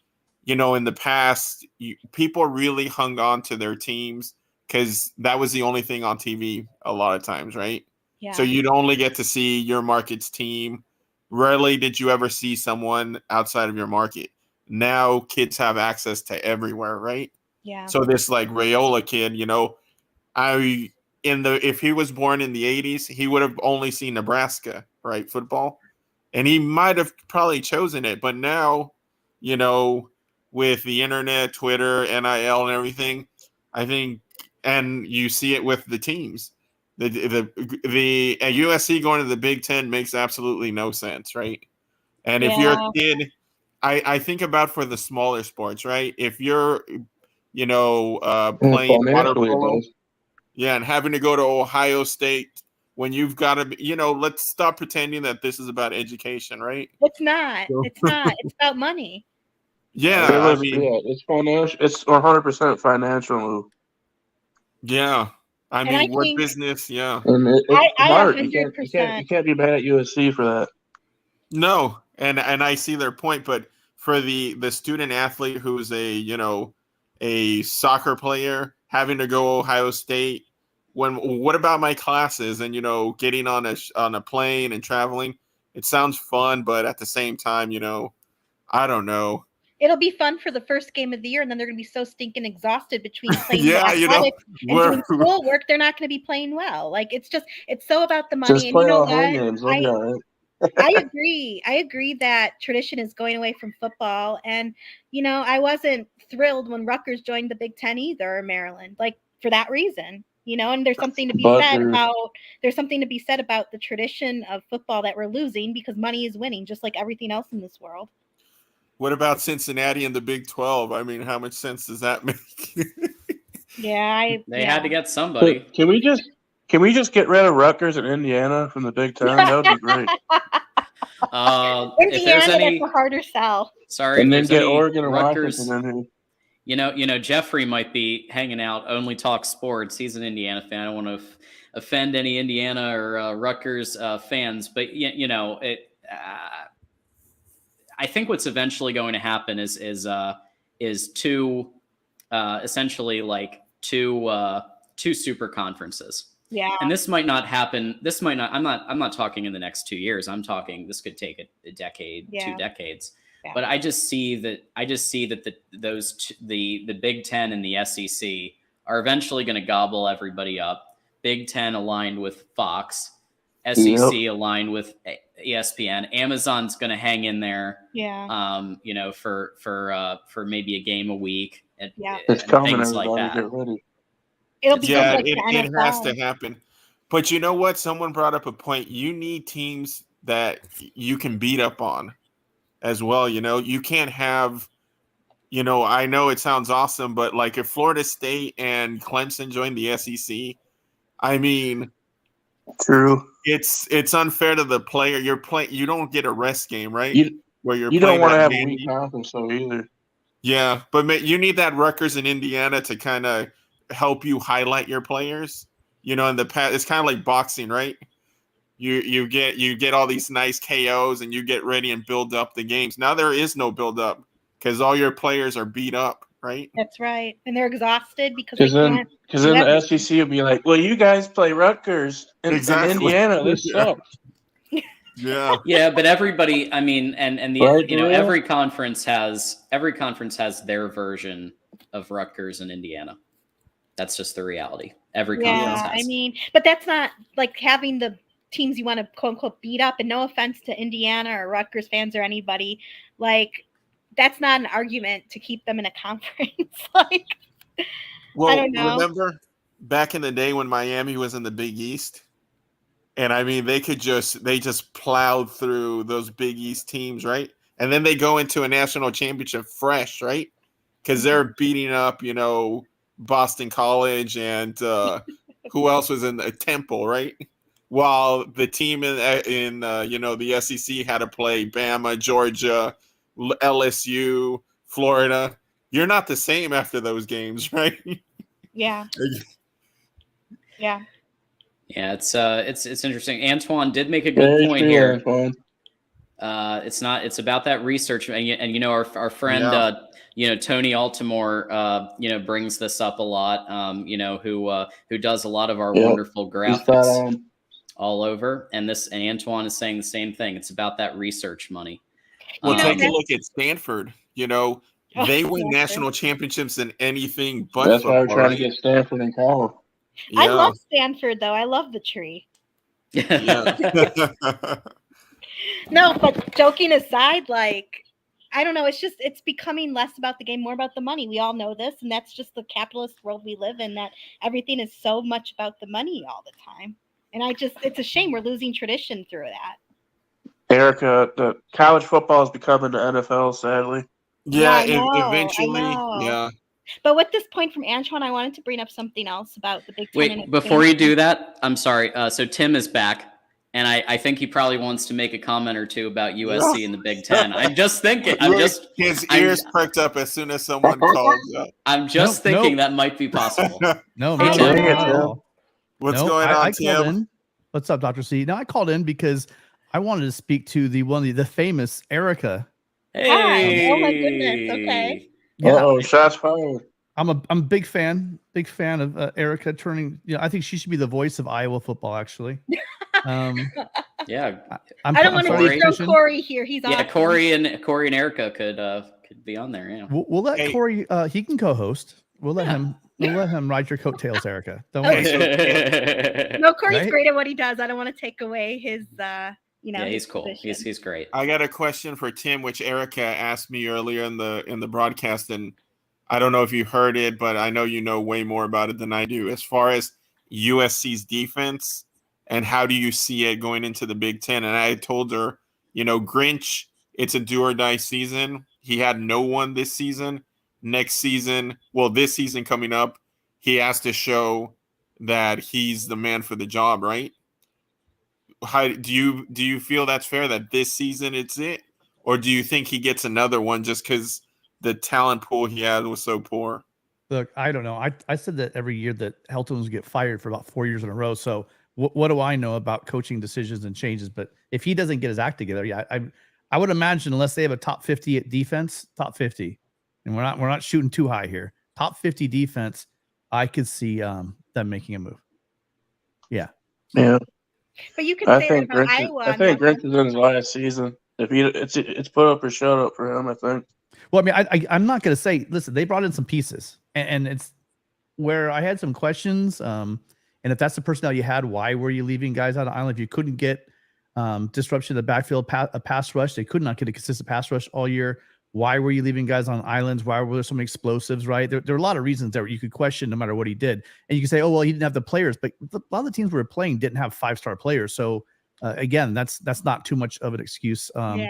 you know, in the past, people really hung on to their teams because that was the only thing on TV a lot of times, right? Yeah. So you'd only get to see your market's team. Rarely did you ever see someone outside of your market. Now kids have access to everywhere, right? Yeah. So this like Rayola kid, you know, if he was born in the 80s, he would have only seen Nebraska, right? Football. And he might have probably chosen it. But now, you know, with the internet, Twitter, NIL and everything, I think, and you see it with the teams. The USC going to the Big Ten makes absolutely no sense, right? And if you're a kid, I think about for the smaller sports, right? If you're, you know, playing water polo, yeah, and having to go to Ohio State when you've got to, you know, let's stop pretending that this is about education, right? It's not. It's not. It's about money. Yeah, I mean, it's financial. It's 100% financial move. Yeah, I And mean, I what think- business? Yeah, And it's I smart. 100%. You can't be mad at USC for that. no, and I see their point, but for the student athlete who's a soccer player having to go Ohio State, what about my classes and getting on a plane and traveling? It sounds fun, but at the same time, I don't know. It'll be fun for the first game of the year, and then they're going to be so stinking exhausted between playing Yeah, athletics and doing schoolwork. They're not going to be playing well. Like it's so about the money. Just And play you know all home what? games. They'll be all right. I agree. I agree that tradition is going away from football. And, I wasn't thrilled when Rutgers joined the Big Ten either, or Maryland, like for that reason, and there's something to be said about the tradition of football that we're losing because money is winning, just like everything else in this world. What about Cincinnati and the Big 12? I mean, how much sense does that make? Yeah, they had to get somebody. Can we just get rid of Rutgers and Indiana from the Big Ten? That would be great. Indiana, that's a harder sell. Sorry, and if then there's get any Oregon and Rutgers, Washington in here. Jeffrey might be hanging out, only talk sports. He's an Indiana fan. I don't want to offend any Indiana or Rutgers fans, but I think what's eventually going to happen is two essentially like two super conferences. Yeah. And this might not happen. I'm not talking in the next 2 years. I'm talking this could take a decade, 2 decades. Yeah. But I just see that the Big Ten and the SEC are eventually going to gobble everybody up. Big Ten aligned with Fox, SEC aligned with ESPN. Amazon's going to hang in there. Yeah. For maybe a game a week. It's coming. Things like that. Get ready. It'll be it has to happen. But you know what? Someone brought up a point. You need teams that you can beat up on as well. You can't have, I know it sounds awesome, but like if Florida State and Clemson joined the SEC, I mean, true. It's unfair to the player. You don't get a rest game, right? You don't want to have a weak conference though either. Yeah, but you need that Rutgers in Indiana to kind of help you highlight your players. In the past, it's kind of like boxing, right? You get all these nice KOs and you get ready and build up the games. Now there is no build up because all your players are beat up, right? That's right, and they're exhausted because then the SEC will be like, "Well, you guys play Rutgers and Indiana. This sucks." Yeah, but everybody, I mean, and every conference has their version of Rutgers and Indiana. That's just the reality. Every conference has. I mean, but that's not like having the teams you want to quote unquote beat up. And no offense to Indiana or Rutgers fans or anybody, like that's not an argument to keep them in a conference. Like, Well, I don't know. remember back in the day when Miami was in the Big East? And I mean, they just plowed through those Big East teams, right? And then they go into a national championship fresh, right? Because they're beating up, Boston College and who else was in the Temple, right? While the team in the SEC had to play Bama, Georgia, LSU, Florida. You're not the same after those games, right? Yeah. Yeah. Yeah, it's interesting. Antoine did make a good point here. It's about that research, and our friend Tony Altimore brings this up a lot. Who does a lot of our wonderful graphics all over, and Antoine is saying the same thing. It's about that research money. Well, take a look at Stanford. They win national championships in anything but That's why we're football, trying right? to get Stanford in college. Yeah. I love Stanford, though. I love the tree. Yeah. No, but joking aside, like, I don't know. It's becoming less about the game, more about the money. We all know this, and that's just the capitalist world we live in, that everything is so much about the money all the time. And it's a shame we're losing tradition through that. Erica, the college football is becoming the NFL, sadly. Yeah, I know, eventually. I know. Yeah. But with this point from Antoine, I wanted to bring up something else about the Big Ten. Wait, before you do that, I'm sorry. So Tim is back, and I think he probably wants to make a comment or two about USC and the Big Ten. I'm just thinking. His ears perked up as soon as someone called up. I'm just thinking that might be possible. No, Hey, not Tim. at all. What's going on, I Tim? called in. What's up, Dr. C? No, I called in because I wanted to speak to the famous Erica. Hey. Oh my goodness. Okay. Yeah. Shots fired. I'm a big fan of Erica turning. I think she should be the voice of Iowa football. Actually, yeah. I don't want to throw Corey here. He's yeah. awesome. Corey and Erica could be on there. Yeah. We'll let Corey. He can co-host. We'll let him. We'll let him ride your coattails, Erica. Don't worry. No, Corey's great at what he does. I don't want to take away his. Yeah, he's cool. He's great. I got a question for Tim, which Erica asked me earlier in the broadcast, and I don't know if you heard it, but I know you know way more about it than I do. As far as USC's defense and how do you see it going into the Big Ten? And I told her, Grinch, it's a do or die season. He had no one this season. Next season, this season coming up, he has to show that he's the man for the job, right? How do you feel that's fair that this season it's it? Or do you think he gets another one just because the talent pool he had was so poor? Look, I don't know. I said that every year that Helton's get fired for about 4 years in a row. So what do I know about coaching decisions and changes? But if he doesn't get his act together, I would imagine unless they have a top 50 defense, top 50, and we're not shooting too high here. Top 50 defense, I could see them making a move. Yeah. Yeah. But you can say that about Iowa. I think Grinch is in his last season. If it's put up or shut up for him, I think. Well, I mean, I'm not going to say. Listen, they brought in some pieces, and it's where I had some questions. And if that's the personnel you had, why were you leaving guys out of island? If you couldn't get disruption of the backfield, a pass rush, they could not get a consistent pass rush all year. Why were you leaving guys on islands? Why were there so many explosives, right? There are a lot of reasons that you could question no matter what he did. And you can say, oh, well, he didn't have the players. But a lot of the teams we were playing didn't have 5-star players. So, again, that's not too much of an excuse. That's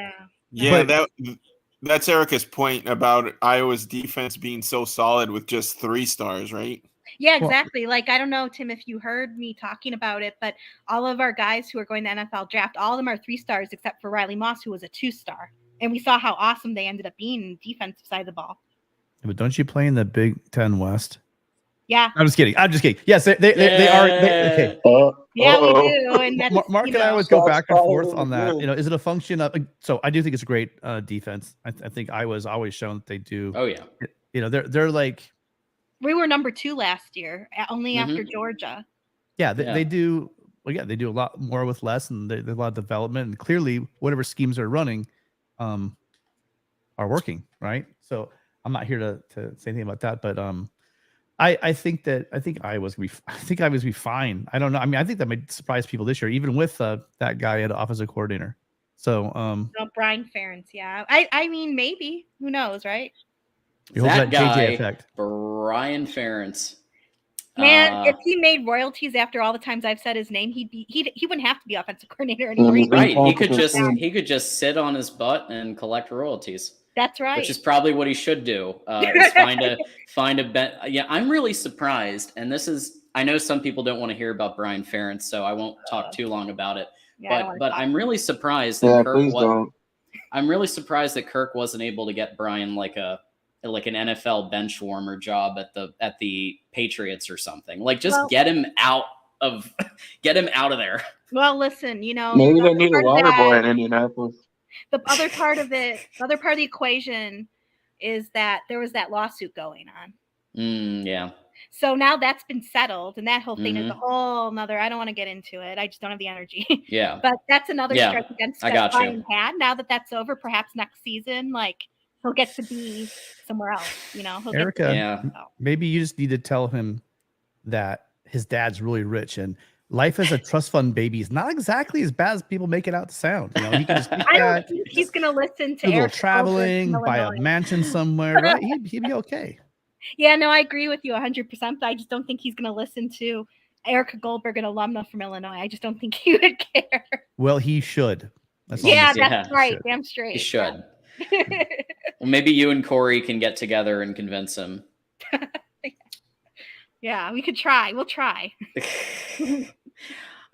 Erica's point about Iowa's defense being so solid with just 3 stars, right? Yeah, exactly. Like, I don't know, Tim, if you heard me talking about it, but all of our guys who are going to the NFL draft, all of them are 3 stars except for Riley Moss, who was a 2-star. And we saw how awesome they ended up being in the defensive side of the ball. But don't you play in the Big Ten West? Yeah. I'm just kidding. Yes, they are. Okay. Yeah, we do. And that's, Mark and I always go back and forth on that. Is it a function of? So I do think it's a great defense. I think Iowa's always shown that they do. Oh yeah. They're like. We were number 2 last year, only after Georgia. Yeah, they do. Well, yeah, they do a lot more with less, and there's a lot of development. And clearly, whatever schemes they're running, are working, right? So I'm not here to say anything about that, but I think Iowa's gonna be fine. I don't know. I mean, I think that might surprise people this year, even with that guy at offensive coordinator. So No, Brian Ferentz, yeah. I mean, maybe. Who knows, right? you hope That that JJ guy, effect. Brian Ferentz. Man, if he made royalties after all the times I've said his name, he wouldn't have to be offensive coordinator anymore. Right. He could just sit on his butt and collect royalties. That's right. Which is probably what he should do. Is find a bet. Yeah, I'm really surprised, and this is, I know some people don't want to hear about Brian Ferentz, so I won't talk too long about it. Yeah, but I'm really surprised that I'm really surprised that Kirk wasn't able to get Brian like an NFL bench warmer job at the Patriots or something. Like, just get him out of there. Well, listen, you know, maybe they need a water boy in Indianapolis. The other part of the equation is that there was that lawsuit going on. Yeah. So now that's been settled, and that whole thing is a whole nother. I don't want to get into it. I just don't have the energy. Yeah. But that's another strike against that Brian had. Now that that's over, perhaps next season, like, he'll get to be somewhere else. You know, Erica, maybe you just need to tell him that his dad's really rich and life as a trust fund baby is not exactly as bad as people make it out to sound. You know, he can just I don't think he's going to listen to a little traveling, buy a mansion somewhere, right? He'd be okay. Yeah, no, I agree with you 100%. But I just don't think he's going to listen to Erica Goldberg, an alumna from Illinois. I just don't think he would care. Well, he should. That's right. Damn straight. He should. Well, maybe you and Corey can get together and convince him. Yeah, we could try. We'll try.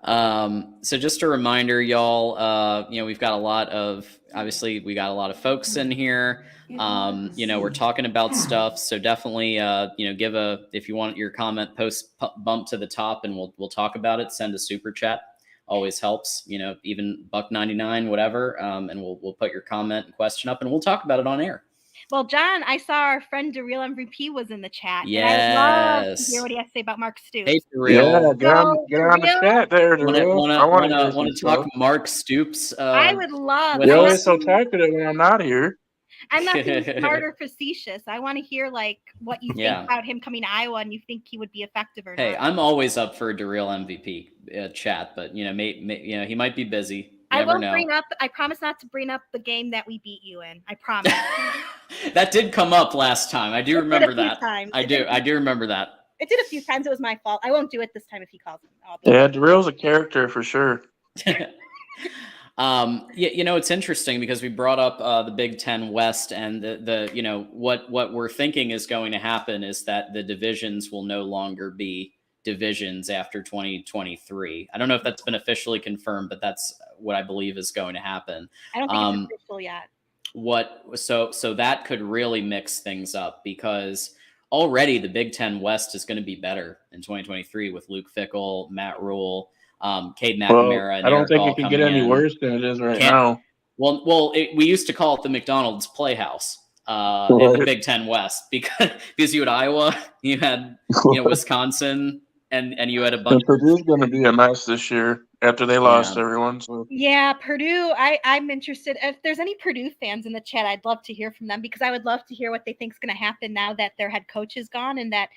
So just a reminder, y'all, we've got a lot of folks in here. We're talking about stuff. So definitely, if you want your comment, bump to the top and we'll talk about it. Send a super chat. Always helps, even $1.99, whatever. And we'll put your comment and question up and we'll talk about it on air. Well, John, I saw our friend DeReal MVP was in the chat. Yes. And I'd love to hear what he has to say about Mark Stoops. Hey, DeReal. Yeah, get on the chat there, DeReal. Want to talk Mark Stoops? I would love. You're always so talkative when I'm not here. I'm not being smart or facetious. I want to hear like what you think about him coming to Iowa and you think he would be effective or not. Hey, I'm always up for a DeReal MVP chat, but he might be busy. I won't bring up. I promise not to bring up the game that we beat you in. I promise. That did come up last time. I do remember that. I do remember that. It did a few times. It was my fault. I won't do it this time if he calls him. Yeah, DeReal's a character for sure. It's interesting because we brought up the Big Ten West and what we're thinking is going to happen is that the divisions will no longer be divisions after 2023. I don't know if that's been officially confirmed, but that's what I believe is going to happen. I don't think it's official yet. So that could really mix things up because already the Big Ten West is going to be better in 2023 with Luke Fickell, Matt Rule, Cade McNamara. And I don't think it can get any worse than it is now. Well, we used to call it the McDonald's Playhouse in the Big Ten West because you had Iowa, you had Wisconsin, and you had a bunch. Purdue's going to be a mess this year after they lost everyone. So. Yeah, Purdue. I'm interested. If there's any Purdue fans in the chat, I'd love to hear from them because I would love to hear what they think is going to happen now that their head coach is gone and that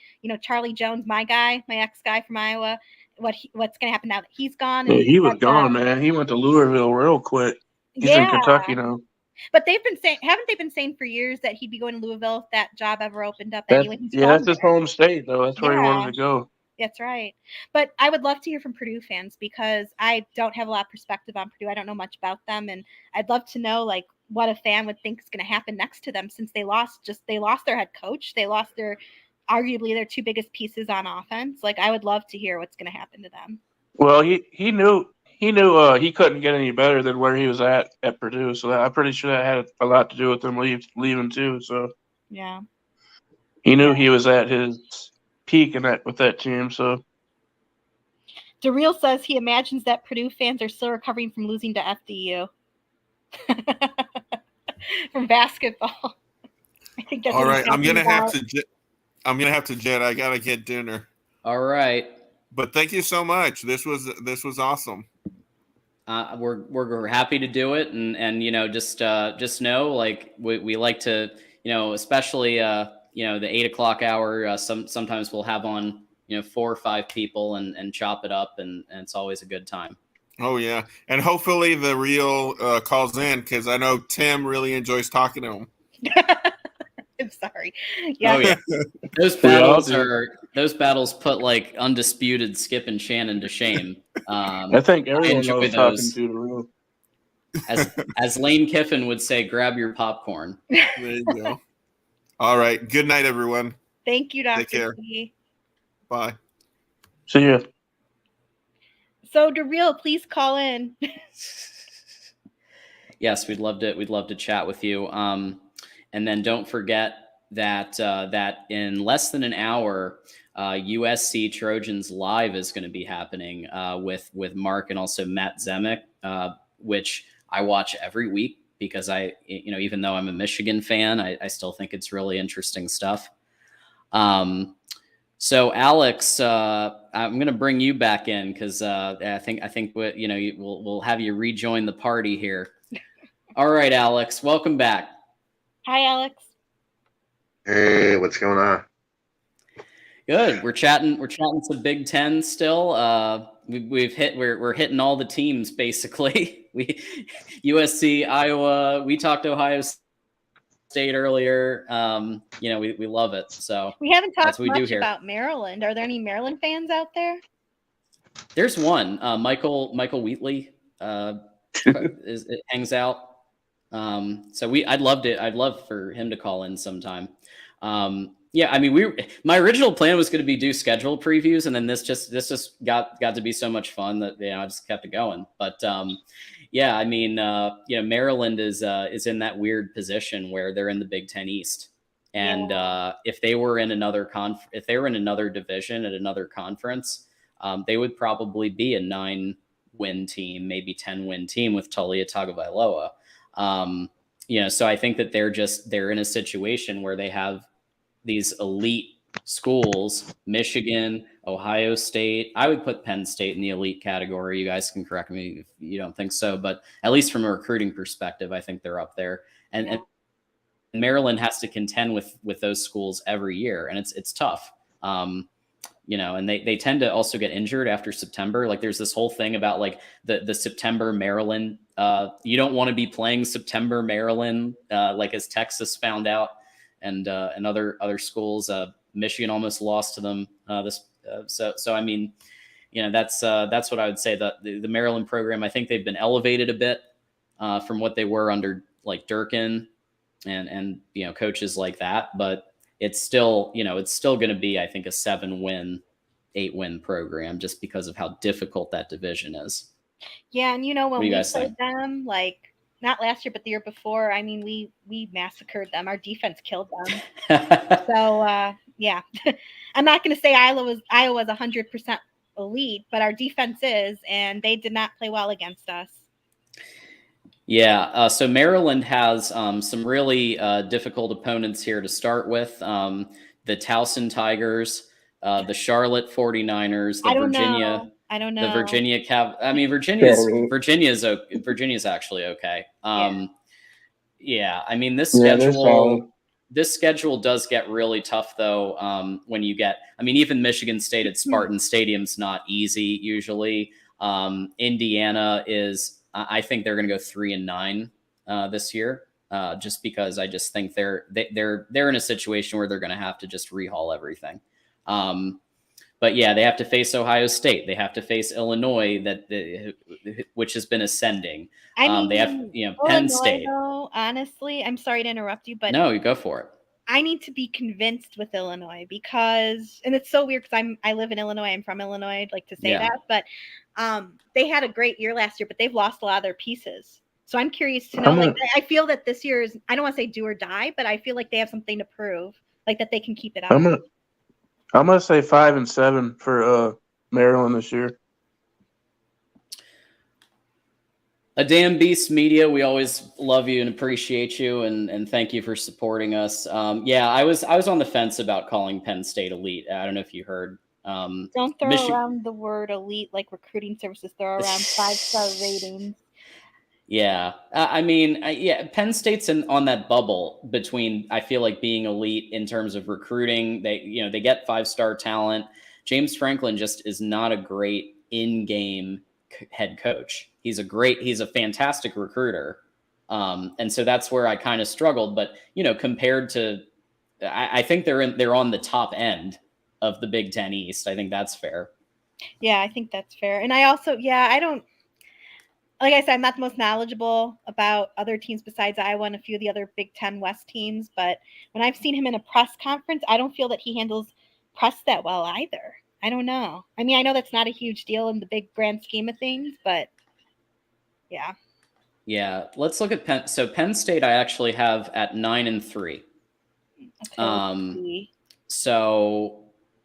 Charlie Jones, my ex-guy from Iowa, what's going to happen now that he's gone. Yeah, he was gone, man. He went to Louisville real quick. He's in Kentucky now. But haven't they been saying for years that he'd be going to Louisville if that job ever opened up? That's his home state, though. That's where he wanted to go. That's right. But I would love to hear from Purdue fans because I don't have a lot of perspective on Purdue. I don't know much about them. And I'd love to know like what a fan would think is going to happen next to them since they lost their head coach. They lost arguably their two biggest pieces on offense. Like I would love to hear what's going to happen to them. Well, he knew he couldn't get any better than where he was at Purdue. So I'm pretty sure that had a lot to do with him leaving too. So yeah, he knew he was at his peak with that team. So DeReal says he imagines that Purdue fans are still recovering from losing to FDU from basketball. I think that's all right. I'm gonna have to jet. I gotta get dinner. All right. But thank you so much. This was awesome. We're happy to do it, and just know like we like to especially the 8 o'clock hour, sometimes we'll have on 4 or 5 people and chop it up, and it's always a good time. Oh yeah, and hopefully the real calls in, because I know Tim really enjoys talking to him. I'm sorry. Yeah. Oh yeah, those battles put like undisputed Skip and Shannon to shame. I think everyone enjoy knows talking those. to the real. As Lane Kiffin would say, grab your popcorn. There you go. All right. Good night, everyone. Thank you, Dr. Take care. T. Bye. See ya. So DeReal, please call in. Yes, we'd love to chat with you. And then don't forget that in less than an hour, USC Trojans Live is going to be happening with Mark and also Matt Zemek, which I watch every week because even though I'm a Michigan fan, I still think it's really interesting stuff. So Alex, I'm going to bring you back in because I think we'll have you rejoin the party here. All right, Alex, welcome back. Hi, Alex. Hey, what's going on? Good. We're chatting some Big Ten still. We're hitting all the teams basically. USC, Iowa. We talked Ohio State earlier. We love it. So we haven't talked much about Maryland. Are there any Maryland fans out there? There's one. Michael Wheatley hangs out. So I'd love for him to call in sometime. My original plan was going to be do schedule previews, and then this just got to be so much fun that I just kept it going. But Maryland is in that weird position where they're in the Big Ten East, and if they were in another division at another conference, they would probably be a 9-win team, maybe 10-win team with Taulia Tagovailoa. So I think that they're in a situation where they have these elite schools, Michigan, Ohio State. I would put Penn State in the elite category. You guys can correct me if you don't think so, but at least from a recruiting perspective, I think they're up there. And Maryland has to contend with those schools every year, and it's tough. And they tend to also get injured after September. Like there's this whole thing about like the September Maryland. You don't want to be playing September Maryland, like as Texas found out, and other schools. Michigan almost lost to them. That's what I would say. The Maryland program, I think they've been elevated a bit from what they were under like Durkin and coaches like that, but it's still going to be, I think, a 7-win, 8-win program just because of how difficult that division is. Yeah, and when we played them, like not last year, but the year before, I mean, we massacred them. Our defense killed them. So yeah, I'm not going to say Iowa's 100% elite, but our defense is, and they did not play well against us. Yeah, so Maryland has some really difficult opponents here to start with. The Towson Tigers, the Charlotte 49ers, the Virginia. I don't know. The Virginia Virginia's actually okay. I mean, this schedule does get really tough though. When you get, even Michigan State at Spartan Stadium's not easy usually. Indiana is. I think they're going to go 3-9 this year, just because I just think they're in a situation where they're going to have to just rehaul everything. But yeah, they have to face Ohio State. They have to face Illinois, which has been ascending. They have Penn State. Though, honestly, I'm sorry to interrupt you, but no, you go for it. I need to be convinced with Illinois because, and it's so weird because I live in Illinois. I'm from Illinois. I'd like to say that, but they had a great year last year, but they've lost a lot of their pieces. So I'm curious to know. I feel that this year is, I don't want to say do or die, but I feel like they have something to prove, like that they can keep it up. I'm gonna say 5-7 for Maryland this year. A Damn Beast Media, we always love you and appreciate you, and thank you for supporting us. I was on the fence about calling Penn State elite. I don't know if you heard. Don't throw around the word elite like recruiting services. Throw around 5-star ratings. Yeah, I mean, yeah, Penn State's on that bubble between, I feel like, being elite in terms of recruiting. They get 5-star talent. James Franklin just is not a great in-game head coach. He's a fantastic recruiter, and so that's where I kind of struggled. But compared to, I think they're on the top end of the Big Ten East. I think that's fair. Yeah, I think that's fair. And I also, I don't. Like I said, I'm not the most knowledgeable about other teams besides Iowa and a few of the other Big Ten West teams. But when I've seen him in a press conference, I don't feel that he handles press that well either. I don't know. I mean, I know that's not a huge deal in the big grand scheme of things, but yeah. Yeah, let's look at Penn. So Penn State, I actually have at 9-3. Okay, So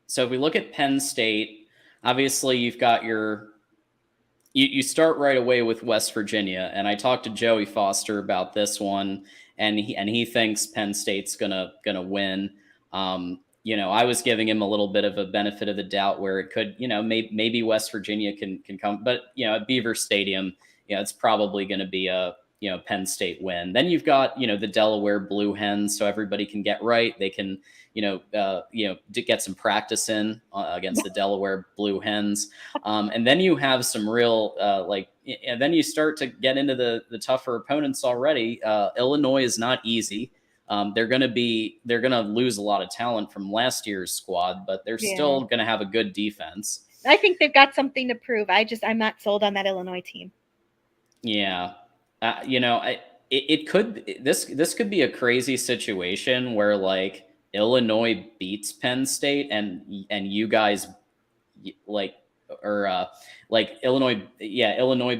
if we look at Penn State, obviously you've got you start right away with West Virginia, and I talked to Joey Foster about this one, and he thinks Penn State's gonna win. I was giving him a little bit of a benefit of the doubt where it could, maybe West Virginia can come, but at Beaver Stadium, it's probably going to be a Penn State win. Then you've got the Delaware Blue Hens, so everybody can get right. They can get some practice in against the Delaware Blue Hens, and then you have some real and then you start to get into the tougher opponents already. Illinois is not easy. They're going to lose a lot of talent from last year's squad, but they're still going to have a good defense. I think they've got something to prove. I'm not sold on that Illinois team. Yeah. This could be a crazy situation where like Illinois beats Penn State and you guys Illinois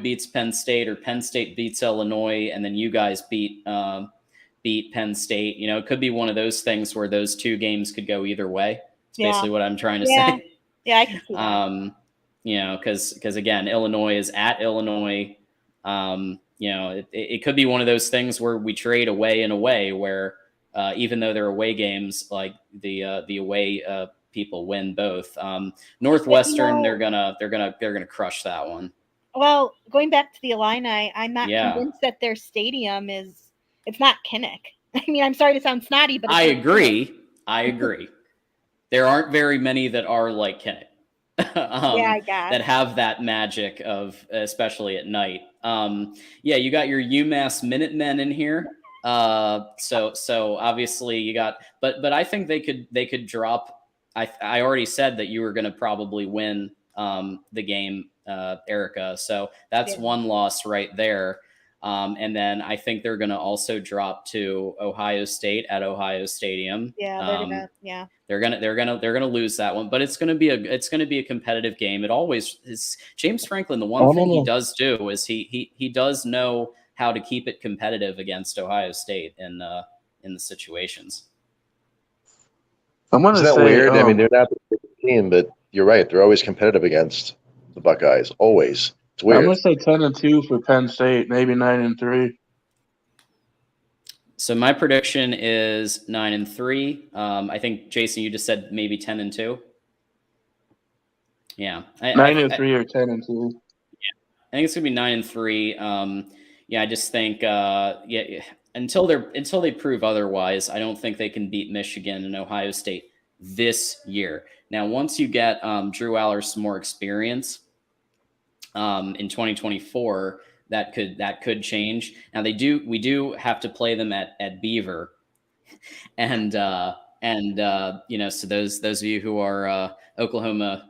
beats Penn State, or Penn State beats Illinois, and then you guys beat Penn State. It could be one of those things where those two games could go either way. It's basically what I'm trying to say. Yeah, I can see that. Because again, Illinois is at Illinois. It could be one of those things where we trade away and away, where even though they're away games, like the away people win both. Northwestern, they're gonna crush that one. Well, going back to the Illini, I'm not convinced that their stadium it's not Kinnick. I mean, I'm sorry to sound snotty, but I agree. There aren't very many that are like Kinnick. I guess. That have that magic of, especially at night. You got your UMass Minutemen in here. So obviously you got, but I think they could drop. I already said that you were going to probably win the game, Erica. So that's one loss right there. And then I think they're going to also drop to Ohio State at Ohio Stadium. They're gonna lose that one, but it's gonna be a competitive game. It always is. James Franklin, the one thing he does do is he does know how to keep it competitive against Ohio State in the situations. I'm gonna Isn't that say, weird? I mean, they're not the biggest team, but you're right. They're always competitive against the Buckeyes. Always. It's weird. I'm gonna say 10-2 for Penn State, maybe 9-3. So my prediction is 9-3. I think Jason, you just said maybe 10-2. Yeah, 9-3 or 10-2. Yeah, I think it's gonna be 9-3. I just think until they prove otherwise, I don't think they can beat Michigan and Ohio State this year. Now, once you get Drew Aller some more experience in 2024. That could change. Now we do have to play them at Beaver, and so those of you who are Oklahoma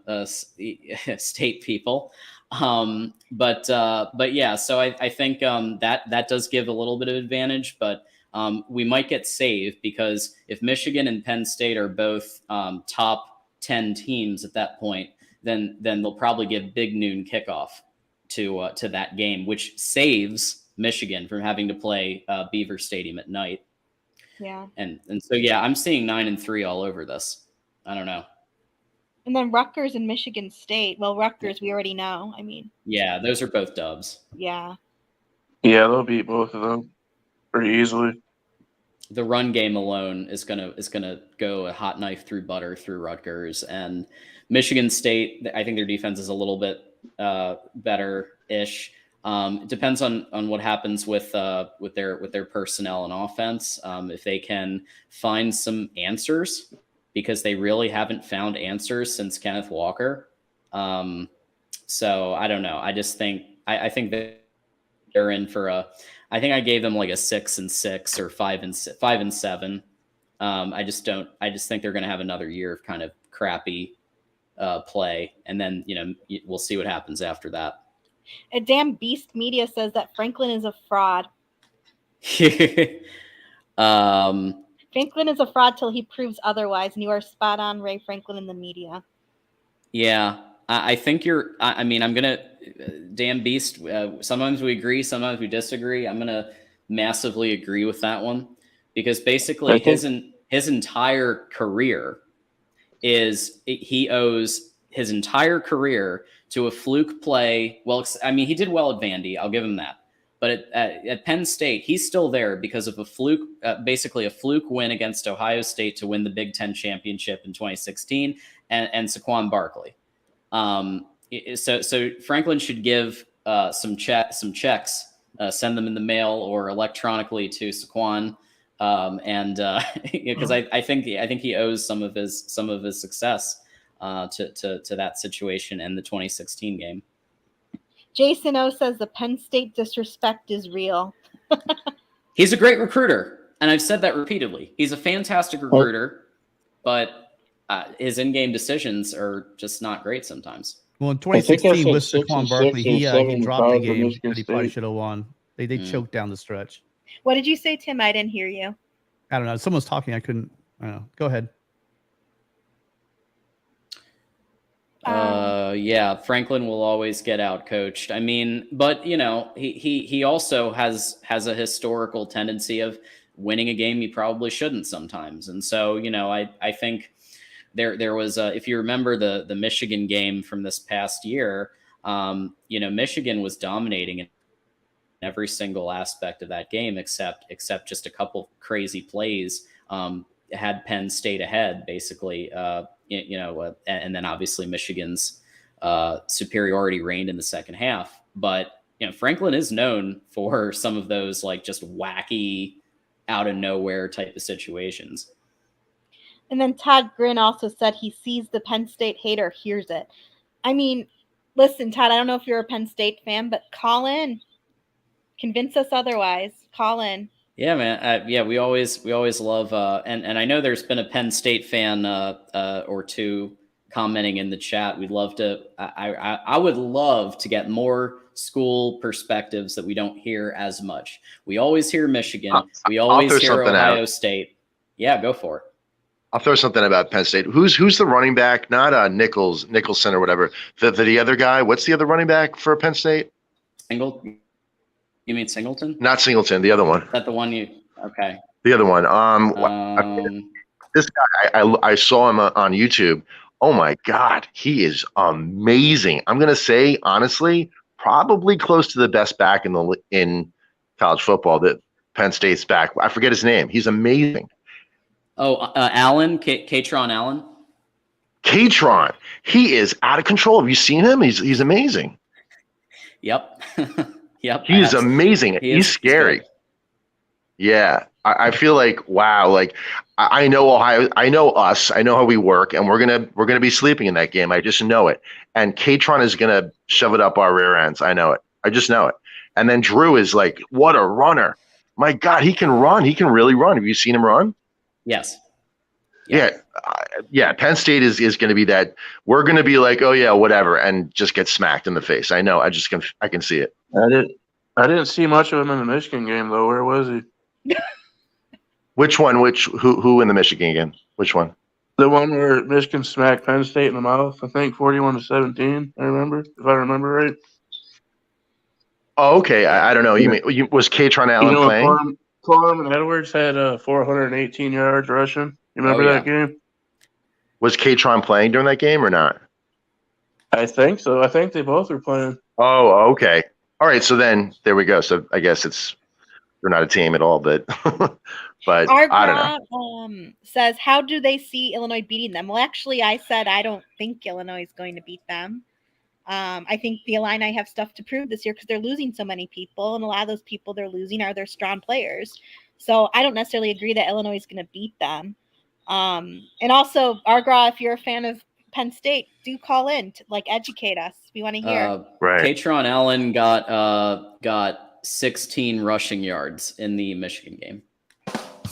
State people, but yeah, so I think that does give a little bit of advantage, but we might get saved because if Michigan and Penn State are both top 10 teams at that point, then they'll probably give big noon kickoff to that game, which saves Michigan from having to play Beaver Stadium at night. Yeah. And so I'm seeing 9-3 all over this. I don't know. And then Rutgers and Michigan State. Well, Rutgers we already know. I mean. Yeah, those are both dubs. Yeah. Yeah, they'll beat both of them pretty easily. The run game alone is gonna go a hot knife through butter through Rutgers, and Michigan State. I think their defense is a little bit better-ish. It depends on what happens with their personnel and offense. If they can find some answers, because they really haven't found answers since Kenneth Walker. So I don't know. I just think I think that they're in for a. I think I gave them like a 6-6 or 5-7. I just think they're going to have another year of kind of crappy play, and then we'll see what happens after that. A damn Beast Media says that Franklin is a fraud. Franklin is a fraud till he proves otherwise, and you are spot on, Ray Franklin in the media. Yeah, I think you're. I mean, I'm gonna. Damn Beast. Sometimes we agree, sometimes we disagree. I'm gonna massively agree with that one, because basically his entire career he owes his entire career to a fluke play. Well, I mean, he did well at Vandy. I'll give him that. But at Penn State, he's still there because of a fluke, basically a fluke win against Ohio State to win the Big Ten championship in 2016, and Saquon Barkley. So Franklin should give some checks, send them in the mail or electronically to Saquon, because I think he owes some of his success to that situation and the 2016 game. Jason O says the Penn State disrespect is real. He's a great recruiter, and I've said that repeatedly. He's a fantastic recruiter, but his in-game decisions are just not great sometimes. Well, in 2016 with 6 Saquon and Barkley, 6 and he 7 dropped the and 5 for game Michigan that he probably State. should have won. They choked down the stretch. What did you say, Tim? I didn't hear you. I don't know. Someone's talking. I couldn't. I don't know. Go ahead. Yeah, Franklin will always get out coached. I mean, but he also has a historical tendency of winning a game he probably shouldn't sometimes. And so, I think there was if you remember the Michigan game from this past year, Michigan was dominating in every single aspect of that game except just a couple crazy plays had Penn State ahead, basically. And then obviously Michigan's superiority reigned in the second half. But Franklin is known for some of those like just wacky, out of nowhere type of situations. And then Todd Grin also said he sees the Penn State hater, hears it. I mean, listen, Todd, I don't know if you're a Penn State fan, but call in. Convince us otherwise. Call in. Yeah, man. We always love, and I know there's been a Penn State fan or two commenting in the chat. We'd love to. I would love to get more school perspectives that we don't hear as much. We always hear Michigan. We always hear Ohio State. Yeah, go for it. I'll throw something about Penn State. Who's the running back? Not Nicholson or whatever. The other guy. What's the other running back for Penn State? You mean Singleton? Not Singleton. The other one. Is that the one you? Okay. The other one. This guy. I saw him on YouTube. Oh my God, he is amazing. I'm gonna say honestly, probably close to the best back in college football. That Penn State's back. I forget his name. He's amazing. Oh, Allen, Katron Allen. Katron, he is out of control. Have you seen him? He's amazing. Yep. Yep. He's amazing. He's scary. Yeah. I feel like, wow, like I know Ohio, I know us, I know how we work, and we're gonna be sleeping in that game. I just know it. And Katron is gonna shove it up our rear ends. I know it. I just know it. And then Drew is like, what a runner. My God, he can run. He can really run. Have you seen him run? Yes. Yeah. Penn State is going to be that. We're going to be like, oh yeah, whatever, and just get smacked in the face. I know. I can see it. I didn't see much of him in the Michigan game though. Where was he? Which one? Who in the Michigan game? Which one? The one where Michigan smacked Penn State in the mouth. I think 41-17. I remember, if I remember right. Oh, okay. I don't know. You mean was Katron Allen playing? Corum and Edwards had 418 yards rushing. You remember that game? Was Katron playing during that game or not? I think so. I think they both were playing. Oh, okay. All right. So then there we go. So I guess they're not a team at all, but but I don't know. Says, how do they see Illinois beating them? Well, actually, I said I don't think Illinois is going to beat them. I think the Illini have stuff to prove this year because they're losing so many people, and a lot of those people they're losing are their strong players. So I don't necessarily agree that Illinois is going to beat them. And also, Argra, if you're a fan of Penn State, do call in to educate us. We want to hear. Right. Katron Allen got 16 rushing yards in the Michigan game.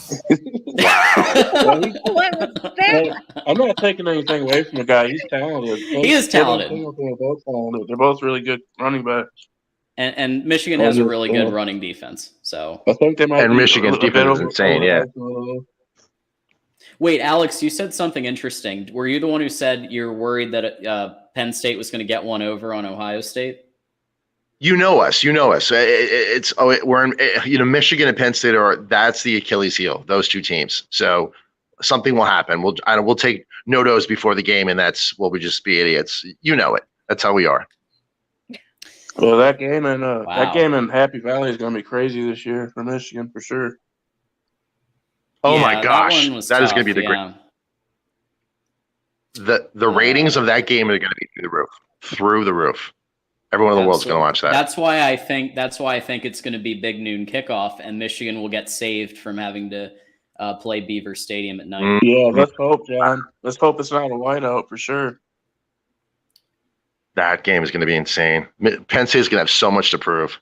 Well, What was that? I'm not taking anything away from the guy. He's talented. He is talented. They're both talented. They're both really good running backs. And Michigan has a really good running defense. So I think they might. And be Michigan's a bit defense is over- insane, yeah. wait, Alex, you said something interesting. Were you the one who said you're worried that Penn State was going to get one over on Ohio State? You know us. We're in, Michigan and Penn State that's the Achilles heel, those two teams. So something will happen. We'll take no-dos before the game, and we'll just be idiots. You know it. That's how we are. Well, that game in Happy Valley is going to be crazy this year for Michigan for sure. Oh Yeah, my gosh, that is going to be the great. The ratings of that game are going to be through the roof. Everyone in the world's going to watch that. That's why I think it's going to be big noon kickoff, and Michigan will get saved from having to play Beaver Stadium at night. Yeah, let's hope, John. Let's hope it's not a whiteout for sure. That game is going to be insane. Penn State is going to have so much to prove.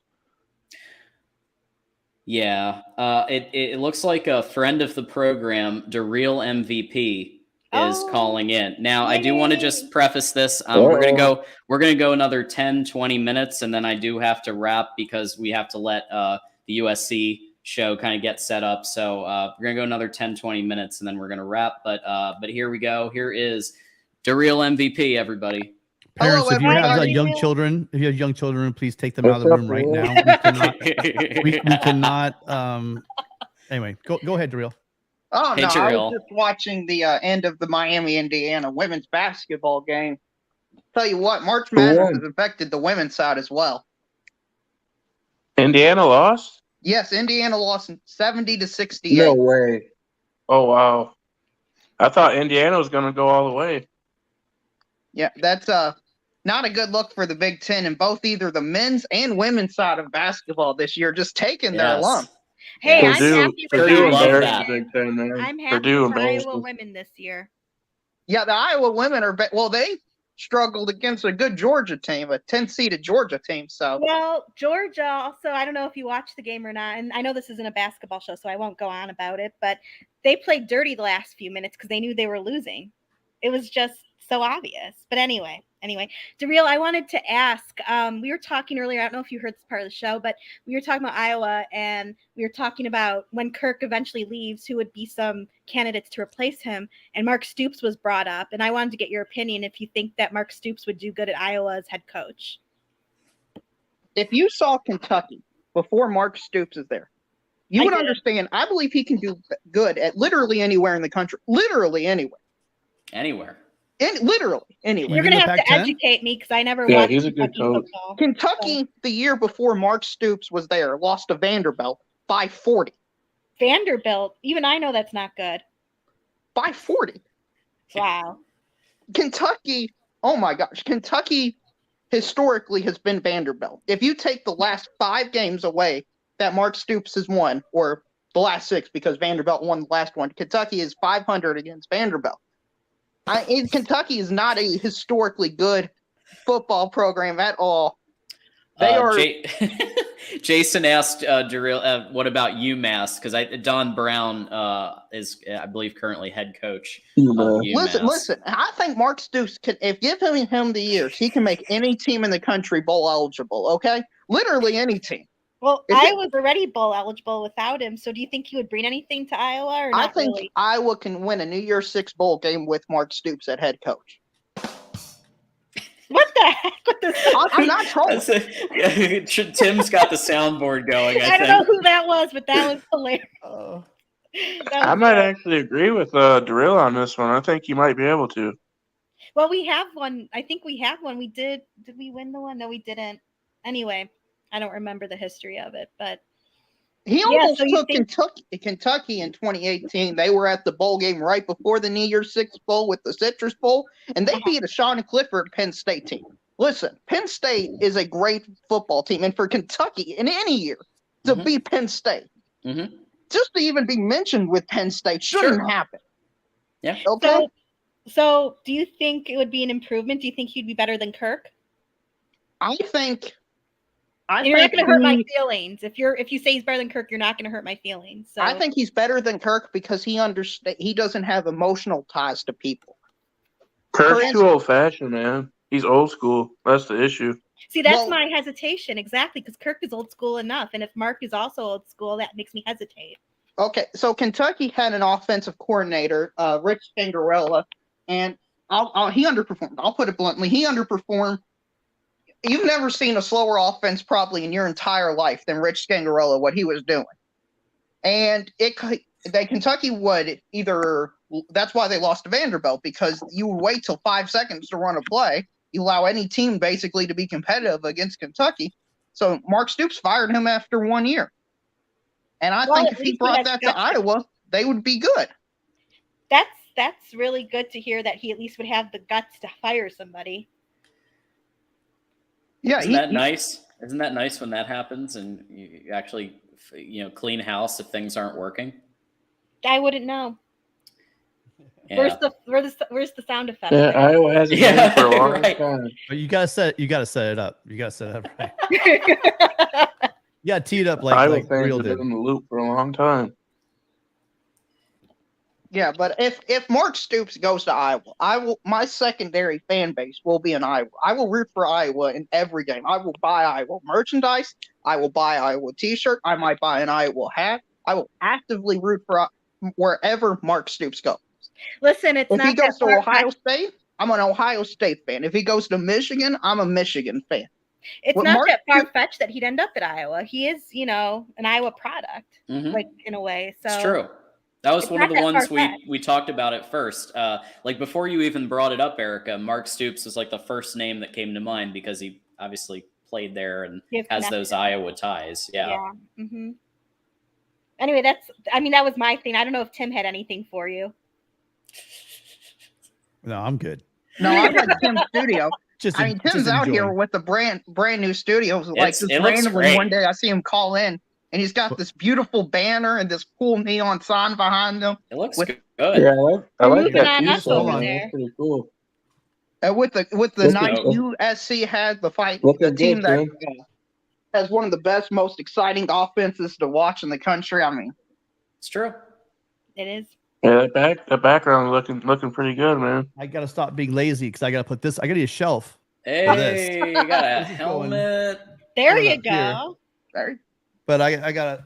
Yeah, it looks like a friend of the program, DeReal MVP, is calling in. Now, I do want to just preface this. We're gonna go another 10, 20 minutes, and then I do have to wrap because we have to let the USC show kind of get set up. So we're gonna go another 10, 20 minutes, and then we're gonna wrap. But here we go. Here is DeReal MVP, everybody. Parents, Hello, if you have everybody. young children, please take them out of the room right now. We cannot. Anyway, go ahead, DeReal. Oh, Hey, no, I Terrell. was just watching the end of the Miami-Indiana women's basketball game. Tell you what, March Madness has affected the women's side as well. Indiana lost? Yes, Indiana lost 70-68. No way. Oh, wow. I thought Indiana was going to go all the way. Yeah, that's not a good look for the Big Ten in both either the men's and women's side of basketball this year, just taking their Yes. lump. Hey, I'm Purdue- happy for Purdue love embarrassed that. the Big Ten, man. I'm happy Purdue for embarrassed Iowa them. women this year. Yeah, the Iowa women they struggled against a good Georgia team, a 10-seeded Georgia team. So Well, Georgia also, I don't know if you watched the game or not, and I know this isn't a basketball show, so I won't go on about it, but they played dirty the last few minutes because they knew they were losing. It was just so obvious. But anyway, DeReal, I wanted to ask, we were talking earlier, I don't know if you heard this part of the show, but we were talking about Iowa, and we were talking about when Kirk eventually leaves, who would be some candidates to replace him, and Mark Stoops was brought up, and I wanted to get your opinion if you think that Mark Stoops would do good at Iowa as head coach. if you saw Kentucky before Mark Stoops is there, you would understand. I believe he can do good at literally anywhere in the country. Literally anywhere. Anywhere. Literally anywhere. You're going to Even the have to Pac-10? educate me because I never Yeah, watched he's a good Kentucky coach. football. Kentucky, the year before Mark Stoops was there, lost to Vanderbilt by 40. Vanderbilt, even I know that's not good. By 40. Wow. Kentucky, oh my gosh, Kentucky historically has been Vanderbilt. If you take the last 5 games away that Mark Stoops has won, or the last 6 because Vanderbilt won the last one, Kentucky is 500 against Vanderbilt. Kentucky is not a historically good football program at all. They are. Jason asked DeReal, what about UMass? Because Don Brown is, I believe, currently head coach of UMass. Listen. I think Mark Stoops can, if give him the years, he can make any team in the country bowl eligible. Okay, literally any team. Well, Iowa's already bowl eligible without him. So do you think he would bring anything to Iowa or not? I think really? Iowa can win a New Year's Six bowl game with Mark Stoops at head coach. What the heck with this? I'm not trolling. Tim's got the soundboard going. I don't know who that was, but that was hilarious. I might actually agree with DeReal on this one. I think he might be able to. Well, we have one. I think we have one. We did. Did we win the one? No, we didn't. Anyway, I don't remember the history of it, but he almost took Kentucky in 2018. They were at the bowl game right before the New Year's Six bowl with the Citrus Bowl, and they beat a Sean Clifford Penn State team. Listen, Penn State is a great football team, and for Kentucky in any year to beat Penn State, just to even be mentioned with Penn State shouldn't happen. Yeah. Okay. So, do you think it would be an improvement? Do you think he'd be better than Kirk? I think. You're not going to hurt my feelings. If you say he's better than Kirk, you're not going to hurt my feelings. So. I think he's better than Kirk because he doesn't have emotional ties to people. Kirk's too old fashioned, man. He's old school. That's the issue. See, that's my hesitation exactly because Kirk is old school enough, and if Mark is also old school, that makes me hesitate. Okay, so Kentucky had an offensive coordinator, Rich Scangarella, and he underperformed. I'll put it bluntly, he underperformed. You've never seen a slower offense probably in your entire life than Rich Scangarella, what he was doing. And Kentucky would either – that's why they lost to Vanderbilt, because you would wait till 5 seconds to run a play. You allow any team basically to be competitive against Kentucky. So Mark Stoops fired him after 1 year. And I think if he brought that to Iowa, they would be good. That's really good to hear that he at least would have the guts to fire somebody. Yeah, isn't that nice? Isn't that nice when that happens and you actually, clean house if things aren't working? I wouldn't know. Yeah. Where's the sound effect? Yeah, Iowa hasn't been for a long time. But you gotta set it up. You gotta set it up right. You gotta tee it up like real did in the loop for a long time. Yeah, but if Mark Stoops goes to Iowa, my secondary fan base will be in Iowa. I will root for Iowa in every game. I will buy Iowa merchandise. I will buy Iowa t-shirt. I might buy an Iowa hat. I will actively root for wherever Mark Stoops goes. Listen, if he goes to Ohio State, I'm an Ohio State fan. If he goes to Michigan, I'm a Michigan fan. It's not that far-fetched that he'd end up at Iowa. He is, an Iowa product, like in a way. So it's true. That was one of the ones we talked about at first. Like before you even brought it up, Erica, Mark Stoops was like the first name that came to mind because he obviously played there and has those Iowa ties. Yeah. Mm-hmm. Anyway, that was my thing. I don't know if Tim had anything for you. No, I'm good. No, I like Tim's studio. Tim's out here with the brand new studios. Like just randomly one day I see him call in. And he's got this beautiful banner and this cool neon sign behind him. It looks good. Yeah, I like that piece. That's pretty cool. With the nice USC had the team that has one of the best, most exciting offenses to watch in the country. I mean, it's true. It is. Yeah, the background looking pretty good, man. I gotta stop being lazy because I gotta put this. I gotta need a shelf. Hey, you got a helmet. There you go. There. But I gotta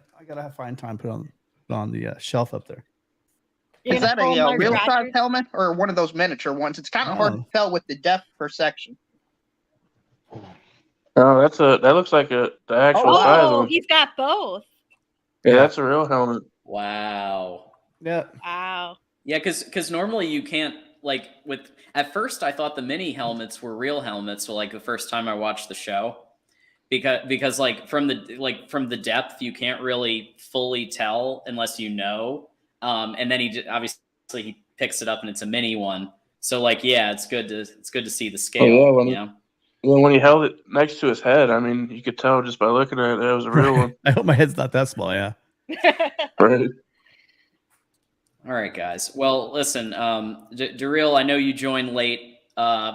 find time to put on the shelf up there. Is that a real size helmet or one of those miniature ones? It's kind of hard to tell with the depth perception. Oh, that looks like the actual size one. He's got both. Yeah, that's a real helmet. Wow. Yeah. Wow. Yeah, because normally you can't at first I thought the mini helmets were real helmets. So like the first time I watched the show. Because from the depth you can't really fully tell unless you know, and then he picks it up and it's a mini one. So it's good to see the scale. When he held it next to his head, I mean, you could tell just by looking at it, it was a real one. I hope my head's not that small. Yeah. Right. All right, guys. Well, listen, Daryl, I know you joined late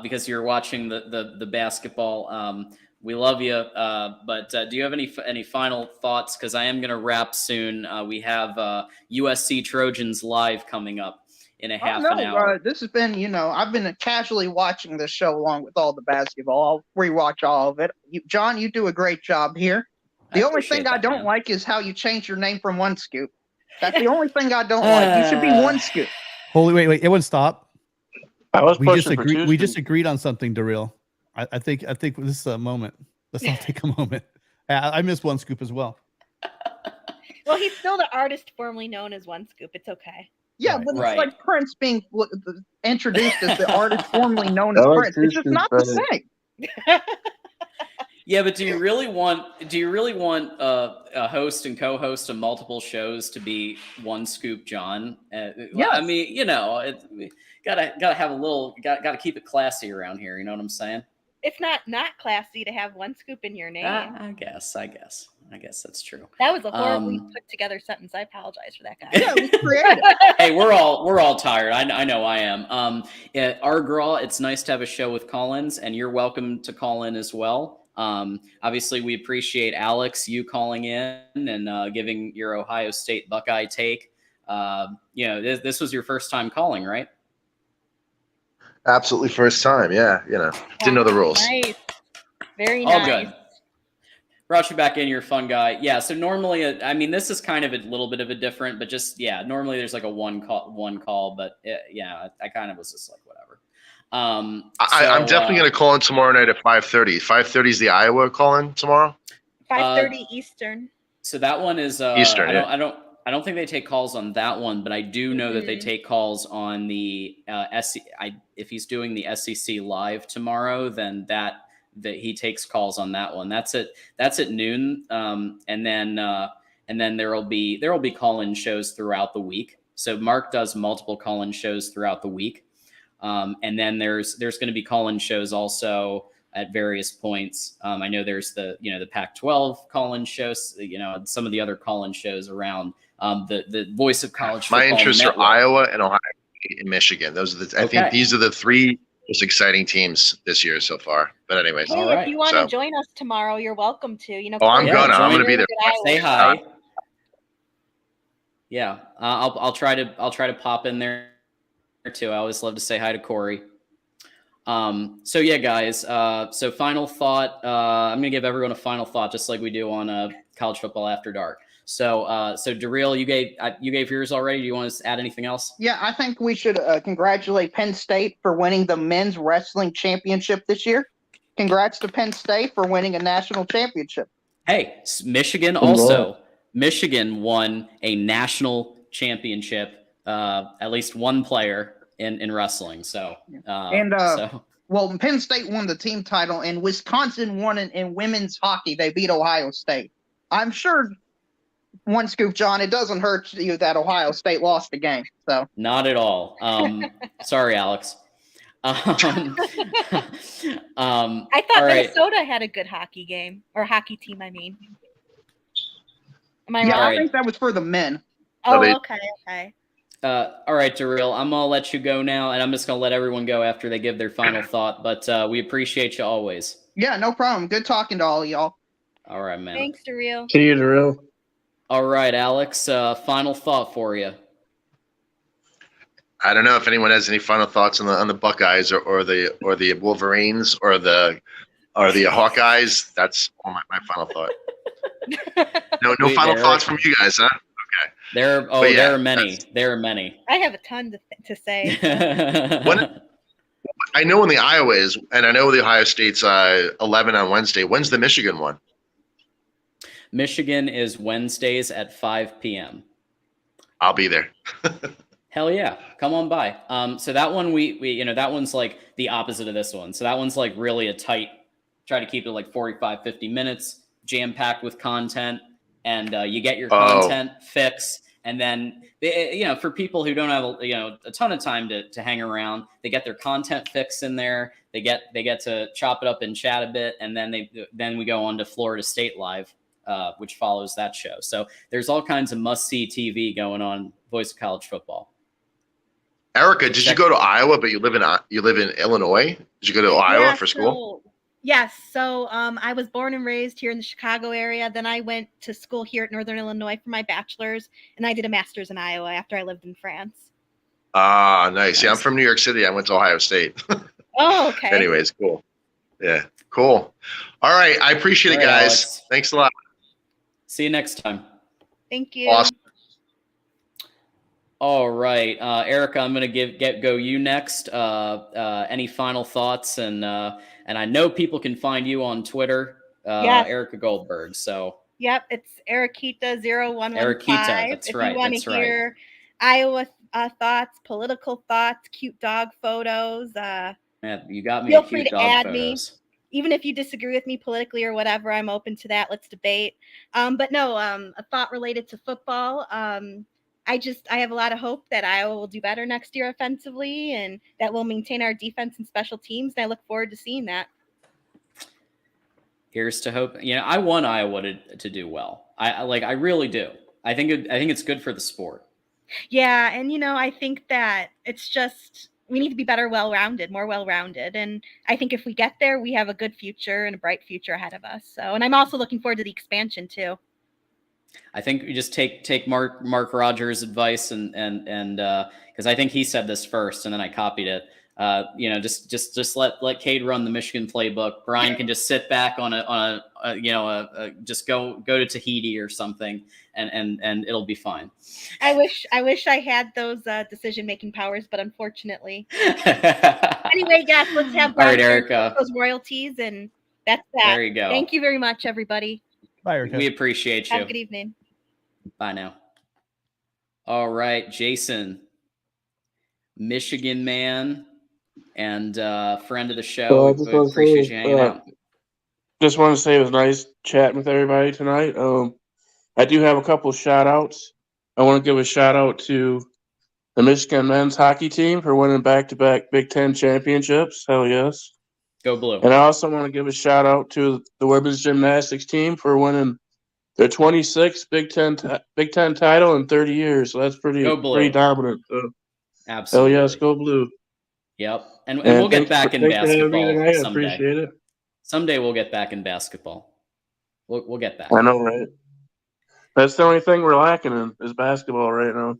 because you're watching the basketball. We love you, but do you have any final thoughts? Because I am going to wrap soon. We have USC Trojans live coming up in a half an hour. This has been, I've been casually watching this show along with all the basketball. I'll rewatch all of it. John, you do a great job here. The only thing I don't like is how you change your name from One Scoop. That's the only thing I don't like. You should be One Scoop. Holy, wait, it wouldn't stop. We just agreed on something, Daryl. I think this is a moment. Let's all take a moment. I miss One Scoop as well. Well, he's still the artist formerly known as One Scoop. It's okay. Yeah, but it's like Prince being introduced as the artist formerly known as Prince. It's just not the same. Yeah, but do you really want a host and co-host of multiple shows to be One Scoop John? Yeah, I mean, gotta have a little, gotta keep it classy around here. You know what I'm saying? It's not classy to have one scoop in your name. I guess that's true. That was a horribly put together sentence. I apologize for that, guy. Yeah, it was creative. Hey, we're all tired. I know I am. Our girl, it's nice to have a show with Collins, and you're welcome to call in as well. Obviously, we appreciate Alex, you calling in and giving your Ohio State Buckeye take. This was your first time calling, right? Absolutely first time. Yeah, didn't know the rules. Nice. Very All nice. good. Brought you back in. You're a fun guy. Yeah. So normally, this is kind of a little bit of a different, but just normally there's like a one call, but I kind of was just like whatever. I'm definitely going to call in tomorrow night at 5:30. 5:30 is the Iowa call in tomorrow. 5:30 Eastern. So that one is Eastern. I don't think they take calls on that one, but I do know that they take calls on the if he's doing the SEC live tomorrow, then that he takes calls on that one. That's at noon, and then there will be call-in shows throughout the week. So Mark does multiple call-in shows throughout the week, and then there's going to be call-in shows also at various points. I know there's the Pac-12 call-in shows, some of the other call-in shows around the Voice of College Football. My interests Network. are Iowa and Ohio State and Michigan. Those are I think these are the three most exciting teams this year so far. But anyways, hey, if you want to join us tomorrow, you're welcome to. I'm gonna be there. Say hi. Yeah, I'll try to pop in there too. I always love to say hi to Corey. So yeah, guys. So final thought. I'm gonna give everyone a final thought, just like we do on College Football After Dark. So Darrell, you gave yours already. Do you want to add anything else? Yeah, I think we should congratulate Penn State for winning the men's wrestling championship this year. Congrats to Penn State for winning a national championship. Hey, Michigan also. Michigan won a national championship. At least one player in wrestling. So well, Penn State won the team title, and Wisconsin won in women's hockey. They beat Ohio State. I'm sure. One scoop, John. It doesn't hurt you that Ohio State lost the game. So not at all. Sorry, Alex. I thought Minnesota had a good hockey game or hockey team. I mean, am I wrong? I think that was for the men. Oh, okay. All right, Darrell. I'm gonna let you go now, and I'm just gonna let everyone go after they give their final thought. But we appreciate you always. Yeah, no problem. Good talking to all of y'all. All right, man. Thanks, Darrell. See you, Darrell. All right, Alex, final thought for you. I don't know if anyone has any final thoughts on the Buckeyes or the Wolverines or the Hawkeyes. That's all my final thought. No final thoughts from you guys, huh? Okay. There are many. There are many. I have a ton to say. I know when the Iowa is, and I know the Ohio State's 11 on Wednesday. When's the Michigan one? Michigan is Wednesdays at 5 p.m. I'll be there. Hell yeah. Come on by. So that one, we that one's like the opposite of this one. So that one's like really a tight, try to keep it like 45, 50 minutes, jam-packed with content, and you get your content fix. And then, for people who don't have a ton of time to hang around, they get their content fix in there. They get to chop it up and chat a bit, and then we go on to Florida State Live, which follows that show. So there's all kinds of must-see TV going on. Voice of College Football. Erica, did you go to Iowa? But you live in Illinois. Did you go to Iowa for school? Yes. So I was born and raised here in the Chicago area. Then I went to school here at Northern Illinois for my bachelor's, and I did a master's in Iowa after I lived in France. Ah, nice. Yeah, I'm from New York City. I went to Ohio State. Oh, okay. Anyways, cool. Yeah, cool. All right. I appreciate it, guys. Alex. Thanks a lot. See you next time. Thank you. Awesome. All right, Erica, I'm gonna go you next. Any final thoughts? And I know people can find you on Twitter, yes. Erica Goldberg. So yep, it's Eriquita0115. Eriquita, that's right. If you want to hear Iowa thoughts, political thoughts, cute dog photos, yeah, you got me. Feel a cute free to dog add photos. me. Even if you disagree with me politically or whatever, I'm open to that. Let's debate. But no, a thought related to football. I have a lot of hope that Iowa will do better next year offensively, and that we'll maintain our defense and special teams. And I look forward to seeing that. Here's to hope. I want Iowa to do well. I really do. I think it's good for the sport. Yeah, and I think that it's just we need to be more well-rounded, and I think if we get there, we have a good future and a bright future ahead of us. So, and I'm also looking forward to the expansion too. I think we just take Mark Rogers' advice and because I think he said this first and then I copied it. Just let Cade run the Michigan playbook. Brian can just sit back on just go to Tahiti or something, and it'll be fine. I wish I had those decision-making powers, but unfortunately. Anyway, guys, let's have All right, Erica. those royalties, and that's that. There you go. Thank you very much, everybody. Bye, Erica. We appreciate you. Have a good evening. Bye now. All right, Jason, Michigan man and friend of the show. We appreciate you hanging out. Just want to say it was nice chatting with everybody tonight. I do have a couple of shout outs. I want to give a shout out to the Michigan men's hockey team for winning back-to-back Big Ten championships. Hell yes. Go Blue. And I also want to give a shout out to the women's gymnastics team for winning their 26th Big Ten title in 30 years. So that's pretty dominant. So, absolutely. Hell yes, go Blue. Yep. And we'll get back in basketball someday. I someday. appreciate it. Someday we'll get back in basketball. We'll get back. I know, right? That's the only thing we're lacking in is basketball right now.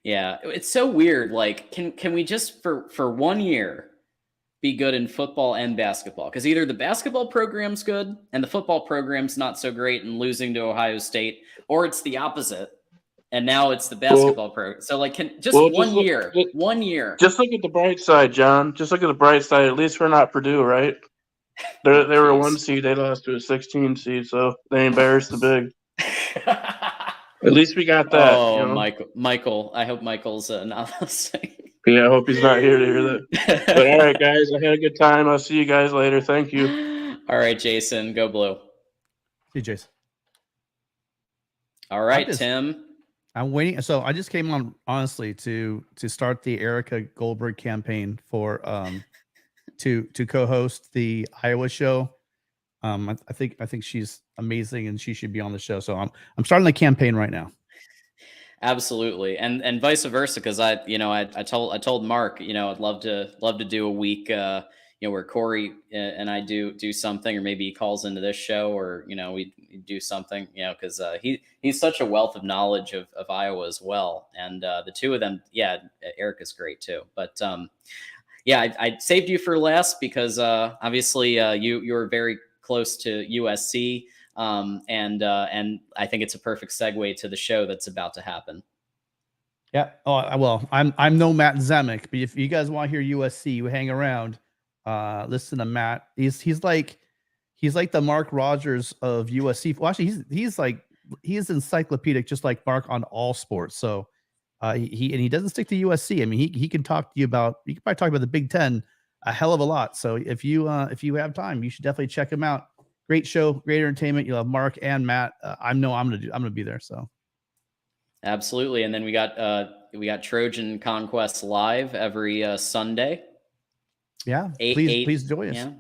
Yeah, it's so weird. Like, can we just for 1 year be good in football and basketball? Because either the basketball program's good and the football program's not so great and losing to Ohio State, or it's the opposite. And now it's the basketball program. So, like, one year. Just look at the bright side, John. Just look at the bright side. At least we're not Purdue, right? They were a 1 seed. They lost to a 16 seed, so they embarrassed the big. At least we got that. Oh, Michael. I hope Michael's not listening. Yeah, I hope he's not here to hear that. But all right, guys, I had a good time. I'll see you guys later. Thank you. All right, Jason, go Blue. See you, Jason. All right, Tim. I'm waiting. So I just came on honestly to start the Erica Goldberg campaign for to co-host the Iowa show. I think she's amazing and she should be on the show. So I'm starting the campaign right now. Absolutely, and vice versa, because I told Mark, I'd love to do a week, where Corey and I do something, or maybe he calls into this show, or we do something, because he's such a wealth of knowledge of Iowa as well, and the two of them, Erica's great too, but I saved you for last because obviously you're very close to USC. And I think it's a perfect segue to the show that's about to happen. Yeah. Oh, well, I'm no Matt Zemek, but if you guys want to hear USC, you hang around. Listen to Matt. He's like the Mark Rogers of USC. Well, actually, he's encyclopedic, just like Mark on all sports. So he doesn't stick to USC. I mean, he can talk to you about. You can probably talk about the Big Ten a hell of a lot. So if you have time, you should definitely check him out. Great show, great entertainment. You'll have Mark and Matt. I'm gonna be there. So absolutely. And then we got Trojan Conquest live every Sunday. Yeah, please join us. Yeah,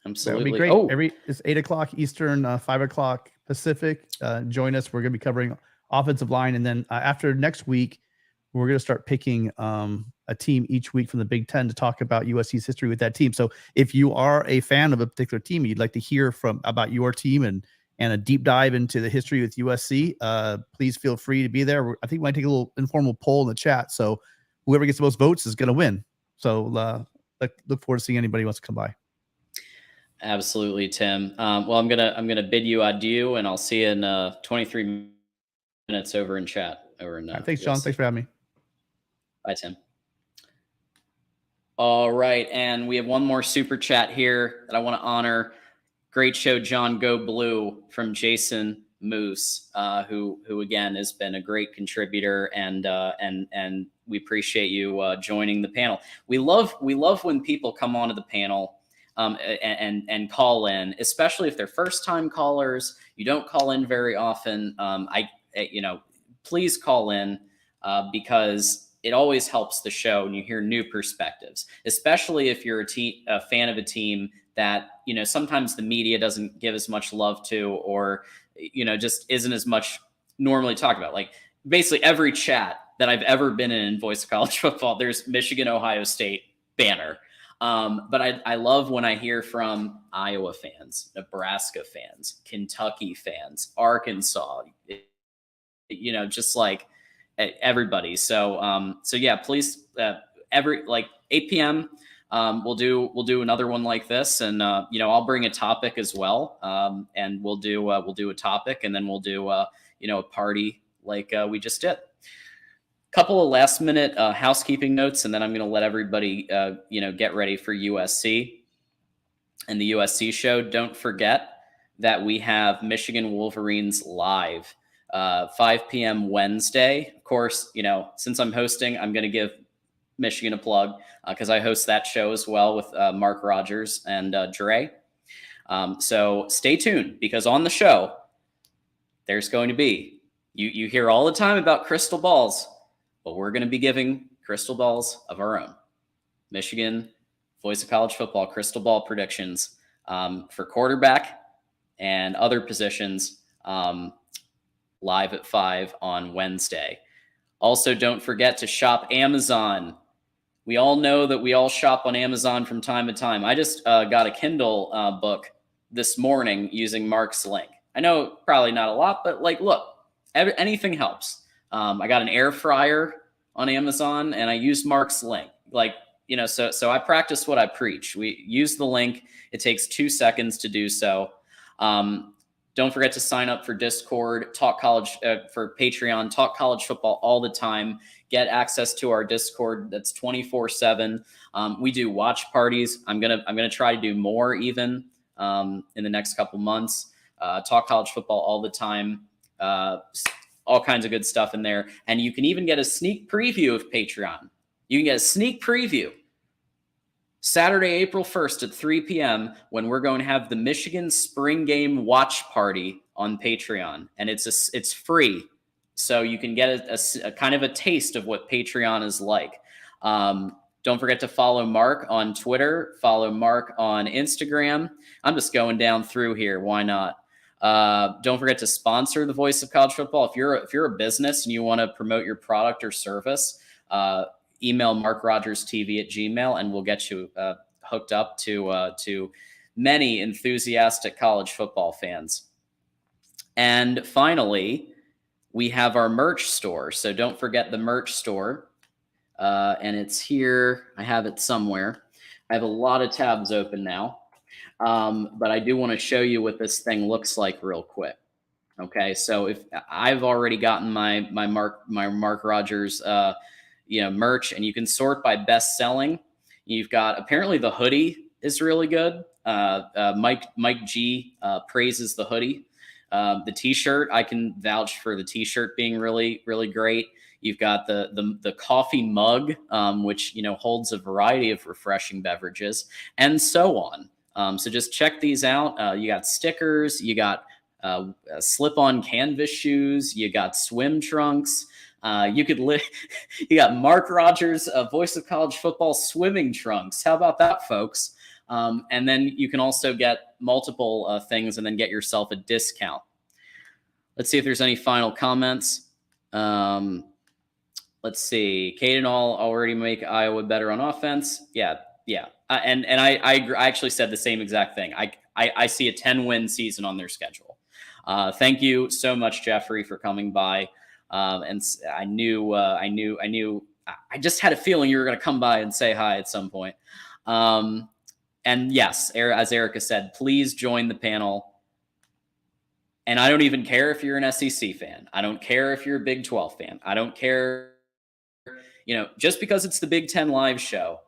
absolutely. That would be great. It's 8:00 Eastern, 5:00 Pacific. Join us. We're gonna be covering offensive line, and then after next week, we're gonna start picking a team each week from the Big Ten to talk about USC's history with that team. So if you are a fan of a particular team, you'd like to hear about your team and a deep dive into the history with USC, please feel free to be there. I think we might take a little informal poll in the chat. So whoever gets the most votes is going to win. So look forward to seeing anybody who wants to come by. Absolutely, Tim. Well, I'm gonna bid you adieu, and I'll see you in 23 minutes over in chat. Thanks, John. Thanks for having me. Bye, Tim. All right, and we have one more super chat here that I want to honor. Great show, John Go Blue, from Jason Moose, who again has been a great contributor, and we appreciate you joining the panel. We love when people come onto the panel and call in, especially if they're first time callers. You don't call in very often. Please call in because it always helps the show and you hear new perspectives, especially if you're a fan of a team that, you know, sometimes the media doesn't give as much love to, or, you know, just isn't as much normally talked about. Like basically every chat that I've ever been in Voice of College Football, there's Michigan, Ohio State banner. But I love when I hear from Iowa fans, Nebraska fans, Kentucky fans, Arkansas, you know, just like everybody. So yeah, please, every like 8 p.m. We'll do another one like this, and you know, I'll bring a topic as well, and we'll do a topic, and then we'll do you know, a party like we just did. Couple of last minute housekeeping notes, and then I'm going to let everybody you know, get ready for USC and the USC show. Don't forget that we have Michigan Wolverines live 5 p.m. Wednesday. Of course, you know, since I'm hosting, I'm going to give Michigan a plug because I host that show as well with Mark Rogers and Dre. So stay tuned, because on the show there's going to be, you hear all the time about crystal balls, but we're going to be giving crystal balls of our own. Michigan Voice of College Football crystal ball predictions for quarterback and other positions live at 5 on Wednesday. Also, don't forget to shop Amazon. We all know that we all shop on Amazon from time to time. I just got a Kindle book this morning using Mark's link. I know probably not a lot, but like, look, anything helps. I got an air fryer on Amazon, and I used Mark's link. Like, you know, so I practice what I preach. We use the link. It takes 2 seconds to do so. Don't forget to sign up for Discord, Talk College, for Patreon, Talk College Football all the time. Get access to our Discord that's 24/7. We do watch parties. I'm gonna try to do more even in the next couple months. Talk College Football all the time. All kinds of good stuff in there. And you can even get a sneak preview of Patreon. You can get a sneak preview Saturday, April 1st at 3 p.m. when we're going to have the Michigan Spring Game Watch Party on Patreon. And it's free. So you can get a kind of a taste of what Patreon is like. Don't forget to follow Mark on Twitter. Follow Mark on Instagram. I'm just going down through here. Why not? Don't forget to sponsor the Voice of College Football. If you're a business and you want to promote your product or service, email MarkRogersTV@gmail.com, and we'll get you hooked up to many enthusiastic college football fans. And finally, we have our merch store. So don't forget the merch store. And it's here. I have it somewhere. I have a lot of tabs open now. But I do want to show you what this thing looks like real quick. Okay, so if I've already gotten my Mark Rogers merch, and you can sort by best selling. You've got, apparently the hoodie is really good. Mike G praises the hoodie. The t-shirt, I can vouch for the t-shirt being really, really great. You've got the coffee mug, which, you know, holds a variety of refreshing beverages, and so on. So just check these out. You got stickers, you got slip-on canvas shoes, you got swim trunks. You got Mark Rogers, Voice of College Football swimming trunks. How about that, folks? And then you can also get multiple things and then get yourself a discount. Let's see if there's any final comments. Let's see. Caden already make Iowa better on offense. Yeah. And I agree. I actually said the same exact thing. I see a 10-win season on their schedule. Thank you so much, Jeffrey, for coming by. And I just had a feeling you were going to come by and say hi at some point. And yes, as Erica said, please join the panel. And I don't even care if you're an SEC fan. I don't care if you're a Big 12 fan. I don't care, you know, just because it's the Big 10 live show.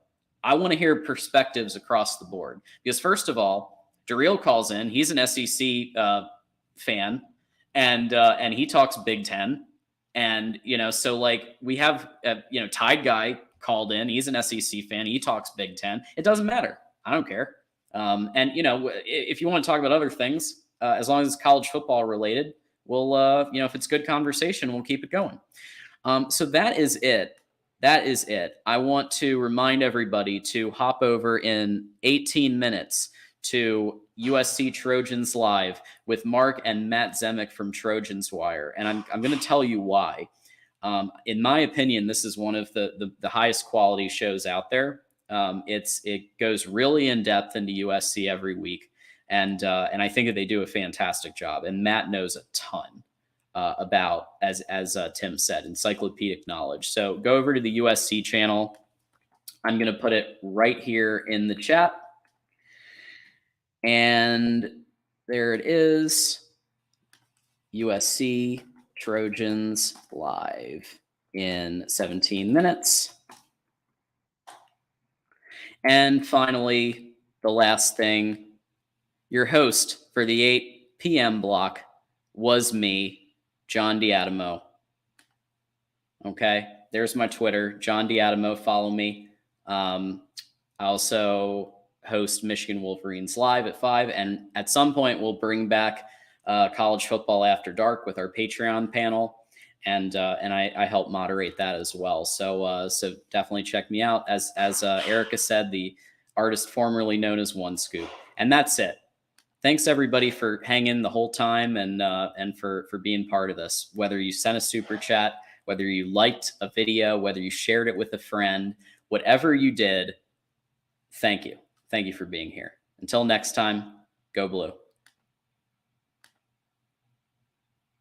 I want to hear perspectives across the board. Because first of all, Darrell calls in. He's an SEC fan, and he talks Big 10. And, you know, so like we have, Tide Guy called in. He's an SEC fan. He talks Big 10. It doesn't matter. I don't care. And, you know, if you want to talk about other things, as long as it's college football related, we'll, if it's good conversation, we'll keep it going. So that is it. That is it. I want to remind everybody to hop over in 18 minutes to USC Trojans Live with Mark and Matt Zemek from Trojans Wire. And I'm going to tell you why. In my opinion, this is one of the highest quality shows out there. It goes really in depth into USC every week. And I think that they do a fantastic job. And Matt knows a ton about, as Tim said, encyclopedic knowledge. So go over to the USC channel. I'm going to put it right here in the chat. And there it is. USC Trojans Live in 17 minutes. And finally, the last thing, your host for the 8 p.m. block was me, John D'Adamo. Okay, there's my Twitter, John D'Adamo. Follow me. I also host Michigan Wolverines Live at 5, and at some point we'll bring back College Football After Dark with our Patreon panel, and I help moderate that as well. So definitely check me out. As Erica said, the artist formerly known as One Scoop, and that's it. Thanks everybody for hanging the whole time and for being part of this. Whether you sent a super chat, whether you liked a video, whether you shared it with a friend, whatever you did, thank you. Thank you for being here. Until next time, go Blue.